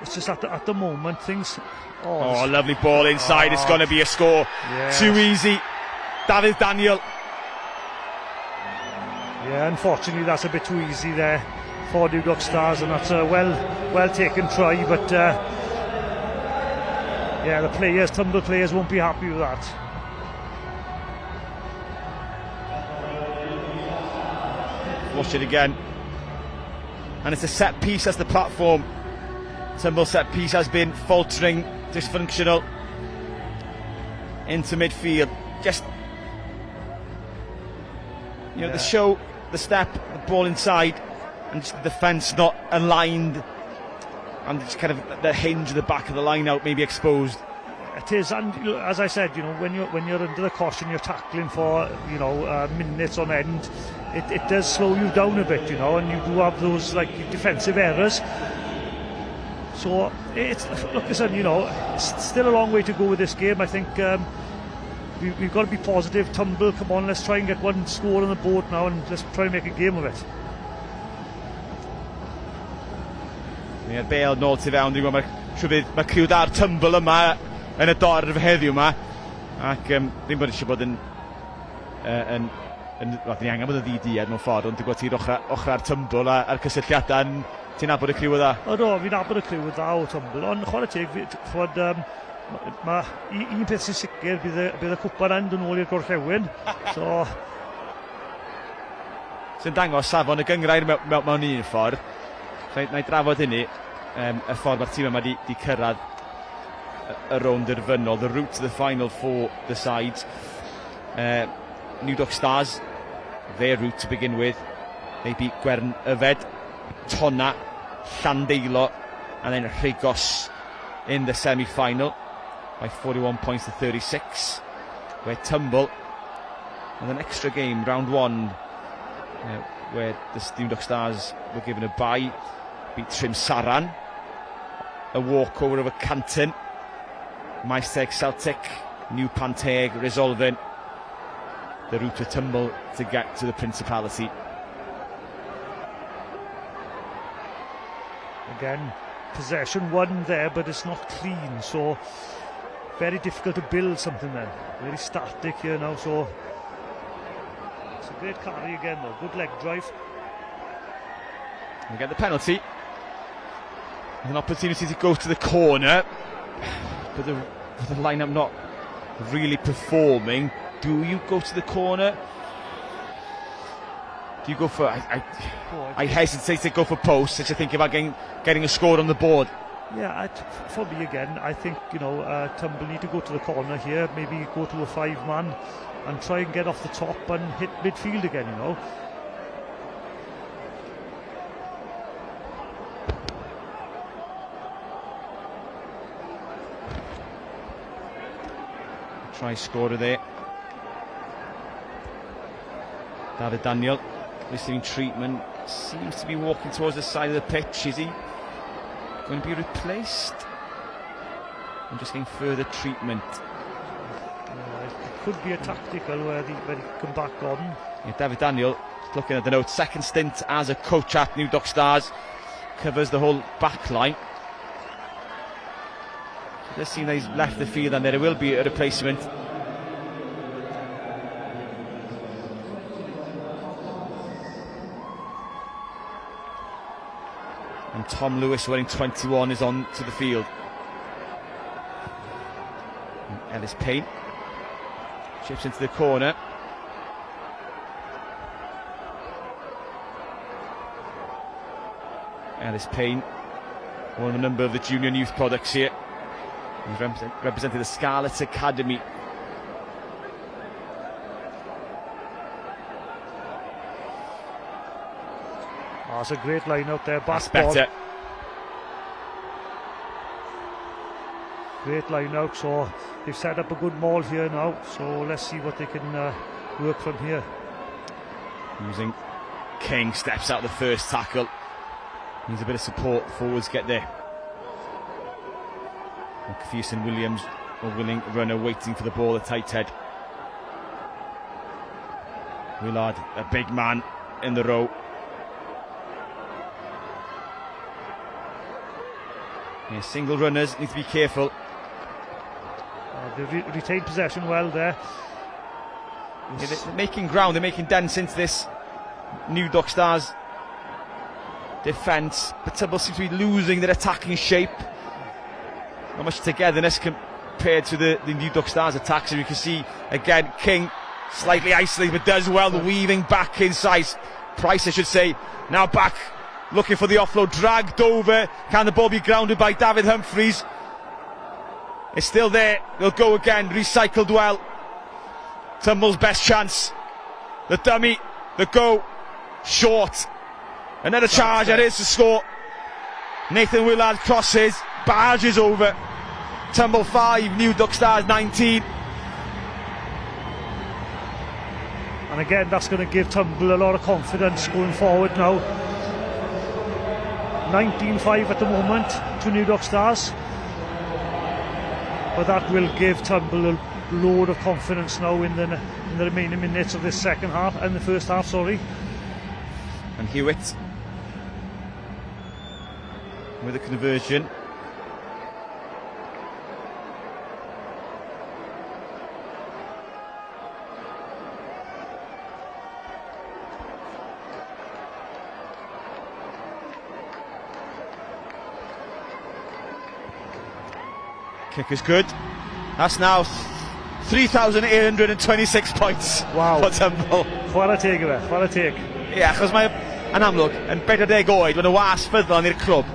it's just at the moment things. Oh, lovely ball inside. It's going to be a score. Yes. Too easy. That is Daniel. Yeah, unfortunately that's a bit too easy there for New Duck Stars, and that's a well taken try, but yeah, the players, Turnbull players, won't be happy with that. Watch it again, and it's a set piece as the platform. Turnbull set piece has been faltering, dysfunctional into midfield. Just, you know, the show, the step, the ball inside, and just the defence not aligned, and just kind of the hinge of the back of the line out maybe exposed. It is, and you know, as I said, you know, when you're under the caution, you're tackling for, you know, minutes on end. It does slow you down a bit, you know, and you do have those like defensive errors. So look, listen, you know, it's still a long way to go with this game. I think we've got to be positive. Turnbull, come on, let's try and get one score on the board now, and let's try and make a game of it. Mae'r bel nôl tu fewn, dwi'n gwybod mae criw da'r Turnbull yma yn y dorf heddiw yma, ac ddim bod eisiau bod yn ni angen bod yn ddi-died mewn ffordd, ond dwi'n gwybod ti'n ochr ar Turnbull a'r cysylltiadau, ti'n nabod y criw o dda? O do, fi'n nabod y criw o dda o Turnbull, ond chwarae teg, mae un peth sy'n sicr, bydd y cwpa'n yn ôl i'r gorllewin, so... Sy'n dangos safon y gyngrair mewn un ffordd. Na i drafod hynny, y ffordd mae'r tîm yma di cyrraedd y rownd derfynol, the route to the final for the sides. New Duck Stars, their route to begin with, they beat Gwern Yfed, Tonna, Llandeilo, and then Rhegos in the semi-final by 41 points to 36, where Turnbull, with an extra game, round one, where the New Duck Stars were given a bye, beat Trim Saran, a walkover over Canton, Maesteg Celtic, New Panteg resolving the route to Turnbull to get to the Principality. Again, possession won there, but it's not clean, so very difficult to build something then. Very static here now, so it's a great carry again though, good leg drive. We get the penalty. An opportunity to go to the corner, but the lineup not really performing. Do you go to the corner? Do you go for... I hesitate to go for posts as you think about getting a score on the board. Yeah, for me again, I think, Tumble need to go to the corner here, maybe go to a 5-man and try and get off the top and hit midfield again, Try scorer there. David Daniel receiving treatment. Seems to be walking towards the side of the pitch. Is he going to be replaced? I'm just getting further treatment. It could be a tactical where he come back on. Yeah, David Daniel, looking at the notes, second stint as a coach at New Dock Stars, covers the whole back line. It does seem that he's left the field and there will be a replacement. And Tom Lewis, wearing 21, is on to the field. And Ellis Payne chips into the corner. Ellis Payne, one of a number of the junior youth products here. He's represented the Scarlets Academy. Oh, it's a great line out there. That's better. Great line out, so they've set up a good maul here now, so let's see what they can work from here. Using King, steps out the first tackle. Needs a bit of support, forwards get there. McPherson Williams, a willing runner waiting for the ball at tight head. Willard, a big man in the row. Yeah, single runners need to be careful. They retained possession well there. Yeah, they're making ground, they're making dents into this New Dock Stars defence, but Tibble seems to be losing their attacking shape. Not much togetherness compared to the New Dock Stars attacks. And you can see again King slightly isolated but does well, weaving back inside. Price, I should say, now back looking for the offload, dragged over. Can the ball be grounded by David Humphreys? It's still there, they'll go again, recycled well. Tumble's best chance. The dummy, the go, short. Another charge, that is the score. Nathan Willard crosses, barges over. Tumble 5, New Dock Stars 19. And again, that's going to give Tumble a lot of confidence going forward now. 19-5 at the moment to New Dock Stars. But that will give Tumble a load of confidence now in the remaining minutes of this second half, and the first half, sorry. And Hewitt with a conversion. Kick is good. That's now 3,826 points. Wow. For Tumble. Chwarae teg yw e, chwarae teg. Ie, achos mae yn amlwg yn 40 oed, mae'n y was ffyddlon i'r clwb.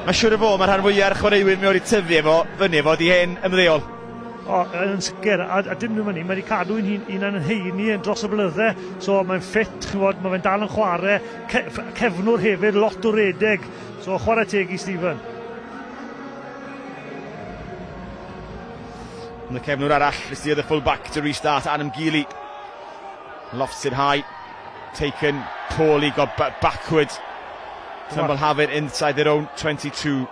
Mae siŵr o fod, mae'r rhan fwyaf o'r chwaraewyr mewn i tyfu efo fyny efo di hen ymddeol. O, yn sicr, a dim nhw'n mynd, mae wedi cadw un yn heini dros y blydde, so mae'n ffit, mae fe'n dal yn chwarae, cefnwr hefyd, lot o redeg, so chwarae teg i Stephen. And the cefnwr arall, this is the other full-back to restart, Adam Geely. Lofts it high, taken poorly, got backwards. Tumble have it inside their own 22.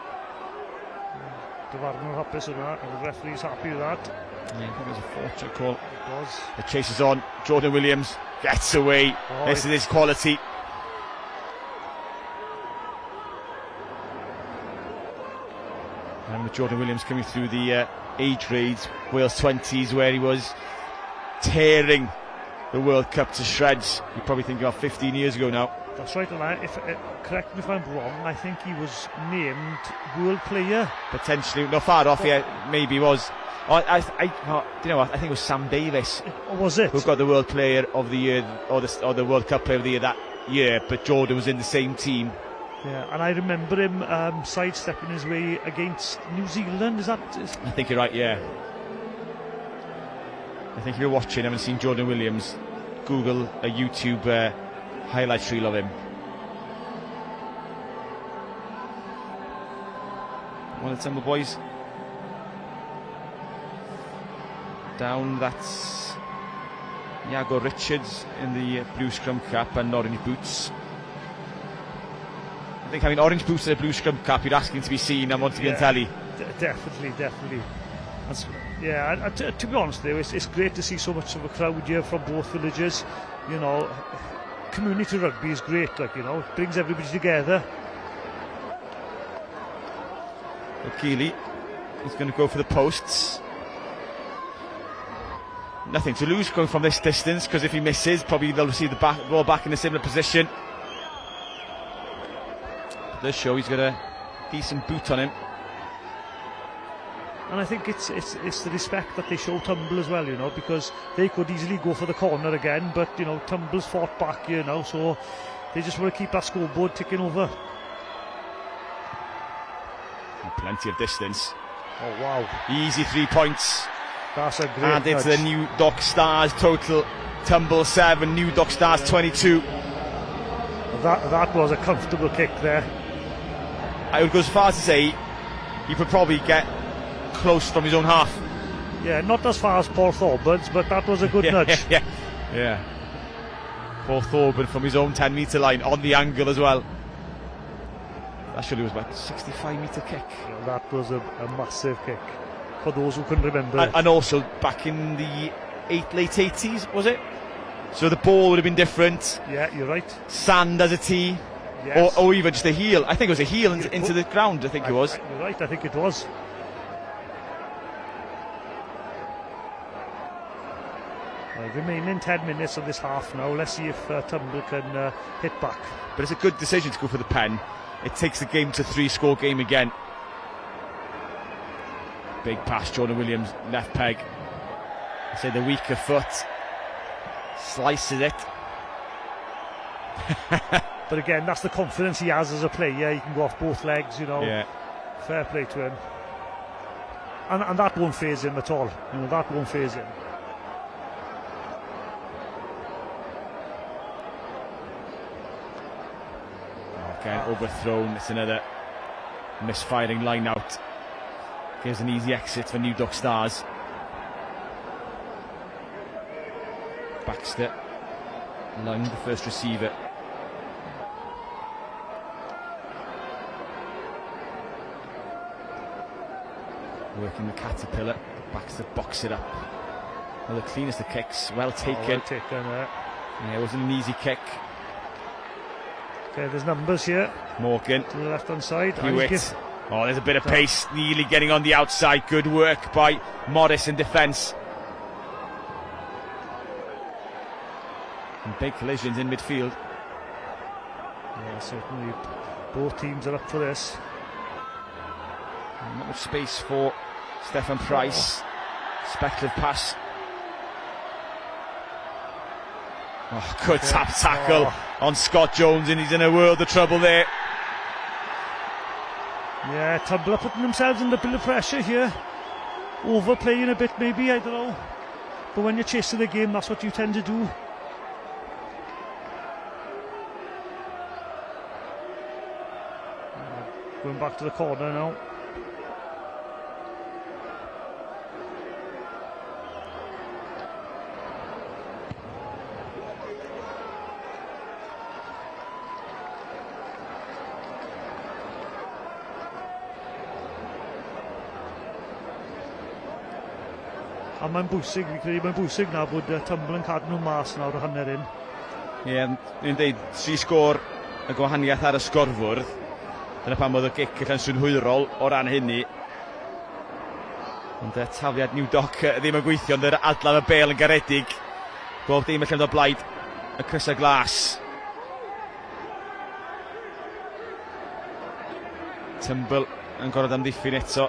Dyfarnwr hapus yna, and the referee's happy with that. Yeah, I think it was a fortunate call. It was. The chase is on, Jordan Williams gets away. Oh, this is his quality. And with Jordan Williams coming through the age grades, Wales 20s, where he was tearing the World Cup to shreds. You probably think about 15 years ago now. That's right, and correct me if I'm wrong, I think he was named World Player. Potentially, not far off, yeah, maybe he was. you know what? I think it was Sam Davis. Or was it? Who got the World Player of the Year or the World Cup Player of the Year that year, but Jordan was in the same team. Yeah, and I remember him sidestepping his way against New Zealand. Is that? I think you're right. Yeah. I think if you're watching, haven't seen Jordan Williams, Google a YouTube highlight reel of him. One of the Tumble boys. Down, that's Iago Richards in the blue scrum cap and orange boots. I think having orange boots and a blue scrum cap, you're asking to be seen and want to be on telly. Definitely. Yeah, to be honest though, it's great to see so much of a crowd here from both villages. You know, community rugby is great, like, you know, it brings everybody together. Keeley is going to go for the posts. Nothing to lose going from this distance, because if he misses, probably they'll receive the ball back in a similar position. It does show he's got a decent boot on him. And I think it's the respect that they show Tumble as well, you know, because they could easily go for the corner again, but, you know, Tumble's fought back here now, so they just want to keep that scoreboard ticking over. Plenty of distance. Oh, wow. Easy 3 points. That's a great And it's the New Dock Stars total. Tumble 7, New Dock Stars 22. That was a comfortable kick there. I would go as far as to say he could probably get close from his own half. Yeah, not as far as Paul Thorburn's, but that was a good nudge. Yeah. Paul Thorburn from his own 10-metre line on the angle as well. That surely was about a 65-metre kick. Yeah, that was a massive kick for those who can remember. And also back in the late 80s, was it? So the ball would have been different. Yeah, you're right. Sand as a tee. Yes. Or even just a heel. I think it was a heel into the ground, I think it was. You're right, I think it was. Remaining 10 minutes of this half now. Let's see if Tumble can hit back. But it's a good decision to go for the pen. It takes the game to 3-score game again. Big pass, Jordan Williams, left peg. I say the weaker foot. Slices it. But again, that's the confidence he has as a player. He can go off both legs, you know. Yeah. Fair play to him. And that won't phase him at all. You know, that won't phase him. Again, overthrown. It's another misfiring line out. Gives an easy exit for New Dock Stars. Baxter, Lung, the first receiver. Working the caterpillar. Baxter box it up. Well, the cleanest of kicks. Well taken. Well taken, yeah, it wasn't an easy kick. Okay, there's numbers here. Morgan. To the left hand side. Hewitt. Oh, there's a bit of pace. Nearly getting on the outside. Good work by Morris in defence. And big collisions in midfield. Yeah, certainly. Both teams are up for this. Not much space for Stefan Price. Speculative pass. Oh, good tap tackle on Scott Jones, and he's in a world of trouble there. Yeah, Tumble are putting themselves under a bit of pressure here. Overplaying a bit maybe, I don't know. But when you're chasing the game, that's what you tend to do. Going back to the corner now. A mae'n bwysig, fi'n credu mae'n bwysig na bod Tumble yn cadw nhw mas nawr o hanner un. Ie, ni'n dweud 3 sgôr y gwahaniaeth ar y sgorfwrdd. Dyna pam oedd y gic yn synhwyrol o ran hynny. Ond tafliad New Dock ddim yn gweithio, ond yr adlan y bel yn garedig. Bob dim yn lle o blaid y crysau glas. Tumble yn gorfod amddiffyn eto.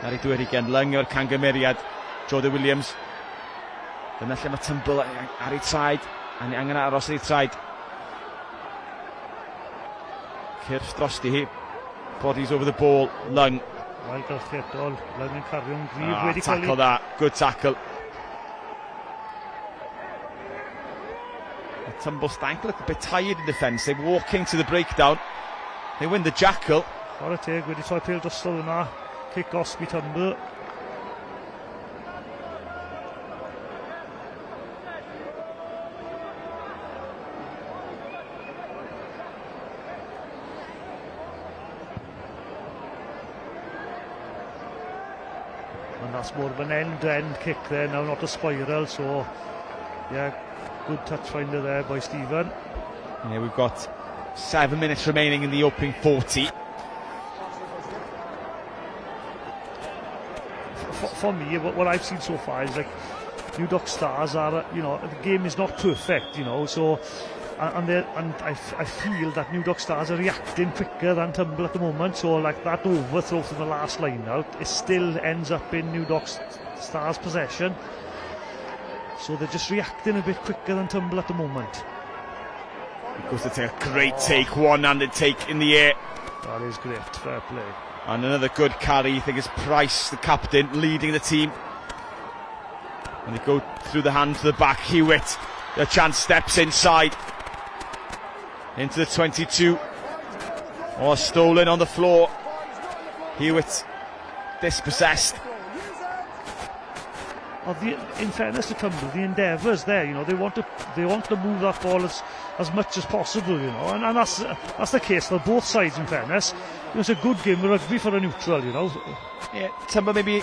Ar ei dwyr ugen, Lung o'r cangymeriad, Jordan Williams. Dyna lle mae Tymble ar ei traed, a ni angen aros ar ei traed. Cyrff drosti hi, bodies over the ball, Lung. Wel, gylchredol, Lung yn cario'n gryf wedi cael Tackle that, good tackle. Tymble Stank look a bit tired in defence, they're walking to the breakdown. They win the jackal. Chwarae teg wedi troi pêl dystol yna, kick osbi Tymble. And that's more of an end-to-end kick there now, not a spiral, so yeah, good touch finder there by Stephen. Yeah, we've got 7 minutes remaining in the opening 40. For me, what I've seen so far is like New Dock Stars are, you know, the game is not perfect, you know, so and I feel that New Dock Stars are reacting quicker than Tymble at the moment, so like that overthrow from the last line out, it still ends up in New Dock Stars' possession, so they're just reacting a bit quicker than Tymble at the moment. Of course, they take a great take, one-handed take in the air. That is great, fair play. And another good carry, I think it's Price, the captain, leading the team. And they go through the hand to the back, Hewitt, the chance steps inside. Into the 22. Oh, stolen on the floor. Hewitt dispossessed. In fairness to Tymble, the endeavours there, you know, they want to move that ball as much as possible, you know, and that's the case for both sides. In fairness, it was a good game of rugby for a neutral, you know. Yeah, Tymble maybe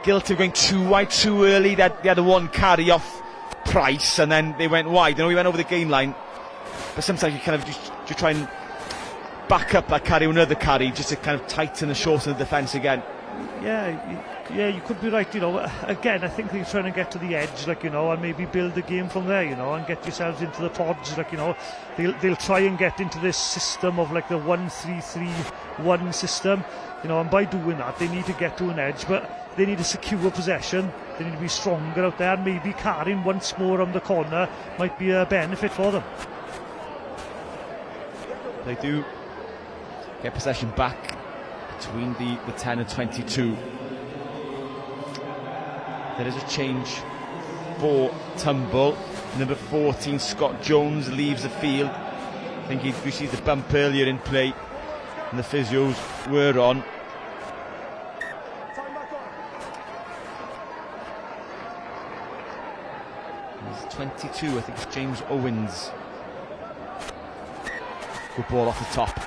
guilty of going too wide too early. They had a one carry off Price, and then they went wide. You know, he went over the gain line, but sometimes you kind of just try and back up that carry, another carry, just to kind of tighten and shorten the defence again. Yeah, you could be right, you know. Again, I think they're trying to get to the edge, like, you know, and maybe build the game from there, you know, and get yourselves into the pods, like, you know. They'll try and get into this system of like the 1-3-3-1 system, you know, and by doing that they need to get to an edge, but they need to secure possession, they need to be stronger out there, and maybe carrying once more on the corner might be a benefit for them. They do get possession back between the 10 and 22. There is a change for Tymble. Number 14, Scott Jones, leaves the field. I think he received a bump earlier in play, and the physios were on. There's 22, I think it's James Owens. Good ball off the top.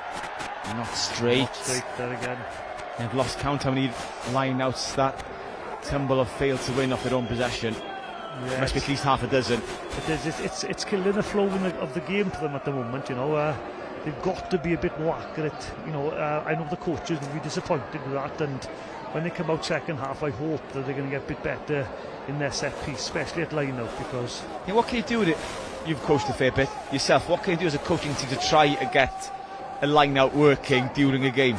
Not straight. Not straight there again. They've lost count how many line-outs that Tymble have failed to win off their own possession. Yes. Must be at least half a dozen. It's killing the flow of the game for them at the moment, you know. They've got to be a bit more accurate, you know. I know the coaches will be disappointed with that, and when they come out second half, I hope that they're going to get a bit better in their set piece, especially at line-out, because... Yeah, what can you do with it? You've coached a fair bit yourself. What can you do as a coaching team to try to get a line-out working during a game?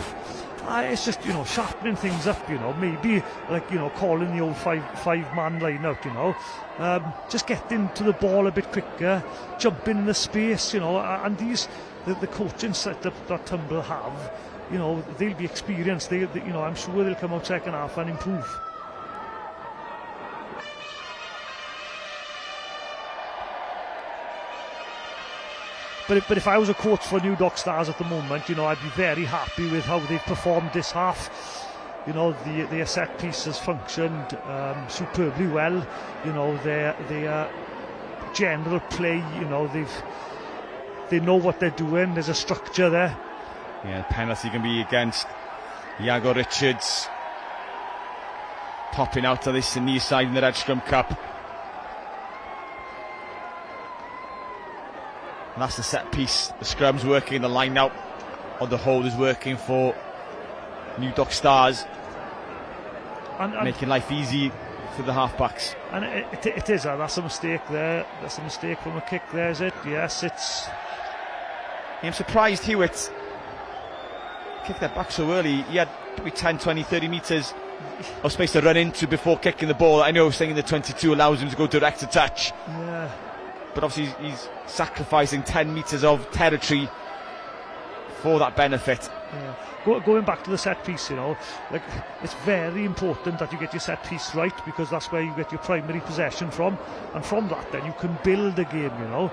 It's just, you know, sharpening things up, you know, maybe like, you know, calling the old five-man line out, you know, just getting to the ball a bit quicker, jumping in the space, you know, and the coaching setup that Tymble have, you know, they'll be experienced, you know, I'm sure they'll come out second half and improve. But if I was a coach for New Dock Stars at the moment, you know, I'd be very happy with how they've performed this half. You know, their set piece has functioned superbly well. You know, their general play, you know, they know what they're doing. There's a structure there. Yeah, penalty can be against Iago Richards. Popping out of this near side in the Red Scrum Cup. And that's the set piece. The scrum's working, the line out on the hold is working for New Dock Stars, and making life easy for the halfbacks. And it is. That's a mistake there. That's a mistake from a kick there, is it? Yes, it's... I'm surprised Hewitt kicked that back so early. He had probably 10, 20, 30 metres of space to run into before kicking the ball. I know saying the 22 allows him to go direct to touch. Yeah. But obviously he's sacrificing 10 metres of territory for that benefit. Yeah. Going back to the set piece, you know, like, it's very important that you get your set piece right, because that's where you get your primary possession from, and from that then you can build a game, you know.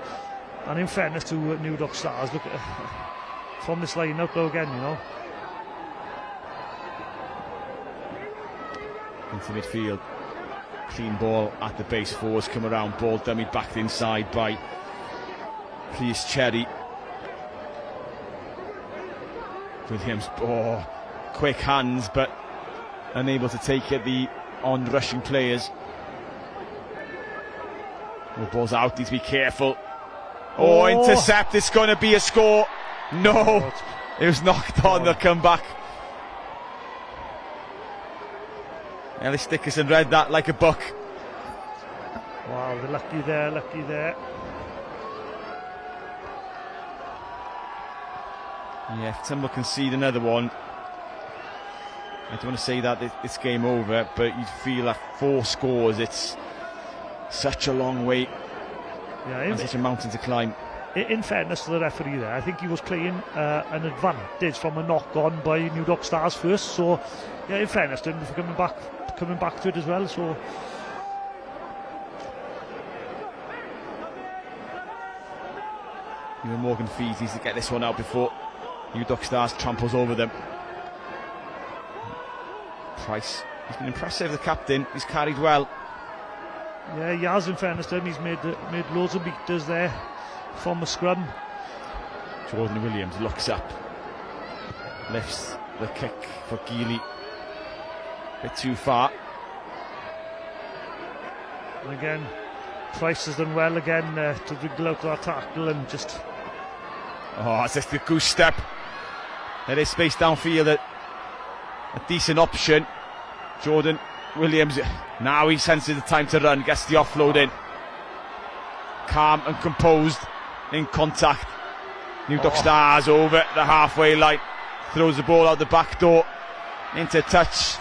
And in fairness to New Dock Stars, look from this line out though again, you know. Into midfield, clean ball at the base, forwards come around, ball dummied back inside by Please Cherry. Williams, quick hands, but unable to take it, the on-rushing players. The ball's out, needs to be careful. Intercept, it's going to be a score. No, it was knocked on the comeback. Ellis Dickerson read that like a book. Wow, they're lucky there, lucky there. Yeah, if Tumble concede another one, I don't want to say that it's game over, but you'd feel at 4 scores, it's such a long way, and such a mountain to climb. In fairness to the referee there, I think he was playing an advantage from a knock-on by New Dock Stars first, so yeah, in fairness to him for coming back to it as well, so... Even Morgan Fees needs to get this one out before New Dock Stars tramples over them. Price, he's been impressive, the captain, he's carried well. Yeah, he has, in fairness to him, he's made loads of meters there from the scrum. Jordan Williams looks up, lifts the kick for Geely, a bit too far. And again, Price has done well again to wriggle out that tackle and just... It's just a goose step. There is space downfield, a decent option. Jordan Williams, now he senses the time to run, gets the offload in. Calm and composed in contact. New Dock Stars over the halfway line, throws the ball out the back door into touch.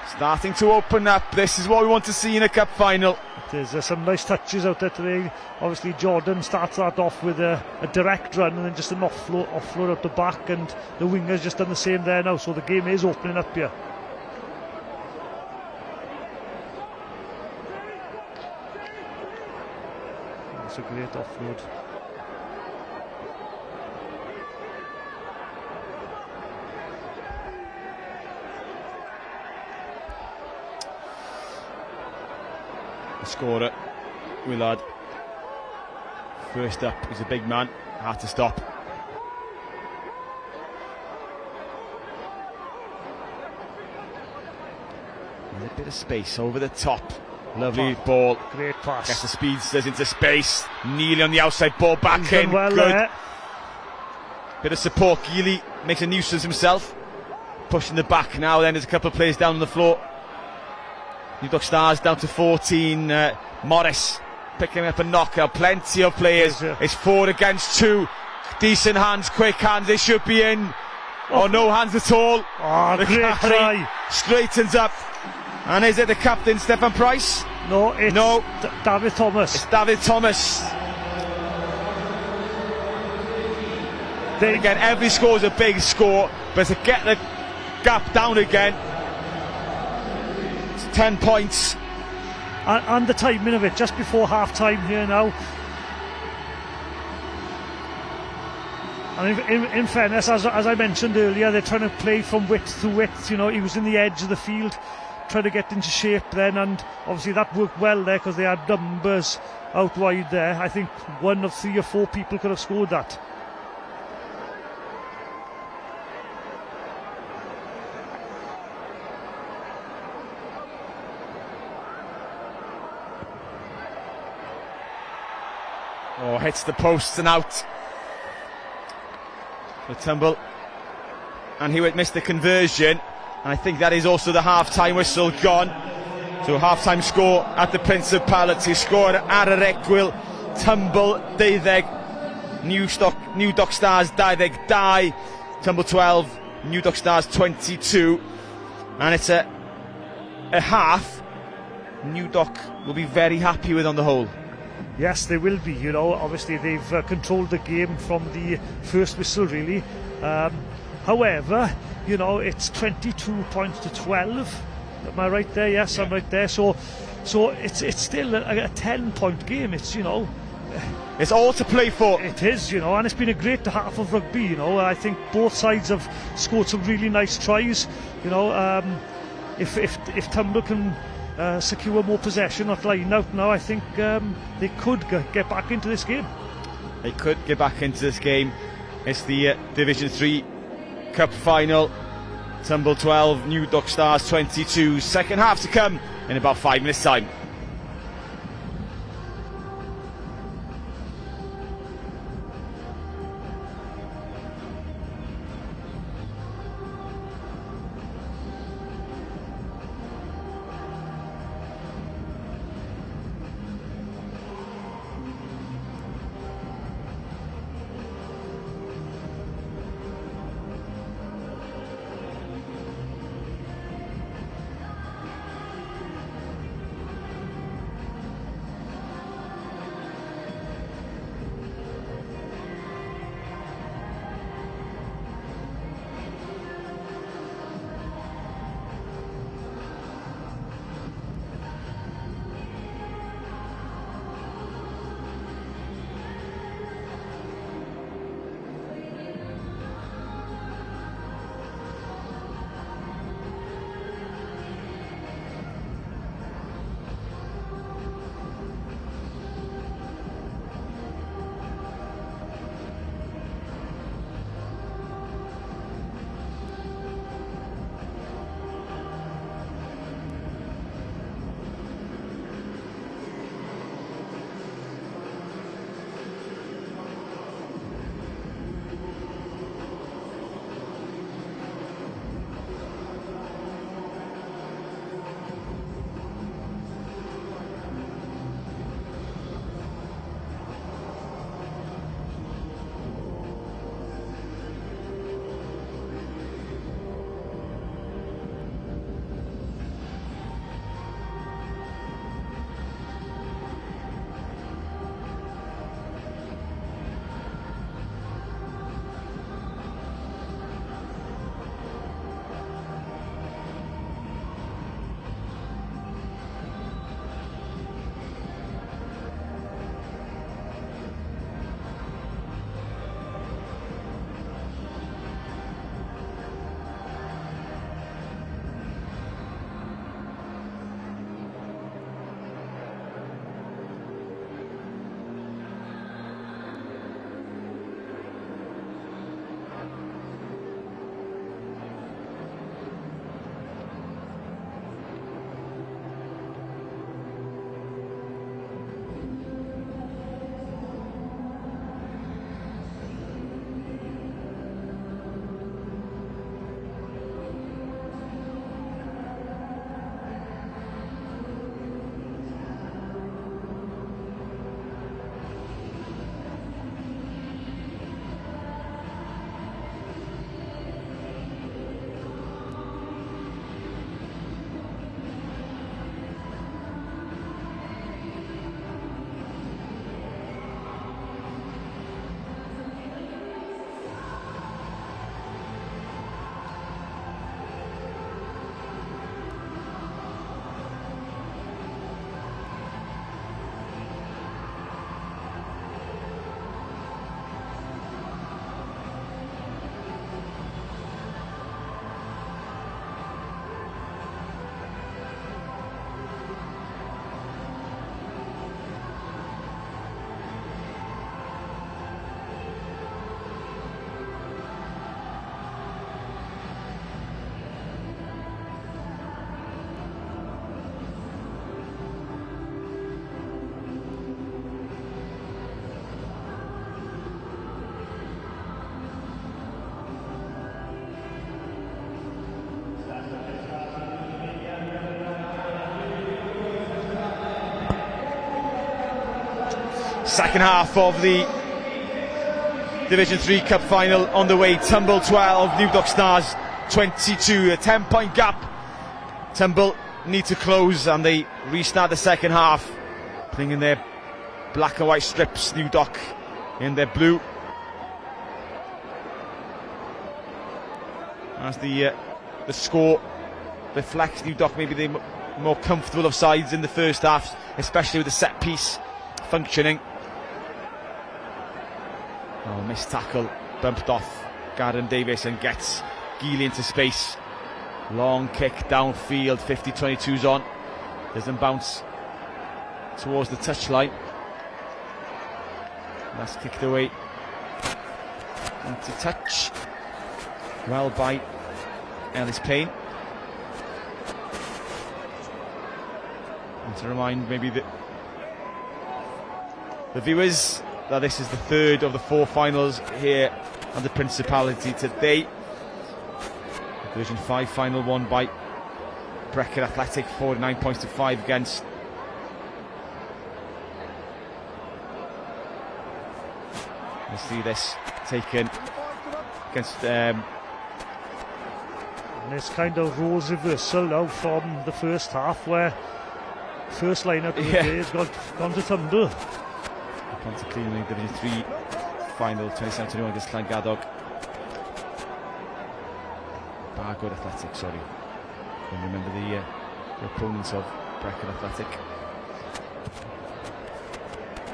Starting to open up. This is what we want to see in a cup final. There's some nice touches out there today. Obviously Jordan starts that off with a direct run and then just an offload out the back, and the winger's just done the same there now, so the game is opening up here. That's a great offload. The scorer, Willard, first up, he's a big man, had to stop. There's a bit of space over the top. Lovely ball. Great pass. Gets the speedsters into space. Neely on the outside, ball back He's in. done well Good. there. Bit of support. Geely makes a nuisance himself. Pushing the back now, then there's a couple of players down on the floor. New Dock Stars down to 14. Morris picking up a knockout. Plenty of players. It's 4 against 2. Decent hands, quick hands. They should be in. No hands at all. The great try. Straightens up. And is it the captain, Stefan Price? No, it's David Thomas. It's David Thomas. Again, every score is a big score, but to get the gap down again, 10 points. And the timing of it, just before half time here now. And in fairness, as I mentioned earlier, they're trying to play from width to width. You know, he was in the edge of the field, trying to get into shape then, and obviously that worked well there because they had numbers out wide there. I think 1 of 3 or 4 people could have scored that. Hits the posts and out. The tumble, and Hewitt missed the conversion, and I think that is also the half-time whistle gone. So half-time score at the Principality. Score ar yr egwyl, tumble 12, New Dock Stars 22, tumble 12, New Dock Stars 22. And it's a half New Dock will be very happy with on the whole. Yes, they will be. You know, obviously they've controlled the game from the first whistle, really. However, you know, it's 22 points to 12. Am I right there? Yes, I'm right there. So it's still a 10-point game. It's, you know, it's all to play for. It is, you know, and it's been a great half of rugby. You know, I think both sides have scored some really nice tries. You know, if Tumble can secure more possession, not line out now, I think they could get back into this game. They could get back into this game. It's the Division 3 Cup final. Tumble 12, New Dock Stars 22. Second half to come in about 5 minutes' time. Second half of the Division 3 Cup final on the way. Tumble 12, New Dock Stars 22. A 10-point gap Tumble need to close, and they restart the second half, putting in their black and white strips. New Dock in their blue. As the score reflects, New Dock maybe the more comfortable of sides in the first half, especially with the set piece functioning. Oh, missed tackle, bumped off Garen Davis and gets Geely into space. Long kick downfield, 50-22's on. Doesn't bounce towards the touchline. That's kicked away into touch. Well by Ellis Payne. And to remind maybe the viewers that this is the third of the 4 finals here at the Principality today. Division 5 final won by Brecon Athletic, 49 points to 5 against we'll see this taken against and this kind of roles reversal now from the first half, where first lineup of the day has gone to Tumble. Ponte Clean Division 3 final 27-21 against Llangadog. Bargoed Athletic, sorry. And remember the opponents of Brecon Athletic.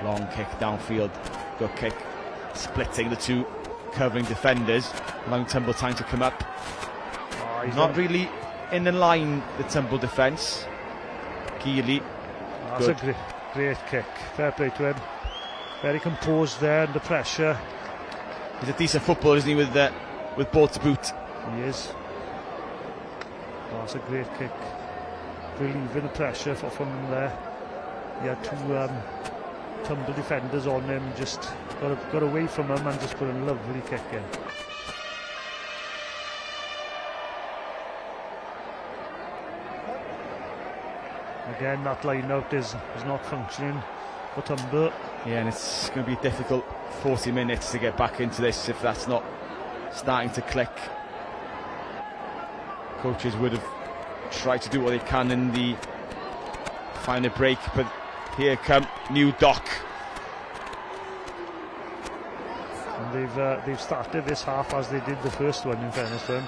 Long kick downfield, good kick, splitting the two covering defenders, allowing Tumble time to come up. Not really in the line, the Tumble defence. Geely, that's good. A great kick. Fair play to him. Very composed there under pressure. He's a decent footballer, isn't he, with ball to boot? He is. Oh, that's a great kick. Relieving the pressure from him there. He had 2 Tumble defenders on him, just got away from him and just put a lovely kick in. Again, that line-out is not functioning for Tumble. Yeah, and it's going to be difficult 40 minutes to get back into this if that's not starting to click. Coaches would have tried to do what they can in the final break, but here come New Dock. And they've started this half as they did the first one, in fairness to them.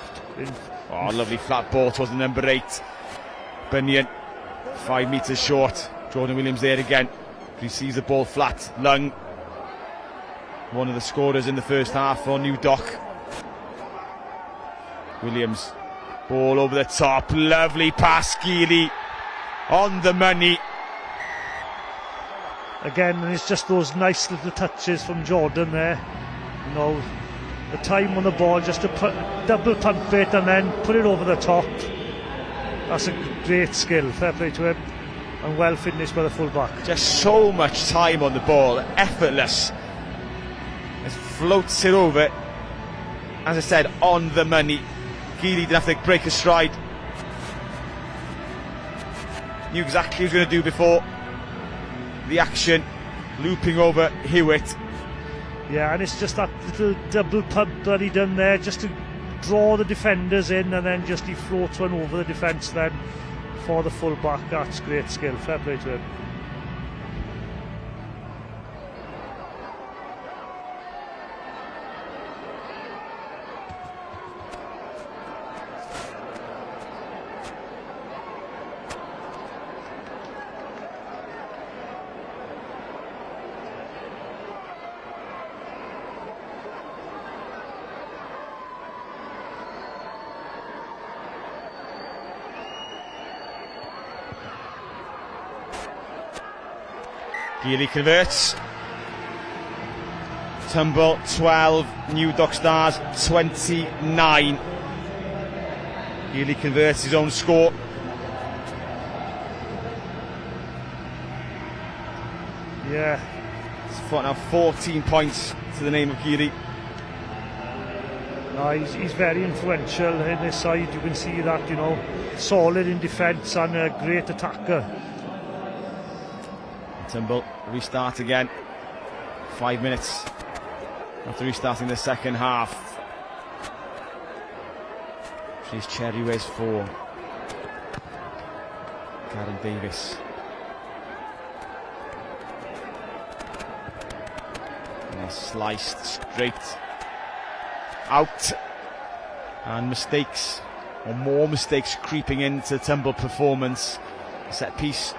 Oh, lovely flat ball towards the number 8. Bunyan, 5 metres short. Jordan Williams there again. He sees the ball flat. Lung, one of the scorers in the first half for New Dock. Williams, ball over the top. Lovely pass, Geely on the money. Again, and it's just those nice little touches from Jordan there. You know, the time on the ball just to double pump it and then put it over the top. That's a great skill. Fair play to him. And well finished by the full-back. Just so much time on the ball, effortless. Just floats it over. As I said, on the money. Geely didn't have to break a stride. Knew exactly what he was going to do before the action. Looping over Hewitt. Yeah, and it's just that little double pump that he done there, just to draw the defenders in, and then just he floats one over the defence then for the full-back. That's great skill. Fair play to him. Geely converts. Tumble 12, New Dock Stars 29. Geely converts his own score. Yeah. It's now 14 points to the name of Geely. He's very influential in this side. You can see that, you know, solid in defence and a great attacker. Tumble restart again. 5 minutes after restarting the second half. She's Cherry Ways 4. Karen Davis. And they're sliced straight out. And mistakes, or more mistakes, creeping into Tumble performance. Set piece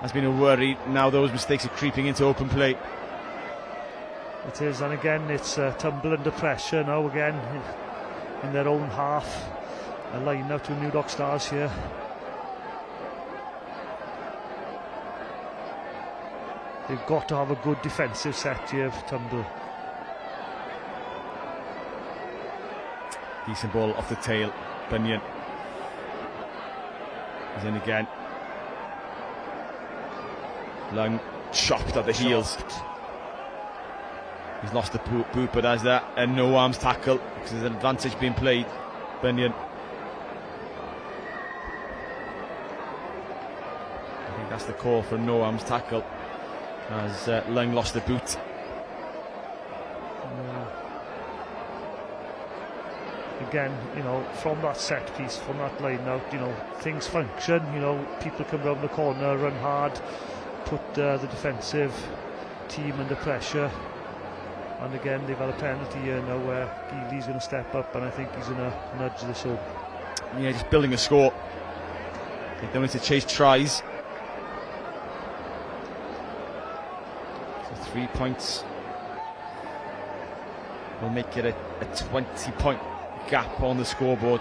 has been a worry. Now those mistakes are creeping into open play. It is, and again it's Tumble under pressure now again in their own half. A line out to New Dock Stars here. They've got to have a good defensive set here, Tumble. Decent ball off the tail, Bunyan. He's in again. Lung chopped at the heels. He's lost the boot, but as that a no arms tackle because there's an advantage being played. Bunyan. I think that's the call for a no arms tackle as Lung lost the boot. Again, you know, from that set piece, from that line out, you know, things function. You know, people come round the corner, run hard, put the defensive team under pressure. And again, they've had a penalty here now where Geely's going to step up, and I think he's going to nudge this home. Yeah, just building a score. They don't need to chase tries. So 3 points will make it a 20-point gap on the scoreboard.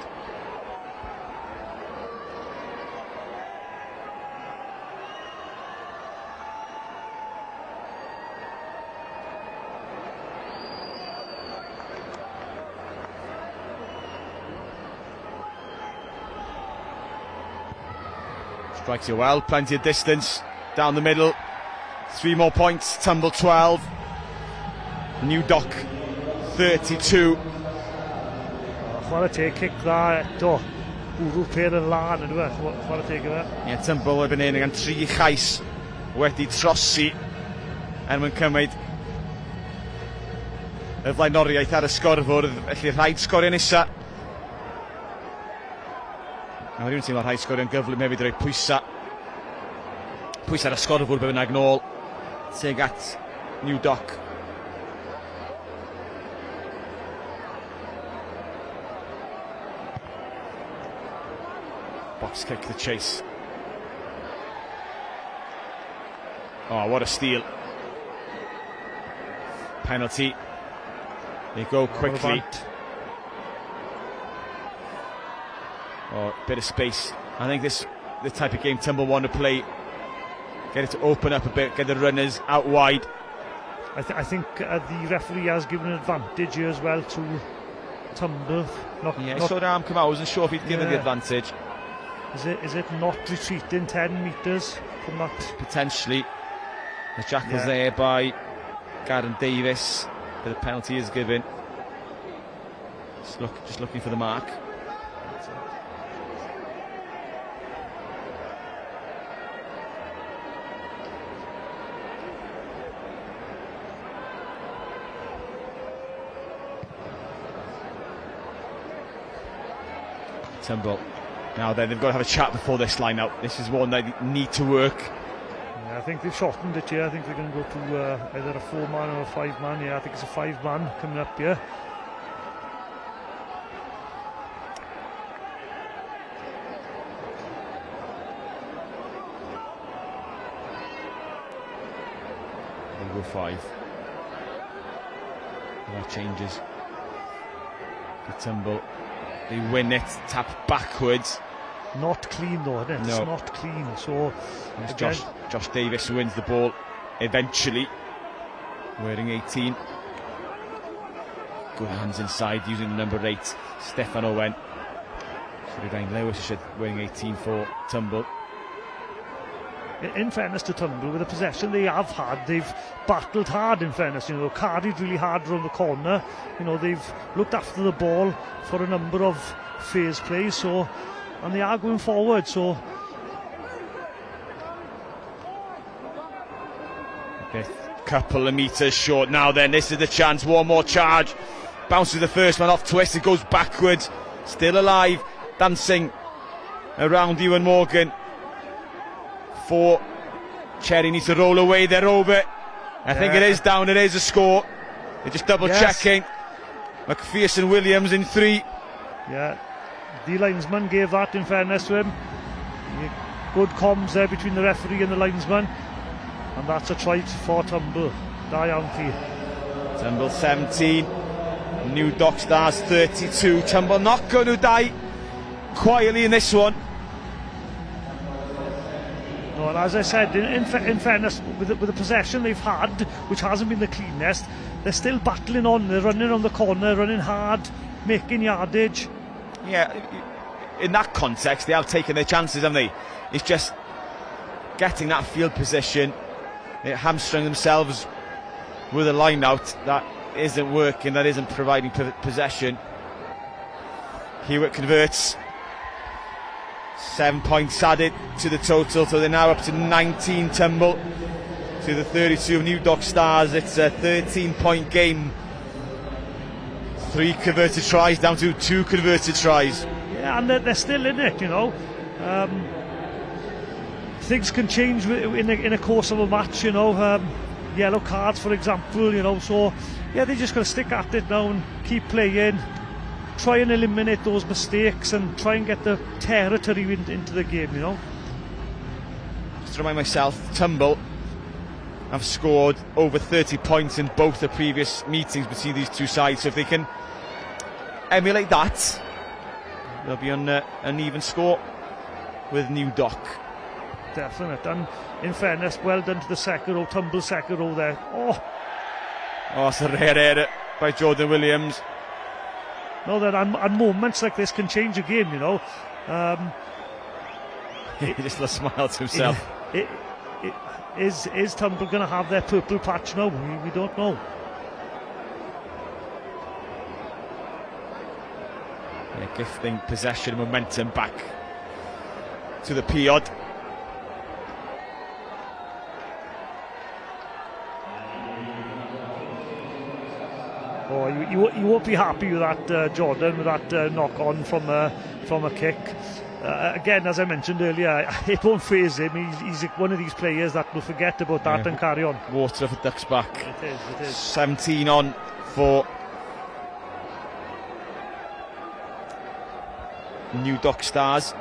Strikes you well, plenty of distance down the middle. 3 more points, Tumble 12, New Dock 32. Chwarae teg kick dda eto. Bwrw per yn lan yn dweud. Chwarae teg yma. Ie, Tumble erbyn hyn gan 3 chais wedi trosi er mwyn cymryd y flaenoriaeth ar y sgorfwr, felly rhaid sgorio nesa. Nawr yw'n teimlo rhaid sgorio'n gyflym hefyd roi pwysa ar y sgorfwr be bynnag nôl teg at New Dock. Box kick the chase. Oh, what a steal. Penalty. They go quickly. Oh, bit of space. I think this the type of game Tumble want to play. Get it to open up a bit, get the runners out wide. I think the referee has given an advantage here as well to Tumble. I saw the arm come out. I wasn't sure if he'd given the advantage. Is it not retreating 10 metres from that? Potentially. The jackal's there by Karen Davis, but the penalty is given. Just looking for the mark. Tumble. Now then, they've got to have a chat before this line out. This is one they need to work. Yeah, I think they've shortened it here. I think they're going to go to either a 4-man or a 5-man. Yeah, I think it's a 5-man coming up here. They go 5. That changes. The Tumble. They win it, tap backwards. Not clean though, isn't it? No. It's not clean, so It's Josh Davis who wins the ball eventually, wearing 18. Good hands inside using the number 8, Stefan Owen. Ryan Lewis wearing 18 for Tumble. In fairness to Tumble, with the possession they have had, they've battled hard. In fairness, you know, carried really hard around the corner. You know, they've looked after the ball for a number of phase plays. So, and they are going forward. So, a couple of metres short now. Then this is the chance. One more charge. Bounces the first man off. Twist. It goes backwards. Still alive. Dancing around Ewan Morgan. 4. Cherry needs to roll away, they're over. I think it is down, it is a score. They're just double checking. McPherson Williams in 3. Yeah, the linesman gave that, in fairness to him. Good comms there between the referee and the linesman. And that's a try for Tumble. Da iawn chi. Tumble 17. New Dock Stars 32. Tumble not going to die quietly in this one. No, and as I said, in fairness, with the possession they've had, which hasn't been the cleanest, they're still battling on. They're running on the corner, running hard, making yardage. Yeah, in that context, they have taken their chances, haven't they? It's just getting that field position. They hamstring themselves with a line out that isn't working, that isn't providing possession. Hewitt converts. 7 points added to the total, so they're now up to 19. Tumble to the 32 of New Dock Stars. It's a 13-point game. 3 converted tries down to 2 converted tries. Yeah, and they're still in it, you know. Things can change in a course of a match, you know. Yellow cards, for example, you know. So yeah, they just got to stick at it now and keep playing. Try and eliminate those mistakes and try and get the territory into the game, you know. Just to remind myself, Tumble have scored over 30 points in both the previous meetings between these two sides, so if they can emulate that, they'll be on an even score with New Dock. Definite, and in fairness, well done to the second row, Tumble second row there. Oh, it's a rare error by Jordan Williams. No, and moments like this can change a game, you know. He just smiled to himself. Is Tumble going to have their purple patch now? We don't know. Yeah, gifting possession and momentum back to the Piod. Oh, you won't be happy with that, Jordan, with that knock on from a kick. Again, as I mentioned earlier, it won't faze him. He's one of these players that will forget about that and carry on. Water for Ducks back. It is. 17 on for New Dock Stars.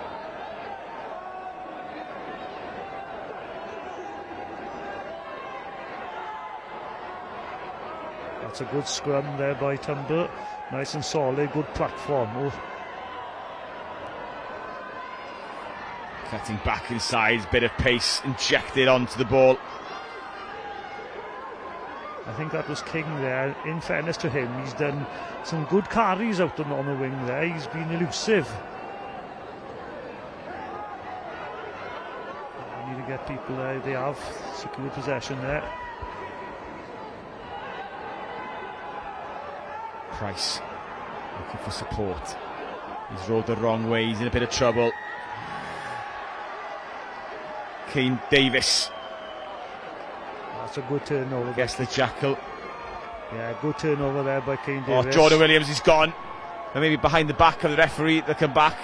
That's a good scrum there by Tumble. Nice and solid, good platform. Oh. Cutting back inside, bit of pace injected onto the ball. I think that was King there. In fairness to him, he's done some good carries out on the wing there. He's been elusive. Need to get people there. They have secured possession there. Price looking for support. He's rolled the wrong way, he's in a bit of trouble. Kane Davis. That's a good turnover. Guess the Jackal. Yeah, good turnover there by Kane Davis. Oh, Jordan Williams is gone. And maybe behind the back of the referee, they'll come back.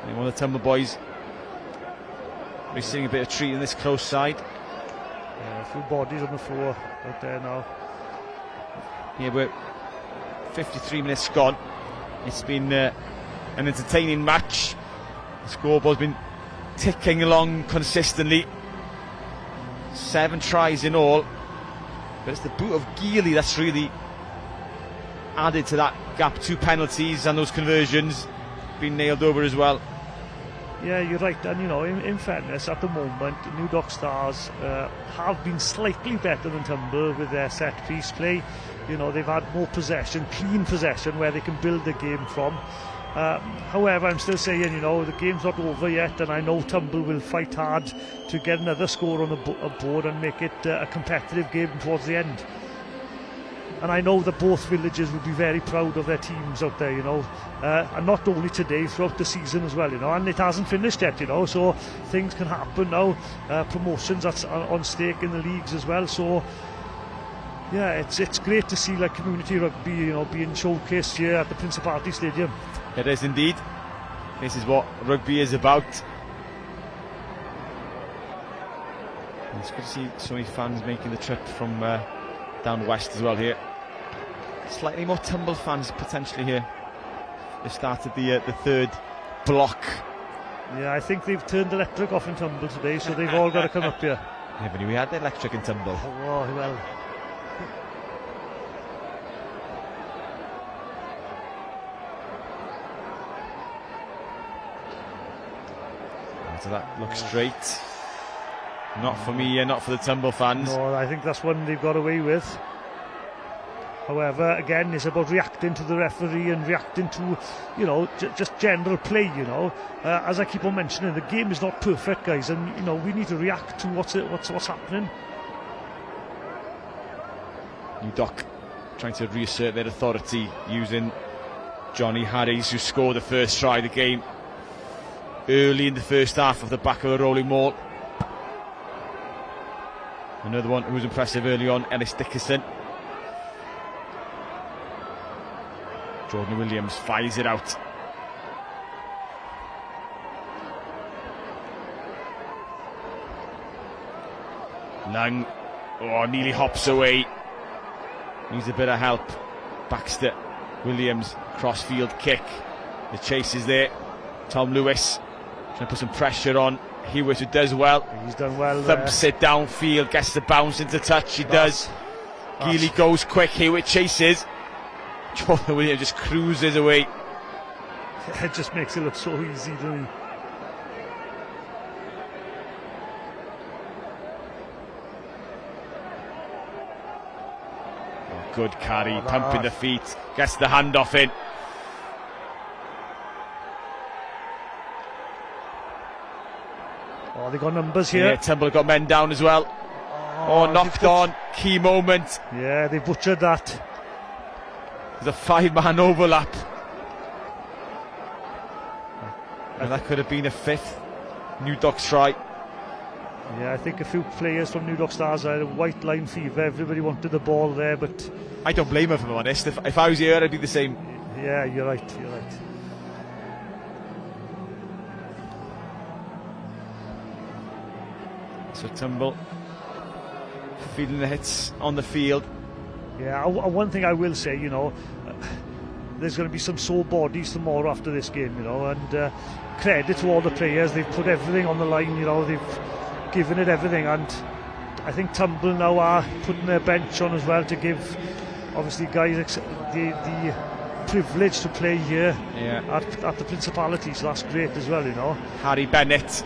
And one of the Tumble boys receiving a bit of treat in this close side. Yeah, a few bodies on the floor out there now. Yeah, we're 53 minutes gone. It's been an entertaining match. The scoreboard's been ticking along consistently. 7 tries in all. But it's the boot of Geely that's really added to that gap. 2 penalties and those conversions been nailed over as well. Yeah, you're right, and you know, in fairness, at the moment, New Dock Stars have been slightly better than Tumble with their set-piece play. You know, they've had more possession, clean possession, where they can build the game from. However, I'm still saying, you know, the game's not over yet, and I know Tumble will fight hard to get another score on the board and make it a competitive game towards the end. And I know that both villages will be very proud of their teams out there, you know, and not only today, throughout the season as well, you know, and it hasn't finished yet, you know, so things can happen now. Promotions that's on stake in the leagues as well, so yeah, it's great to see like community rugby, you know, being showcased here at the Principality Stadium. It is indeed. This is what rugby is about. And it's good to see so many fans making the trip from down west as well here. Slightly more Tumble fans potentially here. They started the third block. Yeah, I think they've turned electric off in Tumble today, so they've all got to come up here. Never knew we had the electric in Tumble. Oh, well. So that looks straight. Not for me, not for the Tumble fans. No, I think that's one they've got away with. However, again, it's about reacting to the referee and reacting to, you know, just general play, you know. As I keep on mentioning, the game is not perfect, guys, and, you know, we need to react to what's happening. New Doc trying to reassert their authority using Johnny Harries, who scored the first try of the game early in the first half off the back of a rolling maul. Another one who was impressive early on, Ellis Dickerson. Jordan Williams fires it out. Lang, oh, nearly hops away. Needs a bit of help. Baxter, Williams, crossfield kick. The chase is there. Tom Lewis trying to put some pressure on Hewitt, who does well. He's done well. Thumps it downfield, gets the bounce into touch. He does. Geely goes quick. Hewitt chases. Jordan Williams just cruises away. It just makes it look so easy, doesn't he? Oh, good carry, pumping the feet, gets the handoff in. Oh, they got numbers here. Yeah, Tumble got men down as well. Oh, knocked on, key moment. Yeah, they butchered that. There's a 5-man overlap. And that could have been a 5th New Docks try. Yeah, I think a few players from New Dock Stars had a white line fever. Everybody wanted the ball there, but I don't blame him, if I'm honest. If I was here, I'd do the same. yeah, you're right, you're right. So Tumble feeling the hits on the field. Yeah, one thing I will say, you know, there's going to be some sore bodies tomorrow after this game, you know, and credit to all the players. They've put everything on the line, you know, they've given it everything, and I think Tumble now are putting their bench on as well to give, obviously, guys the privilege to play here at the Principality, so that's great as well, you know. Harry Bennett,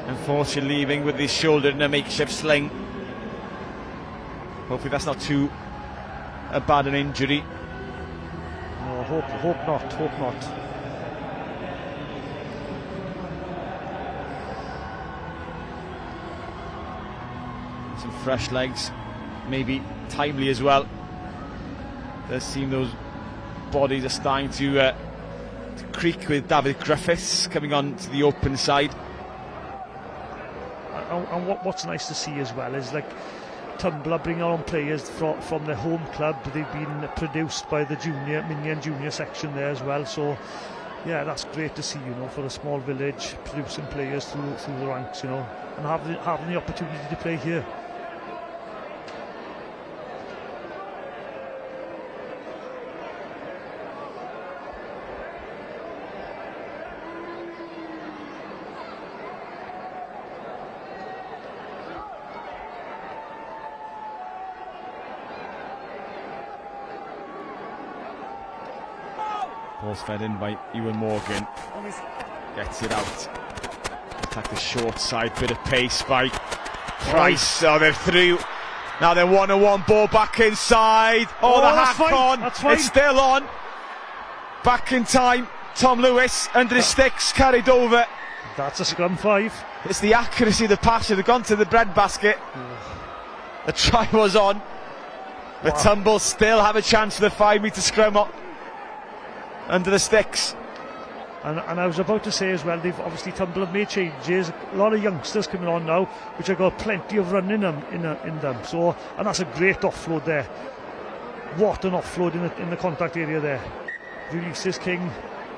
unfortunately, leaving with his shoulder in a makeshift sling. Hopefully that's not too bad an injury. No, hope not. Some fresh legs, maybe timely as well. Does seem those bodies are starting to creak with David Griffiths coming on to the open side. And what's nice to see as well is, like, Tumblr bringing on players from their home club. They've been produced by the mini and junior section there as well. So, yeah, that's great to see, you know, for a small village, producing players through the ranks, you know, and having the opportunity to play here. Ball's fed in by Ewan Morgan. Gets it out. Attack the short side, bit of pace by Price. Oh, they're through. Now they're 1-on-1, ball back inside. Oh, the hack on. It's still on. Back in time. Tom Lewis under his sticks, carried over. That's a scrum 5. It's the accuracy of the pass. They've gone to the bread basket. The try was on. The Tumble still have a chance for the 5-metre scrum under the sticks. And I was about to say as well, they've obviously Tumble have made changes. A lot of youngsters coming on now, which have got plenty of running in them. So, and that's a great offload there. What an offload in the contact area there. Releases King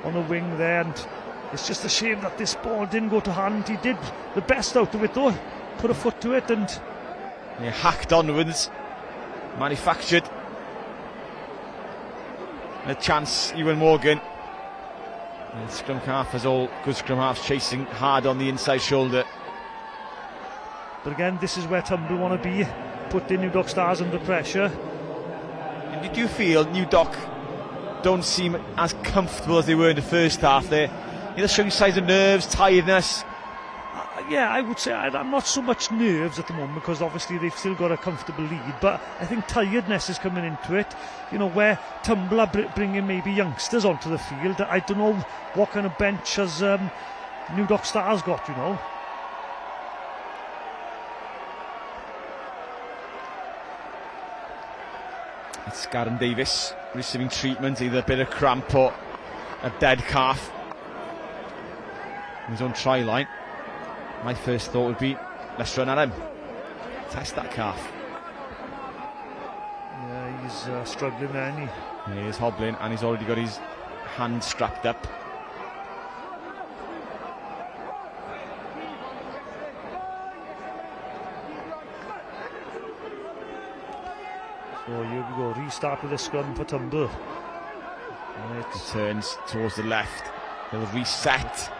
on the wing there, and it's just a shame that this ball didn't go to hand. He did the best out of it though, put a foot to it, and he hacked onwards, manufactured a chance. Ewan Morgan, and scrum half, as all good scrum halves, chasing hard on the inside shoulder. But again, this is where Tumble want to be, put the New Dock Stars under pressure. And did you feel New Dock don't seem as comfortable as they were in the first half? They're showing signs of nerves, tiredness. Yeah, I would say I'm not so much nerves at the moment, because obviously they've still got a comfortable lead, but I think tiredness is coming into it. You know, where Tumble are bringing maybe youngsters onto the field. I don't know what kind of bench has New Dock Stars got, you know. It's Garen Davis receiving treatment, either a bit of cramp or a dead calf. His own try line. My first thought would be, let's run at him, test that calf. Yeah, he's struggling there, isn't he? He is hobbling, and he's already got his hand strapped up. So here we go, restart with a scrum for Tumble. He turns towards the left, he'll reset.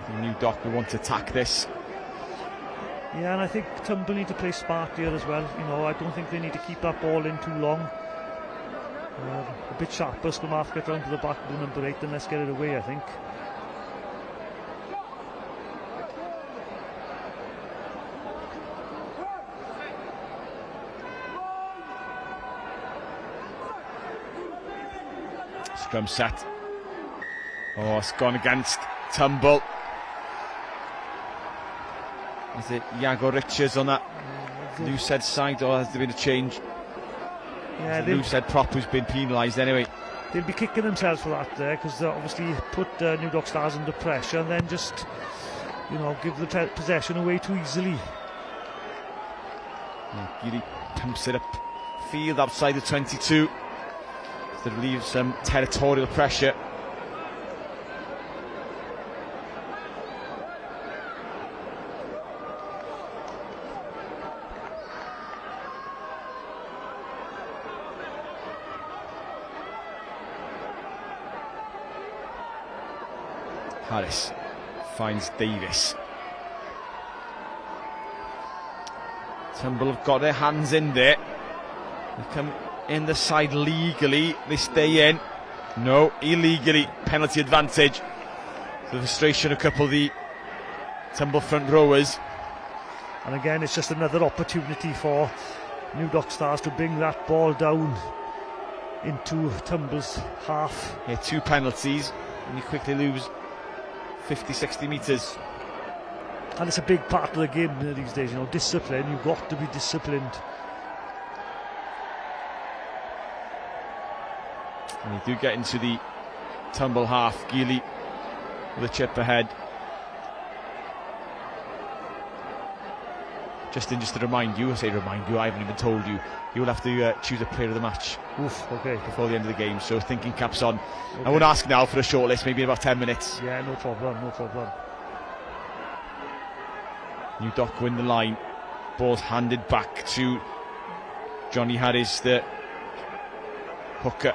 The New Dock will want to attack this. Yeah, and I think Tumble need to play smart here as well. You know, I don't think they need to keep that ball in too long. A bit sharper, scrum half, get round to the back of the number 8, and let's get it away, I think. Scrum set. Oh, it's gone against Tumble. Is it Iago Richards on that loose head side, or has there been a change? Yeah, the loose head prop who's been penalised anyway. They'll be kicking themselves for that there, because they obviously put New Dock Stars under pressure and then just, you know, give the possession away too easily. Geary pumps it up field outside the 22 to relieve some territorial pressure. Harris finds Davis. Tumble have got their hands in there. They come in the side legally, they stay in. No, illegally, penalty advantage. The frustration of a couple of the Tumble front rowers. And again, it's just another opportunity for New Dock Stars to bring that ball down into Tumble's half. Yeah, 2 penalties, and you quickly lose 50-60 metres. And it's a big part of the game these days, you know, discipline. You've got to be disciplined. And you do get into the Tumble half. Geely with a chip ahead. Just to remind you, I haven't even told you, you will have to choose a player of the match. Oof, okay. Before the end of the game, so thinking caps on. Okay. I won't ask now for a short list, maybe in about 10 minutes. Yeah, no problem, no problem. New Dock win the line. Ball's handed back to Johnny Harris, the hooker.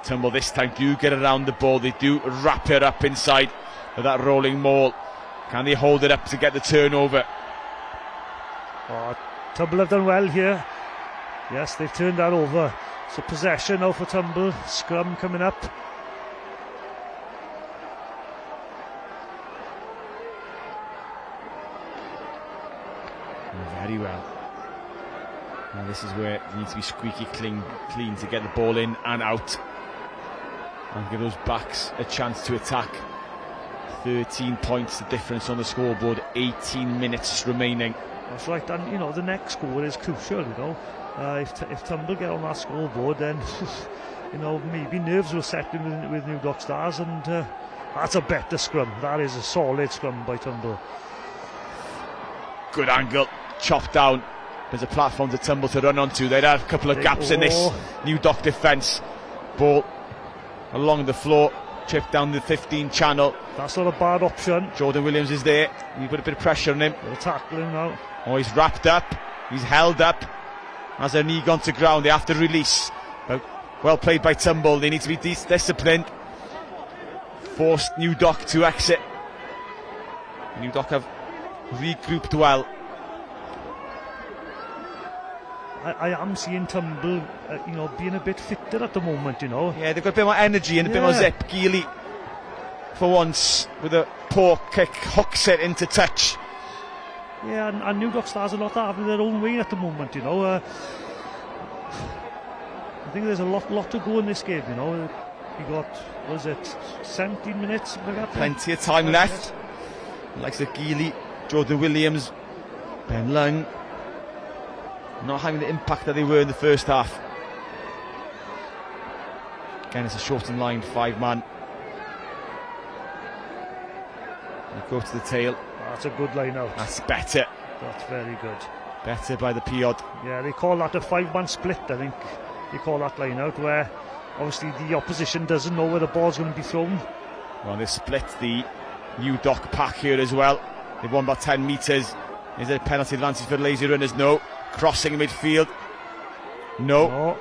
Tumble this time do get around the ball. They do wrap it up inside of that rolling maul. Can they hold it up to get the turnover? Oh, Tumble have done well here. Yes, they've turned that over. So possession now for Tumble. Scrum coming up. Very well. Now this is where they need to be squeaky clean to get the ball in and out, and give those backs a chance to attack. 13 points the difference on the scoreboard, 18 minutes remaining. That's right, and you know, the next score is crucial, you know. If Tumble get on that scoreboard, then you know, maybe nerves will set in with New Dock Stars, and that's a better scrum. That is a solid scrum by Tumble. Good angle, chopped down. There's a platform to Tumble to run onto. They'd have a couple of gaps in this New Dock defence. Ball along the floor, chipped down the 15 channel. That's not a bad option. Jordan Williams is there. You put a bit of pressure on him. They'll tackle him now. Oh, he's wrapped up. He's held up. Has their knee gone to ground? They have to release. But well played by Tumble. They need to be disciplined. Forced New Dock to exit. New Dock have regrouped well. I am seeing Tumble, you know, being a bit fitter at the moment, you know. Yeah, they've got a bit more energy and a bit more zip. Geely, for once, with a poor kick, hooks it into touch. Yeah, and New Dock Stars are not having their own way at the moment, you know. I think there's a lot to go in this game, you know. You got, what was it, 17 minutes? Plenty of time left. Likes of Geely, Jordan Williams, Ben Lung. Not having the impact that they were in the first half. Again, it's a shortened line, 5-man. They go to the tail. That's a good line out. That's better. That's very good. Better by the Piod. Yeah, they call that a 5-man split, I think. They call that line out, where obviously the opposition doesn't know where the ball's going to be thrown. Well, they split the New Dock pack here as well. They've won about 10 metres. Is there a penalty advantage for lazy runners? No. Crossing midfield? No.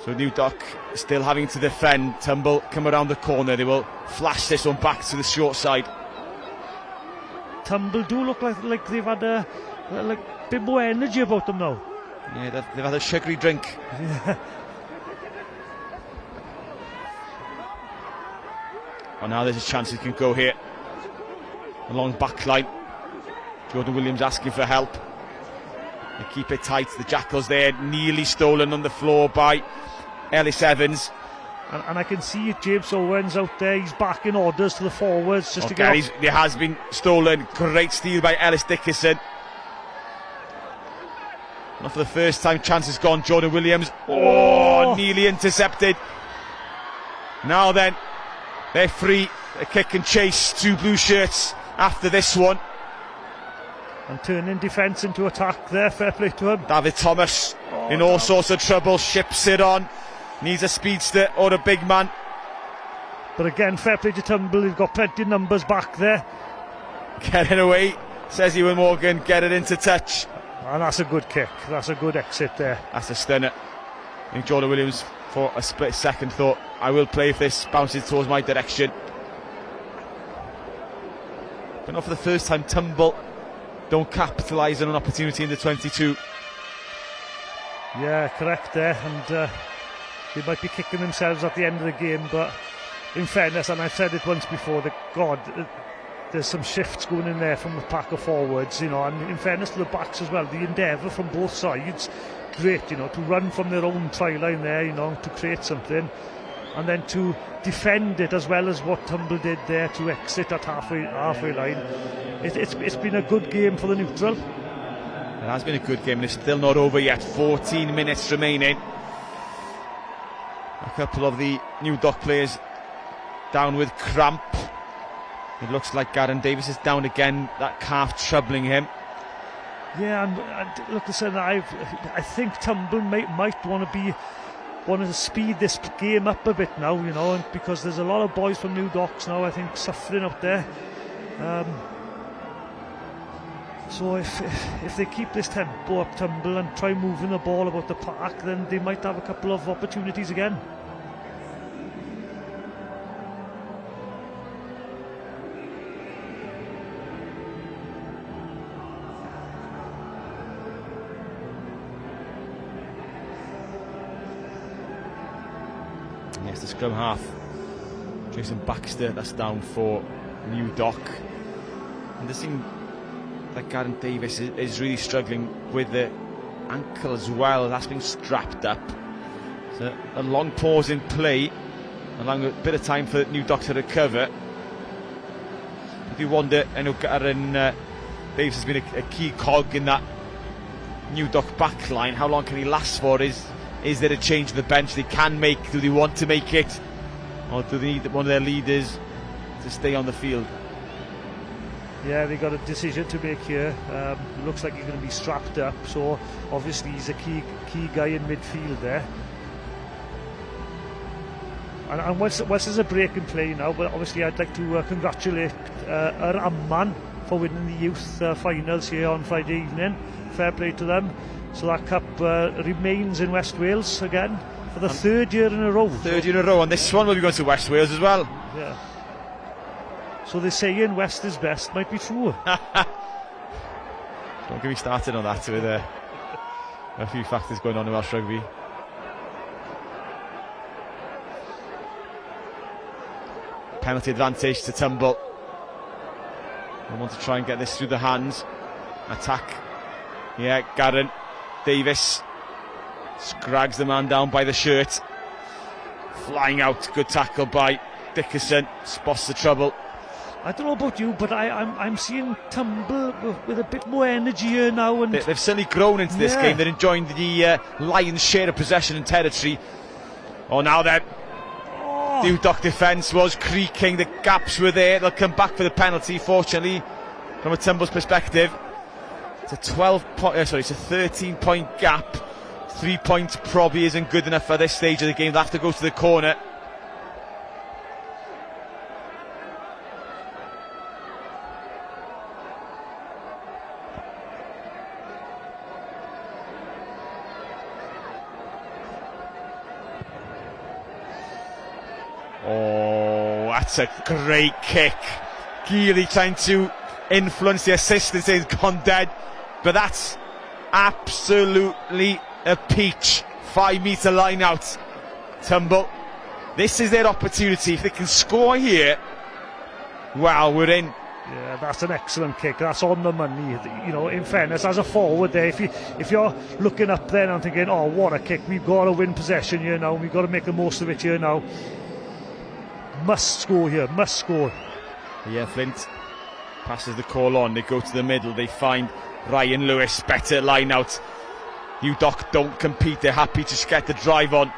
So New Dock still having to defend. Tumble come around the corner. They will flash this one back to the short side. Tumble do look like they've had a bit more energy about them now. Yeah, they've had a sugary drink. Oh, now there's a chance he can go here. Along back line. Jordan Williams asking for help. They keep it tight. The Jackals there, nearly stolen on the floor by Ellis Evans. And I can see James Owens out there. He's backing orders to the forwards just to get up. There has been stolen. Great steal by Ellis Dickinson. Not for the first time. Chance has gone. Jordan Williams. Oh, nearly intercepted. Now then, they're free. A kick and chase. 2 blue shirts after this one. And turning defence into attack there, fair play to him. David Thomas in all sorts of trouble, ships it on. Needs a speedster or a big man. But again, fair play to Tumble, he's got plenty of numbers back there. Get it away, says Ewan Morgan, get it into touch. And that's a good kick, that's a good exit there. That's a stunner. I think Jordan Williams, for a split second, thought, I will play if this bounces towards my direction. But not for the first time, Tumble don't capitalise on an opportunity in the 22. Yeah, correct there, and they might be kicking themselves at the end of the game, but in fairness, and I've said it once before, that God, there's some shifts going in there from the pack of forwards, you know, and in fairness to the backs as well, the endeavour from both sides, great, you know, to run from their own try line there, you know, to create something, and then to defend it as well as what Tumble did there to exit at halfway line. It's been a good game for the neutral. It has been a good game, and it's still not over yet. 14 minutes remaining. A couple of the New Dock players down with cramp. It looks like Garen Davis is down again, that calf troubling him. Yeah, and look, listen, I think Tumble might want to speed this game up a bit now, you know, because there's a lot of boys from New Docks now, I think, suffering up there. So if they keep this tempo up, Tumble, and try moving the ball about the park, then they might have a couple of opportunities again. Yes, the scrum half. Jason Baxter, that's down for New Dock. And this thing, like Garen Davis is really struggling with the ankle as well. That's been strapped up. So a long pause in play, allowing a bit of time for New Dock to recover. If you wonder, I know Garen Davis has been a key cog in that New Dock back line. How long can he last for? Is there a change to the bench they can make? Do they want to make it? Or do they need one of their leaders to stay on the field? Yeah, they got a decision to make here. Looks like he's going to be strapped up, so obviously he's a key guy in midfield there. And once there's a break in play now, but obviously I'd like to congratulate our Amman for winning the youth finals here on Friday evening. Fair play to them. So that cup remains in West Wales again for the third year in a row. Third year in a row, and this one will be going to West Wales as well. Yeah. So they're saying West is best, might be true. Don't get me started on that with a few factors going on in Welsh Rugby. Penalty advantage to Tumble. I want to try and get this through the hands. Attack. Yeah, Garren. Davis scrags the man down by the shirt. Flying out. Good tackle by Dickerson. Spots the trouble. I don't know about you, but I'm seeing Tumble with a bit more energy here now. And they've certainly grown into this game. They're enjoying the lion's share of possession and territory. Oh, now then. New Dock defence was creaking. The gaps were there. They'll come back for the penalty. Fortunately, from a Tumble's perspective, it's a 13-point gap. 3 points probably isn't good enough for this stage of the game. They'll have to go to the corner. Oh, that's a great kick. Geely trying to influence the assistant, saying it's gone dead. But that's absolutely a peach. 5 metre line out. Tumble. This is their opportunity. If they can score here, wow, we're in. Yeah, that's an excellent kick. That's on the money. You know, in fairness, as a forward there, if you're looking up there and thinking, oh, what a kick, we've got to win possession here now, we've got to make the most of it here now. Must score here, must score. Yeah, Flint passes the call on. They go to the middle. They find Ryan Lewis. Better line out. New Dock don't compete. They're happy to just get the drive on.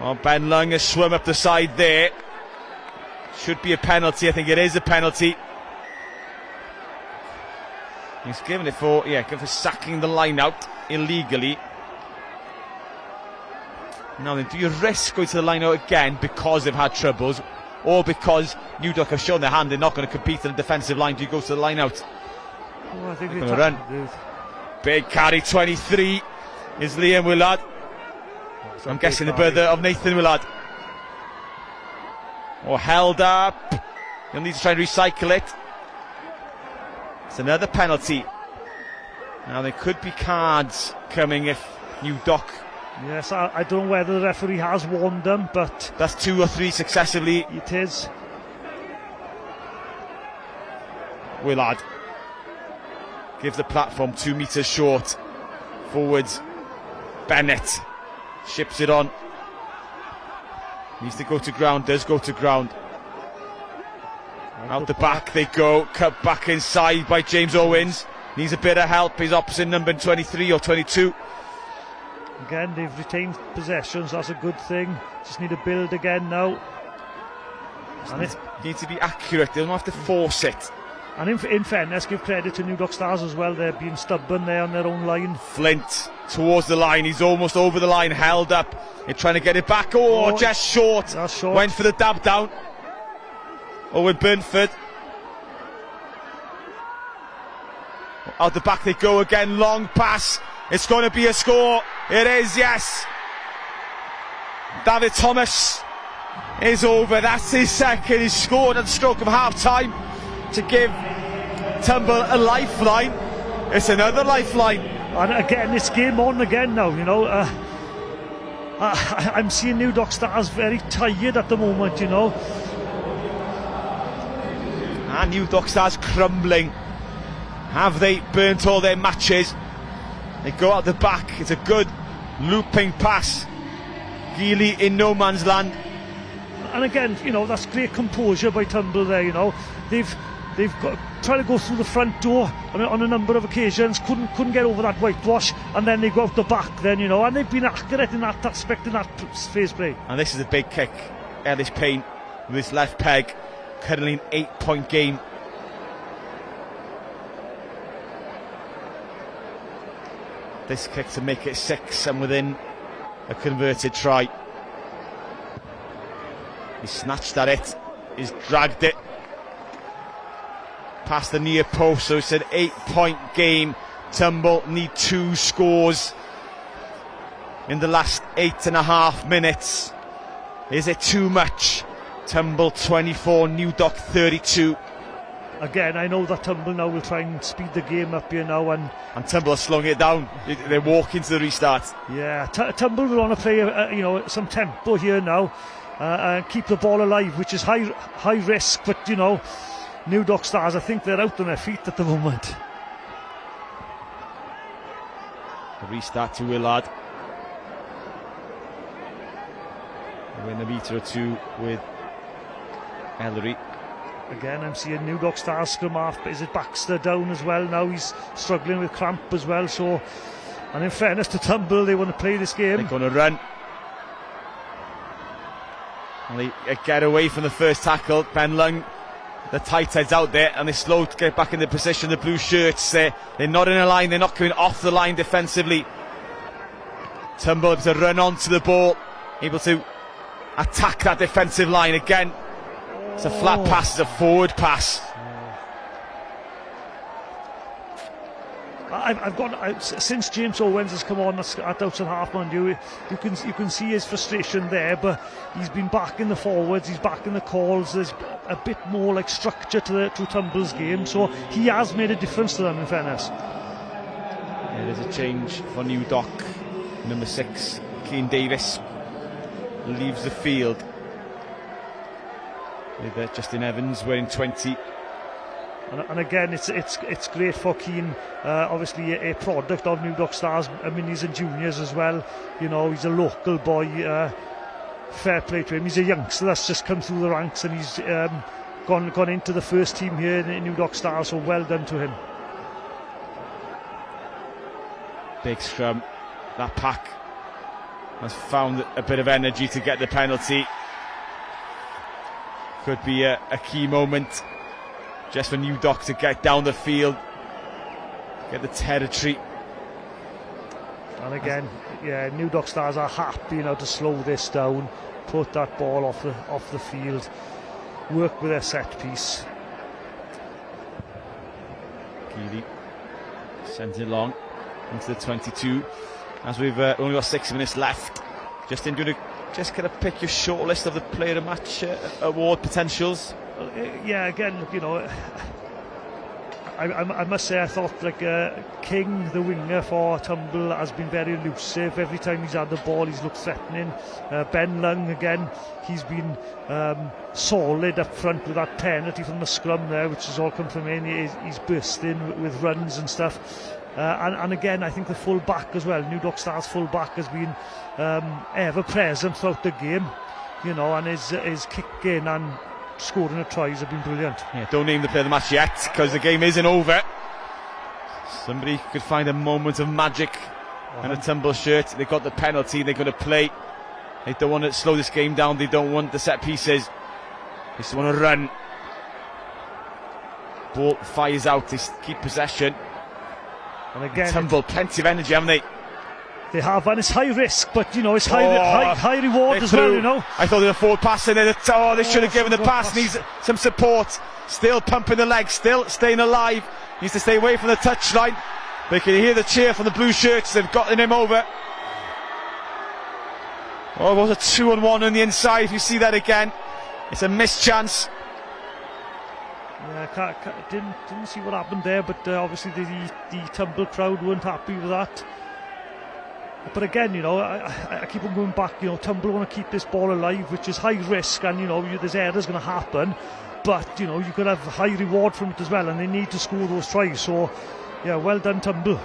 Oh, Ben Lung has swum up the side there. Should be a penalty. I think it is a penalty. He's given it for sacking the line out illegally. Now then, do you risk going to the line out again because they've had troubles, or because New Dock have shown their hand they're not going to compete on the defensive line? Do you go to the line out? Oh, I think they're going to run. Big carry, 23 is Liam Willard. I'm guessing the brother of Nathan Willard. Or held up. You'll need to try and recycle it. It's another penalty. Now there could be cards coming if New Dock. Yes, I don't know whether the referee has warned them, but that's 2 or 3 successively. It is. Willard gives the platform 2 metres short. Forwards. Bennett ships it on. Needs to go to ground, does go to ground. Out the back they go, cut back inside by James Owens. Needs a bit of help, his opposite number 23 or 22. Again, they've retained possessions, that's a good thing. Just need to build again now. And it needs to be accurate, they don't have to force it. And in fairness, give credit to New Dock Stars as well, they're being stubborn there on their own line. Flint towards the line, he's almost over the line, held up. They're trying to get it back, just short. That's short. Went for the dab down. Owen Burnford. Out the back they go again, long pass. It's going to be a score. It is, yes. David Thomas is over. That's his second. He's scored at the stroke of half time to give Tumble a lifeline. It's another lifeline. And again, it's game on again now, you know. I'm seeing New Dock Stars very tired at the moment, you know. And New Dock Stars crumbling. Have they burnt all their matches? They go out the back. It's a good looping pass. Geely in no man's land. And again, you know, that's great composure by Tumble there, you know. They've tried to go through the front door on a number of occasions, couldn't get over that whitewash, and then they go out the back then, you know, and they've been accurate in that aspect in that phase play. And this is a big kick. Ellis Payne with his left peg, currently an 8-point game. This kick to make it 6 and within a converted try. He snatched at it, he's dragged it past the near post, so it's an 8-point game. Tumble need 2 scores in the last 8.5 minutes. Is it too much? Tumble 24, New Dock 32. Again, I know that Tumble now will try and speed the game up here now, and Tumble are slowing it down. They walk into the restart. Yeah, Tumble will want to play, you know, some tempo here now, and keep the ball alive, which is high risk. But you know, New Dock Stars, I think they're out on their feet at the moment. The restart to Willard. Win a metre or 2 with Ellery. Again, I'm seeing New Dock Stars scrum half, but is it Baxter down as well now? He's struggling with cramp as well. So, and in fairness to Tumble, they want to play this game. They're going to run. And they get away from the first tackle. Ben Lung, the tight heads out there, and they slow to get back into position. The blue shirts, they're not in a line, they're not coming off the line defensively. Tumble able to run onto the ball, able to attack that defensive line again. It's a flat pass, it's a forward pass. I've got since James Owens has come on at outside half, man, you can see his frustration there, but he's been back in the forwards, he's back in the calls. There's a bit more like structure to Tumble's game, so he has made a difference to them, in fairness. Yeah, there's a change for New Dock. Number 6, Keane Davis, leaves the field with Justin Evans wearing 20. And again, it's great for Keane, obviously a product of New Dock Stars, minis and juniors as well. You know, he's a local boy, fair play to him. He's a youngster that's just come through the ranks, and he's gone into the first team here in New Dock Stars, so well done to him. Big scrum. That pack has found a bit of energy to get the penalty. Could be a key moment just for New Dock to get down the field, get the territory. And again, yeah, New Dock Stars are happy now to slow this down, put that ball off the field, work with their set piece. Keeley sends it long into the 22. As we've only got 6 minutes left, Justin, going to just kind of pick your short list of the player of match award potentials. Yeah, again, look, you know, I must say I thought like King, the winger for Tumble, has been very elusive. Every time he's had the ball, he's looked threatening. Ben Lung, again, he's been solid up front with that penalty from the scrum there, which has all come from him. He's bursting with runs and stuff. And again, I think the full back as well, New Dock Stars full back, has been ever present throughout the game, you know, and his kicking and scoring of tries have been brilliant. Yeah, don't name the player of the match yet, because the game isn't over. Somebody could find a moment of magic and a Tumble shirt. They got the penalty, they're going to play. They don't want to slow this game down, they don't want the set pieces, they just want to run. Ball fires out, they keep possession. And again, Tumble, plenty of energy, haven't they? They have, and it's high risk, but you know, it's high reward as well, you know. I thought they were forward passing there. They should have given the pass. Needs some support. Still pumping the legs, still staying alive. Needs to stay away from the touchline. They can hear the cheer from the blue shirts. They've gotten him over. Oh, it was a 2-on-1 on the inside. You see that again. It's a missed chance. Yeah, didn't see what happened there, but obviously the Tumble crowd weren't happy with that. But again, you know, I keep on going back. You know, Tumble want to keep this ball alive, which is high risk, and you know, there's errors going to happen. But you know, you could have high reward from it as well, and they need to score those tries. So, yeah, well done, Tumble.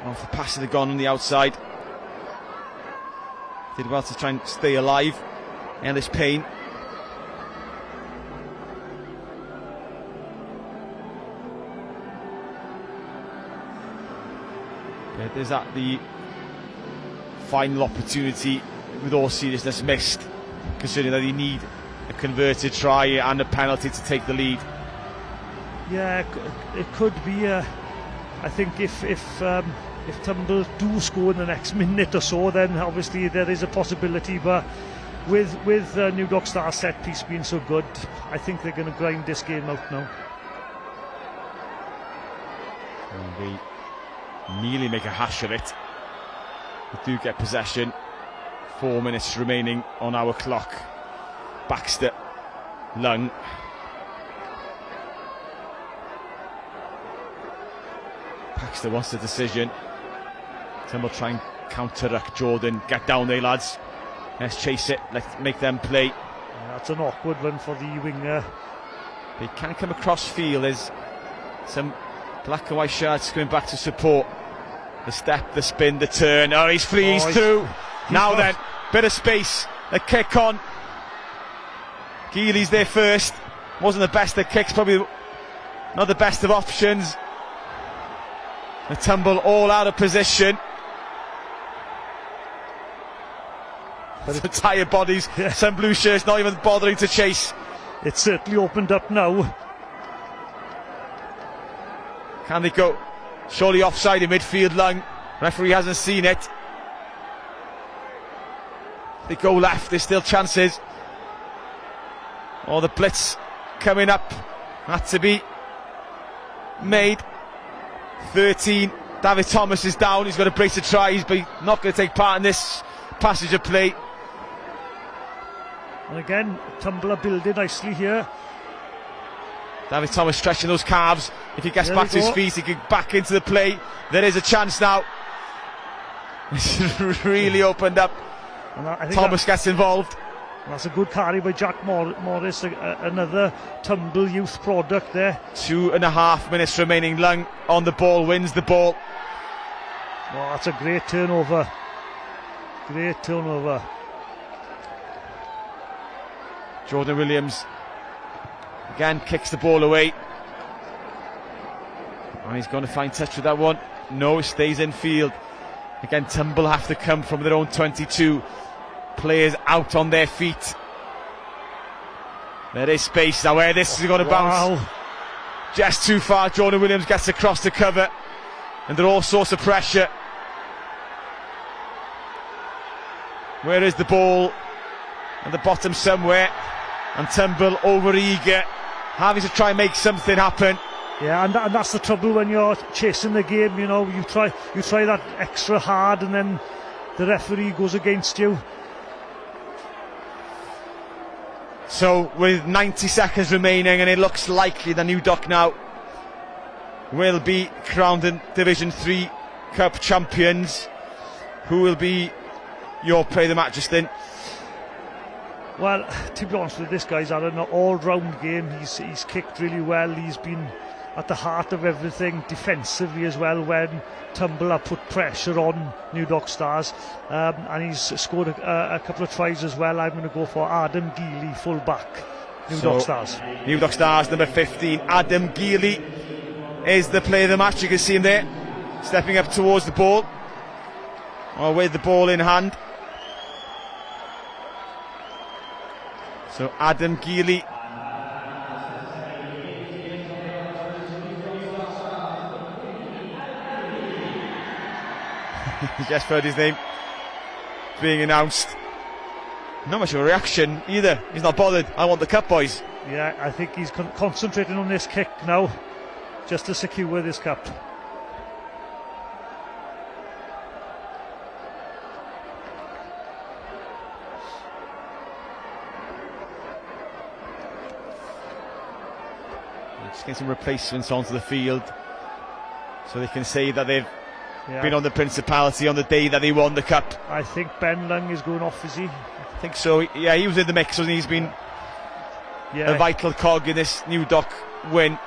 Oh, for passing the gun on the outside. Did well to try and stay alive. Ellis Payne. There's that the final opportunity with all seriousness missed, considering that they need a converted try and a penalty to take the lead. Yeah, it could be. I think if Tumble do score in the next minute or so, then obviously there is a possibility. But with New Dock Stars set piece being so good, I think they're going to grind this game out now. And they nearly make a hash of it. They do get possession. 4 minutes remaining on our clock. Baxter, Lung. Baxter wants the decision. Tumble try and counter-ruck Jordan. Get down there, lads. Let's chase it. Let's make them play. Yeah, that's an awkward one for the winger. They can come across field. There's some black and white shirts coming back to support. The step, the spin, the turn. Oh, he's free, he's through. Now then, bit of space. The kick on. Geely's there first. Wasn't the best of kicks, probably not the best of options. The Tumble all out of position. The tired bodies, some blue shirts not even bothering to chase. It's certainly opened up now. Can they go? Surely offside in midfield, Lung. Referee hasn't seen it. They go left, there's still chances. Oh, the blitz coming up. Had to be made. 13. David Thomas is down. He's got a brace of tries, but he's not going to take part in this passage of play. And again, Tumble are building nicely here. David Thomas stretching those calves. If he gets back to his feet, he can back into the play. There is a chance now. It's really opened up. And I think Thomas gets involved. That's a good carry by Jack Morris, another Tumble youth product there. 2.5 minutes remaining. Lung on the ball, wins the ball. Oh, that's a great turnover. Great turnover. Jordan Williams again kicks the ball away. And he's going to find touch with that one. No, it stays in field. Again, Tumble have to come from their own 22. Players out on their feet. There is space now where this is going to bounce. Just too far. Jordan Williams gets across the cover. Under all sorts of pressure. Where is the ball? At the bottom somewhere. And Tumble over eager, having to try and make something happen. Yeah, and that's the trouble when you're chasing the game. You know, you try that extra hard, and then the referee goes against you. So with 90 seconds remaining, and it looks likely the New Dock now will be crowned in Division 3 Cup champions. Who will be your play of the match, Justin? Well, to be honest with you, this guy's had an all-round game. He's kicked really well. He's been at the heart of everything defensively as well when Tumble have put pressure on New Dock Stars, and he's scored a couple of tries as well. I'm going to go for Adam Geely, full-back, New Dock Stars. New Dock Stars, number 15, Adam Geely is the player of the match. You can see him there, stepping up towards the ball, or with the ball in hand. So Adam Geely. Just heard his name being announced. Not much of a reaction either. He's not bothered. I want the cup, boys. Yeah, I think he's concentrating on this kick now, just to secure this cup. Just getting some replacements onto the field so they can say that they've been on the Principality on the day that they won the cup. I think Ben Lung is going off, is he? I think so. Yeah, he was in the mix, and he's been a vital cog in this New Dock win.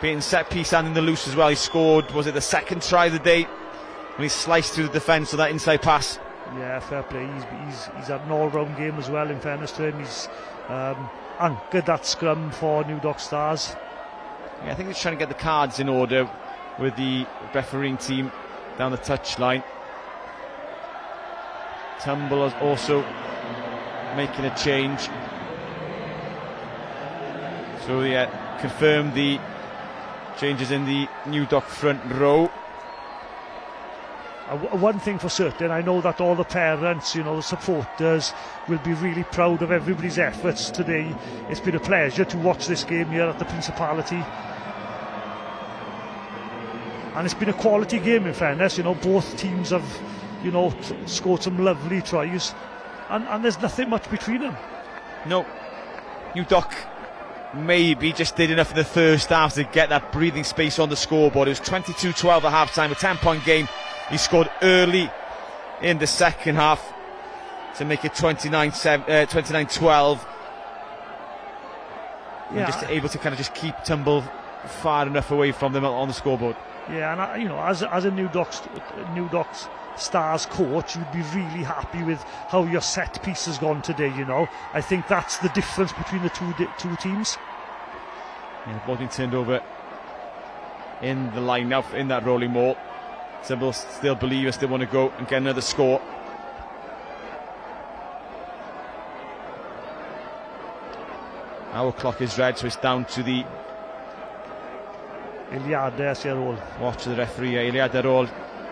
Being set piece and in the loose as well. He scored, was it the second try of the day, when he sliced through the defence on that inside pass. Yeah, fair play. He's had an all-round game as well, in fairness to him. He's anchored that scrum for New Dock Stars. Yeah, I think he's trying to get the cards in order with the refereeing team down the touchline. Tumble is also making a change. So yeah, confirmed the changes in the New Dock front row. One thing for certain, I know that all the parents, the supporters will be really proud of everybody's efforts today. It's been a pleasure to watch this game here at the Principality. And it's been a quality game, in fairness. Both teams have, scored some lovely tries. And there's nothing much between them. No. New Dock maybe just did enough in the first half to get that breathing space on the scoreboard. It was 22-12 at half-time, a 10-point game. He scored early in the second half to make it 29-12. Yeah. And just able to kind of just keep Tumble far enough away from them on the scoreboard. Yeah, and as a New Docks Stars coach, you'd be really happy with how your set piece has gone today. I think that's the difference between the two teams. Yeah, the ball being turned over in the line now in that rolling maul. Tumble still believe us, they want to go and get another score. Our clock is red, so it's down to the eiliadau sy'n ar ôl. Watch the referee, eiliadau ar ôl.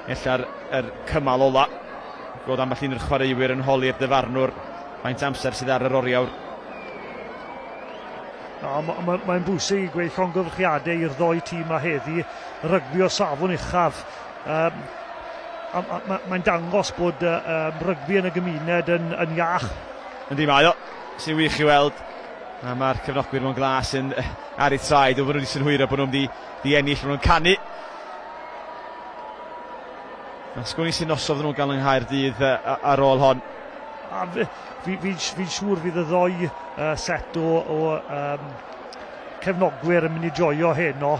Ella'r cymal ola. God ambell un yr chwaraewyr yn holi'r dyfarnwr. Faint amser sydd ar yr oriawr. Mae'n bwysig i gweud llongyfarchiadau i'r ddoi tîm a heddi. Rygbi o safon uchaf. Mae'n dangos bod rygbi yn y gymuned yn iach. Yndi mae o, sy'n wych i weld. A mae'r cefnogwyr mewn glas yn ar eu traed, o bod nhw wedi synhwyro bod nhw'n di ennill, bod nhw'n canu. A sgwni sy'n nosodd nhw'n gael yng Nghaerdydd ar ôl hon. Fi'n siŵr fydd y ddoi set o cefnogwyr yn mynd i joio heno.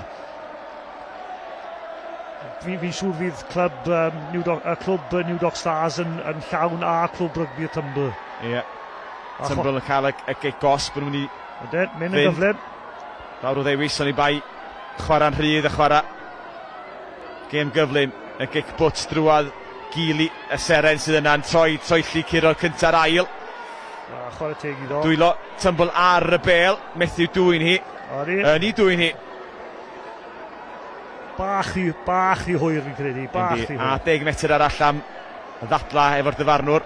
Fi'n siŵr fydd clwb New Dock Stars yn llawn a clwb rygbi y Tumble. Ie. Tumble yn cael y gig gos bod nhw'n mynd i mynd yn gyflym. Lawr o ddewis, ond i bai chwarae'n rhydd a chwarae. Gêm gyflym, y gig bwts drwad gili y seren sydd yna'n troi lli curo'r cynta'r ail. Chwarae teg iddo. Dwylo Tumble ar y bel, methu dwy'n hi. Yn i dwy'n hi. Bach i hwyr fi'n credu, bach i hwyr. A 10 metr arall am ddadla efo'r dyfarnwr.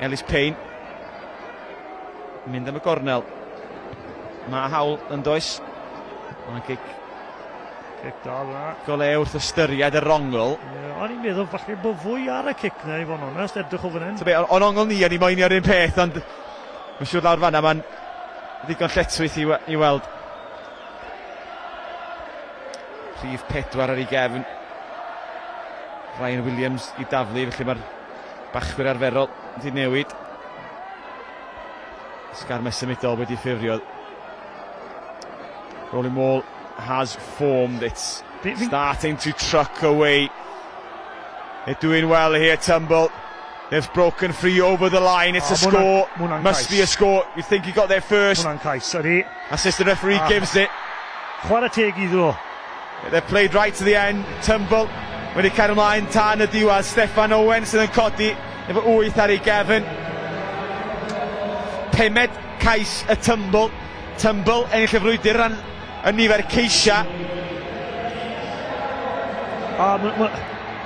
Ellis Payne. Mynd am y gornel. Mae hawl yn dois. Mae'n gig dal yna. Gole wrth ystyried y rongl. O'n i'n meddwl falle bod fwy ar y cic na i fod yn onest, edrych o fan hyn. O'n ongl ni, o'n i'n moyn i'r un peth, ond mae'n siŵr lawr fanna, mae'n ddigon lletwyth i weld. Rhif 4 ar ei gefn. Ryan Williams i daflu, felly mae'r bachwyr arferol wedi newid. Sgarmes symudol wedi ffurfio. Rolling maul has formed. It's starting to truck away. They're doing well here, Tumble. They've broken free over the line. It's a score. Must be a score. You think he got there first. Assistant referee gives it. Chwarae teg iddo. They've played right to the end. Tumble wedi cael ymlaen tan y diwedd. Steffan Owen sydd yn codi efo 8 ar ei gefn. Pemed cais y Tumble. Tumble ennill y frwydr yn nifer ceisia.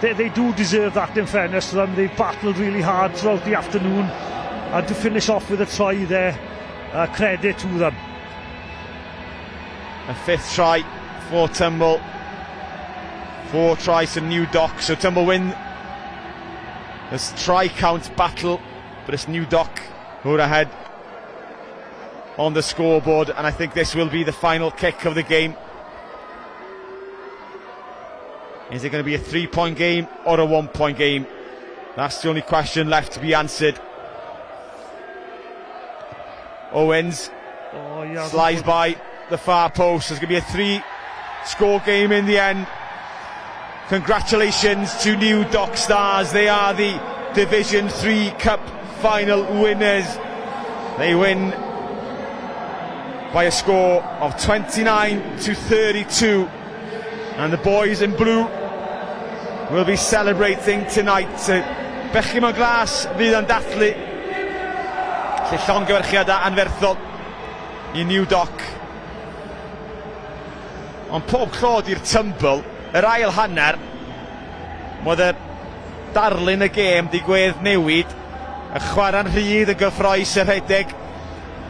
They do deserve that, in fairness to them. They've battled really hard throughout the afternoon, and to finish off with a try there, credit to them. A 5th try for Tumble. 4 tries to New Dock, so Tumble win this try count battle, but it's New Dock who are ahead on the scoreboard, and I think this will be the final kick of the game. Is it going to be a 3-point game or a 1-point game? That's the only question left to be answered. Owens slides by the far post. There's going to be a 3-score game in the end. Congratulations to New Dock Stars. They are the Division 3 Cup final winners. They win by a score of 29-32. And the boys in blue will be celebrating tonight. Bechgyn mewn glas fydd yn dathlu lle llongyfarchiad anferthol i New Dock. Ond pob clod i'r tumble, yr ail hanner, oedd y darlun y gêm digwydd newid, y chwarae'n rhydd yn gyffroes y rhedeg.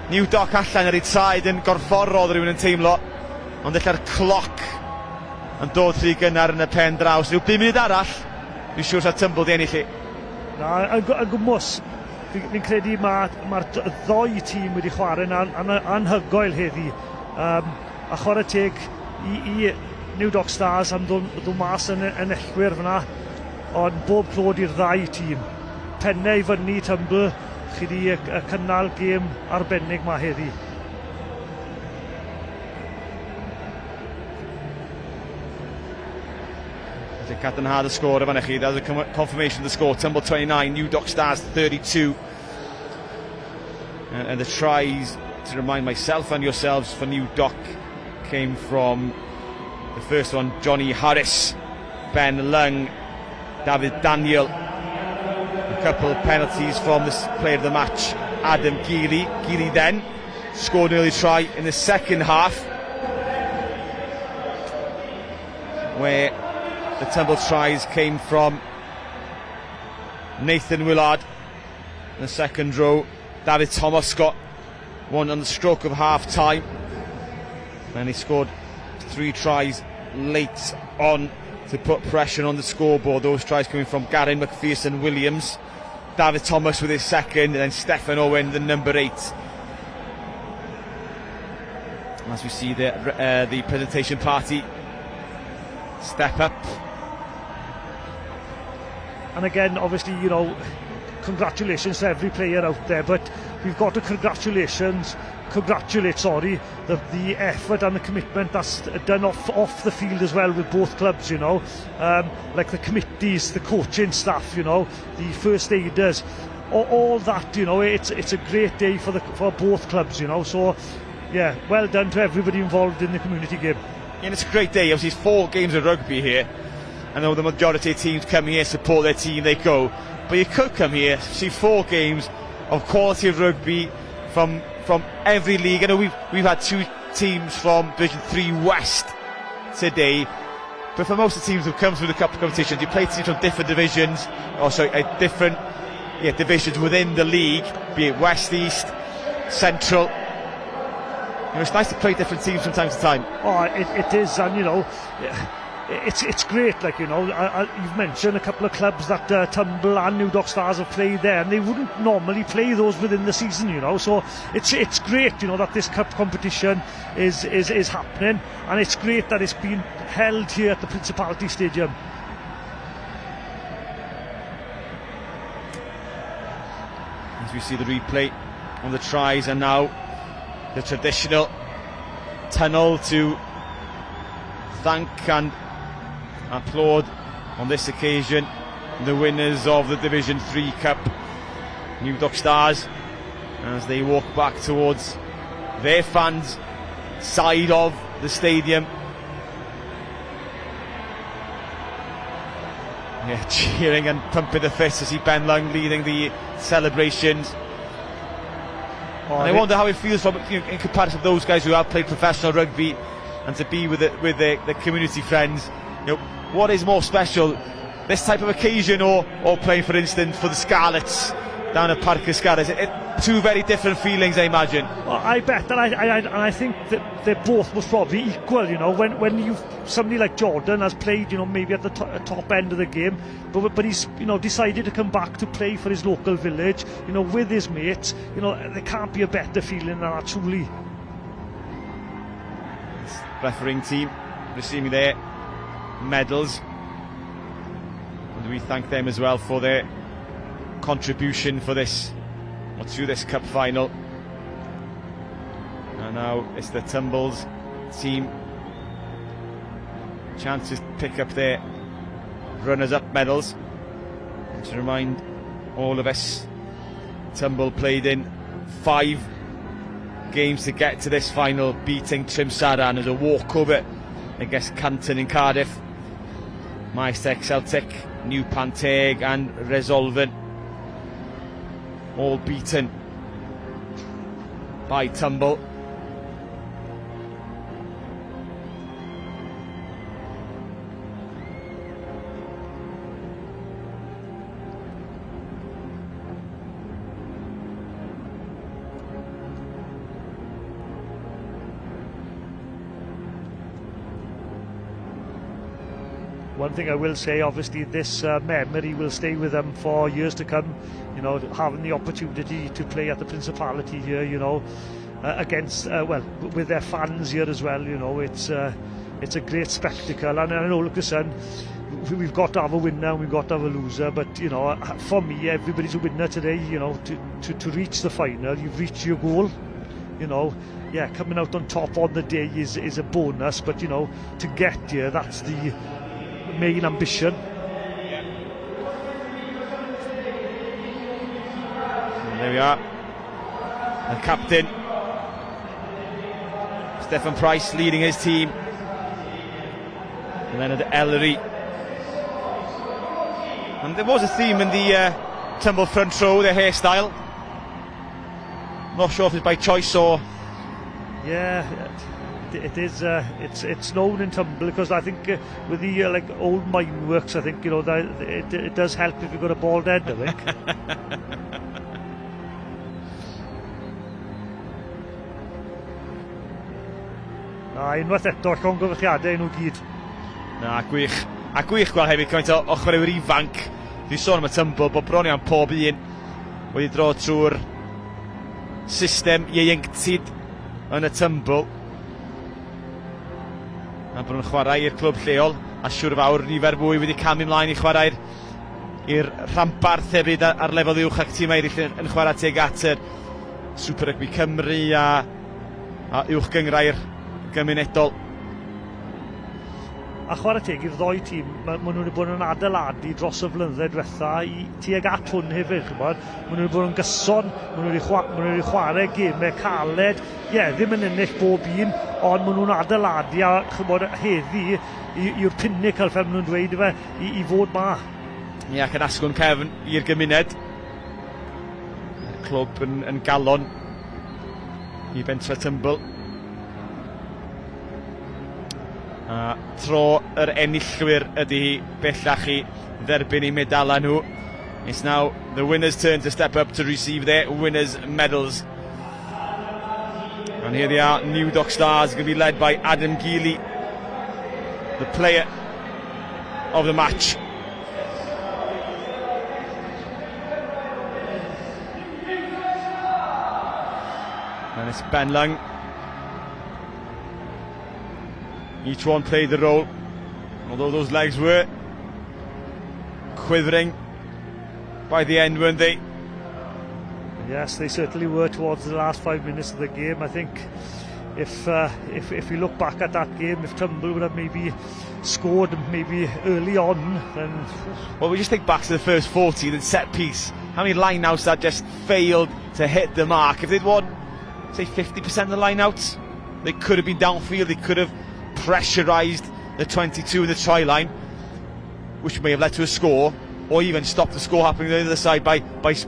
New Dock allan ar ei traed yn gorfforol rhywun yn teimlo, ond ella'r cloc yn dod rhy gynnar yn y pen draws. Rhyw 5 munud arall, dwi'n siŵr sa'r tumble di ennill i. Na, yn gwmws, fi'n credu mae'r ddoi tîm wedi chwarae'n anhygoel heddi. A chwarae teg i New Dock Stars am ddod mas yn ellwyr fyna, ond bob clod i'r ddau tîm. Pennau i fyny tumble, chi di y cynnal gêm arbennig ma heddi. Cadarnhad y score fan chi. That was a confirmation of the score. Tumble 29, New Dock Stars 32. And the tries, to remind myself and yourselves, for New Dock came from the first one, Johnny Harris, Ben Lung, David Daniel. A couple of penalties from this player of the match, Adam Geely. Geely then scored an early try in the second half, where the tumble tries came from Nathan Willard in the second row. David Thomas got one on the stroke of half time, and he scored 3 tries late on to put pressure on the scoreboard. Those tries coming from Garen McPherson Williams, David Thomas with his second, and then Stefan Owen, the number 8. As we see the presentation party step up. And again, obviously, you know, congratulations to every player out there, but we've got to congratulate the effort and the commitment that's done off the field as well with both clubs, you know, like the committees, the coaching staff, you know, the first aiders, all that, you know. It's a great day for both clubs, you know. So yeah, well done to everybody involved in the community game. And it's a great day. Obviously, it's 4 games of rugby here. I know the majority of teams come here, support their team, they go. But you could come here, see 4 games of quality of rugby from every league. I know we've had 2 teams from Division 3 West today, but for most of the teams who come through the cup competitions, you play teams from different divisions, different divisions within the league, be it West, East, Central. You know, it's nice to play different teams from time to time. Oh, it is, and you know, it's great. Like, you know, you've mentioned a couple of clubs that Tumble and New Dock Stars have played there, and they wouldn't normally play those within the season, you know. So it's great, you know, that this cup competition is happening, and it's great that it's been held here at the Principality Stadium. As we see the replay on the tries, and now the traditional tunnel to thank and applaud on this occasion the winners of the Division 3 Cup, New Dock Stars, as they walk back towards their fans' side of the stadium. Yeah, cheering and pumping the fists. I see Ben Lung leading the celebrations. And I wonder how it feels from, you know, in comparison to those guys who have played professional rugby, and to be with the community friends. You know, what is more special, this type of occasion, or playing, for instance, for the Scarlets down at Parc y Scarlets? Two very different feelings, I imagine. Well, I bet, and I think that they're both most probably equal. You know, when you've somebody like Jordan has played, you know, maybe at the top end of the game, but he's, you know, decided to come back to play for his local village, you know, with his mates. You know, there can't be a better feeling than that, truly. Refereeing team receiving their medals, and we thank them as well for their contribution for this, or to this cup final. And now it's the Tumbles team chance to pick up their runners-up medals. And to remind all of us, Tumble played in 5 games to get to this final, beating Trimsaran as a walkover against Canton in Cardiff. Maesteg, Celtic, New Panteg and Resolven, all beaten by Tumble. One thing I will say, obviously, this memory will stay with them for years to come. You know, having the opportunity to play at the Principality here, you know, against, well, with their fans here as well. You know, it's a great spectacle. And I know, look, listen, we've got to have a winner and we've got to have a loser. But you know, for me, everybody's a winner today. You know, to reach the final, you've reached your goal. You know, yeah, coming out on top on the day is a bonus. But you know, to get here, that's the main ambition. And there we are. The captain, Stephen Price, leading his team. Leonard Ellery. And there was a theme in the Tumble front row, their hairstyle. Not sure if it's by choice or... Yeah, it is. It's known in Tumble because I think with the like old mine works, I think, you know, that it does help if you've got a bald head, I think. Unwaith eto, llongyfarchiadau nhw gyd. Na, gwych. A gwych gweld hefyd cymaint o chwaraewyr ifanc. Dwi'n sôn am y Tumble, bod bron iawn pob un wedi dro trwy'r system ieuenctid yn y Tumble. A bod nhw'n chwarae i'r clwb lleol, a siwr fawr nifer mwy wedi camu ymlaen i chwarae i'r rhambarth hefyd ar lefel uwch ac tîmau eraill yn chwarae teg at yr Super Rugby Cymru a uwch gyngrair gymunedol. A chwarae teg i'r ddoi tîm, maen nhw wedi bod yn adeiladu dros y flynyddoedd diwetha i tuag at hwn hefyd, chymod. Maen nhw wedi bod yn gyson, maen nhw wedi chwarae gemau caled, ddim yn ennill bob un, ond maen nhw'n adeiladu a chymod heddi i'r pinnacle fel maen nhw'n dweud i fod ma. Ac yn asgwrn cefn i'r gymuned. Clwb yn galon i bentre Tumble. Tro yr enillwyr ydy hi bellach i dderbyn eu medala nhw. It's now the winners' turn to step up to receive their winners' medals. And here they are, New Dock Stars, going to be led by Adam Geely, the player of the match. And it's Ben Lung. Each one played the role, although those legs were quivering by the end, weren't they? Yes, they certainly were towards the last 5 minutes of the game. I think if we look back at that game, if Tumble would have maybe scored maybe early on, then... Well, we just think back to the first 40, the set piece. How many line-outs that just failed to hit the mark? If they'd won, say, 50% of the line-outs, they could have been downfield, they could have pressurised the 22 in the try line, which may have led to a score, or even stopped the score happening on the other side by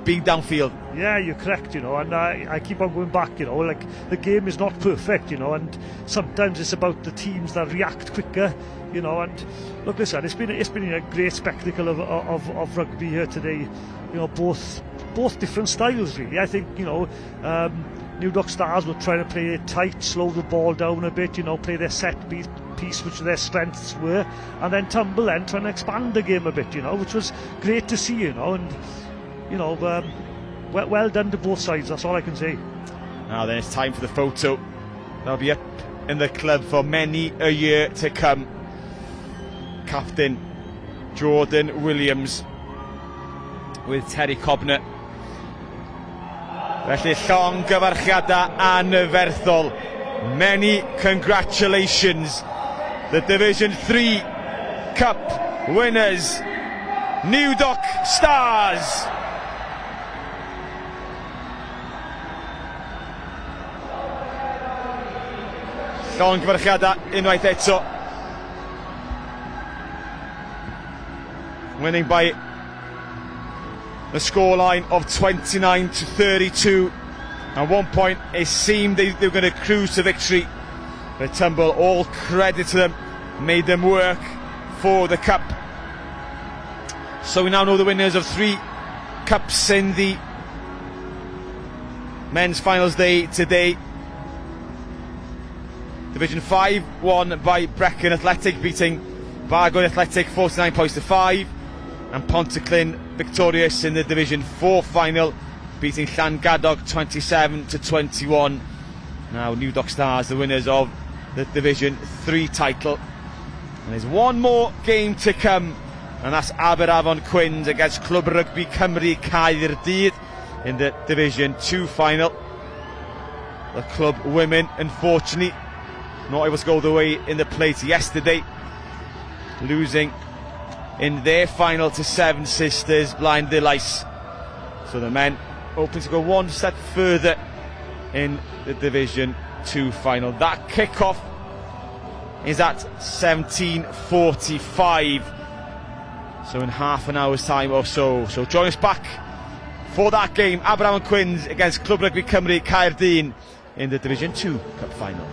being downfield. Yeah, you're correct, you know, and I keep on going back, you know, like the game is not perfect, you know, and sometimes it's about the teams that react quicker, you know, and look, listen, it's been a great spectacle of rugby here today, you know, both different styles really. I think, you know, New Dock Stars were trying to play it tight, slow the ball down a bit, you know, play their set piece, which their strengths were, and then Tumble then trying to expand the game a bit, you know, which was great to see, you know, and, you know, well done to both sides, that's all I can say. Now then it's time for the photo. That'll be up in the club for many a year to come. Captain Jordan Williams with Terry Cobner. Felly llongyfarchiadau anferthol. Many congratulations. The Division 3 Cup winners, New Dock Stars. Llongyfarchiadau unwaith eto winning by the scoreline of 29-32. At one point it seemed they were going to cruise to victory, but Tumble, all credit to them, made them work for the cup. So we now know the winners of 3 cups in the men's finals day today. Division 5 won by Brecon Athletic, beating Bargoed Athletic 49 points to 5, and Pontyclun victorious in the Division 4 final, beating Llangadog 27 to 21. Now New Dock Stars the winners of the Division 3 title, and there's one more game to come, and that's Aberafon Quins against Clwb Rugby Cymru Caerdydd in the Division 2 final. The club women, unfortunately, not able to go the way in the plate yesterday, losing in their final to Seven Sisters Blind Delice. So the men hoping to go one step further in the Division 2 final. That kick-off is at 17:45, so in half an hour's time or so. So join us back for that game, Aberafon Quins against Clwb Rugby Cymru Caerdydd in the Division 2 Cup final.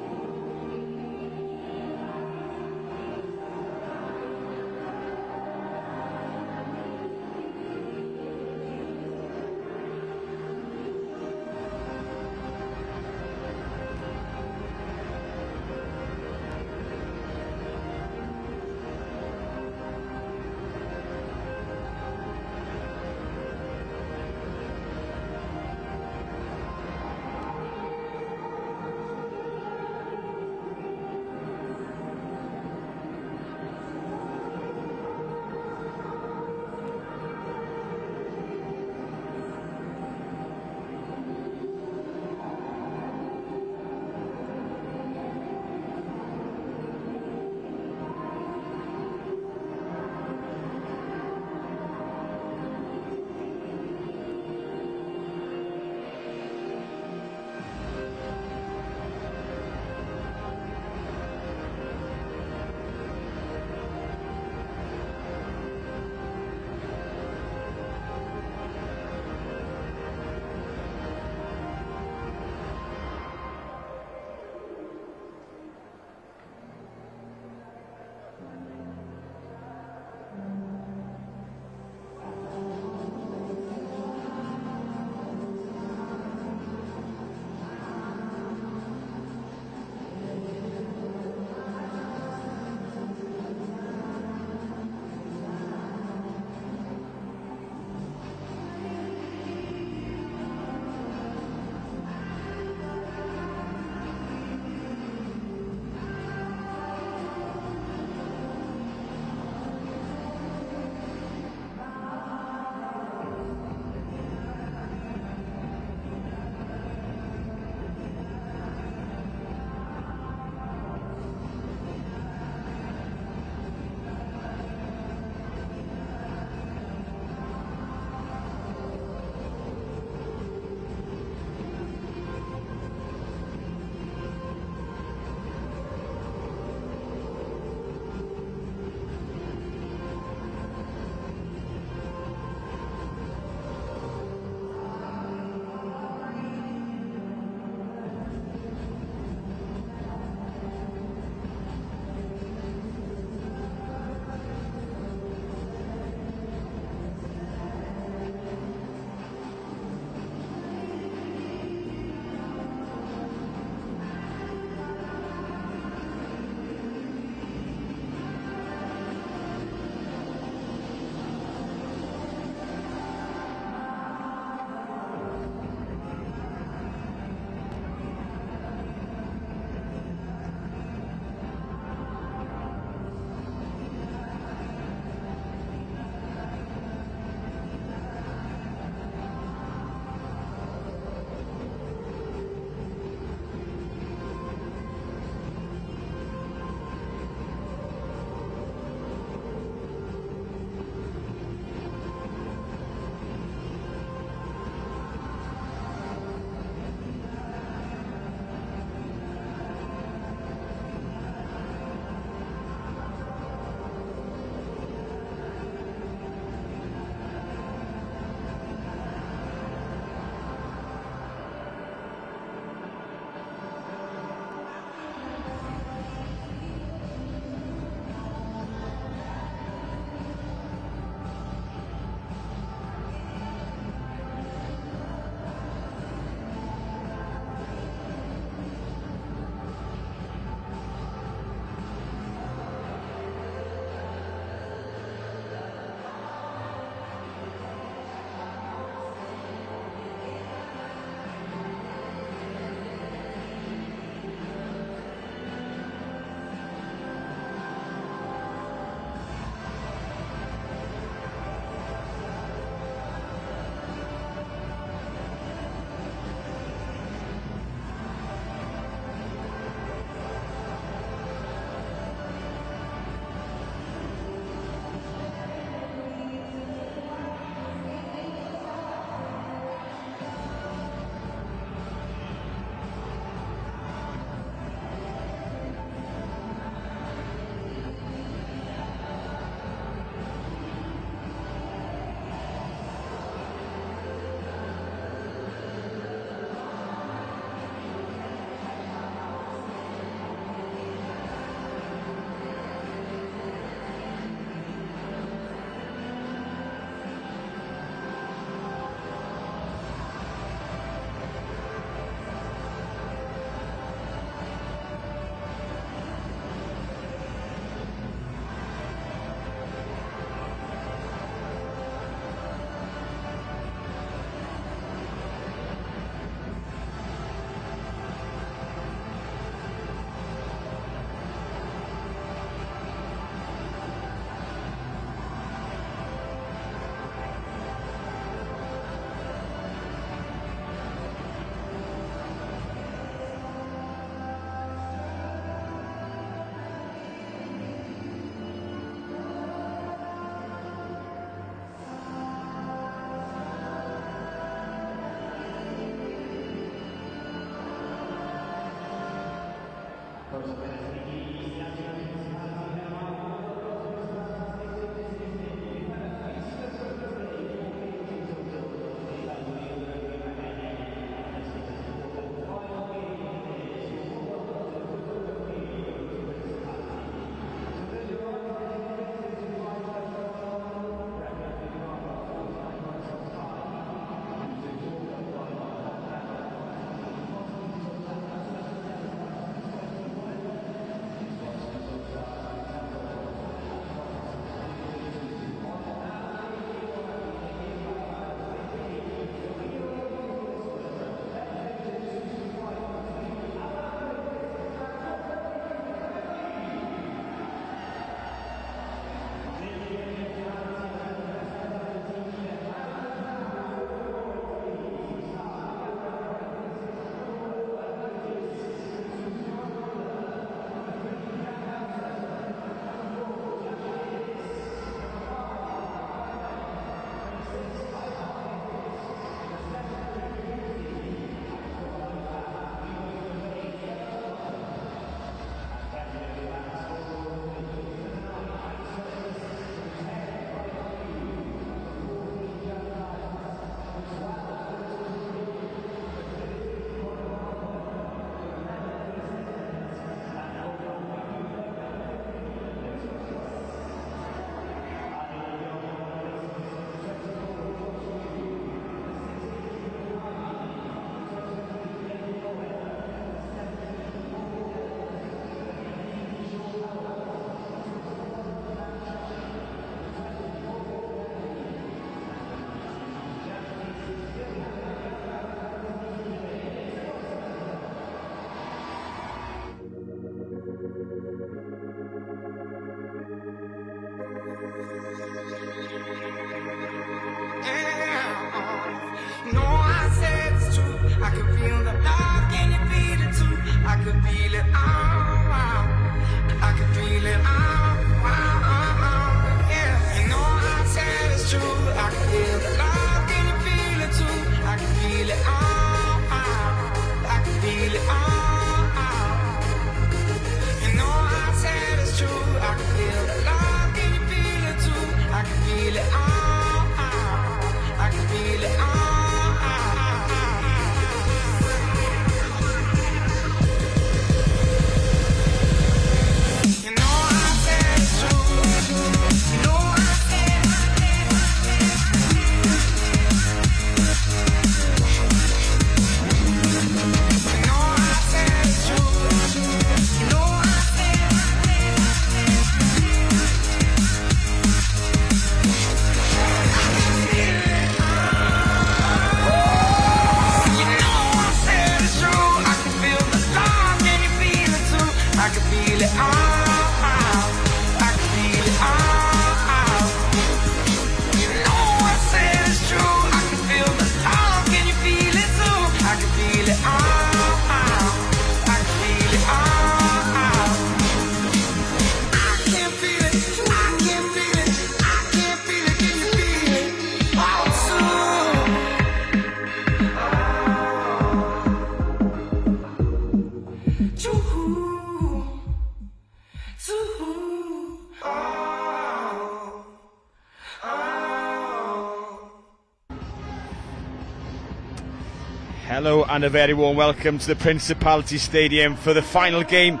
Hello and a very warm welcome to the Principality Stadium for the final game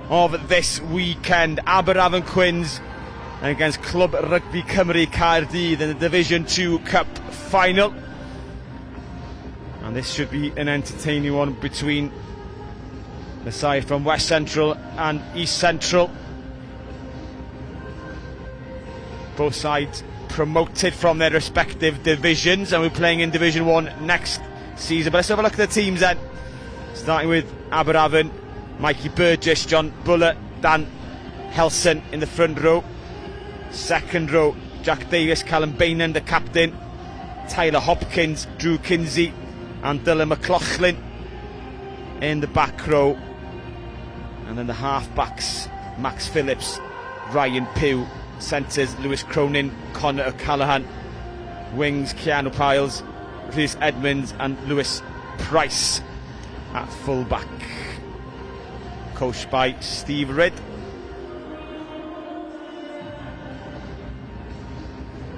of this weekend. Aberafan Quins against Club Rugby Cymru Caerdydd in the Division 2 Cup final. And this should be an entertaining one between the side from West Central and East Central. Both sides promoted from their respective divisions, and we're playing in Division 1 next season. But let's have a look at the teams then. Starting with Aberafan, Mikey Burgess, John Buller, Dan Helson in the front row. Second row, Jack Davis, Callum Bainan, the captain. Tyler Hopkins, Drew Kinsey and Dylan McLaughlin in the back row. And then the half-backs, Max Phillips, Ryan Pugh. Centres, Lewis Cronin, Connor O'Callaghan. Wings, Keanu Piles, Chris Edmonds and Lewis Price at full-back. coached by Steve Ridd.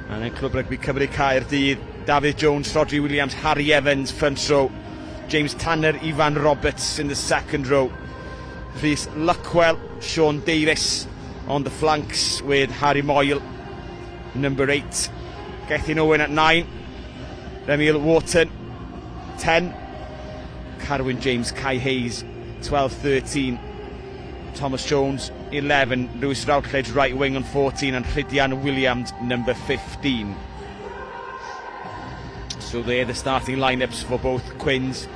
And then Clwb Rugby Cymru Caerdydd, David Jones, Rodri Williams, Harry Evans front row, James Tanner, Ivan Roberts in the second row, Rhys Luckwell, Sean Davis on the flanks with Harry Moyle, number 8, Gethin Owen at 9, Remiel Wharton 10, Carwyn James, Kai Hayes 12-13, Thomas Jones 11, Lewis Routledge right wing on 14, and Rhydian Williams number 15. So they're the starting lineups for both Quins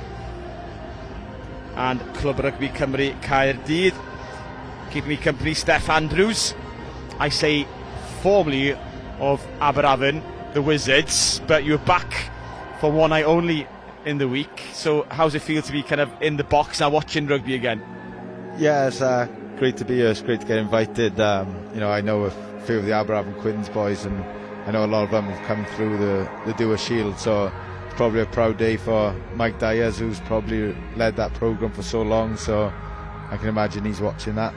and Clwb Rugby Cymru Caerdydd. Keeping me company, Steph Andrews. I say formerly of Aberavon, the Wizards, but you're back for one night only in the week. So how's it feel to be kind of in the box now watching rugby again? Yeah, it's great to be here. It's great to get invited. I know a few of the Aberavon Quins boys, and I know a lot of them have come through the Dewar Shield, so it's probably a proud day for Mike Dyers, who's probably led that programme for so long, so I can imagine he's watching that.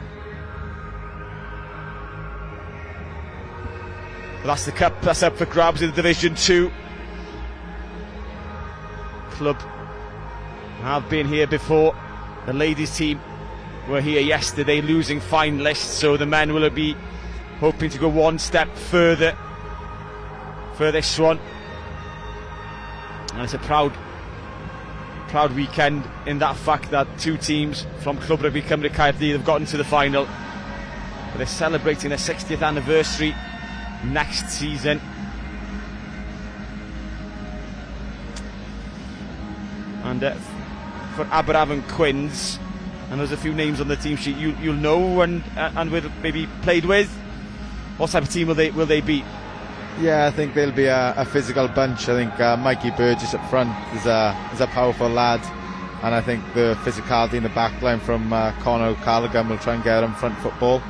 Well, that's the cup, that's up for grabs in Division 2. Club have been here before. The ladies team were here yesterday, losing finalists, so the men will be hoping to go one step further for this one. And it's a proud weekend in that fact that two teams from Clwb Rugby Cymru Caerdydd have gotten to the final. But they're celebrating their 60th anniversary next season. And for Aberavon Quins, and there's a few names on the team sheet you'll know and will maybe played with. What type of team will they be? Yeah, I think they'll be a physical bunch. I think Mikey Burgess up front is a powerful lad, and I think the physicality in the back line from Conor O'Callaghan will try and get them front football.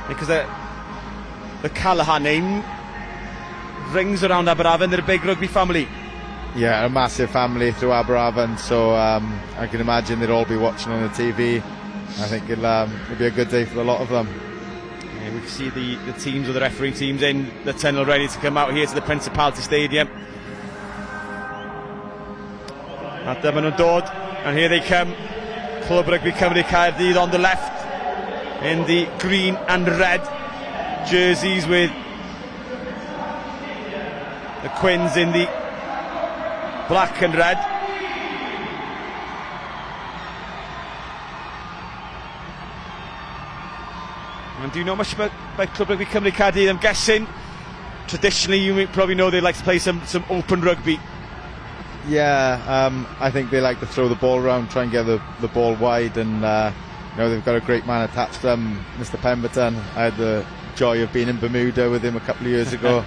Because the Callaghan name rings around Aberavon. They're a big rugby family. Yeah, a massive family through Aberavon, so I can imagine they'll all be watching on the TV. I think it'll be a good day for a lot of them. Yeah, we can see the teams or the refereeing teams in the tunnel ready to come out here to the Principality Stadium. At Dyfan and Dod, and here they come. Clwb Rugby Cymru Caerdydd on the left in the green and red jerseys, with the Quins in the black and red. And do you know much about Clwb Rugby Cymru Caerdydd? I'm guessing traditionally you probably know they like to play some open rugby. Yeah, I think they like to throw the ball around, try and get the ball wide, and they've got a great man attached to them, Mr. Pemberton. I had the joy of being in Bermuda with him a couple of years ago.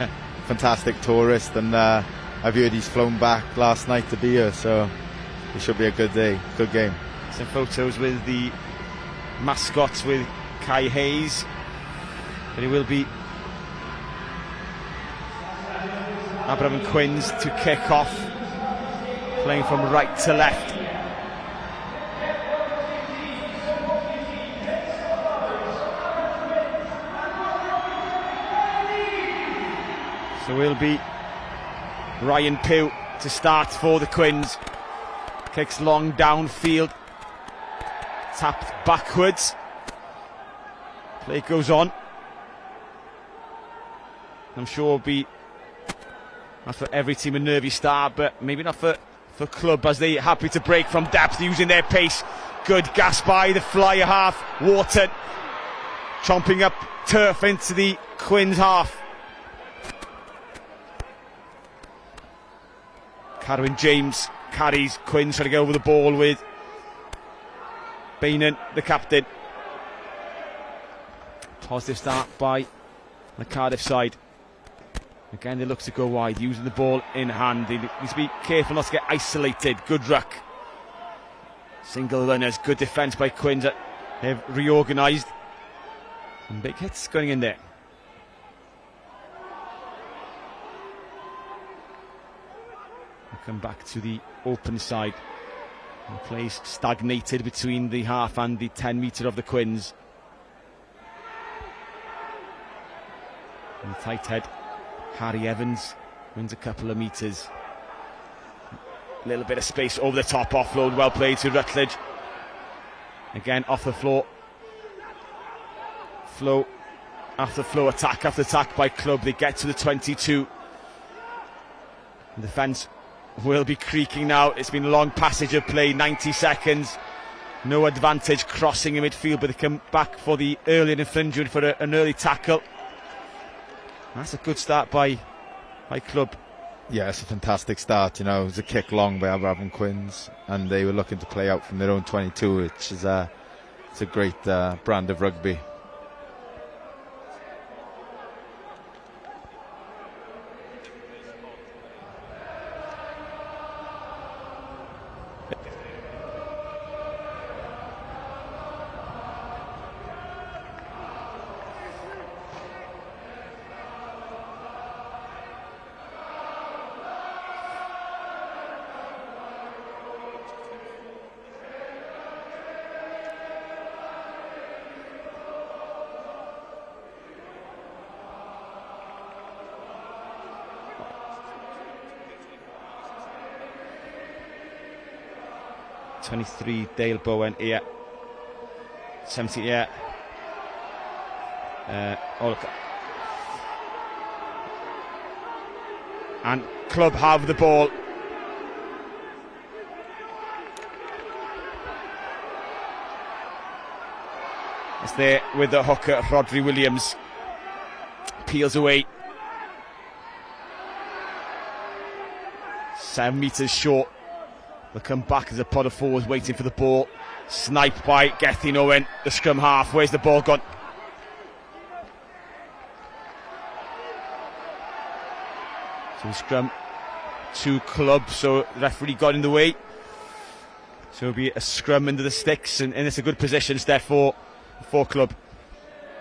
Fantastic tourist, and I've heard he's flown back last night to be here, so it should be a good day, good game. Some photos with the mascots with Kai Hayes, but it will be Aberavon Quins to kick off, playing from right to left. So we'll be Ryan Pugh to start for the Quins. Kicks long downfield, tapped backwards. Play goes on. I'm sure it'll be not for every team a nervy start, but maybe not for Clwb, as they're happy to break from depth using their pace. Good gas by the flyer half, Wharton, chomping up turf into the Quins half. Carwyn James carries Quins, trying to go over the ball with Bainan, the captain. Positive start by the Cardiff side. Again, they look to go wide, using the ball in hand. They need to be careful not to get isolated. Good ruck. Single runners, good defence by Quins that have reorganised. Some big hits going in there. We'll come back to the open side The play's stagnated between the half and the 10 metre of the Quins. And the tight head, Harry Evans, wins a couple of metres. A little bit of space over the top, offload, well played to Rutledge. Again, off the floor. Flow after flow, attack after attack by Club. They get to the 22. The defence will be creaking now. It's been a long passage of play, 90 seconds. No advantage crossing in midfield, but they come back for the early infringement for an early tackle. That's a good start by Club. Yeah, it's a fantastic start. You know, it was a kick long by Aberafon Quins, and they were looking to play out from their own 22, which is it's a great brand of rugby. Dale Bowen here. 70 here. And Club have the ball. It's there with the hooker, Rodri Williams. Peels away. 7 metres short. They'll come back as a pod of forwards waiting for the ball. Sniped by Gethin Owen, the scrum half. Where's the ball gone? So the scrum to Club, so the referee got in the way. So it'll be a scrum into the sticks, and it's a good position, Steph, for Club.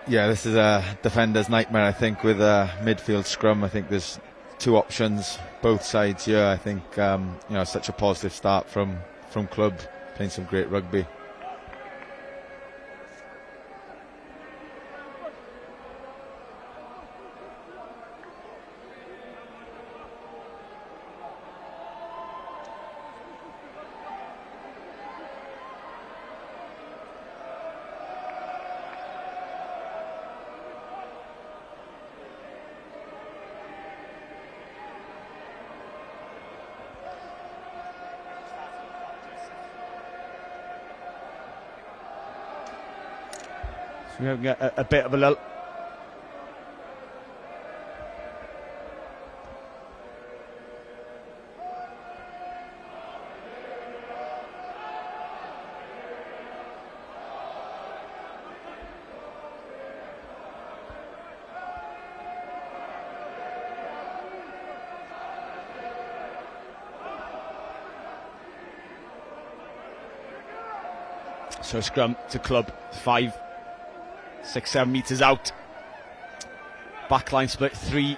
Yeah, this is a defender's nightmare, I think, with a midfield scrum. I think there's 2 options, both sides here. I think such a positive start from Club, playing some great rugby. We're having a bit of a lull. So scrum to Club, 5, 6, 7 metres out. Backline split 3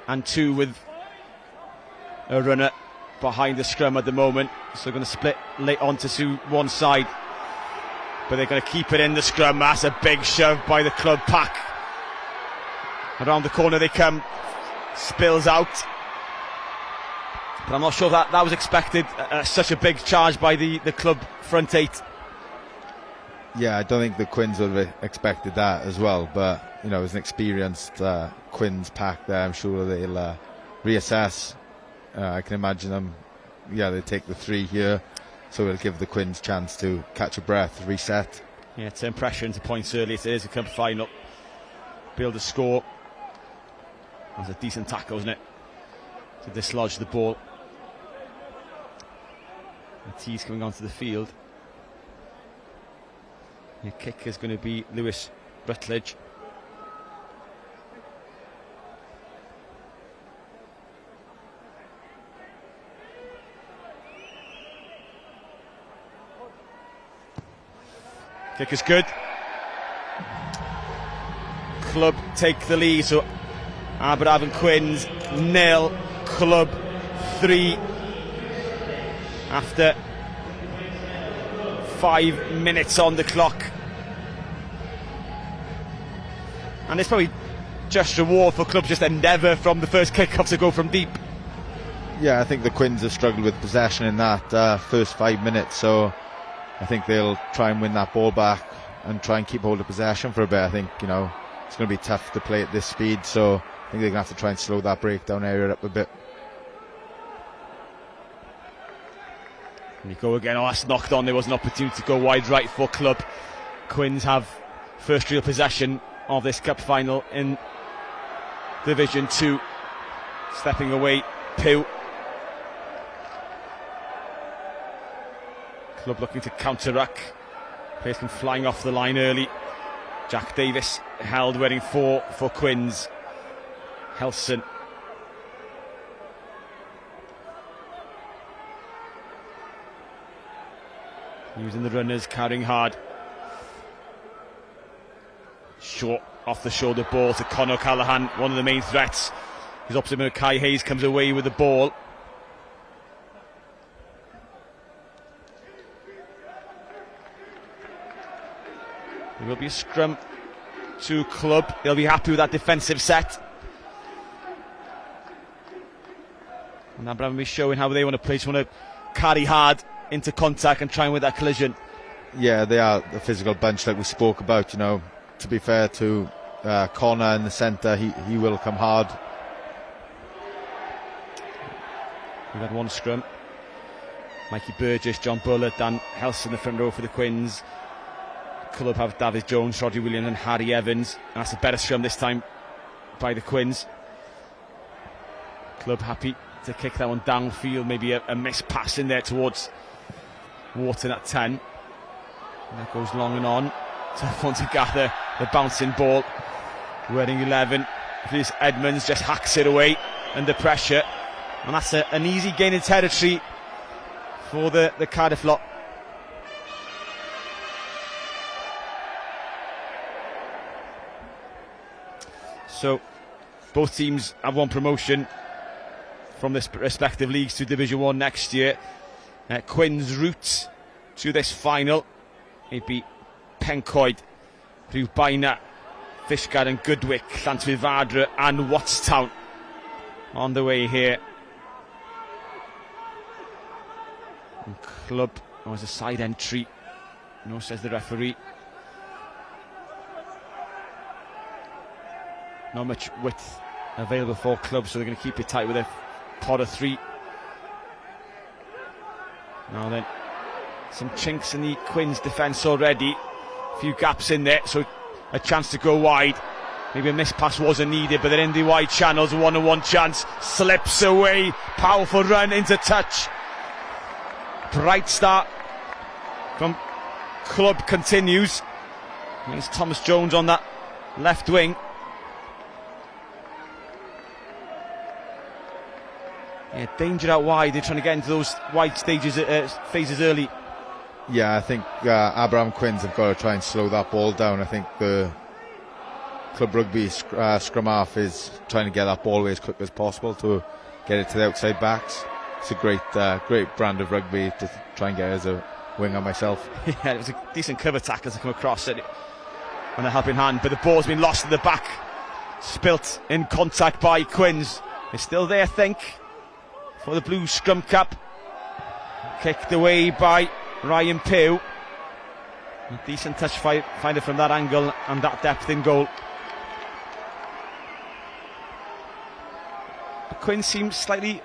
and 2 with a runner behind the scrum at the moment. So they're going to split late on to one side. But they're going to keep it in the scrum. That's a big shove by the Club pack. Around the corner they come. Spills out. But I'm not sure that was expected. Such a big charge by the Club front 8. Yeah, I don't think the Quins would have expected that as well, but it was an experienced Quins pack there. I'm sure they'll reassess. I can imagine them, they take the 3 here, so it'll give the Quins chance to catch a breath, reset. Yeah, turn pressure into points early. It is a cup final. Build a score. That's a decent tackle, isn't it? To dislodge the ball. The tee's coming onto the field. The kick is going to be Lewis Rutledge. Kick is good. Club take the lead, so Aberafon Quins 0, Club 3 after 5 minutes on the clock. And it's probably just reward for clubs just endeavour from the first kick-off to go from deep. Yeah, I think the Quins have struggled with possession in that first 5 minutes, so I think they'll try and win that ball back and try and keep hold of possession for a bit. I think, you know, it's going to be tough to play at this speed, so I think they're going to have to try and slow that breakdown area up a bit. And you go again. Oh, that's knocked on. There was an opportunity to go wide right for club. Quins have first real possession of this cup final in Division 2. Stepping away, Pew. Club looking to counter-ruck. Players come flying off the line early. Jack Davis held, waiting for Quins. Helson. Using the runners, carrying hard. Short off the shoulder ball to Conor Callaghan, one of the main threats. His opposite man, Kai Hayes, comes away with the ball. There will be a scrum to club. They'll be happy with that defensive set. And Abraham will be showing how they want to play. Just want to carry hard into contact and try and win that collision. Yeah, they are the physical bunch like we spoke about, you know. To be fair to Connor in the centre, he will come hard. We've had one scrum. Mikey Burgess, John Bullard, Dan Helson in the front row for the Quins. Club have David Jones, Roddy Williams and Harry Evans. And that's a better scrum this time by the Quins. Club happy to kick that one downfield, maybe a missed pass in there towards Wharton at 10. And that goes long and on. Tough one to gather, the bouncing ball. Wearing 11, Chris Edmonds just hacks it away under pressure. And that's an easy gain in territory for the Cardiff lot. So both teams have won promotion from their respective leagues to Division 1 next year. Quins' route to this final, it beat Pencoed, Rhywbaina, Fishguard and Goodwick, Llantrifadra and Wattstown on the way here. And club was a side entry, no, says the referee. Not much width available for club, so they're going to keep it tight with a pot of 3. Now then, some chinks in the Quins' defence already. A few gaps in there, so a chance to go wide. Maybe a missed pass wasn't needed, but they're in the wide channels. 1-on-1 chance, slips away. Powerful run into touch. Bright start from club continues. It's Thomas Jones on that left wing. Yeah, danger out wide. They're trying to get into those wide stages, phases early. Yeah, I think Abraham Quins have got to try and slow that ball down. I think the Club Rugby scrum half is trying to get that ball away as quick as possible to get it to the outside backs. It's a great brand of rugby to try and get as a winger myself. Yeah, it was a decent cover tackle to come across it and a helping hand, but the ball's been lost in the back, spilt in contact by Quins. It's still there, I think, for the blue scrum cap. Kicked away by Ryan Pew. A decent touch finder from that angle and that depth in goal. But Quinn seems slightly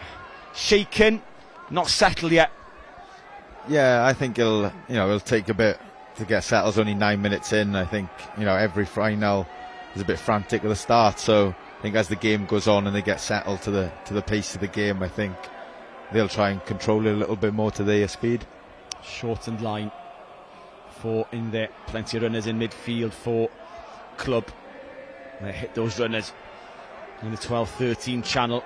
shaken, not settled yet. Yeah, I think it'll take a bit to get settled. It's only 9 minutes in. I think every final is a bit frantic at the start. So I think as the game goes on and they get settled to the pace of the game, I think they'll try and control it a little bit more to their speed. Shortened line for in there. Plenty of runners in midfield for club. And they hit those runners in the 12-13 channel.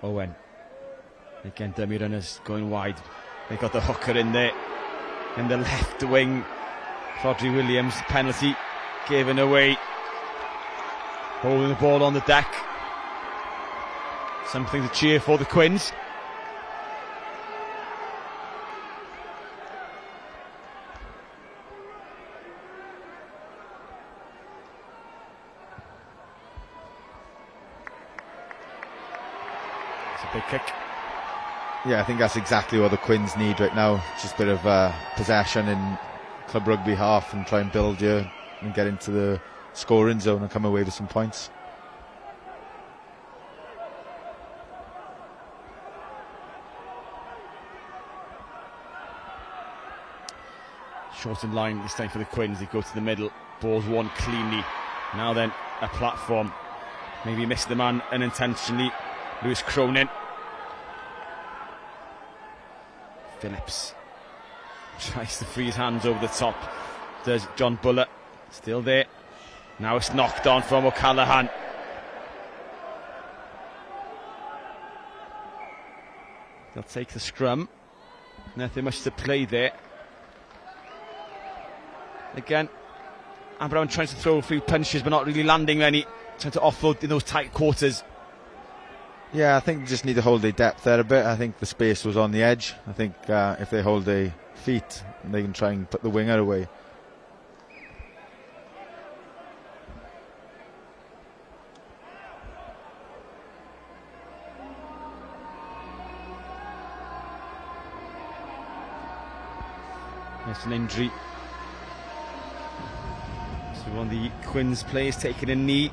Owen. Again, dummy runners going wide. They got the hooker in there in the left wing. Rodri Williams, penalty given away. Holding the ball on the deck. Something to cheer for the Quins. It's a big kick. Yeah, I think that's exactly what the Quins need right now. Just a bit of possession in club rugby half and try and build you and get into the scoring zone and come away with some points. Shortened line this time for the Quins. They go to the middle. Ball's won cleanly. Now then, a platform. Maybe missed the man unintentionally. Lewis Cronin. Phillips tries to free his hands over the top. Does John Bullock. Still there. Now it's knocked on from O'Callaghan. They'll take the scrum. Nothing much to play there. Again, Brown tries to throw a few punches but not really landing any. Trying to offload in those tight quarters. Yeah, I think they just need to hold their depth there a bit. I think the space was on the edge. I think if they hold their feet, they can try and put the winger away. There's an injury. So one of the Quins players taking a knee.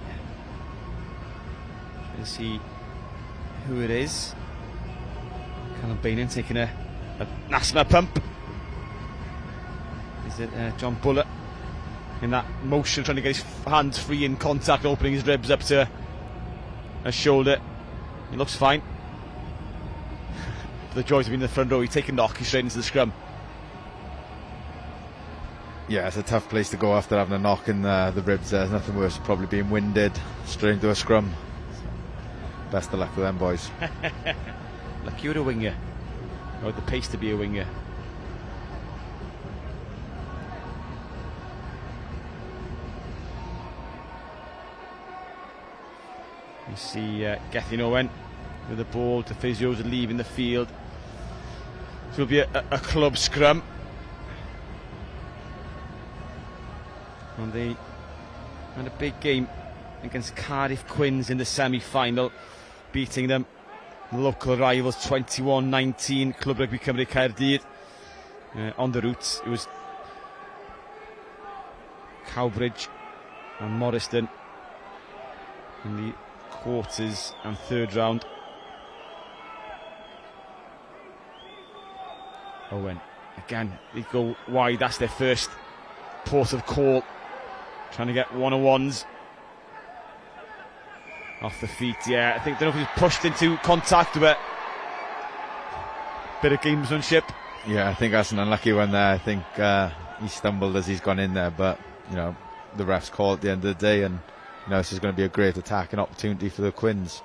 Trying to see who it is. Callum Bainan taking a asthma pump. Is it John Bullock in that motion, trying to get his hands free in contact, opening his ribs up to a shoulder. He looks fine. For the joys of being in the front row, he's taking knock, he's straight into the scrum. Yeah, it's a tough place to go after having a knock in the ribs. There's nothing worse than probably being winded straight into a scrum. Best of luck to them boys. Look, you're a winger. Or the pace to be a winger. You see Gethin Owen with the ball. The physios are leaving the field. So it'll be a club scrum. And they had a big game against Cardiff Quins in the semi-final, beating them, local rivals 21-19, Club Rugby Cymru Caerdydd. On the route, it was Cowbridge and Morriston in the quarters and third round. Owen, again, they go wide, that's their first port of call. Trying to get one-on-ones off the feet. Yeah, I think, don't know if he's pushed into contact, but bit of gamesmanship. Yeah, I think that's an unlucky one there. I think he stumbled as he's gone in there, but you know, the refs call at the end of the day, and you know, this is going to be a great attack and opportunity for the Quins.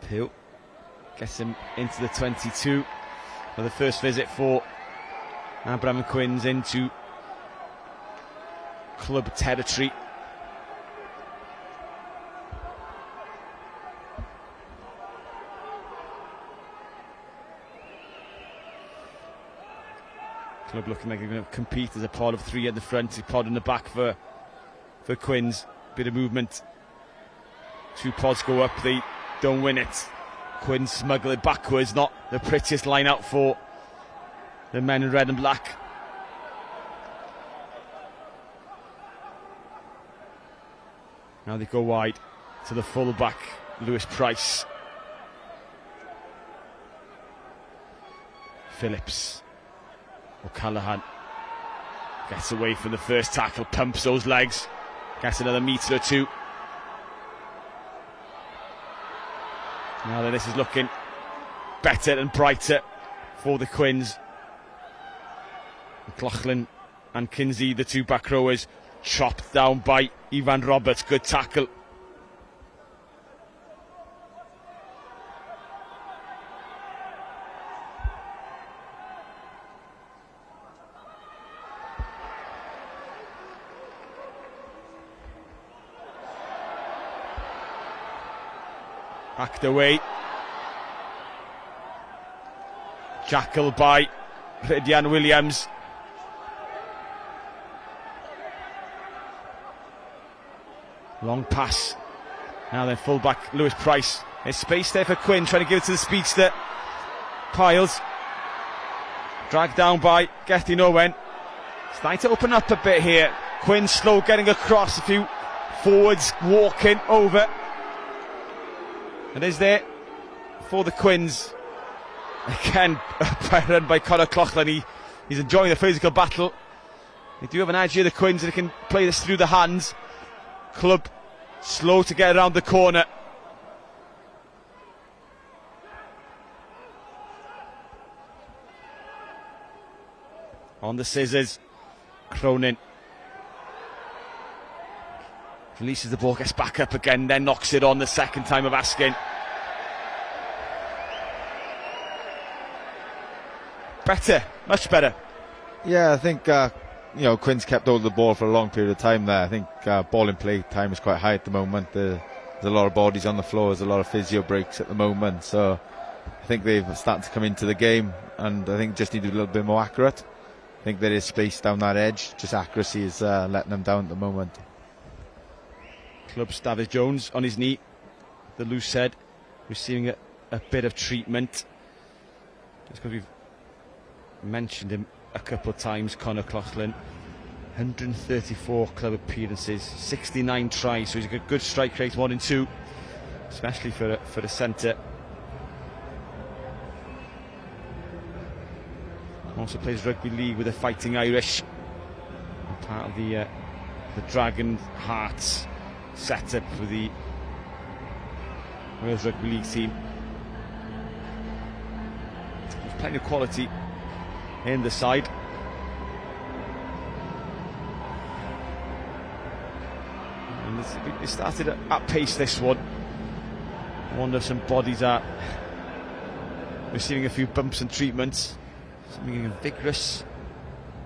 Peel gets him into the 22 for the first visit for Abraham Quins into club territory. Club looking like they're going to compete as a pod of three at the front, a pod in the back for Quins. Bit of movement. Two pods go up, they don't win it. Quins smuggle it backwards, not the prettiest line out for the men in red and black. Now they go wide to the full-back, Lewis Price. Phillips. O'Callaghan gets away from the first tackle, pumps those legs, gets another metre or two. Now then, this is looking better and brighter for the Quins. McLaughlin and Kinsey, the two back rowers, chopped down by Ivan Roberts. Good tackle. Backed away. Jackal by Rhydian Williams. Long pass Now then, full-back Lewis Price. There's space there for Quinn, trying to give it to the speedster. Piles. Dragged down by Gethin Owen. Starting to open up a bit here. Quinn slow getting across, a few forwards walking over. And is there for the Quins. Again, a run by Conor Cloughlin. He's enjoying the physical battle. They do have an edge here, the Quins, and they can play this through the hands. Club slow to get around the corner. On the scissors, Cronin releases the ball, gets back up again, then knocks it on the second time of asking. Better, much better. Yeah, I think Quinn's kept hold of the ball for a long period of time there. I think ball in play time is quite high at the moment. There's a lot of bodies on the floor, there's a lot of physio breaks at the moment, so I think they've started to come into the game, and I think just need to be a little bit more accurate. I think there is space down that edge, just accuracy is letting them down at the moment. Club's David Jones on his knee, the loose head, receiving a bit of treatment. Just because we've mentioned him a couple of times, Conor Cloughlin, 134 club appearances, 69 tries, so he's a good strike rate, 1 in 2, especially for a centre. Also plays rugby league with the Fighting Irish, part of the Dragon Hearts setup for the Wales Rugby League team. There's plenty of quality in the side. And it started at pace, this one. I wonder if some bodies are receiving a few bumps and treatments. Something a vigorous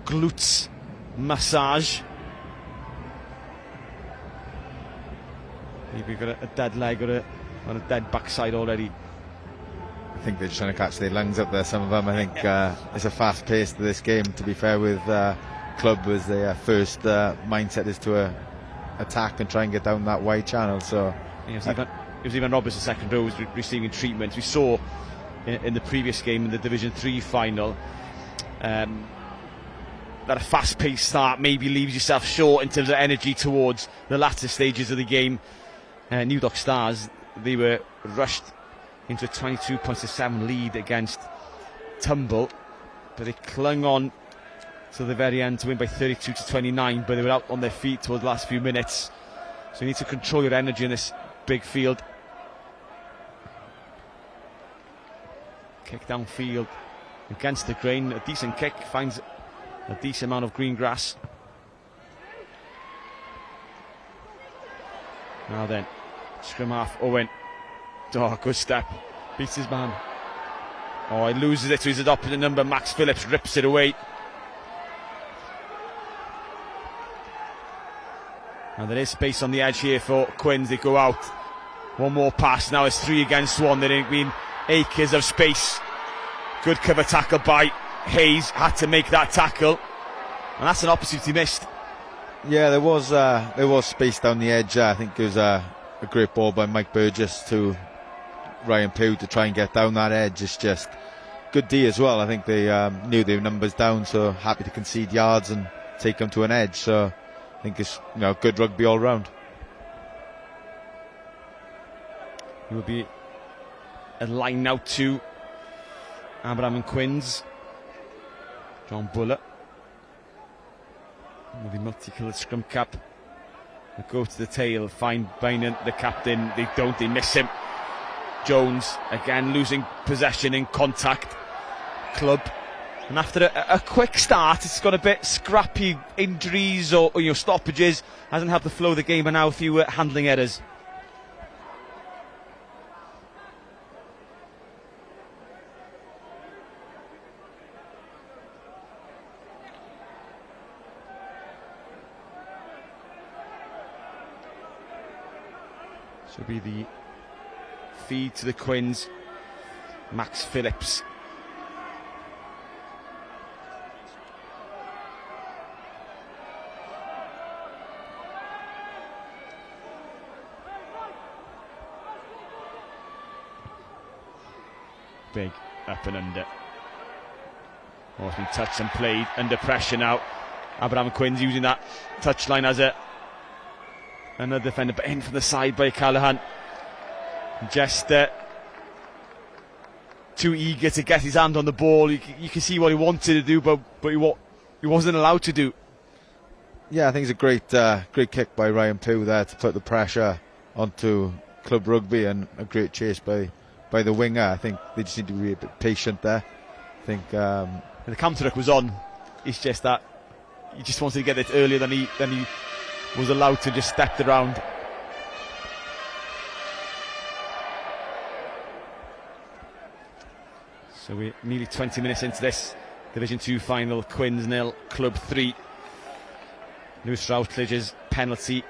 glutes massage. Maybe got a dead leg or a dead backside already. I think they're just trying to catch their lungs up there, some of them. I think it's a fast pace to this game, to be fair, with Club as their first mindset is to attack and try and get down that wide channel. So it was even Roberts, the second row, was receiving treatment. We saw in the previous game, in the Division 3 final, that a fast-paced start maybe leaves yourself short in terms of energy towards the latter stages of the game. New Dock Stars, they were rushed into a 22-7 lead against Tumble, but they clung on to the very end to win by 32-29, but they were out on their feet towards the last few minutes. So you need to control your energy in this big field. Kick downfield against the grain, a decent kick, finds a decent amount of green grass. Now then, scrum half, Owen. Oh, good step, beats his man. Oh, he loses it to his opposite number, Max Phillips rips it away. And there is space on the edge here for Quins, they go out. One more pass, now it's 3 against 1, there ain't been acres of space. Good cover tackle by Hayes, had to make that tackle, and that's an opportunity missed. Yeah, there was space down the edge. I think it was a great ball by Mike Burgess to Ryan Pugh to try and get down that edge. It's just good D as well. I think they knew their numbers down, so happy to concede yards and take them to an edge. So I think it's good rugby all round. It will be a line now to Abraham and Quins. John Buller with the multicoloured scrum cap. They go to the tail, find Bynum, the captain. They don't, they miss him. Jones again losing possession in contact. Club, and after a quick start, it's got a bit scrappy. Injuries or stoppages hasn't helped the flow of the game, and now a few handling errors. So it'll be the feed to the Quins, Max Phillips. big up and under. Oh, it's been touched and played under pressure now. Abraham Quinn's using that touchline as another defender, but in from the side by Callahan. Just too eager to get his hand on the ball. You can see what he wanted to do, but he wasn't allowed to do. Yeah, I think it's a great kick by Ryan Pugh there to put the pressure onto Club Rugby, and a great chase by the winger. I think they just need to be a bit patient there. I think the counter was on. It's just that he just wanted to get it earlier than he was allowed to, just stepped around. So we're nearly 20 minutes into this Division 2 final. Quins 0, Club 3. Lewis Routledge's penalty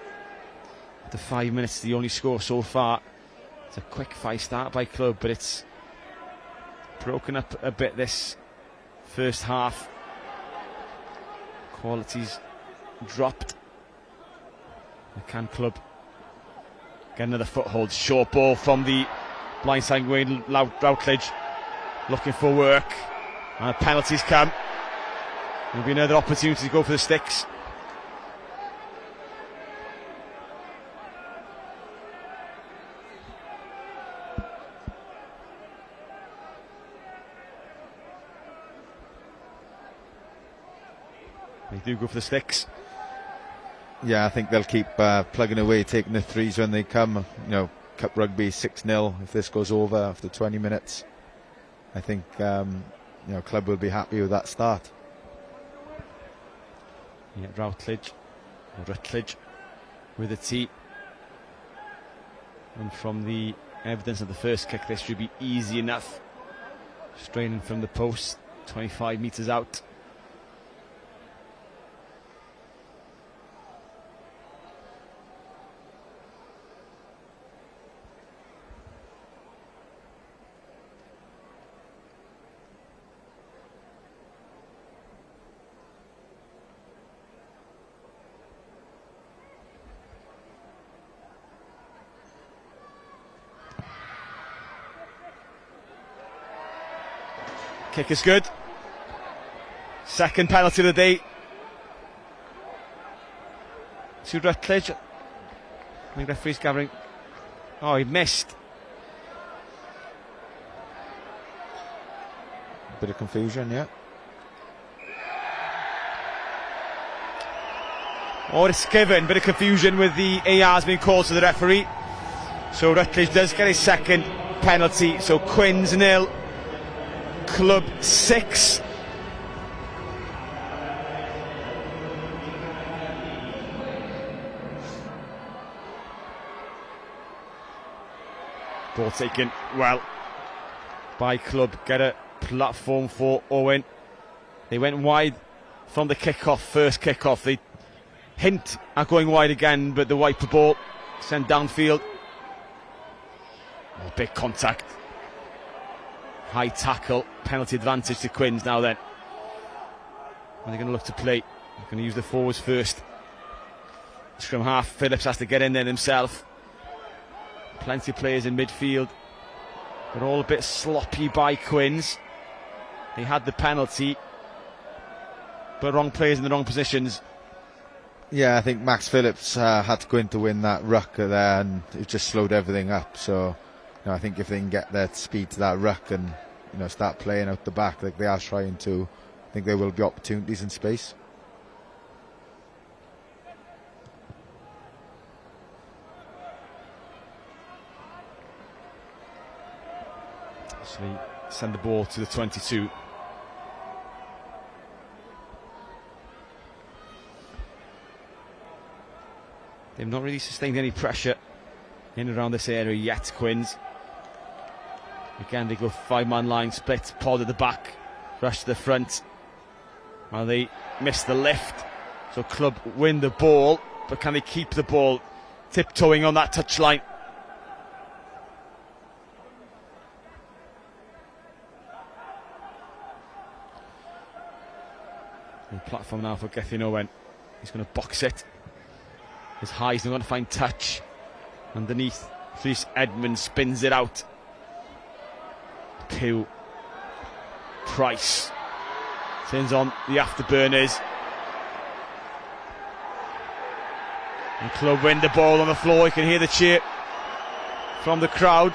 after 5 minutes, the only score so far. It's a quick 5 start by Club, but it's broken up a bit this first half. Quality's dropped. Can Club get another foothold? Short ball from the blindside Wayne Routledge, looking for work, and penalties come. There'll be another opportunity to go for the sticks. They do go for the sticks. Yeah, I think they'll keep plugging away, taking the threes when they come. You know, Cup Rugby 6-0. If this goes over after 20 minutes, I think Club will be happy with that start. Yeah, Rutledge with a T. And from the evidence of the first kick, this should be easy enough. Straining from the post, 25 metres out. Kick is good. Second penalty of the day to Rutledge. I think referee's gathering. Oh, he missed. Bit of confusion, yeah. Oh, it's given. Bit of confusion with the ARs being called to the referee. So Rutledge does get his second penalty. So Quins 0, Club 6. Ball taken well by Club. Get a platform for Owen. They went wide from the kickoff, first kickoff. They hint at going wide again, but the wiper ball sent downfield. Oh, big contact. High tackle, penalty advantage to Quins now then. Are they going to look to play? They're going to use the forwards first. Scrum half, Phillips has to get in there himself. Plenty of players in midfield. They're all a bit sloppy by Quins. They had the penalty, but wrong players in the wrong positions. Yeah, I think Max Phillips had to go in to win that ruck there, and it just slowed everything up. So I think if they can get that speed to that ruck and start playing out the back like they are trying to, I think there will be opportunities in space. So they send the ball to the 22. They've not really sustained any pressure in and around this area yet, Quins. Again, they go 5-man line, split, pod at the back, rush to the front. Well, they miss the lift, so Club win the ball, but can they keep the ball tiptoeing on that touchline? The platform now for Gethin Owen. He's going to box it. His high, he's not going to find touch. Underneath, Rhys Edmonds spins it out. Pugh. Price turns on the afterburners. And club win the ball on the floor. You can hear the cheer from the crowd.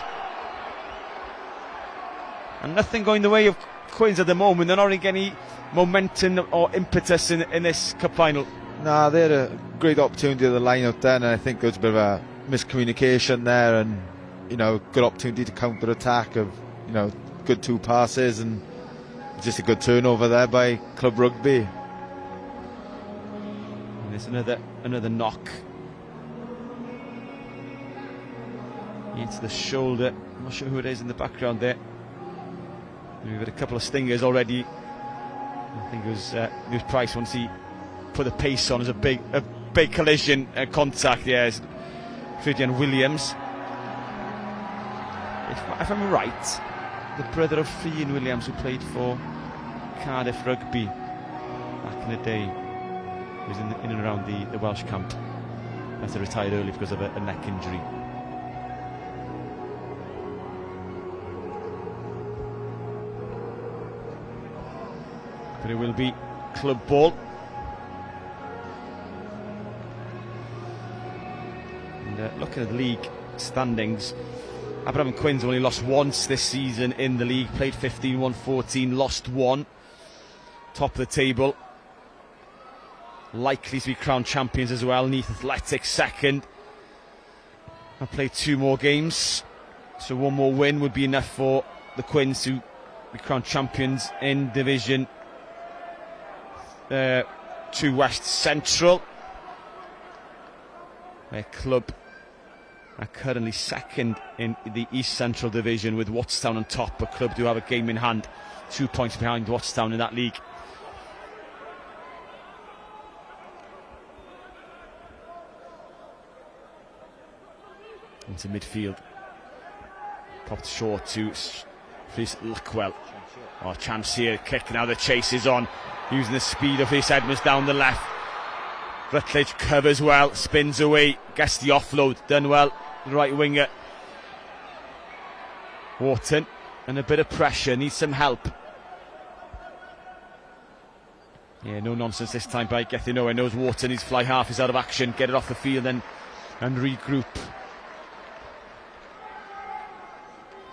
And nothing going the way of Queens at the moment. They're not really getting any momentum or impetus in this cup final. Nah, they had a great opportunity at the line out there, and I think there was a bit of a miscommunication there, and good opportunity to counter attack of good 2 passes, and just a good turnover there by Club Rugby. And there's another knock into the shoulder. I'm not sure who it is in the background there. We've had a couple of stingers already. I think it was Price once he put the pace on as a big collision contact. Yes, Fridian Williams. If I'm right, the brother of Fridian Williams, who played for Cardiff Rugby back in the day, was in and around the Welsh camp. Had to retire early because of a neck injury. But it will be club ball. And looking at the league standings, Aberfan and Quins only lost once this season in the league. Played 15, won 14, lost 1. Top of the table. Likely to be crowned champions as well. Neath Athletic second. I've played 2 more games, so 1 more win would be enough for the Quins to be crowned champions in Division 2 West Central, where club are currently second in the East Central Division with Wattstown on top, but club do have a game in hand, 2 points behind Wattstown in that league. Into midfield, popped short to Rhys Luckwell. Oh, chance here, kick, now the chase is on, using the speed of Rhys Edmonds down the left. Rutledge covers well, spins away, gets the offload, done well, the right winger. Wharton, and a bit of pressure, needs some help. Yeah, no nonsense this time by Gethin. Knows Wharton, his fly half is out of action, get it off the field and regroup.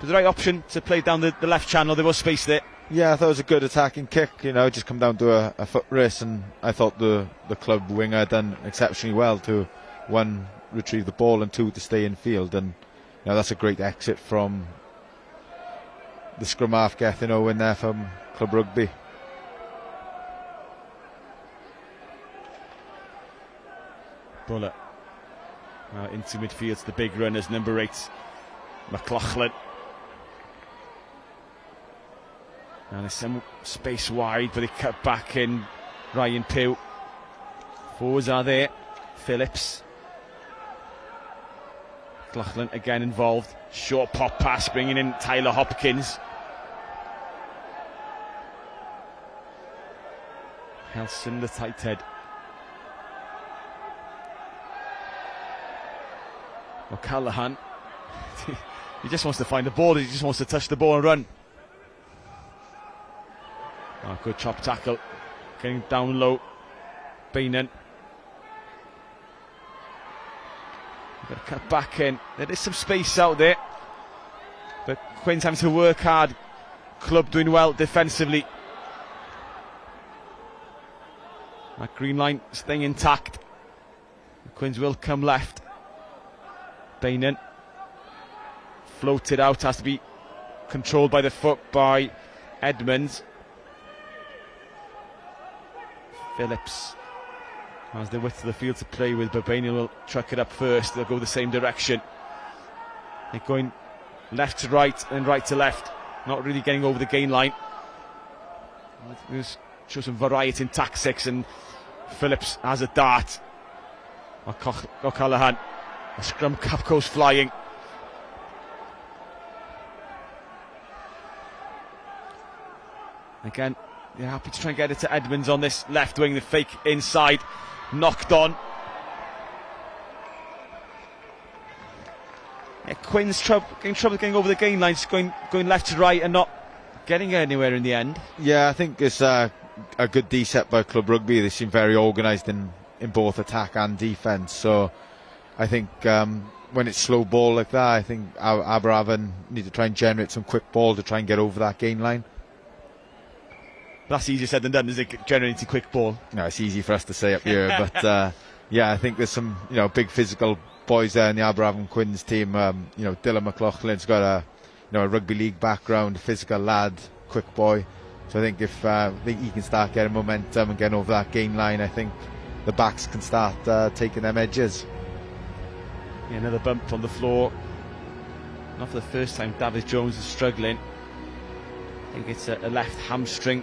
But the right option to play down the left channel, there was space there. Yeah, I thought it was a good attacking kick, just come down to a foot race, and I thought the club winger done exceptionally well to, 1, retrieve the ball, and 2, to stay in field, and that's a great exit from the scrum half Gethin in there from Club Rugby. Bullet into midfield to the big runners, number 8 McLaughlin. And there's some space wide, but they cut back in. Ryan Pugh. Forwards are there. Phillips. McLaughlin again involved. Short pop pass, bringing in Tyler Hopkins. Helson, the tight head. O'Callaghan. He just wants to find the ball. He just wants to touch the ball and run. Oh, good chop tackle, getting down low. Beenan. Got to cut back in. There is some space out there, but Quins having to work hard. Club doing well defensively. That green line staying intact. Quins will come left. Beenan floated out, has to be controlled by the foot by Edmonds. Phillips has the width of the field to play with, but Beenan will truck it up first. They'll go the same direction. They're going left to right and right to left, not really getting over the gain line. Show some variety in tactics, and Phillips has a dart. O'Callaghan, a scrum cap goes flying. Again, they're happy to try and get it to Edmonds on this left wing. The fake inside, knocked on. Yeah, Quinn's getting trouble getting over the gain lines, going left to right and not getting anywhere in the end. Yeah, I think it's a good D set by Club Rugby. They seem very organised in both attack and defence. So I think when it's slow ball like that, I think Aberafon need to try and generate some quick ball to try and get over that gain line. That's easier said than done, is it, generating quick ball? No, it's easy for us to say up here, but yeah, I think there's some big physical boys there in the Aberafon Quins team. Dylan McLaughlin's got a rugby league background, physical lad, quick boy. So I think if he can start getting momentum and getting over that gain line, I think the backs can start taking them edges. Yeah, another bump on the floor. Not for the first time. David Jones is struggling. I think it's a left hamstring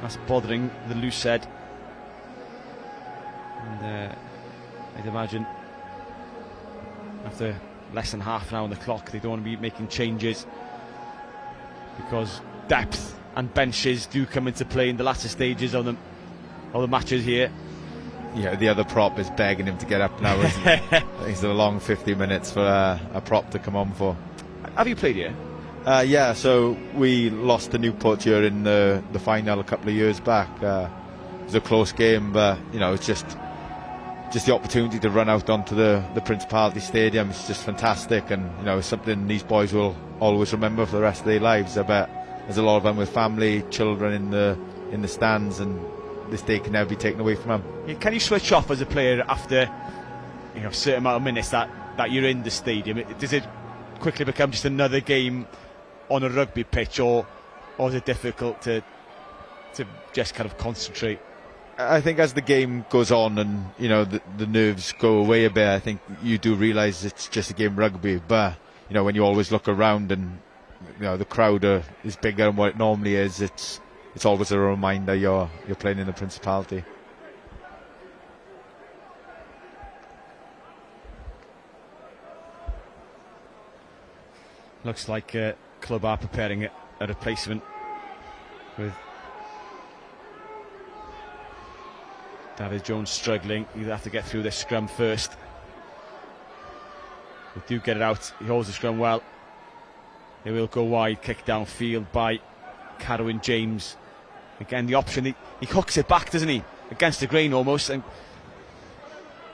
that's bothering the loose head. And I'd imagine after less than half an hour on the clock, they don't want to be making changes, because depth and benches do come into play in the latter stages of the matches here. Yeah, the other prop is begging him to get up now, isn't he? It's a long 50 minutes for a prop to come on for. Have you played here? Yeah, so we lost to Newport here in the final a couple of years back. It was a close game, but it's just the opportunity to run out onto the Principality Stadium. It's just fantastic, and it's something these boys will always remember for the rest of their lives. I bet there's a lot of them with family, children in the stands, and this day can never be taken away from them. Yeah, can you switch off as a player after a certain amount of minutes that you're in the stadium? Does it quickly become just another game on a rugby pitch, or is it difficult to just kind of concentrate? I think as the game goes on and the nerves go away a bit, I think you do realise it's just a game of rugby. But when you always look around and the crowd is bigger than what it normally is, it's always a reminder you're playing in the Principality. Looks like club are preparing a replacement with David Jones struggling. He'll have to get through this scrum first. They do get it out. He holds the scrum well. They will go wide, kick downfield by Carwyn James. Again, the option, he hooks it back, doesn't he? Against the grain almost, and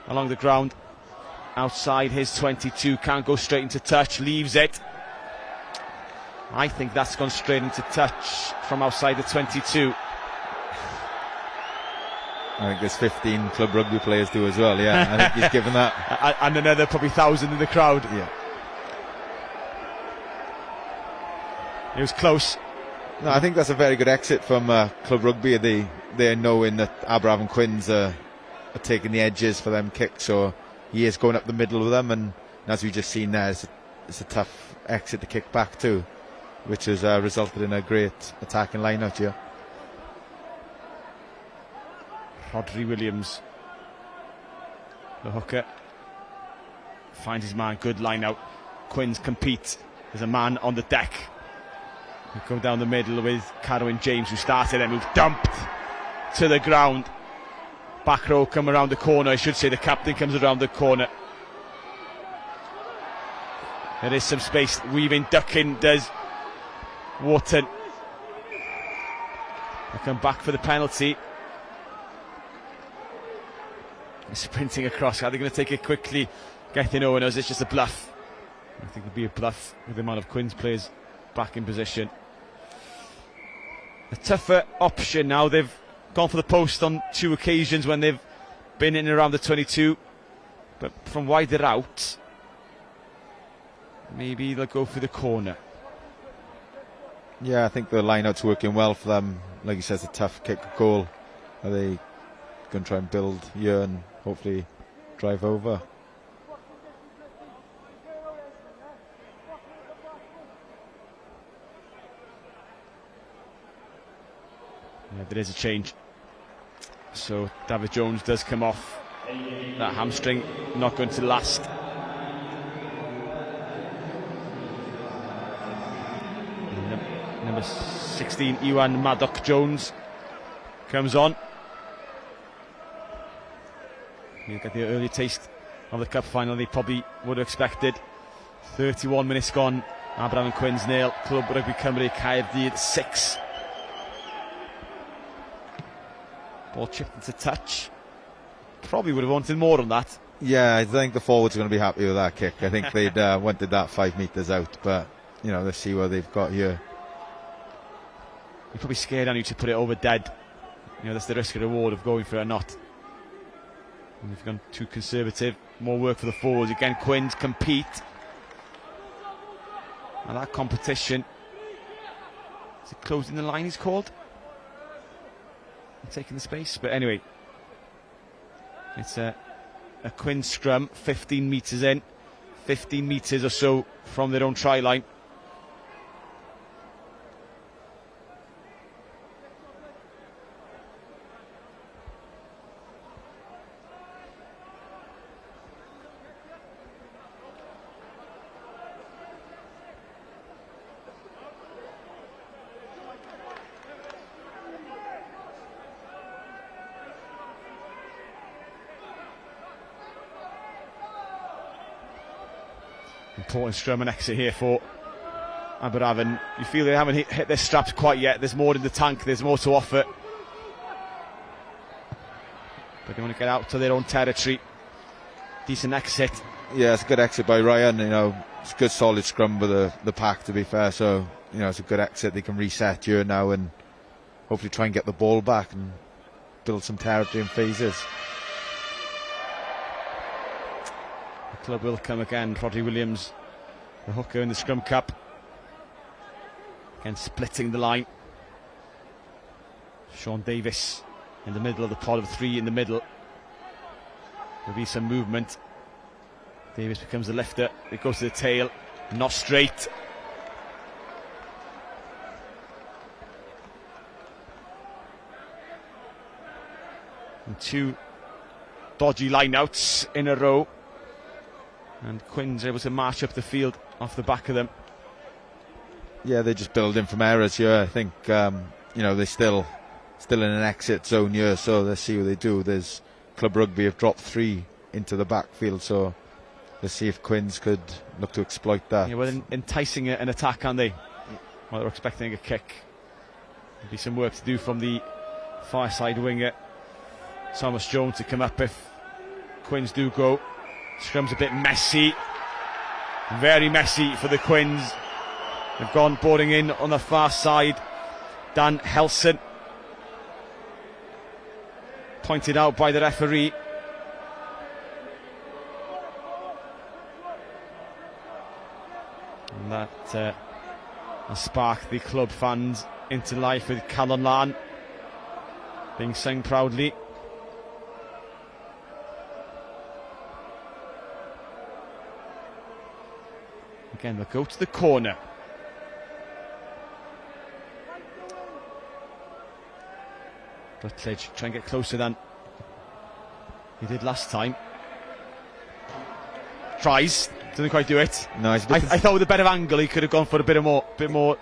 along the ground, outside his 22, can't go straight into touch, leaves it. I think that's gone straight into touch from outside the 22. I think there's 15 club rugby players do as well, yeah. I think he's given that. And another probably 1,000 in the crowd. Yeah. It was close. No, I think that's a very good exit from club rugby. They're knowing that Aberafon Quins are taking the edges for them kicks, so he is going up the middle of them, and as we've just seen there, it's a tough exit to kick back to, which has resulted in a great attacking line out here. Rodri Williams, the hooker, finds his man, good line out. Quins compete. There's a man on the deck. We go down the middle with Carwyn James, who started and who's dumped to the ground. Back row come around the corner, I should say the captain comes around the corner. There is some space, weaving, ducking, does Wharton. They come back for the penalty. Sprinting across, are they going to take it quickly? Gethin Owen, or is it just a bluff? I think it'll be a bluff with the amount of Quins players back in position. A tougher option now. They've gone for the post on 2 occasions when they've been in and around the 22, but from wider out, maybe they'll go for the corner. Yeah, I think the line-out's working well for them. Like you said, it's a tough kick goal. Are they going to try and build here and hopefully drive over? Yeah, there is a change. So David Jones does come off that hamstring, not going to last. Number 16, Iwan Maddock Jones comes on. He'll get the early taste of the cup final they probably would have expected. 31 minutes gone. Aberafan and Quins 0. Club Rugby Cymru Caerdydd 6. Ball chipped into touch. Probably would have wanted more on that. Yeah, I think the forwards are going to be happy with that kick. I think they'd wanted that 5 metres out, but you know, let's see what they've got here. You're probably scared on you to put it over dead. You know, that's the risk and reward of going for it or not. And if you've gone too conservative, more work for the forwards. Again, Quins compete. And that competition, is it closing the line he's called? Taking the space, but anyway, it's a Quins scrum, 15 metres in, 15 metres or so from their own try line. Important scrum and exit here for Aberafan. You feel they haven't hit their straps quite yet. There's more in the tank, there's more to offer. But they want to get out to their own territory. Decent exit. Yeah, it's a good exit by Ryan. You know, it's a good solid scrum with the pack, to be fair. So, you know, it's a good exit. They can reset here now and hopefully try and get the ball back and build some territory in phases. The club will come again. Rodri Williams, the hooker in the scrum cup. Again, splitting the line. Sean Davis in the middle of the pod of 3 in the middle. There'll be some movement. Davis becomes the lifter. It goes to the tail. Not straight. And 2 dodgy line-outs in a row. And Quins able to march up the field off the back of them. Yeah, they're just building from errors here. I think, you know, they're still in an exit zone here, so let's see what they do. There's Club Rugby have dropped 3 into the backfield, so let's see if Quins could look to exploit that. Yeah, well, enticing an attack, aren't they? Well, they're expecting a kick. There'll be some work to do from the far side winger, Thomas Jones, to come up if Quins do go. Scrum's a bit messy. Very messy for the Quins. They've gone boarding in on the far side. Dan Helson, pointed out by the referee. And that has sparked the club fans into life with Calon Lan being sung proudly. Again, they'll go to the corner. Rutledge try and get closer than he did last time. Tries, doesn't quite do it. No, I thought with a better angle he could have gone for a bit more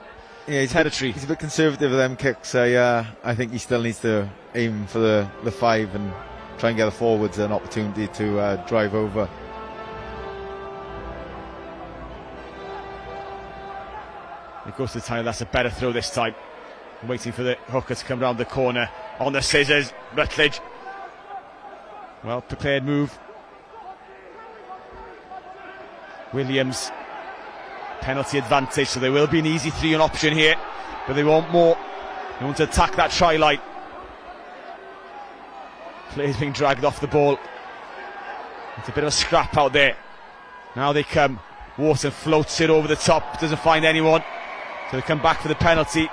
yeah, territory. He's a bit conservative with them kicks. I think he still needs to aim for the 5 and try and get the forwards an opportunity to drive over. It goes to the time. That's a better throw this time. Waiting for the hooker to come round the corner on the scissors. Rutledge, well prepared move. Williams, penalty advantage, so there will be an easy 3 on option here, but they want more. They want to attack that try line. Players being dragged off the ball. It's a bit of a scrap out there. Now they come. Wharton floats it over the top, doesn't find anyone, so they come back for the penalty.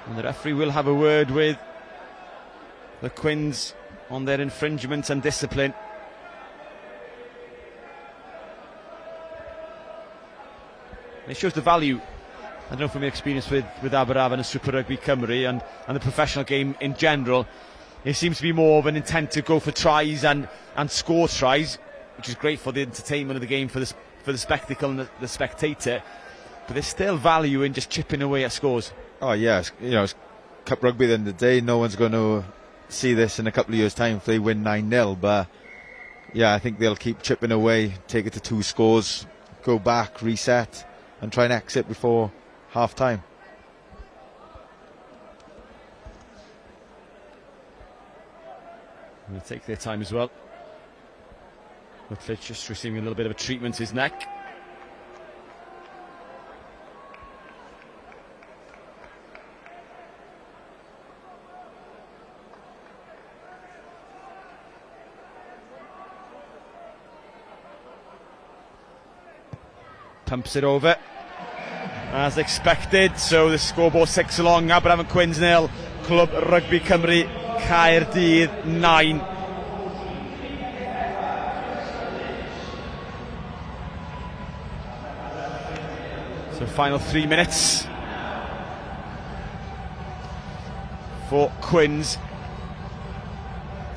And the referee will have a word with the Quins on their infringement and discipline. It shows the value, I don't know from your experience with Aberafan and Super Rugby Cymru and the professional game in general, it seems to be more of an intent to go for tries and score tries, which is great for the entertainment of the game, for the spectacle and the spectator, but there's still value in just chipping away at scores. Oh yeah, you know, it's Cup Rugby at the end of the day. No one's going to see this in a couple of years' time if they win 9-0, but yeah, I think they'll keep chipping away, take it to 2 scores, go back, reset, and try and exit before half-time. They'll take their time as well. Rutledge just receiving a little bit of a treatment to his neck. Pumps it over as expected, so the scoreboard 6 along. Aberfan and Quins 0, Clwb Rugby Cymru Caerdydd 9. So final 3 minutes for Quins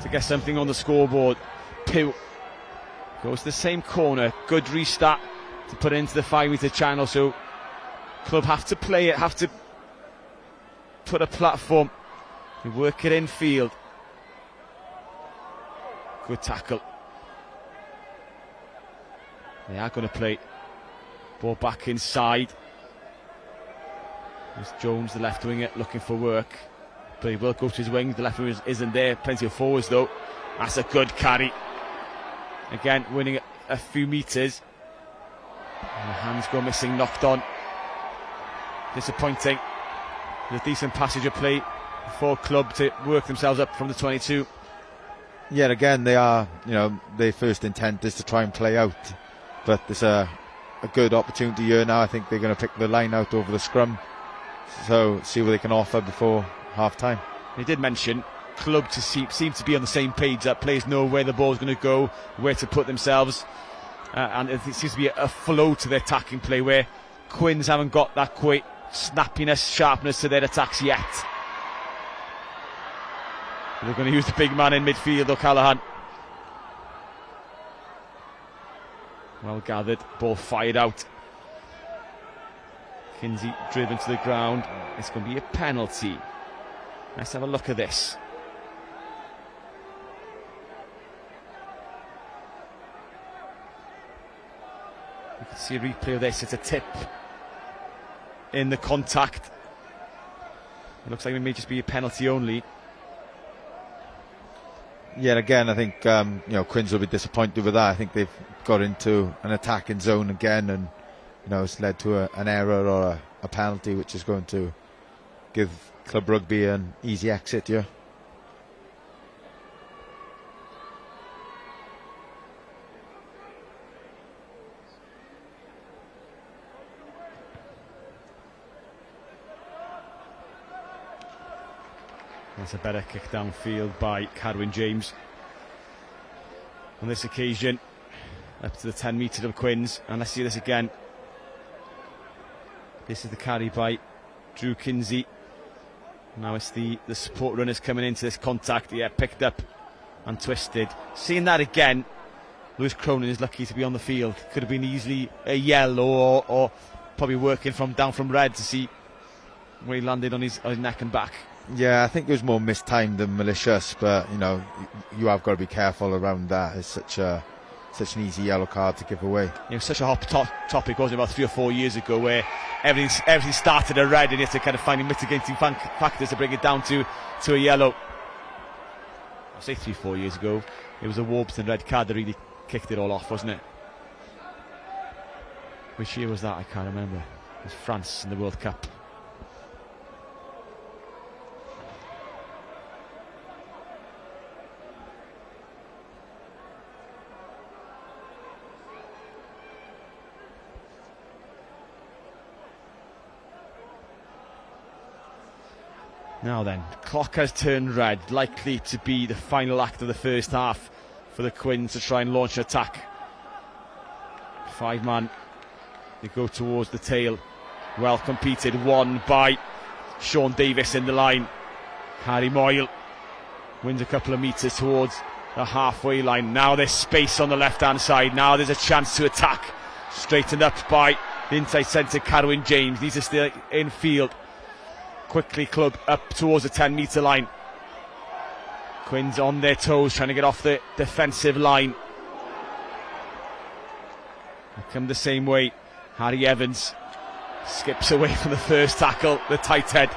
to get something on the scoreboard. Pew goes to the same corner, good restart to put it into the 5-metre channel, so Clwb have to play it, have to put a platform and work it in field. Good tackle. They are going to play ball back inside. There's Jones, the left winger, looking for work, but he will go to his wing. The left winger isn't there, plenty of forwards though. That's a good carry, again winning a few metres. And the hands go missing, knocked on. Disappointing. There's a decent passage of play for Clwb to work themselves up from the 22. Yeah, again, they are, their first intent is to try and play out. But there's a good opportunity here now. I think they're going to pick the line out over the scrum. So, see what they can offer before half-time. They did mention Clwb seem to be on the same page, that players know where the ball's going to go, where to put themselves. And it seems to be a flow to their attacking play, where Quins haven't got that quick snappiness, sharpness to their attacks yet. They're going to use the big man in midfield, O'Callaghan. Well gathered, ball fired out. Kinsey driven to the ground. It's going to be a penalty. Let's have a look at this. You can see a replay of this. It's a tip in the contact. It looks like it may just be a penalty only. Yeah, again, I think Quins will be disappointed with that. I think they've got into an attacking zone again, and it's led to an error or a penalty, which is going to give Clwb Rugby an easy exit here. That's a better kick downfield by Carwyn James. On this occasion, up to the 10 metre of Quins. And let's see this again. This is the carry by Drew Kinsey. Now it's the support runners coming into this contact. Yeah, picked up and twisted. Seeing that again, Lewis Cronin is lucky to be on the field. Could have been easily a yellow or probably working down from red to see where he landed on his neck and back. Yeah, I think it was more mistimed than malicious, but you have got to be careful around that. It's such an easy yellow card to give away. It was such a hot topic, wasn't it, about 3 or 4 years ago, where everything started at red and you had to kind of find mitigating factors to bring it down to a yellow. I'll say 3 or 4 years ago, it was a Warburton red card that really kicked it all off, wasn't it? Which year was that? I can't remember. It was France in the World Cup. Now then, clock has turned red, likely to be the final act of the first half for the Quins to try and launch an attack. 5-man, they go towards the tail. Well competed, won by Sean Davis in the line. Harry Moyle wins a couple of metres towards the halfway line. Now there's space on the left-hand side. Now there's a chance to attack. Straightened up by the inside centre, Carwyn James. These are still in field. Quickly Clwb up towards the 10 metre line. Quins on their toes, trying to get off the defensive line. They come the same way. Harry Evans skips away from the first tackle, the tight head.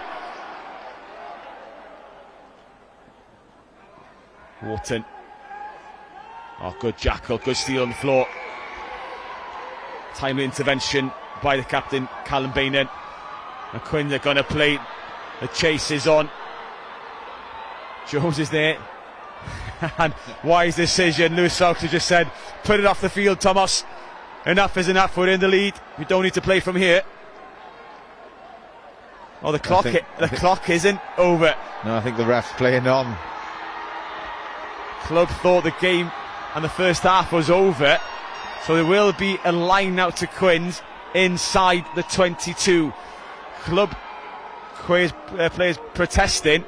Wharton. Oh, good jackal, good steal on the floor. Timely intervention by the captain, Callum Bainan. And Quinn are going to play. The chase is on. Jones is there. And wise decision. Lewis Salter just said, put it off the field, Thomas. Enough is enough. We're in the lead. We don't need to play from here. Oh, the clock isn't over. No, I think the ref's playing on. Club thought the game and the first half was over, so there will be a line out to Quins inside the 22. Club players protesting.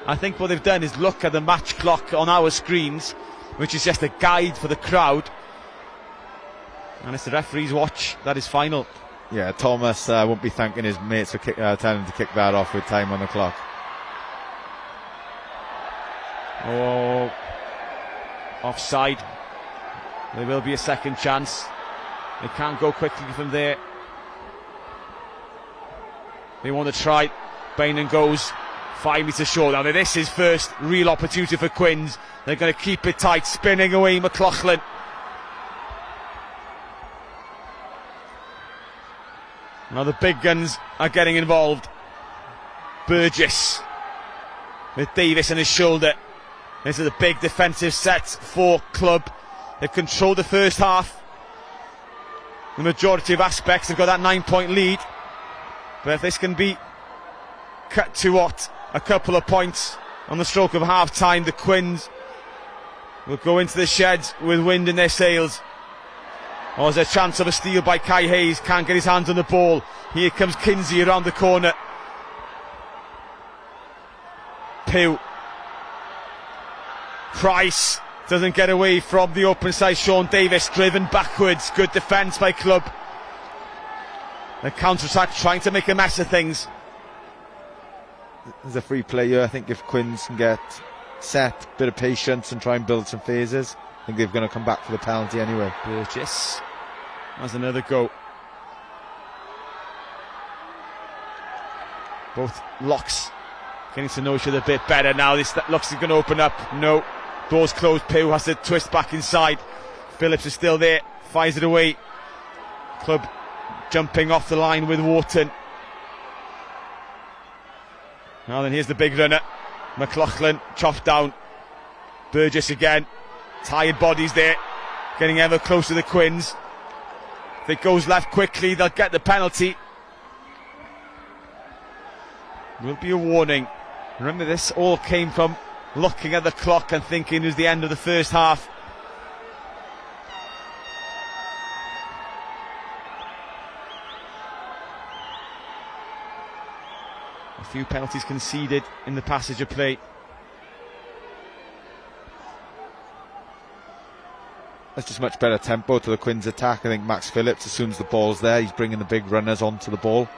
I think what they've done is look at the match clock on our screens, which is just a guide for the crowd, and it's the referee's watch that is final. Yeah, Thomas won't be thanking his mates for telling him to kick that off with time on the clock. Oh, offside. There will be a second chance. They can't go quickly from there. They want to try. Bainan goes 5 metres short. Now this is first real opportunity for Quins. They're going to keep it tight, spinning away McLaughlin. Now the big guns are getting involved. Burgess with Davis on his shoulder. This is a big defensive set for Club. They've controlled the first half. The majority of aspects have got that 9-point lead. But if this can be cut to a couple of points on the stroke of half time, the Quins will go into the sheds with wind in their sails. Oh, there's a chance of a steal by Kai Hayes. Can't get his hands on the ball. Here comes Kinsey around the corner. Pugh. Price doesn't get away from the open side. Sean Davis driven backwards. Good defence by Club. The counter-attack trying to make a mess of things. There's a free play here. I think if Quins can get set, bit of patience and try and build some phases, I think they're going to come back for the penalty anyway. Burgess has another go. Both locks getting to know each other a bit better now. This looks is going to open up. No, doors closed. Pugh has to twist back inside. Phillips is still there, fires it away. Club jumping off the line with Wharton. Now then, here's the big runner. McLaughlin chopped down. Burgess again. Tired bodies there, getting ever closer to the Quins. If it goes left quickly, they'll get the penalty. Will be a warning. Remember, this all came from looking at the clock and thinking it was the end of the first half. A few penalties conceded in the passage of play. That's just much better tempo to the Quins attack. I think Max Phillips, as soon as the ball's there, he's bringing the big runners onto the ball.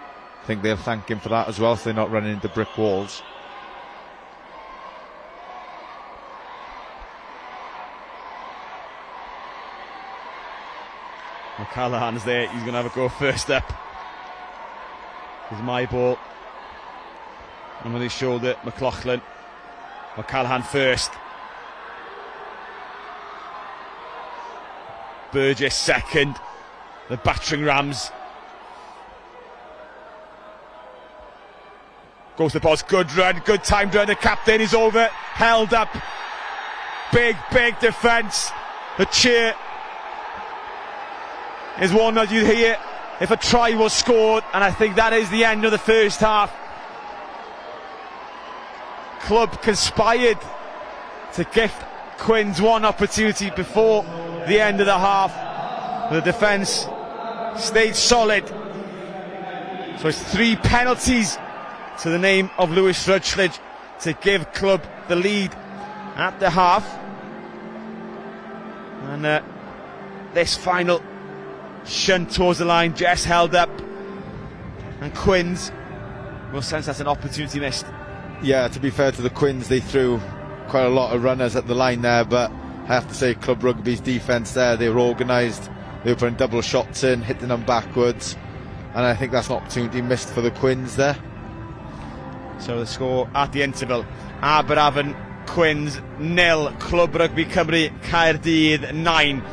I think they'll thank him for that as well, so they're not running into brick walls. O'Callaghan's there, he's going to have a go first up. Here's my ball. And on his shoulder, McLaughlin. O'Callaghan first. Burgess second. The battering rams. Goes to the boss, good run, good timed run. The captain is over, held up. Big defence. The cheer is one that you hear if a try was scored, and I think that is the end of the first half. Club conspired to gift Quins one opportunity before the end of the half. The defence stayed solid. So it's 3 penalties to the name of Lewis Rutledge to give Club the lead at the half. And this final shunt towards the line, Jess held up, and Quins will sense that's an opportunity missed. Yeah, to be fair to the Quins, they threw quite a lot of runners at the line there, but I have to say Club Rugby's defence there, they were organised, they were putting double shots in, hitting them backwards, and I think that's an opportunity missed for the Quins there. So the score at the interval: Aberafan Quins 0, Clwb Rugby Cymru Caerdydd 9.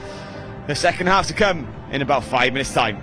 The second half to come in about 5 minutes' time.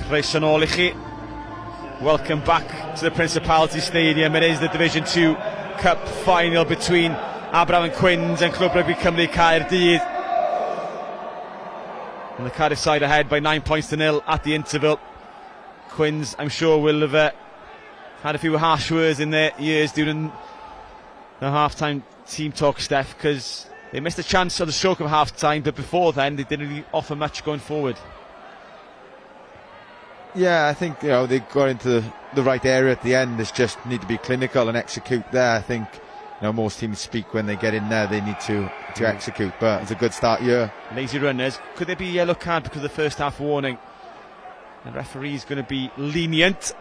Croeso nôl I chi. Welcome back to the Principality Stadium. It is the Division 2 Cup final between Aberafan Quins and Clwb Rugby Cymru Caerdydd. And the Cardiff side ahead by 9 points to 0 at the interval. Quins, I'm sure, will have had a few harsh words in their ears during the half-time team talk, Steph, because they missed a chance on the stroke of half-time, but before then they didn't really offer much going forward. Yeah, I think they got into the right area at the end. They just need to be clinical and execute there. I think most teams speak when they get in there. They need to execute, but it's a good start here. Lazy runners. Could there be a yellow card because of the first half warning? The referee's going to be lenient.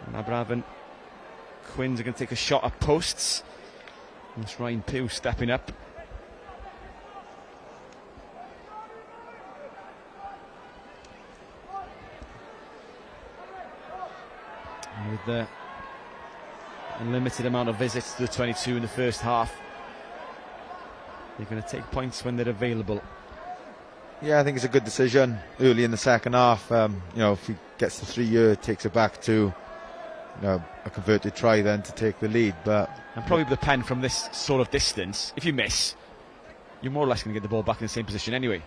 And Aberafan Quins are going to take a shot at posts. That's Ryan Pugh stepping up. the unlimited amount of visits to the 22 in the first half. They're going to take points when they're available. Yeah, I think it's a good decision early in the second half. If he gets the 3 year, takes it back to a converted try then to take the lead. And probably with the pen from this sort of distance, if you miss, you're more or less going to get the ball back in the same position anyway.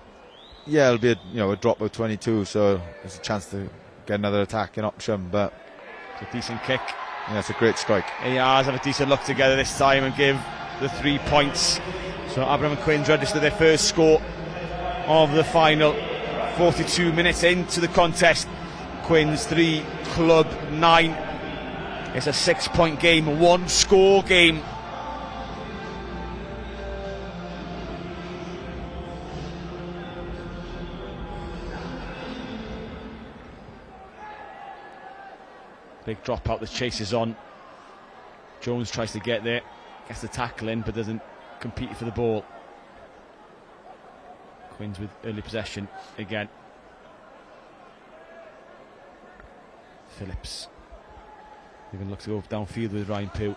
Yeah, it'll be a drop of 22, so there's a chance to get another attacking option. But it's a decent kick. Yeah, it's a great strike. ARs have a decent look together this time and give the 3 points. So Abraham and Quins register their first score of the final. 42 minutes into the contest. Quins 3, Club 9. It's a 6-point game, a 1-score game. Big drop out, the chase is on. Jones tries to get there, gets the tackle in, but doesn't compete for the ball. Quins with early possession again. Phillips. They're going to look to go downfield with Ryan Pugh.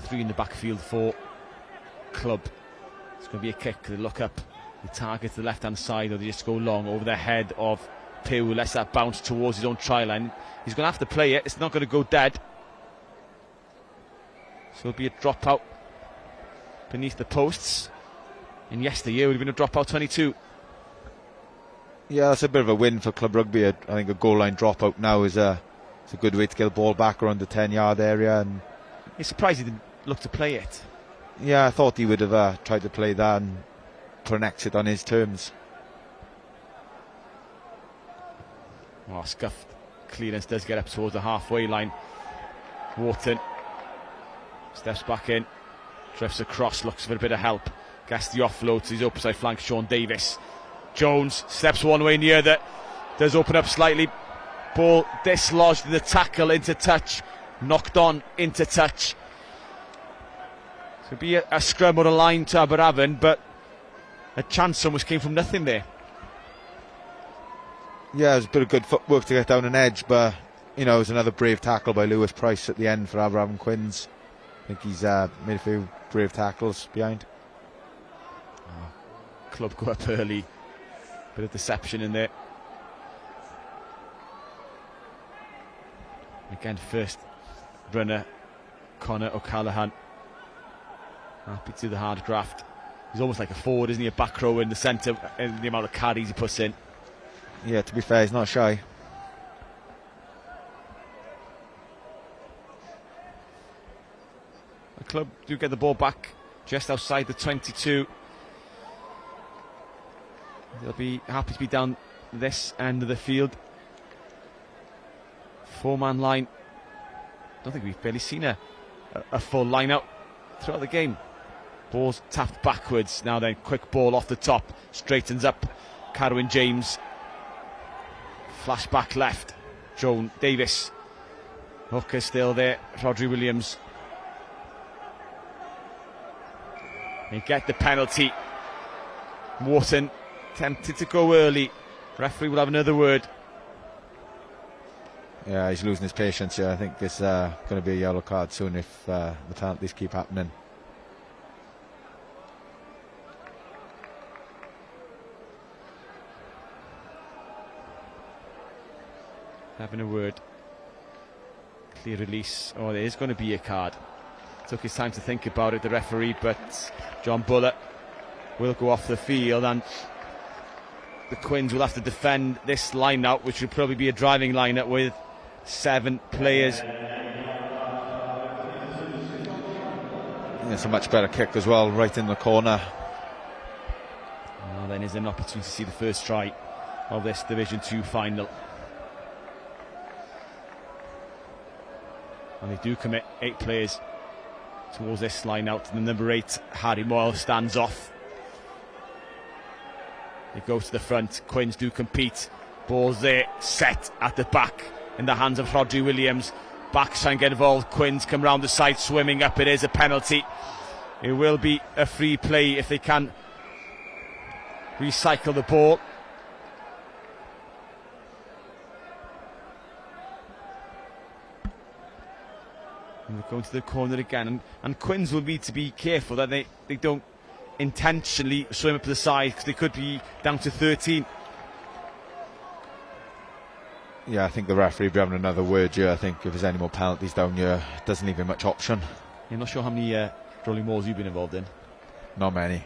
3 in the backfield for Club. It's going to be a kick. They look up, they target the left hand side, or they just go long over the head of Pugh, who lets that bounce towards his own try line. He's going to have to play it. It's not going to go dead. So it'll be a dropout beneath the posts. And yesteryear would have been a dropout 22. Yeah, that's a bit of a win for Club Rugby. I think a goal line dropout now is a good way to get the ball back around the 10-yard area. And it's surprised he didn't look to play it. Yeah, I thought he would have tried to play that and put an exit on his terms. Scuffed clearance does get up towards the halfway line. Wharton steps back in, drifts across, looks for a bit of help, gets the offload to his opposite side flank, Sean Davis. Jones steps one way near that, does open up slightly. Ball dislodged in the tackle, into touch, knocked on into touch. So it'll be a scrum or a line to Aberavon, but a chance almost came from nothing there. Yeah, it was a bit of good footwork to get down an edge, but it was another brave tackle by Lewis Price at the end for Abraham Quins. I think he's made a few brave tackles behind. Club go up early, bit of deception in there. Again, first runner Connor O'Callaghan, happy to do the hard graft. He's almost like a forward, isn't he? A back row in the centre, and the amount of carries he puts in. Yeah, to be fair, he's not shy. The Club do get the ball back just outside the 22. They'll be happy to be down this end of the field. 4-man line. Don't think we've barely seen a full line out throughout the game. Ball's tapped backwards. Now then, quick ball off the top. Straightens up Carwyn James. Flash back left. Joan Davis. Hooker still there. Rodri Williams. They get the penalty. Wharton tempted to go early. Referee will have another word. Yeah, he's losing his patience here. I think it's going to be a yellow card soon if the penalties keep happening. Having a word. Clear release. Oh, there is going to be a card. Took his time to think about it, the referee, but John Bullock will go off the field, and the Quins will have to defend this line-out, which will probably be a driving line-out with 7 players. It's a much better kick as well, right in the corner. Now then is an opportunity to see the first try of this Division 2 final. And they do commit 8 players towards this line out. And the number 8, Harry Moyle, stands off. They go to the front. Quins do compete. Ball's there, set at the back in the hands of Rodri Williams. Backs try and get involved. Quins come round the side, swimming up. It is a penalty. It will be a free play if they can recycle the ball. And they're going to the corner again. And Quins will need to be careful that they don't intentionally swim up to the side, because they could be down to 13. Yeah, I think the referee will be having another word here. I think if there's any more penalties down here, it doesn't leave him much option. You're not sure how many rolling balls you've been involved in? Not many.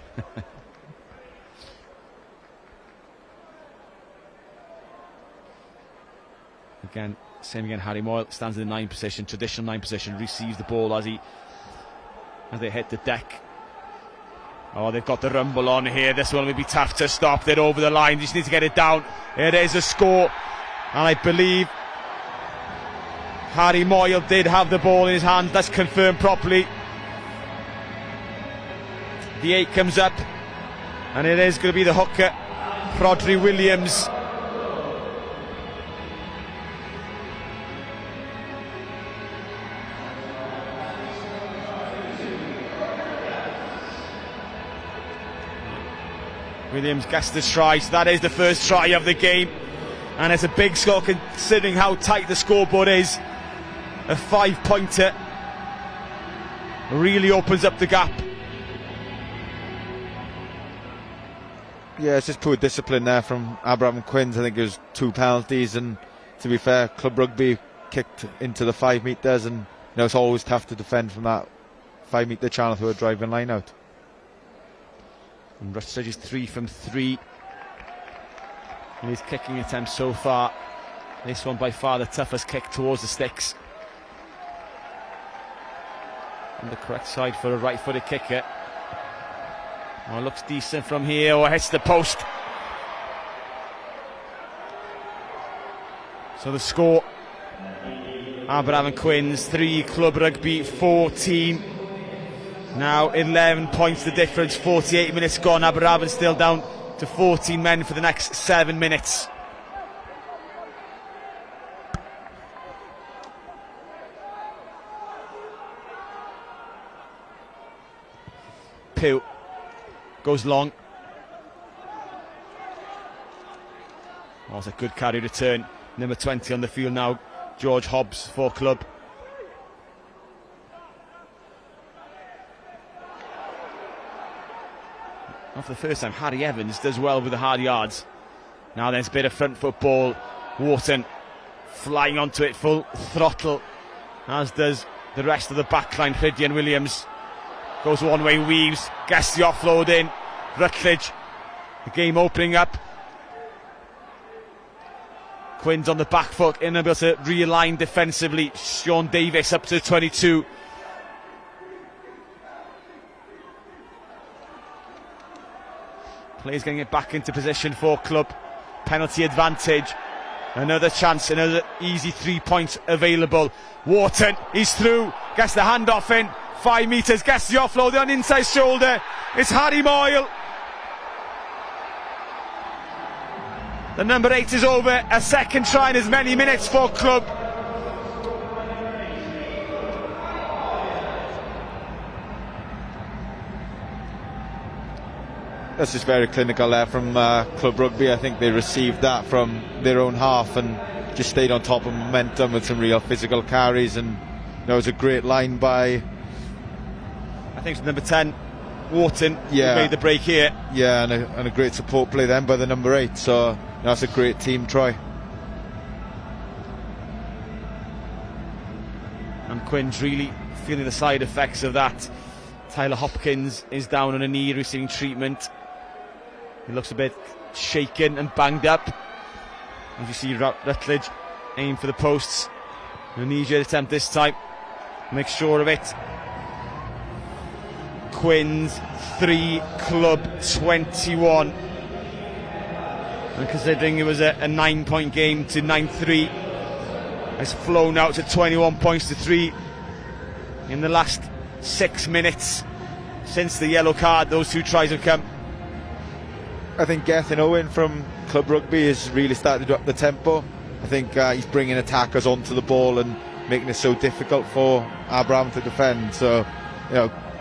Again, same again, Harry Moyle stands in the 9 position, traditional 9 position, receives the ball as they hit the deck. Oh, they've got the rumble on here. This one will be tough to stop. They're over the line, just need to get it down. It is a score, and I believe Harry Moyle did have the ball in his hand. That's confirmed properly. The 8 comes up, and it is going to be the hooker, Rhodri Williams. Williams gets the try, so that is the first try of the game, and it's a big score considering how tight the scoreboard is. A 5-pointer really opens up the gap. Yeah, it's just poor discipline there from Abraham and Quins. I think it was 2 penalties, and to be fair, Club Rugby kicked into the 5 metres, and it's always tough to defend from that 5 metre channel through a driving line out. And Rutledge is 3 from 3 in his kicking attempts so far. This one by far the toughest kick towards the sticks. On the correct side for a right-footed kicker. Oh, looks decent from here. Oh, hits the post. So the score: Abraham and Quins 3, Club Rugby 14. Now 11 points the difference, 48 minutes gone. Aberravon still down to 14 men for the next 7 minutes. Pugh goes long. Oh, it's a good carry return. Number 20 on the field now, George Hobbs for Club. Not for the first time, Harry Evans does well with the hard yards. Now there's a bit of front foot ball. Wharton flying onto it full throttle, as does the rest of the backline. Priddy Williams goes one way, weaves, gets the offload in. Rutledge, the game opening up. Quins on the back foot, unable to realign defensively. Sean Davis up to 22. Players getting it back into position for Club. Penalty advantage. Another chance, another easy 3 points available. Wharton, he's through, gets the handoff in. 5 metres, gets the offload on inside shoulder. It's Harry Moyle. The number 8 is over. A second try in as many minutes for Club. That's just very clinical there from Club Rugby. I think they received that from their own half and just stayed on top of momentum with some real physical carries, and it was a great line by, I think it's number 10, Wharton, yeah, who made the break here. Yeah, and a great support play then by the number 8, so that's a great team try. And Quins really feeling the side effects of that. Tyler Hopkins is down on a knee receiving treatment. He looks a bit shaken and banged up. As you see Rutledge aim for the posts. An easier attempt this time. Make sure of it. Quins 3, Club 21. And considering it was a 9-point game to 9-3, it's flown out to 21 points to 3 in the last 6 minutes since the yellow card. Those 2 tries have come. I think Gethin Owen from Club Rugby has really started to up the tempo. I think he's bringing attackers onto the ball and making it so difficult for Abraham to defend. So,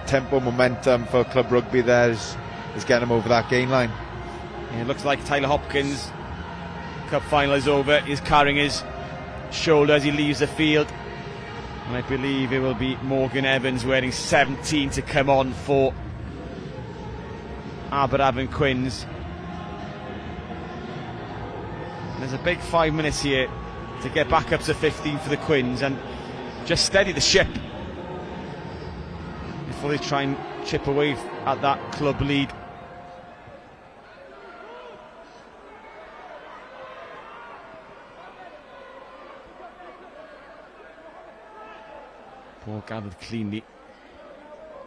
tempo, momentum for Club Rugby there is getting him over that gain line. Yeah, it looks like Tyler Hopkins, cup final is over. He's carrying his shoulder as he leaves the field. And I believe it will be Morgan Evans wearing 17 to come on for Aberafon Quins. And there's a big 5 minutes here to get back up to 15 for the Quins and just steady the ship before they try and chip away at that club lead. Ball gathered cleanly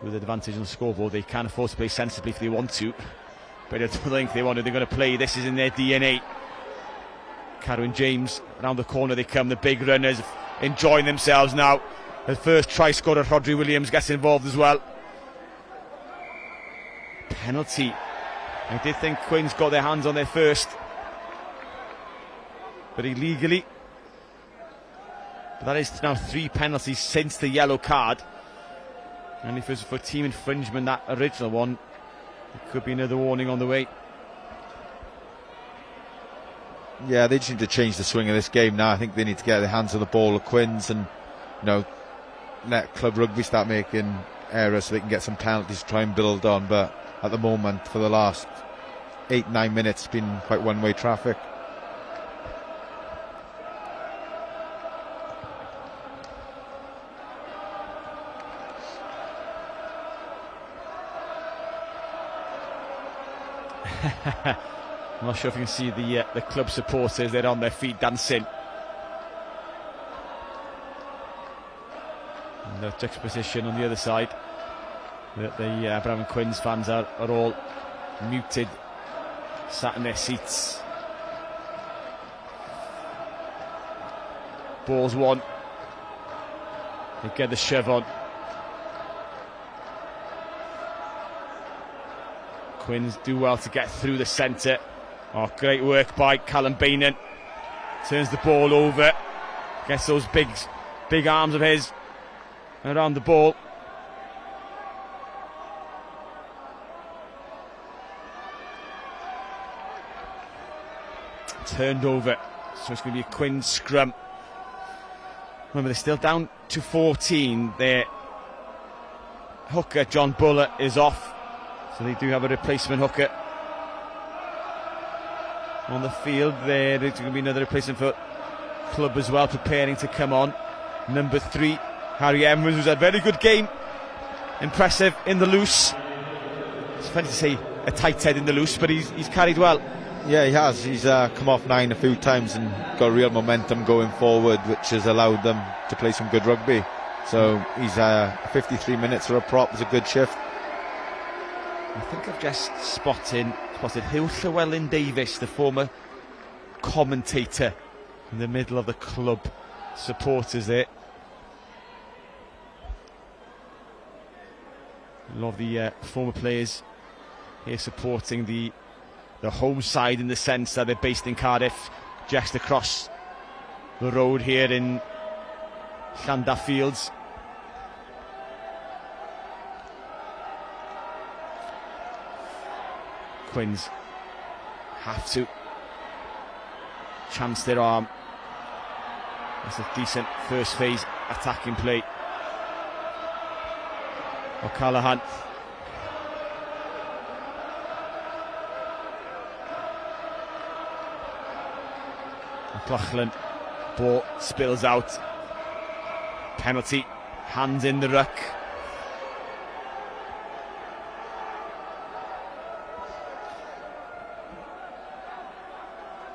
with advantage on the scoreboard. They can afford to play sensibly if they want to, but I don't think they want to. They're going to play. This is in their DNA. Carwyn James around the corner they come. The big runners enjoying themselves now. The first try scorer, Rodri Williams, gets involved as well. Penalty. I did think Quins got their hands on their first, but illegally. But that is now 3 penalties since the yellow card. And if it was for team infringement, that original one, it could be another warning on the way. Yeah, they just need to change the swing of this game now. I think they need to get their hands on the ball of Quins and, you know, let club rugby start making errors so they can get some penalties to try and build on. But at the moment, for the last 8-9 minutes, it's been quite one-way traffic. I'm not sure if you can see the club supporters. They're on their feet dancing. And the juxtaposition on the other side, that the Aberafon Quins fans are all muted, sat in their seats. Ball's won. They get the shove on. Quins do well to get through the centre. Oh, great work by Callum Bainan. Turns the ball over. Gets those big arms of his around the ball. Turned over. So it's going to be a Quins scrum. Remember, they're still down to 14. Their hooker, John Buller, is off. So they do have a replacement hooker on the field. There's going to be another replacement for club as well, preparing to come on. Number 3, Harry Emrys, who's had a very good game. Impressive in the loose. It's funny to say a tight head in the loose, but he's carried well. Yeah, he has. He's come off 9 a few times and got real momentum going forward, which has allowed them to play some good rugby. So he's 53 minutes for a prop. It's a good shift. I think I've just spotted Hugh Llewellyn Davis, the former commentator, in the middle of the club supporters there. A lot of the former players here supporting the home side, in the sense that they're based in Cardiff, just across the road here in Llandaff Fields. Quins have to chance their arm. That's a decent first phase attacking play. O'Callaghan. McLaughlin. Ball spills out. Penalty. Hands in the ruck.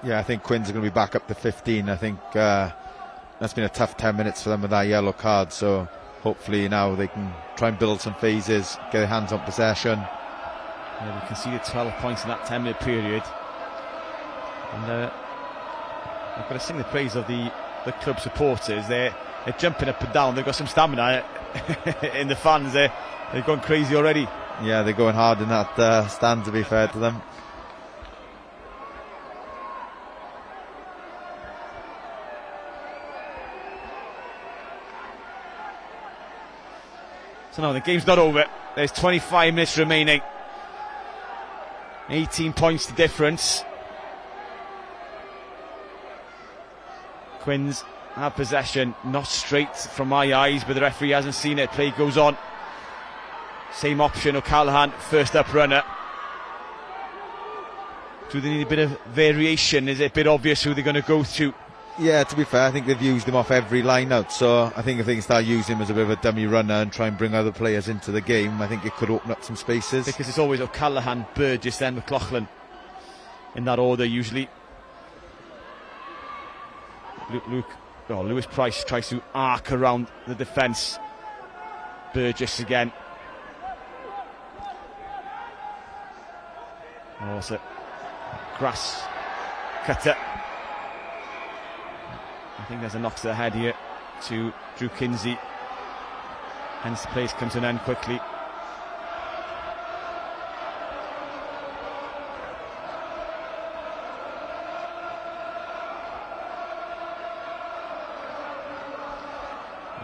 Yeah, I think Quins are going to be back up to 15. I think that's been a tough 10 minutes for them with that yellow card. So hopefully now they can try and build some phases, get their hands on possession. Yeah, we conceded 12 points in that 10-minute period. And I've got to sing the praise of the club supporters. They're jumping up and down. They've got some stamina in the fans. They're going crazy already. Yeah, they're going hard in that stand, to be fair to them. So no, the game's not over. There's 25 minutes remaining. 18 points to difference. Quins have possession, not straight from my eyes, but the referee hasn't seen it. Play goes on. Same option, O'Callaghan, first up runner. Do they need a bit of variation? Is it a bit obvious who they're going to go to? Yeah, to be fair, I think they've used him off every line out, so I think if they can start using him as a bit of a dummy runner and try and bring other players into the game, I think it could open up some spaces. Because it's always O'Callaghan, Burgess, then McLaughlin, in that order usually. Lewis Price tries to arc around the defence. Burgess again. Oh, it's a grass cutter. I think there's a knock to the head here to Drew Kinsey. Hence the place comes to an end quickly. It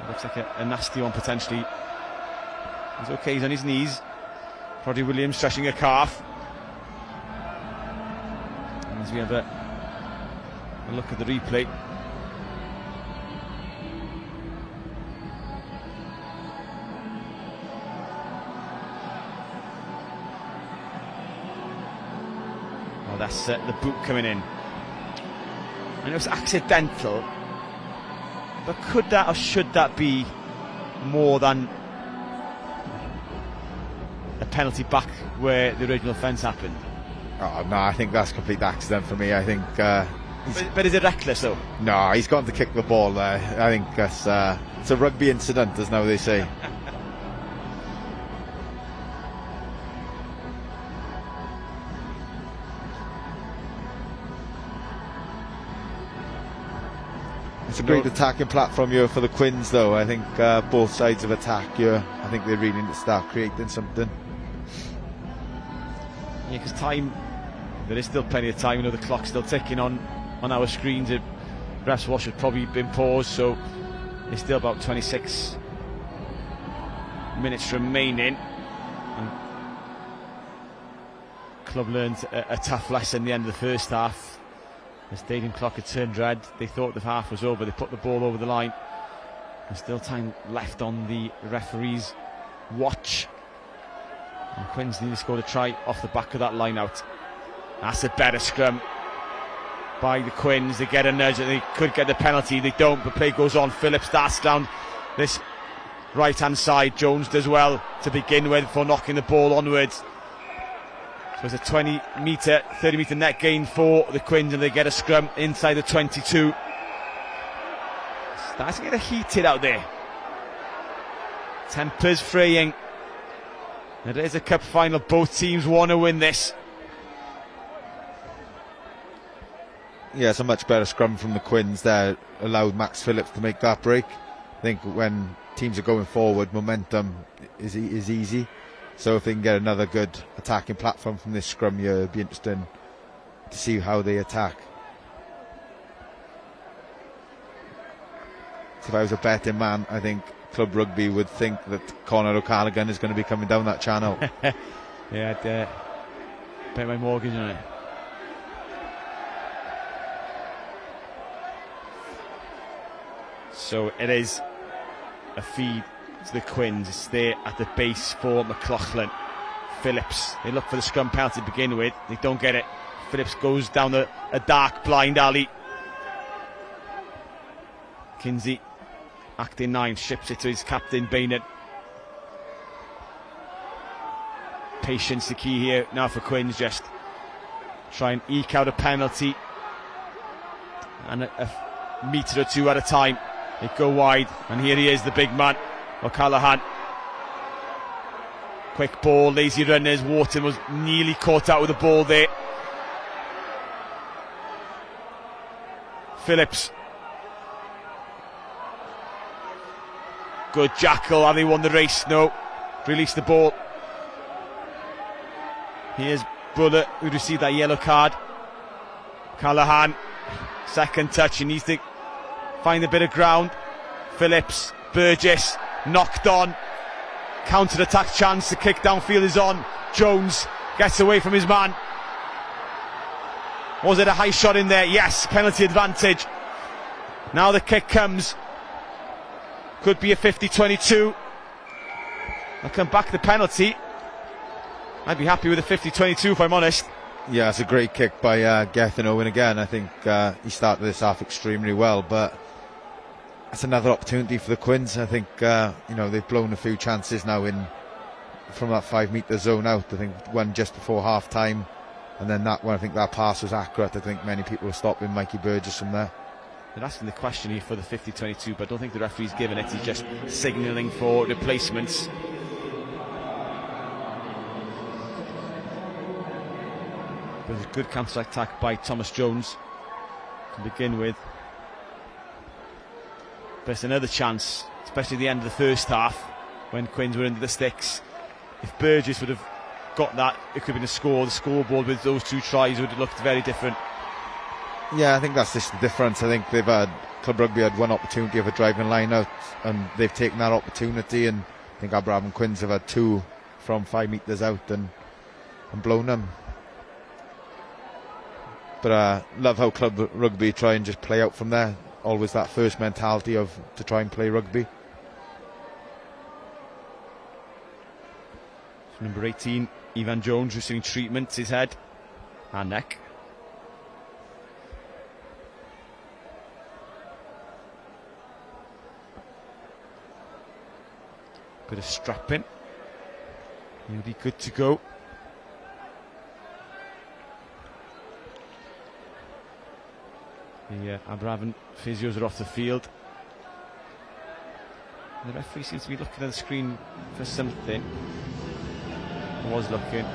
looks like a nasty one potentially. He's okay, he's on his knees. Roddy Williams stretching a calf. And as we have a look at the replay. Oh, that's the boot coming in. I know it's accidental, but could that or should that be more than a penalty back where the original offence happened? Oh no, I think that's complete accident for me. I think but is it reckless though? No, he's gone to kick the ball there. I think that's it's a rugby incident, as now they say. It's a great attacking platform here for the Quins, though. I think both sides of attack here, I think they really need to start creating something. Yeah, because time, there is still plenty of time. You know, the clock's still ticking on our screens. The ref's watch has probably been paused, so there's still about 26 minutes remaining. And club learned a tough lesson at the end of the first half. The stadium clock had turned red. They thought the half was over. They put the ball over the line. There's still time left on the referee's watch. And Quins need to score a try off the back of that line out. That's a better scrum by the Quins. They get a nudge and they could get the penalty. They don't, but play goes on. Phillips darts down this right hand side. Jones does well to begin with for knocking the ball onwards. So it's a 30 metre net gain for the Quins, and they get a scrum inside the 22. Starting to get heated out there. Tempers fraying. It is a cup final. Both teams want to win this. Yeah, it's a much better scrum from the Quins there. Allowed Max Phillips to make that break. I think when teams are going forward, momentum is easy. So if they can get another good attacking platform from this scrum here, it'll be interesting to see how they attack. So if I was a betting man, I think Club Rugby would think that Conor O'Callaghan is going to be coming down that channel. Yeah, I'd bet my mortgage on it. So it is a feed to the Quins. It's there at the base for McLaughlin. Phillips, they look for the scrum penalty to begin with. They don't get it. Phillips goes down a dark blind alley. Kinsey, acting 9, ships it to his captain Baynard. Patience the key here now for Quins. Just try and eke out a penalty, and a metre or two at a time. They go wide, and here he is, the big man, O'Callaghan. Quick ball, lazy runners. Wharton was nearly caught out with the ball there. Phillips. Good jackal. Have they won the race? No. Release the ball. Here's Bullet, who received that yellow card. Callaghan, second touch. He needs to find a bit of ground. Phillips, Burgess, knocked on. Counter-attack chance, the kick downfield is on. Jones gets away from his man. Was it a high shot in there? Yes, penalty advantage. Now the kick comes. Could be a 50-22. I'll come back the penalty. I'd be happy with a 50-22 if I'm honest. Yeah, it's a great kick by Gethin Owen again. I think he started this half extremely well, but that's another opportunity for the Quins. I think they've blown a few chances now from that 5 metre zone out. I think one just before half time, and then that one, I think that pass was accurate. I think many people were stopping Mikey Burgess from there. They're asking the question here for the 50-22, but I don't think the referee's given it. He's just signalling for replacements. But a good counter-attack by Thomas Jones to begin with. But it's another chance, especially at the end of the first half when Quins were into the sticks. If Burgess would have got that, it could have been a score. The scoreboard with those 2 tries would have looked very different. Yeah, I think that's just the difference. I think Club Rugby had one opportunity of a driving line out, and they've taken that opportunity, and I think Aberafan Quins have had 2 from 5 metres out and blown them. But love how Club Rugby try and just play out from there. Always that first mentality to try and play rugby. So number 18, Ivan Jones, receiving treatment, his head and neck. Bit of strapping. He'll be good to go. The Aberafan physios are off the field. The referee seems to be looking at the screen for something. Was looking.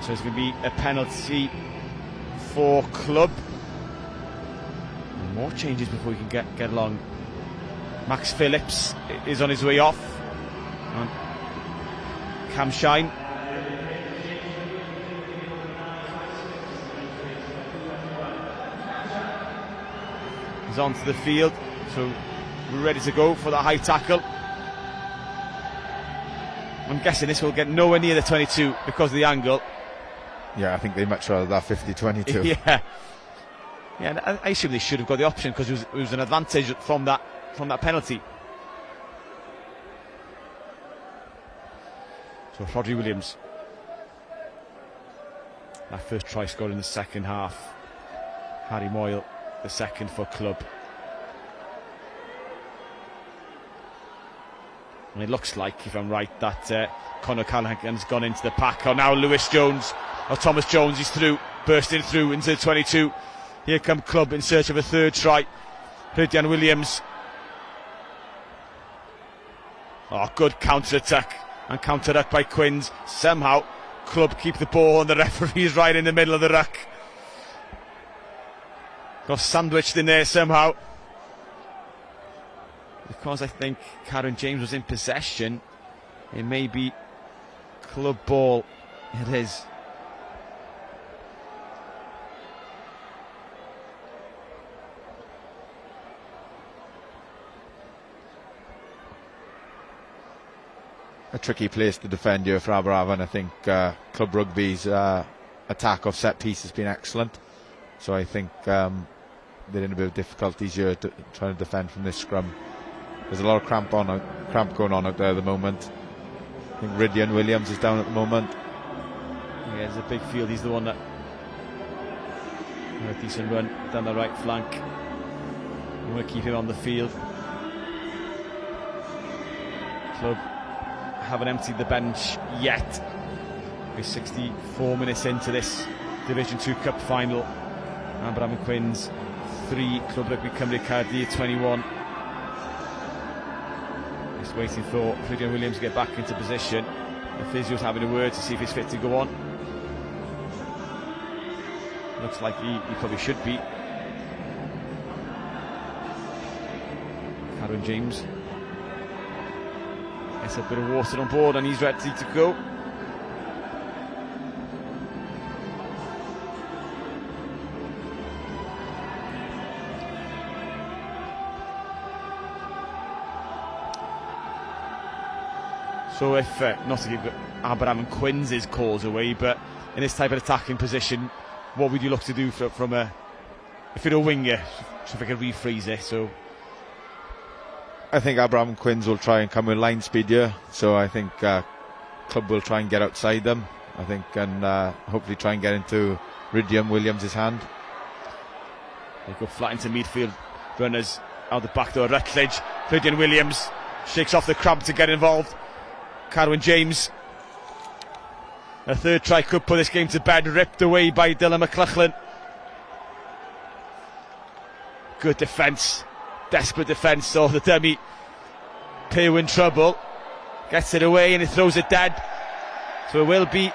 So it's going to be a penalty for Club. And more changes before we can get along. Max Phillips is on his way off. And Cam Shine. He's onto the field, so we're ready to go for the high tackle. I'm guessing this will get nowhere near the 22 because of the angle. Yeah, I think they much rather that 50-22. Yeah, and I assume they should have got the option because it was an advantage from that penalty. So Rodri Williams, that first try scored in the second half. Harry Moyle, the second for Club. And it looks like, if I'm right, that Conor Callaghan's gone into the pack. Oh, now Lewis Jones, or Thomas Jones, he's through, bursting through into the 22. Here come Club in search of a third try. Ryddian Williams. Oh, good counter-attack, and counter-attack by Quins. Somehow, Club keep the ball, and the referee's right in the middle of the ruck. Got sandwiched in there somehow. Because I think Karen James was in possession, it may be Club ball. It is. A tricky place to defend here for Aberafan. I think Club Rugby's attack off set piece has been excellent. So I think they're in a bit of difficulties here trying to defend from this scrum. There's a lot of cramp going on out there at the moment. I think Ryddian Williams is down at the moment. Yeah, there's a big field. He's the one that had a decent run down the right flank. We want to keep him on the field. Club haven't emptied the bench yet. We're 64 minutes into this Division 2 Cup final. Abraham and Quins 3, Club Rugby Cymru Caerdydd 21. Just waiting for Rhyddion Williams to get back into position. The physio's having a word to see if he's fit to go on. Looks like he probably should be. Carwyn James gets a bit of water on board and he's ready to go. So if, not to give Abraham and Quins his calls away, but in this type of attacking position, what would you look to do from a, if you're a winger, so if I could rephrase it, so... I think Abraham and Quins will try and come with line speed here, so I think Club will try and get outside them, I think, and hopefully try and get into Rhyddion Williams' hand. They go flat into midfield, runners out the back door, Rutledge, Rhyddion Williams shakes off the cramp to get involved. Carwyn James, a third try could put this game to bed, ripped away by Dylan McLachlan. Good defence, desperate defence, so the dummy Pew in trouble, gets it away and he throws it dead, so it will be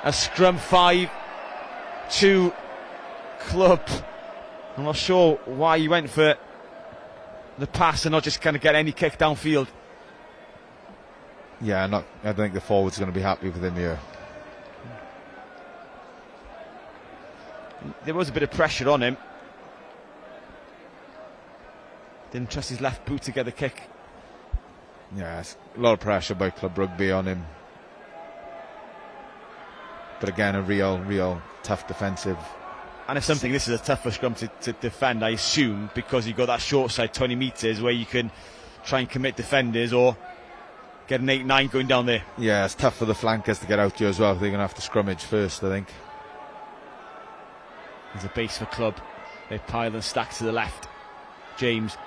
a scrum 5 to Club. I'm not sure why he went for the pass and not just kind of get any kick downfield. Yeah, I don't think the forward's going to be happy with him here. There was a bit of pressure on him. Didn't trust his left boot to get the kick. Yeah, it's a lot of pressure by Club Rugby on him. But again, a real tough defensive. And if something, this is a tougher scrum to defend, I assume, because you've got that short side 20 metres where you can try and commit defenders or get an 8-9 going down there. Yeah, it's tough for the flankers to get out here as well. They're going to have to scrummage first, I think. There's a base for Club. They pile and stack to the left. James,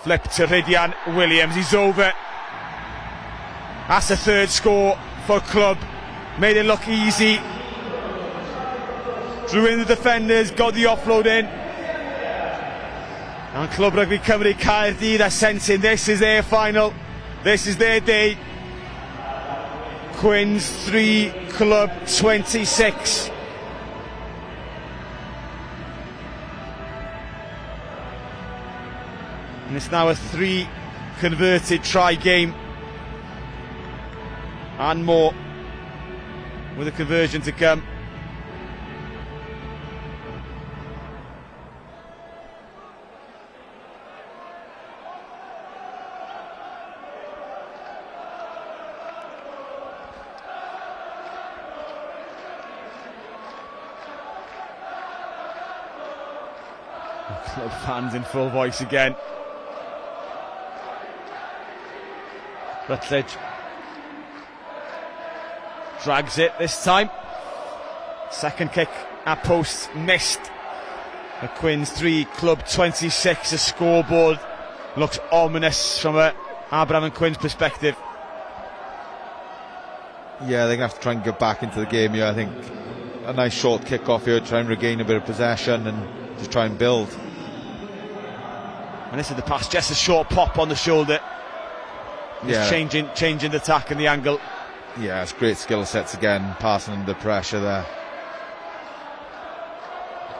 flip to Rhyddion Williams. He's over. That's the third score for Club. Made it look easy. Drew in the defenders, got the offload in. And Club Rugby Cymru Caerdydd are sensing this is their final. This is their day. Quins 3, Club 26. And it's now a 3 converted try game. And more with a conversion to come. Club fans in full voice again. Rutledge drags it this time. Second kick at post missed. The Quins 3, Club 26. The scoreboard looks ominous from a Abraham and Quins perspective. Yeah, they're going to have to try and get back into the game here. I think a nice short kick off here, try and regain a bit of possession and just try and build. And this is the pass, just a short pop on the shoulder. Yeah, changing the attack and the angle. Yeah, it's great skill sets again, passing under pressure there.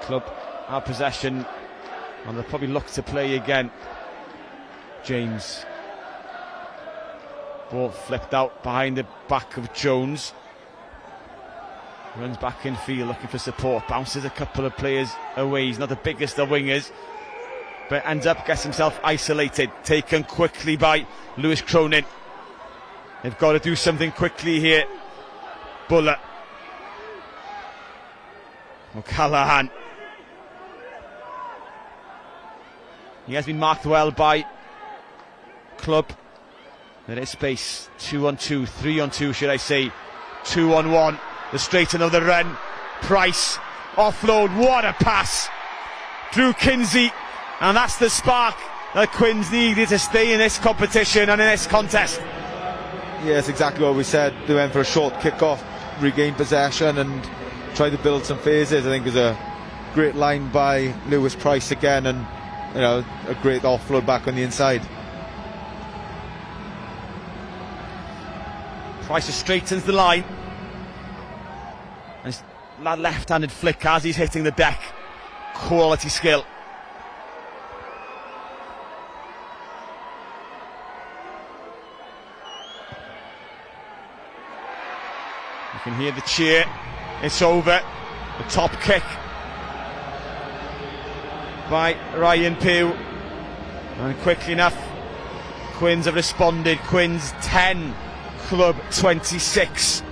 Club have possession and they'll probably look to play again. James, ball flipped out behind the back of Jones, runs back in field looking for support, bounces a couple of players away. He's not the biggest of wingers, but ends up gets himself isolated, taken quickly by Lewis Cronin. They've got to do something quickly here. Buller, O'Callaghan. He has been marked well by Club. There is space, 2-on-2, 3-on-2 should I say, 2-on-1. The straighten of the run. Price, offload, what a pass. Drew Kinsey, and that's the spark that Quins needed to stay in this competition and in this contest. Yeah, it's exactly what we said. They went for a short kick-off, regained possession and tried to build some phases. I think it was a great line by Lewis Price again, and a great offload back on the inside. Price straightens the line. And that left-handed flick as he's hitting the deck. Quality skill. You can hear the cheer. It's over. The top kick by Ryan Pugh. And quickly enough, Quins have responded. Quins 10, Club 26.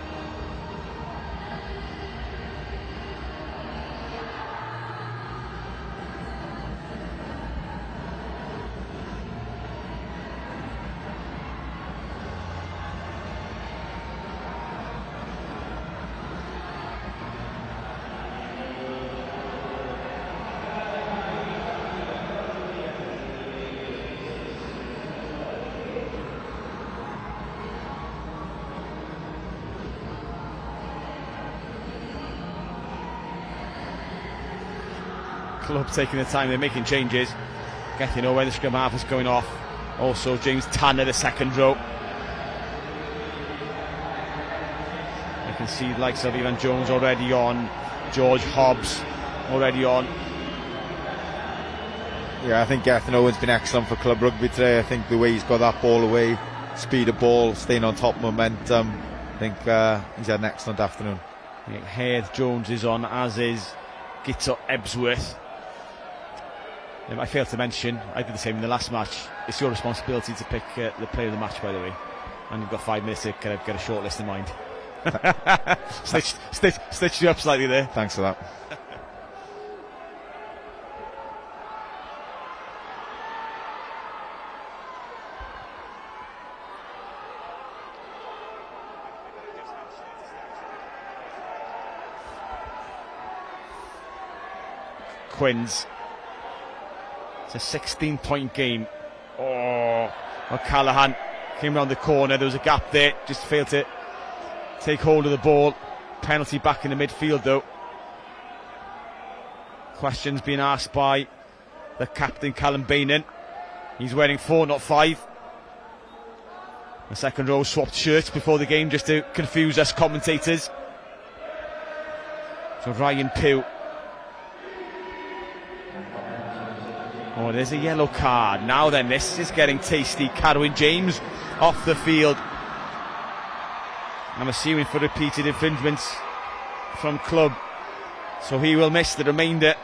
Club taking the time, they're making changes. Getting where the scrum half is going off. Also James Tanner, the second row. You can see the likes of Ivan Jones already on. George Hobbs already on. Yeah, I think Gethin Owen's been excellent for club rugby today. I think the way he's got that ball away, speed of ball, staying on top, momentum. I think he's had an excellent afternoon. Heath Jones is on, as is Gito Ebsworth. I failed to mention, I did the same in the last match. It's your responsibility to pick the player of the match, by the way. And you've got 5 minutes to get a short list in mind. Stitched you up slightly there. Thanks for that. Quins. It's a 16-point game. Oh, O'Callaghan came round the corner. There was a gap there. Just failed to take hold of the ball. Penalty back in the midfield, though. Questions being asked by the captain, Callum Bainan. He's wearing 4, not 5. The second row swapped shirts before the game just to confuse us commentators. So Ryan Pugh. Oh, there's a yellow card. Now then, this is getting tasty. Carwyn James off the field. I'm assuming for repeated infringements from club. So he will miss the remainder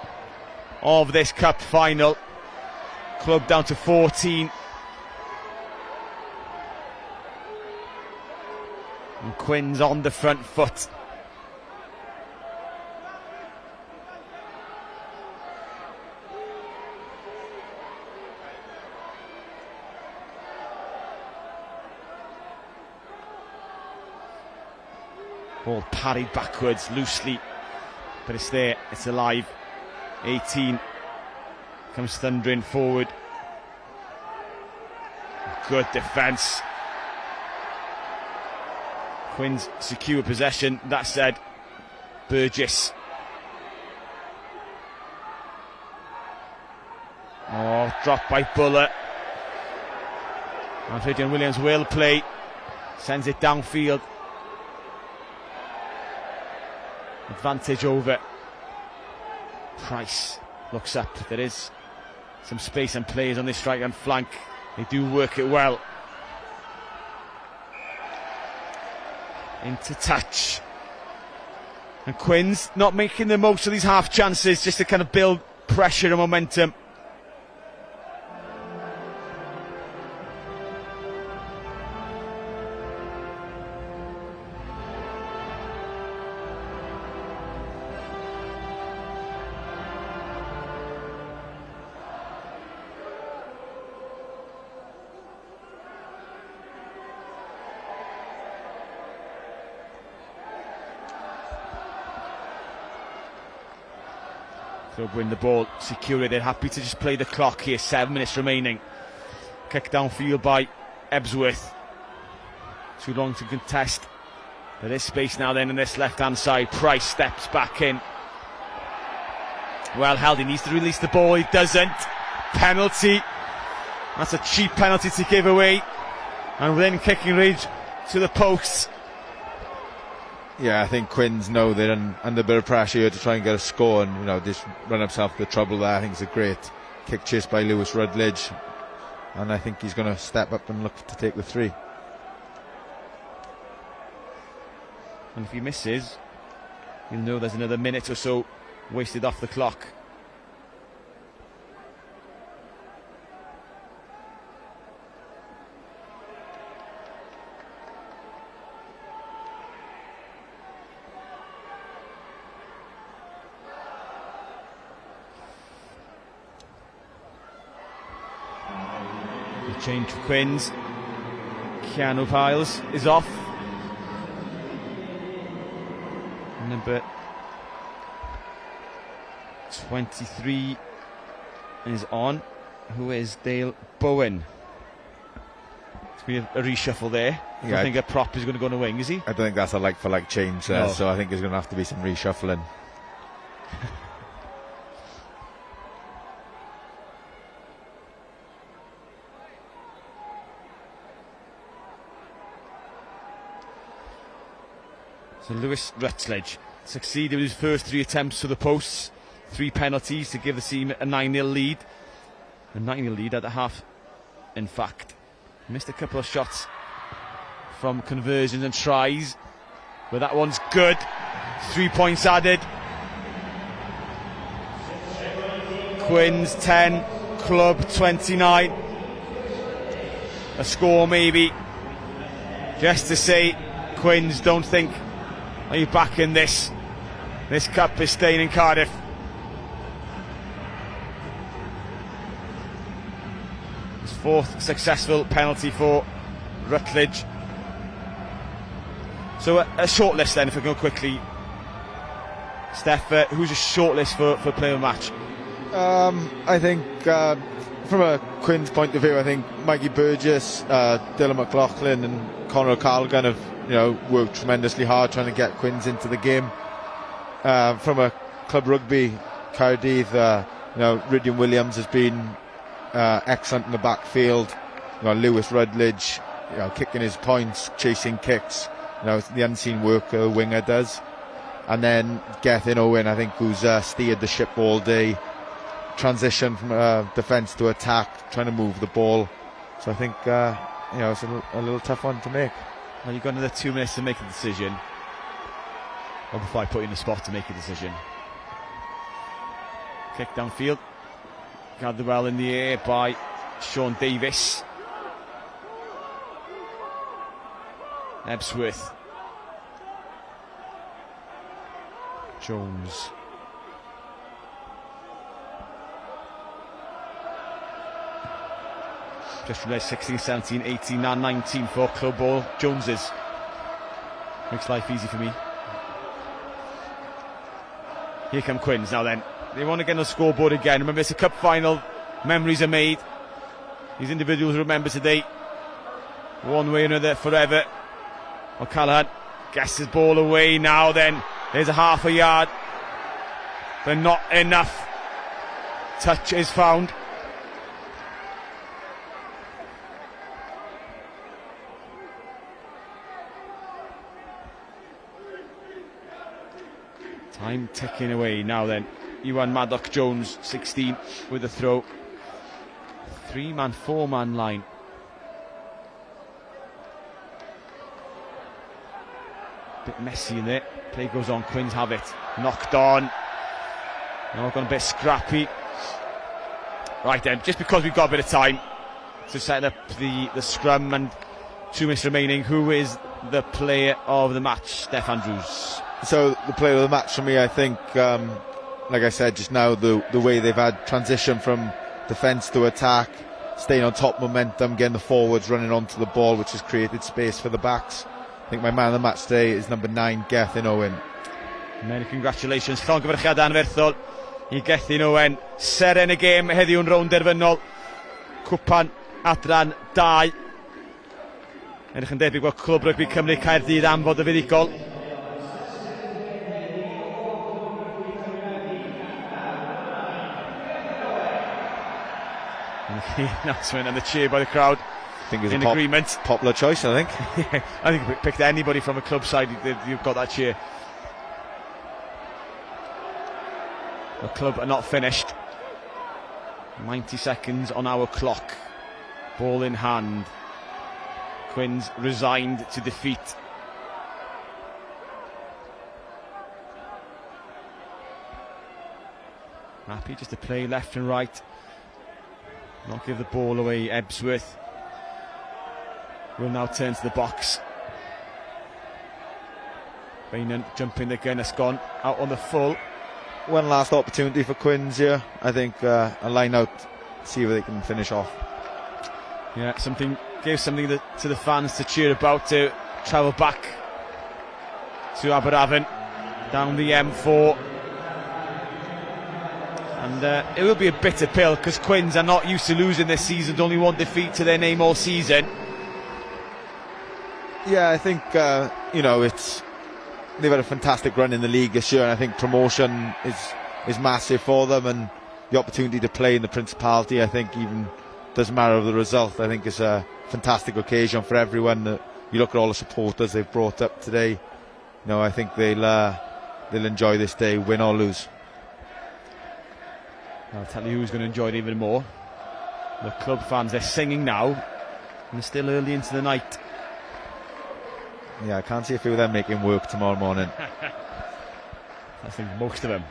of this cup final. Club down to 14. And Quins on the front foot. Ball parried backwards loosely, but it's there, it's alive. 18 comes thundering forward. Good defence. Quins secure possession. That said, Burgess. Oh, dropped by Buller. Adrian Williams will play. Sends it downfield. Advantage over. Price looks up. There is some space and players on this right hand flank. They do work it well. Into touch. And Quins not making the most of these half chances, just to kind of build pressure and momentum. Club win the ball, secure it. They're happy to just play the clock here. 7 minutes remaining. Kick downfield by Ebsworth. Too long to contest. There is space now then in this left-hand side. Price steps back in. Well held, he needs to release the ball. He doesn't. Penalty. That's a cheap penalty to give away. And within kicking range to the posts. Yeah, I think Quins know they're under a bit of pressure here to try and get a score and, you know, just run himself the trouble there. I think it's a great kick chase by Lewis Rutledge. And I think he's going to step up and look to take the 3. And if he misses, you'll know there's another minute or so wasted off the clock. The change for Quins. Keanu Piles is off. Number 23 is on, who is Dale Bowen. It's been a reshuffle there. Yeah, I think a prop is going to go on a wing, is he? I don't think that's a like-for-like change there, No. so I think there's going to have to be some reshuffling. So Lewis Rutledge succeeded with his first 3 attempts to the posts, 3 penalties to give the team a 9-0 lead. A 9-0 lead at the half, in fact. Missed a couple of shots from conversions and tries, but that one's good. 3 points added. Quins 10, Club 29. A score maybe, just to say, Quins, don't think, are you back in this? This cup is staying in Cardiff. His 4th successful penalty for Rutledge. So a short list then, if we go quickly. Steph, who's a short list for player of the match? I think from a Quins point of view, I think Mikey Burgess, Dylan McLaughlin and Conor Carlgan have, you know, worked tremendously hard trying to get Quins into the game. From a club rugby, Cardiff, you know, Rydian Williams has been excellent in the backfield. You know, Lewis Rutledge, you know, kicking his points, chasing kicks. You know, the unseen work a winger does. And then Gethin Owen, I think, who's steered the ship all day. Transition from defence to attack, trying to move the ball. So I think, you know, it's a little tough one to make. Well, you've got another 2 minutes to make a decision. Or before I put you in the spot to make a decision. Kick downfield. Gathered well in the air by Sean Davis. Ebsworth. Jones. Just realised 16, 17, 18 and 19 for club ball. Joneses. Makes life easy for me. Here come Quins now then. They want to get on the scoreboard again. Remember, it's a cup final. Memories are made. These individuals remember today. One way or another, forever. O'Callaghan gets his ball away now then. There's a half a yard. But not enough. Touch is found. Time ticking away now then. Ewan Maddock Jones, 16, with a throw. 3-man, 4-man line. Bit messy in there. Play goes on, Quins have it. Knocked on. Now gone a bit scrappy. Right then, just because we've got a bit of time to set up the scrum and 2 minutes remaining, who is the player of the match, Steph Andrews? So the player of the match for me, I think, like I said just now, the way they've had transition from defence to attack, staying on top momentum, getting the forwards running onto the ball, which has created space for the backs. I think my man of the match today is number 9, Gethin Owen. Many congratulations. Llongyfarchiadau anferthol i Gethin Owen. Seren y gêm heddiw'n rownd derfynol. Cwpan adran 2. Edrych yn debyg bod Clwb Rygbi Cymru Caerdydd am fod y fuddigol. Announcement and the cheer by the crowd. I think it's in a agreement. Popular choice, I think. Yeah, I think if we picked anybody from a club side, you've got that cheer. The club are not finished. 90 seconds on our clock. Ball in hand. Quins resigned to defeat. Happy just to play left and right. Not give the ball away. Ebsworth will now turn to the box. Bainan jumping the gun, has gone out on the full. One last opportunity for Quins here. I think a line out, see if they can finish off. Yeah, gave something to the fans to cheer about, to travel back to Aberavon down the M4. And it will be a bitter pill because Quins are not used to losing this season. Only one defeat to their name all season. Yeah, I think they've had a fantastic run in the league this year, and I think promotion is massive for them, and the opportunity to play in the Principality, I think, even doesn't matter of the result. I think it's a fantastic occasion for everyone. You look at all the supporters they've brought up today. I think they'll enjoy this day, win or lose. I'll tell you who's going to enjoy it even more. The club fans, they're singing now, and it's still early into the night. Yeah, I can't see a few of them making work tomorrow morning. I think most of them.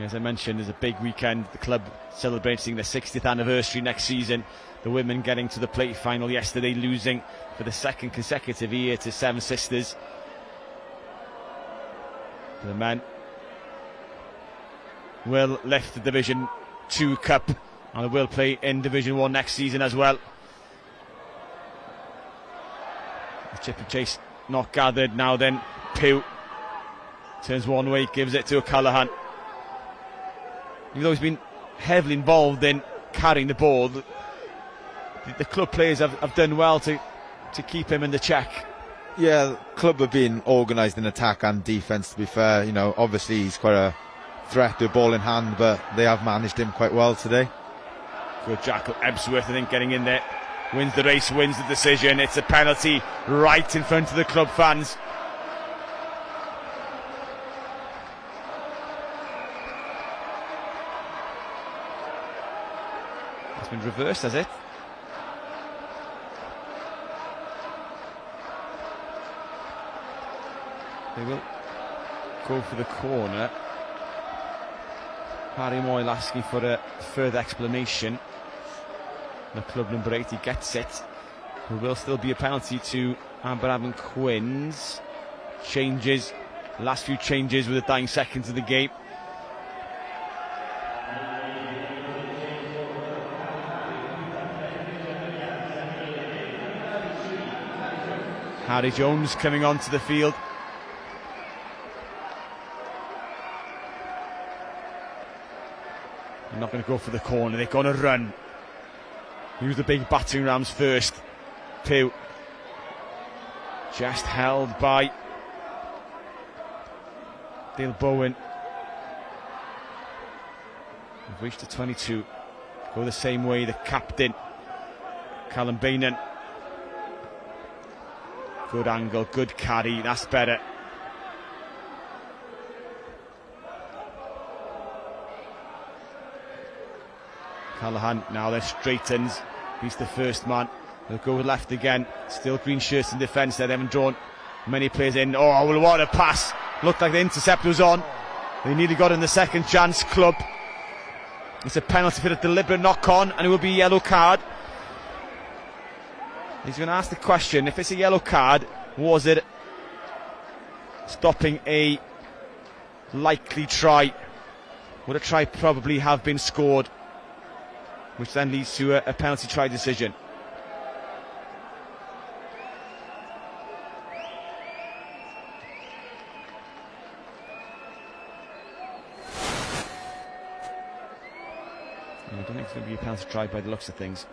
As I mentioned, there's a big weekend. The club celebrating their 60th anniversary next season. The women getting to the plate final yesterday, losing for the second consecutive year to Seven Sisters. The men will lift the Division 2 Cup, and they will play in Division 1 next season as well. The chip and chase not gathered. Now then, Pugh turns one way, gives it to O'Callaghan. Even though he's been heavily involved in carrying the ball, the club players have done well to keep him in the check. Yeah, the club have been organised in attack and defence, to be fair. Obviously he's quite a threat with ball in hand, but they have managed him quite well today. Good Jackal Ebsworth, I think, getting in there. Wins the race, wins the decision. It's a penalty right in front of the club fans. It's been reversed, has it? They will go for the corner. Harry Moyle asking for a further explanation. The club number 80 gets it. There will still be a penalty to Aberavon Quins. Changes, last few changes with the dying seconds of the game. Harry Jones coming onto the field. They're not going to go for the corner, they're going to run. Use the big battering rams first. Pugh. Just held by Dale Bowen. We've reached the 22. Go the same way, the captain, Callum Bainan. Good angle, good carry, that's better. Callahan now then straightens. He's the first man. They'll go left again. Still green shirts in defence there. They haven't drawn many players in. Oh, well, what a pass. Looked like the intercept was on. They nearly got in the second chance, club. It's a penalty for a deliberate knock-on, and it will be a yellow card. He's going to ask the question, if it's a yellow card, was it stopping a likely try? Would a try probably have been scored? Which then leads to a penalty try decision. think it's going to be a penalty try by the looks of things.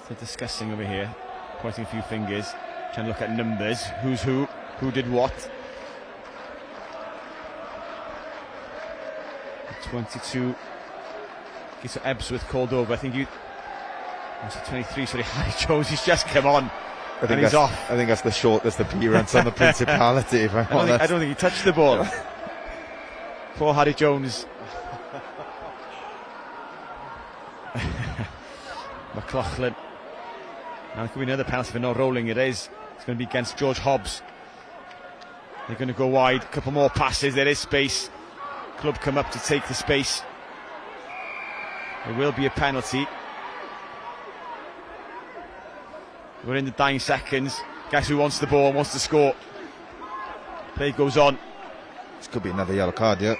Still discussing over here, pointing a few fingers, trying to look at numbers, who's who did what. 22. So Ebsworth called over. I think you. 23. Sorry, Harry Jones. He's just come on, and he's off. I think that's the shortest appearance on the Principality. If I'm honest. I don't think he touched the ball. Poor Harry Jones. McLaughlin. And it could be another penalty for not rolling. It is. It's going to be against George Hobbs. They're going to go wide. A couple more passes. There is space. Club come up to take the space. There will be a penalty. We're in the dying seconds. Guess who wants the ball and wants to score? Play goes on. This could be another yellow card, yeah.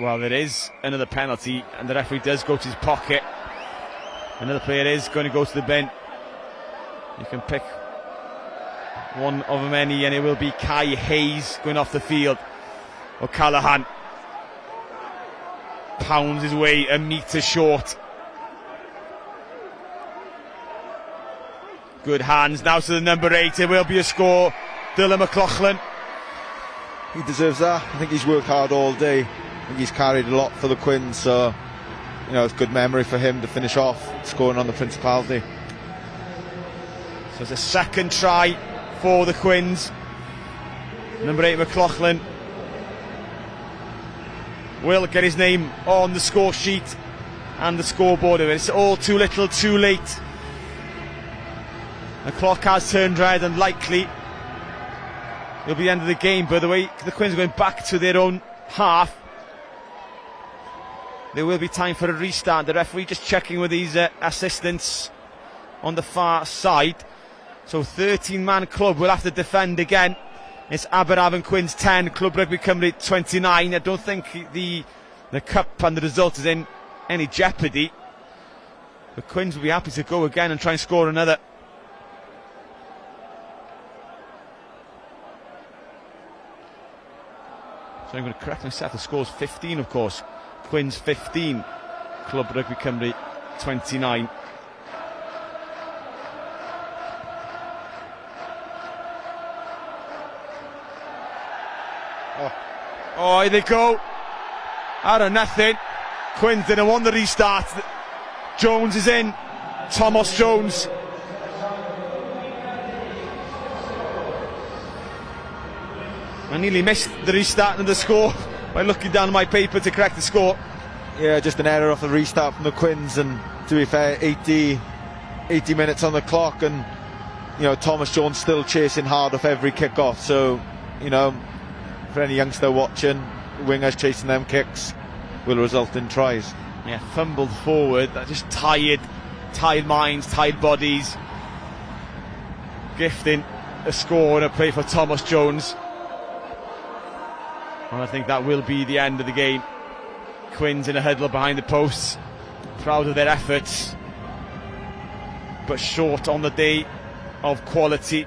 Well, there is another penalty, and the referee does go to his pocket. Another player is going to go to the bench. You can pick one of many, and it will be Kai Hayes going off the field. O'Callaghan pounds his way a metre short. Good hands now to the number 8. It will be a score. Dylan McLaughlin. He deserves that. I think he's worked hard all day. I think he's carried a lot for the Quins, so you know, it's good memory for him to finish off scoring on the Principality. So it's a second try for the Quins. Number 8 McLaughlin will get his name on the score sheet and the scoreboard. It's all too little too late. The clock has turned red, and likely it'll be the end of the game. By the way, the Quins are going back to their own half. There will be time for a restart. The referee just checking with his assistants on the far side. So 13-man club will have to defend again. It's Aberafan Quins 10, Club Rugby Cymru 29. I don't think the cup and the result is in any jeopardy. The Quins will be happy to go again and try and score another. So I'm going to correct myself. The score's 15, of course. Quins 15, Club Rugby Cymru 29. Oh, here they go. Out of nothing. Quins didn't want the restart. Jones is in. Thomas Jones. I nearly missed the restart and the score by looking down at my paper to correct the score. Yeah, just an error off the restart from the Quins, and to be fair, 80 minutes on the clock, and you know, Thomas Jones still chasing hard off every kick-off. So, you know, for any youngster watching, wingers chasing them kicks will result in tries. Yeah, fumbled forward. Just tired minds, tired bodies. Gifting a score and a play for Thomas Jones. And I think that will be the end of the game. Quins in a huddle behind the posts, proud of their efforts, but short on the day of quality.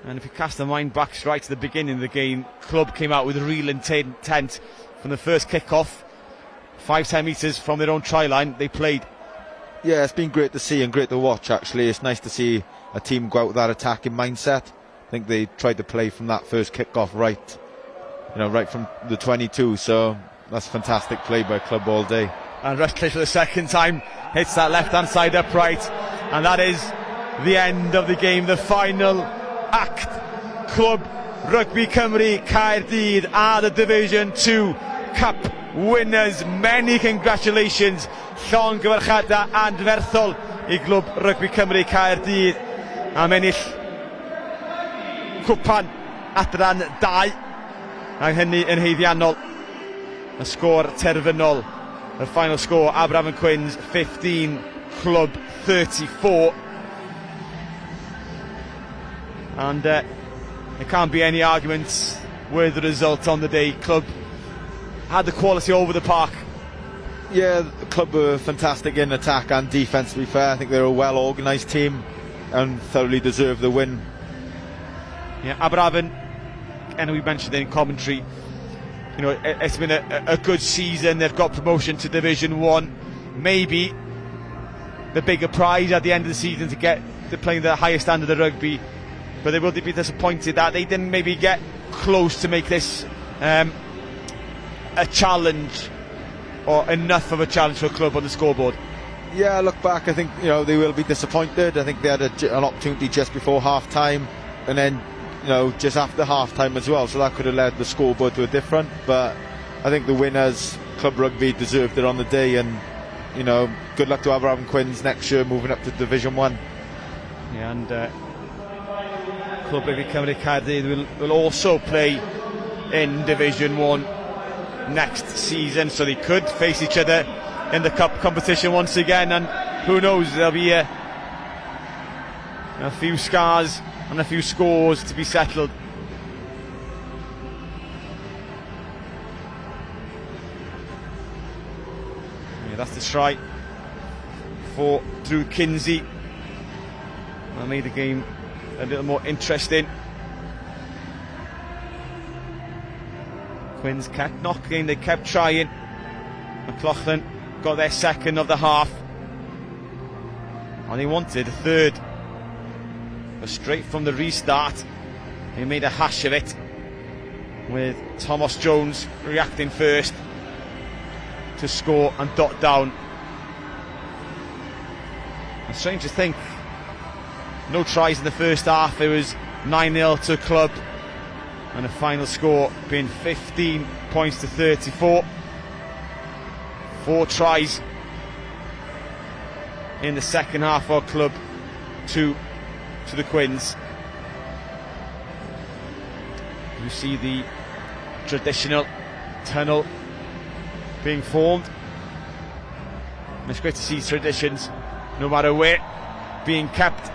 And if you cast the mind back right to the beginning of the game, Club came out with real intent from the first kick-off. 5-10 metres from their own try line, they played. Yeah, it's been great to see and great to watch, actually. It's nice to see a team go out with that attacking mindset. I think they tried to play from that first kick-off right from the 22, so that's fantastic play by Club all day. And Rutledge for the second time hits that left-hand side upright, and that is the end of the game, the final act. Club Rugby Cymru Caerdydd are the Division 2 Cup winners. Many congratulations, llongyfarchiadau anferthol I Glwb Rugby Cymru Caerdydd am ennill cwpan adran 2, a hynny yn haeddiannol. Y sgôr terfynol, the final score, Aberafan Quins 15, Club 34. And there can't be any arguments with the result on the day. Club had the quality over the park, Yeah, the club were fantastic in attack and defence, to be fair. I think they're a well organised team and thoroughly deserve the win. Yeah, Aberafon, and we mentioned in commentary, you know, it's been a good season. They've got promotion to Division 1. Maybe the bigger prize at the end of the season to playing the highest standard of rugby, but they will be disappointed that they didn't maybe get close to make this a challenge, or enough of a challenge for a club on the scoreboard. Yeah, I look back, I think, you know, they will be disappointed. I think they had an opportunity just before half time, and then, you know, just after half time as well, so that could have led the scoreboard to a different. But I think the winners, Club Rugby, deserved it on the day, and, you know, good luck to Aberafon Quins next year moving up to Division 1. Yeah, and Club Rugby Cymru Caerdydd will also play in Division 1 next season, so they could face each other in the cup competition once again, and who knows, there'll be a few scars and a few scores to be settled. Yeah, that's the strike for Drew Kinsey. That made the game a little more interesting. Quins kept knocking, they kept trying. McLaughlin got their second of the half, and they wanted a third. But straight from the restart, they made a hash of it, with Thomas Jones reacting first to score and dot down. And strange to think, no tries in the first half. It was 9-0 to Club, and the final score being 15 points to 34. 4 tries in the second half for Club, 2 to the Quins. You see the traditional tunnel being formed, and it's great to see traditions, no matter where, being kept.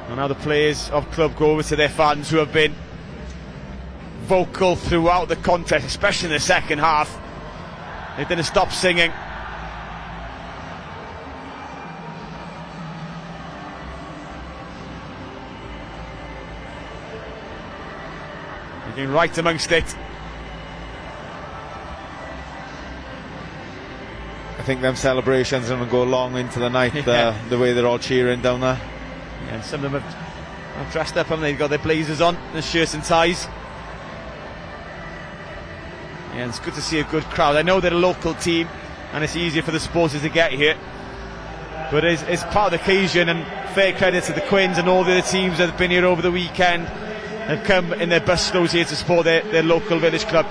And now the players of Club go over to their fans, who have been vocal throughout the contest, especially in the second half. They didn't stop singing. They're getting right amongst it. I think them celebrations are going to go long into the night, Yeah. the way they're all cheering down there. Yeah, and some of them have dressed up, and they've got their blazers on, their shirts and ties. Yeah, it's good to see a good crowd. I know they're a local team, and it's easier for the supporters to get here, but it's part of the occasion, and fair credit to the Quins and all the other teams that have been here over the weekend. They've come in their bus loads here to support their local village club.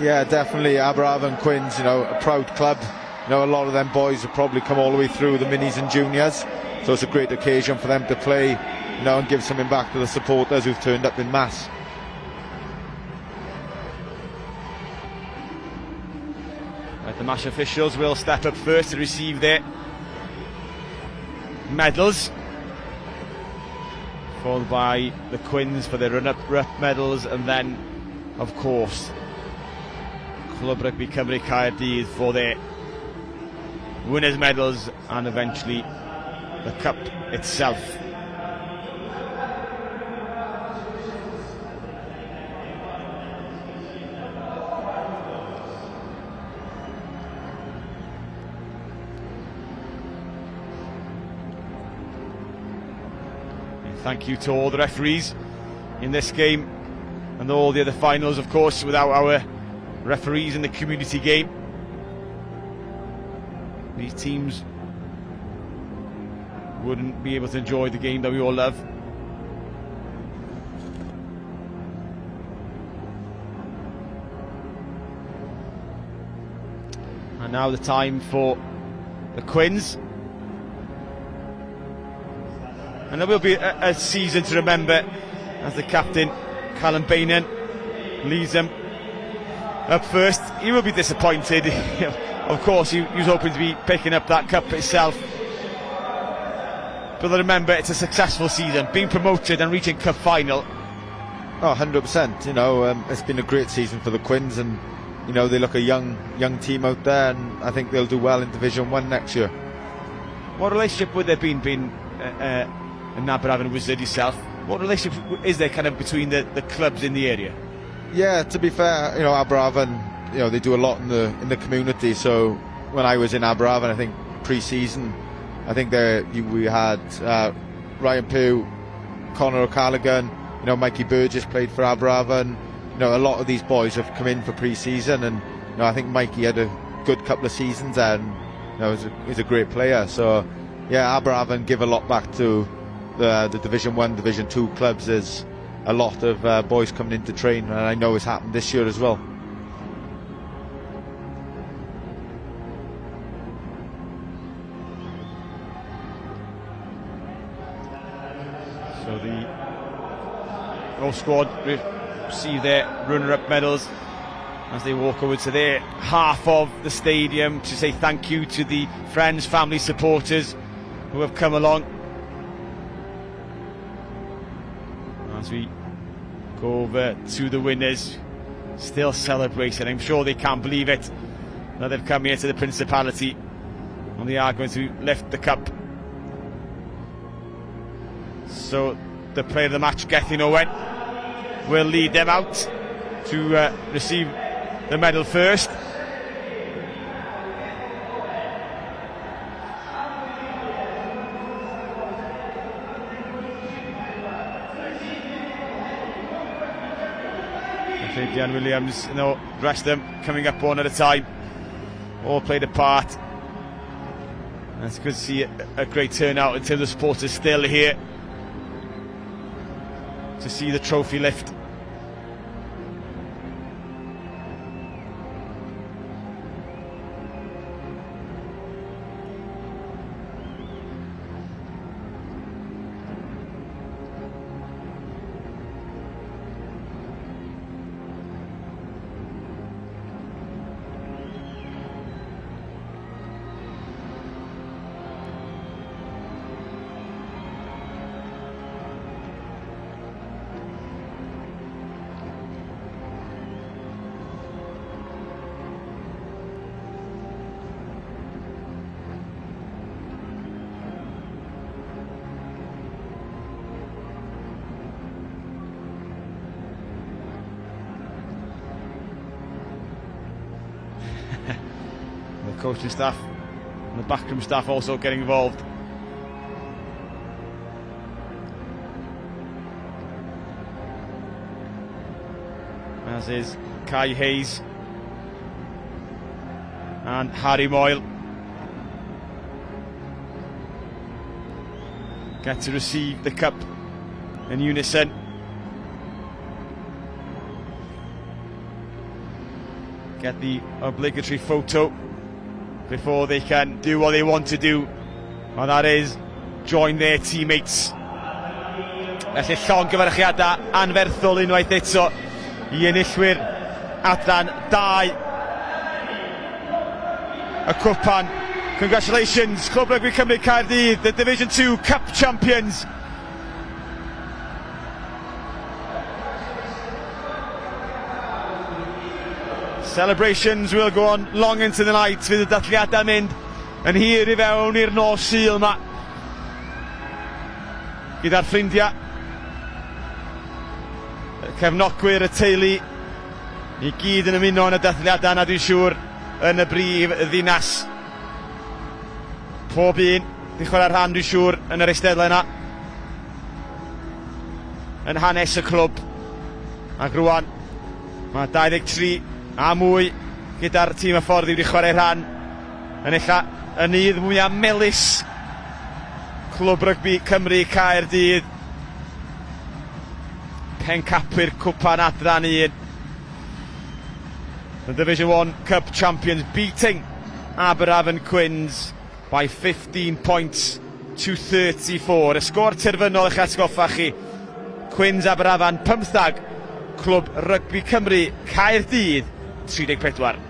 Yeah, definitely. Aberafon Quins, you know, a proud club. You know, a lot of them boys have probably come all the way through the minis and juniors, so it's a great occasion for them to play, you know, and give something back to the supporters who've turned up in mass. Right, the match officials will step up first to receive their medals, followed by the Quins for their run-up medals, and then, of course, Club Rugby Cymru Caerdydd for their winners' medals, and eventually the cup itself. Thank you to all the referees in this game and all the other finals, of course. Without our referees in the community game, these teams wouldn't be able to enjoy the game that we all love. And now the time for the Quins. And there will be a season to remember as the captain, Callum Bainan, leads them up first. He will be disappointed. Of course, he was hoping to be picking up that cup itself. But remember, it's a successful season, being promoted and reaching cup final. Oh, 100%. You know, it's been a great season for the Quins, and you you know, they look a young team out there, and I think they'll do well in Division 1 next year. What relationship would there been an Aberafan Wizard yourself? What relationship is there kind of between the clubs in the area? Yeah, to be fair, you know, Aberafan, you know, they do a lot in the community. So when I was in Aberafan, I think pre-season, I think we had Ryan Pugh, Conor O'Callaghan, you know, Mikey Burgess played for Aberafan. You know, a lot of these boys have come in for pre-season, and you know, I think Mikey had a good couple of seasons there, and you know, he's a great player. So yeah, Aberafan give a lot back to the Division 1, Division 2 clubs. There's a lot of boys coming in to train, and I know it's happened this year as well. So the Welsh squad receive their runner-up medals as they walk over to their half of the stadium to say thank you to the friends, family, supporters who have come along. As we go over to the winners, still celebrating. I'm sure they can't believe it that they've come here to the Principality and they are going to lift the cup. So the player of the match, Gethin Owen, will lead them out to receive the medal first. Dan Williams, you know, the rest of them coming up one at a time, all played a part. And it's good to see a great turnout in terms of supporters still here to see the trophy lift. The coaching staff and the backroom staff also getting involved. As is Kai Hayes and Harry Moyle. Get to receive the cup in unison. Get the obligatory photo before they can do what they want to do, and that is join their teammates. Felly llongyfarchiadau anferthol unwaith eto I enillwyr adran 2 y cwpan. Congratulations, Clwb Rugby Cymru Caerdydd, the Division 2 Cup champions. Celebrations will go on long into the night, fydd y dathliadau mynd yn hir I fewn i'r nos Sul yma gyda'r ffrindiau, cefnogwyr y teulu I gyd yn ymuno yn y dathliadau yna, dwi'n siŵr, yn y brif ddinas. Pob un di chwarae rhan, dwi'n siŵr, yn yr eisteddau yna yn hanes y clwb. Ac rwan mae 23 a mwy gyda'r tîm y ffordd I wedi chwarae rhan yn ella y nydd mwyaf melys Clwb Rugby Cymru Caerdydd, pencapwyr cwpan adran 1, the Division 1 Cup champions, beating Aberafan Quins by 15 points to 34. Y sgôr terfynol eich atgoffa chi, Quins Aberafan 15, Clwb Rugby Cymru Caerdydd 34.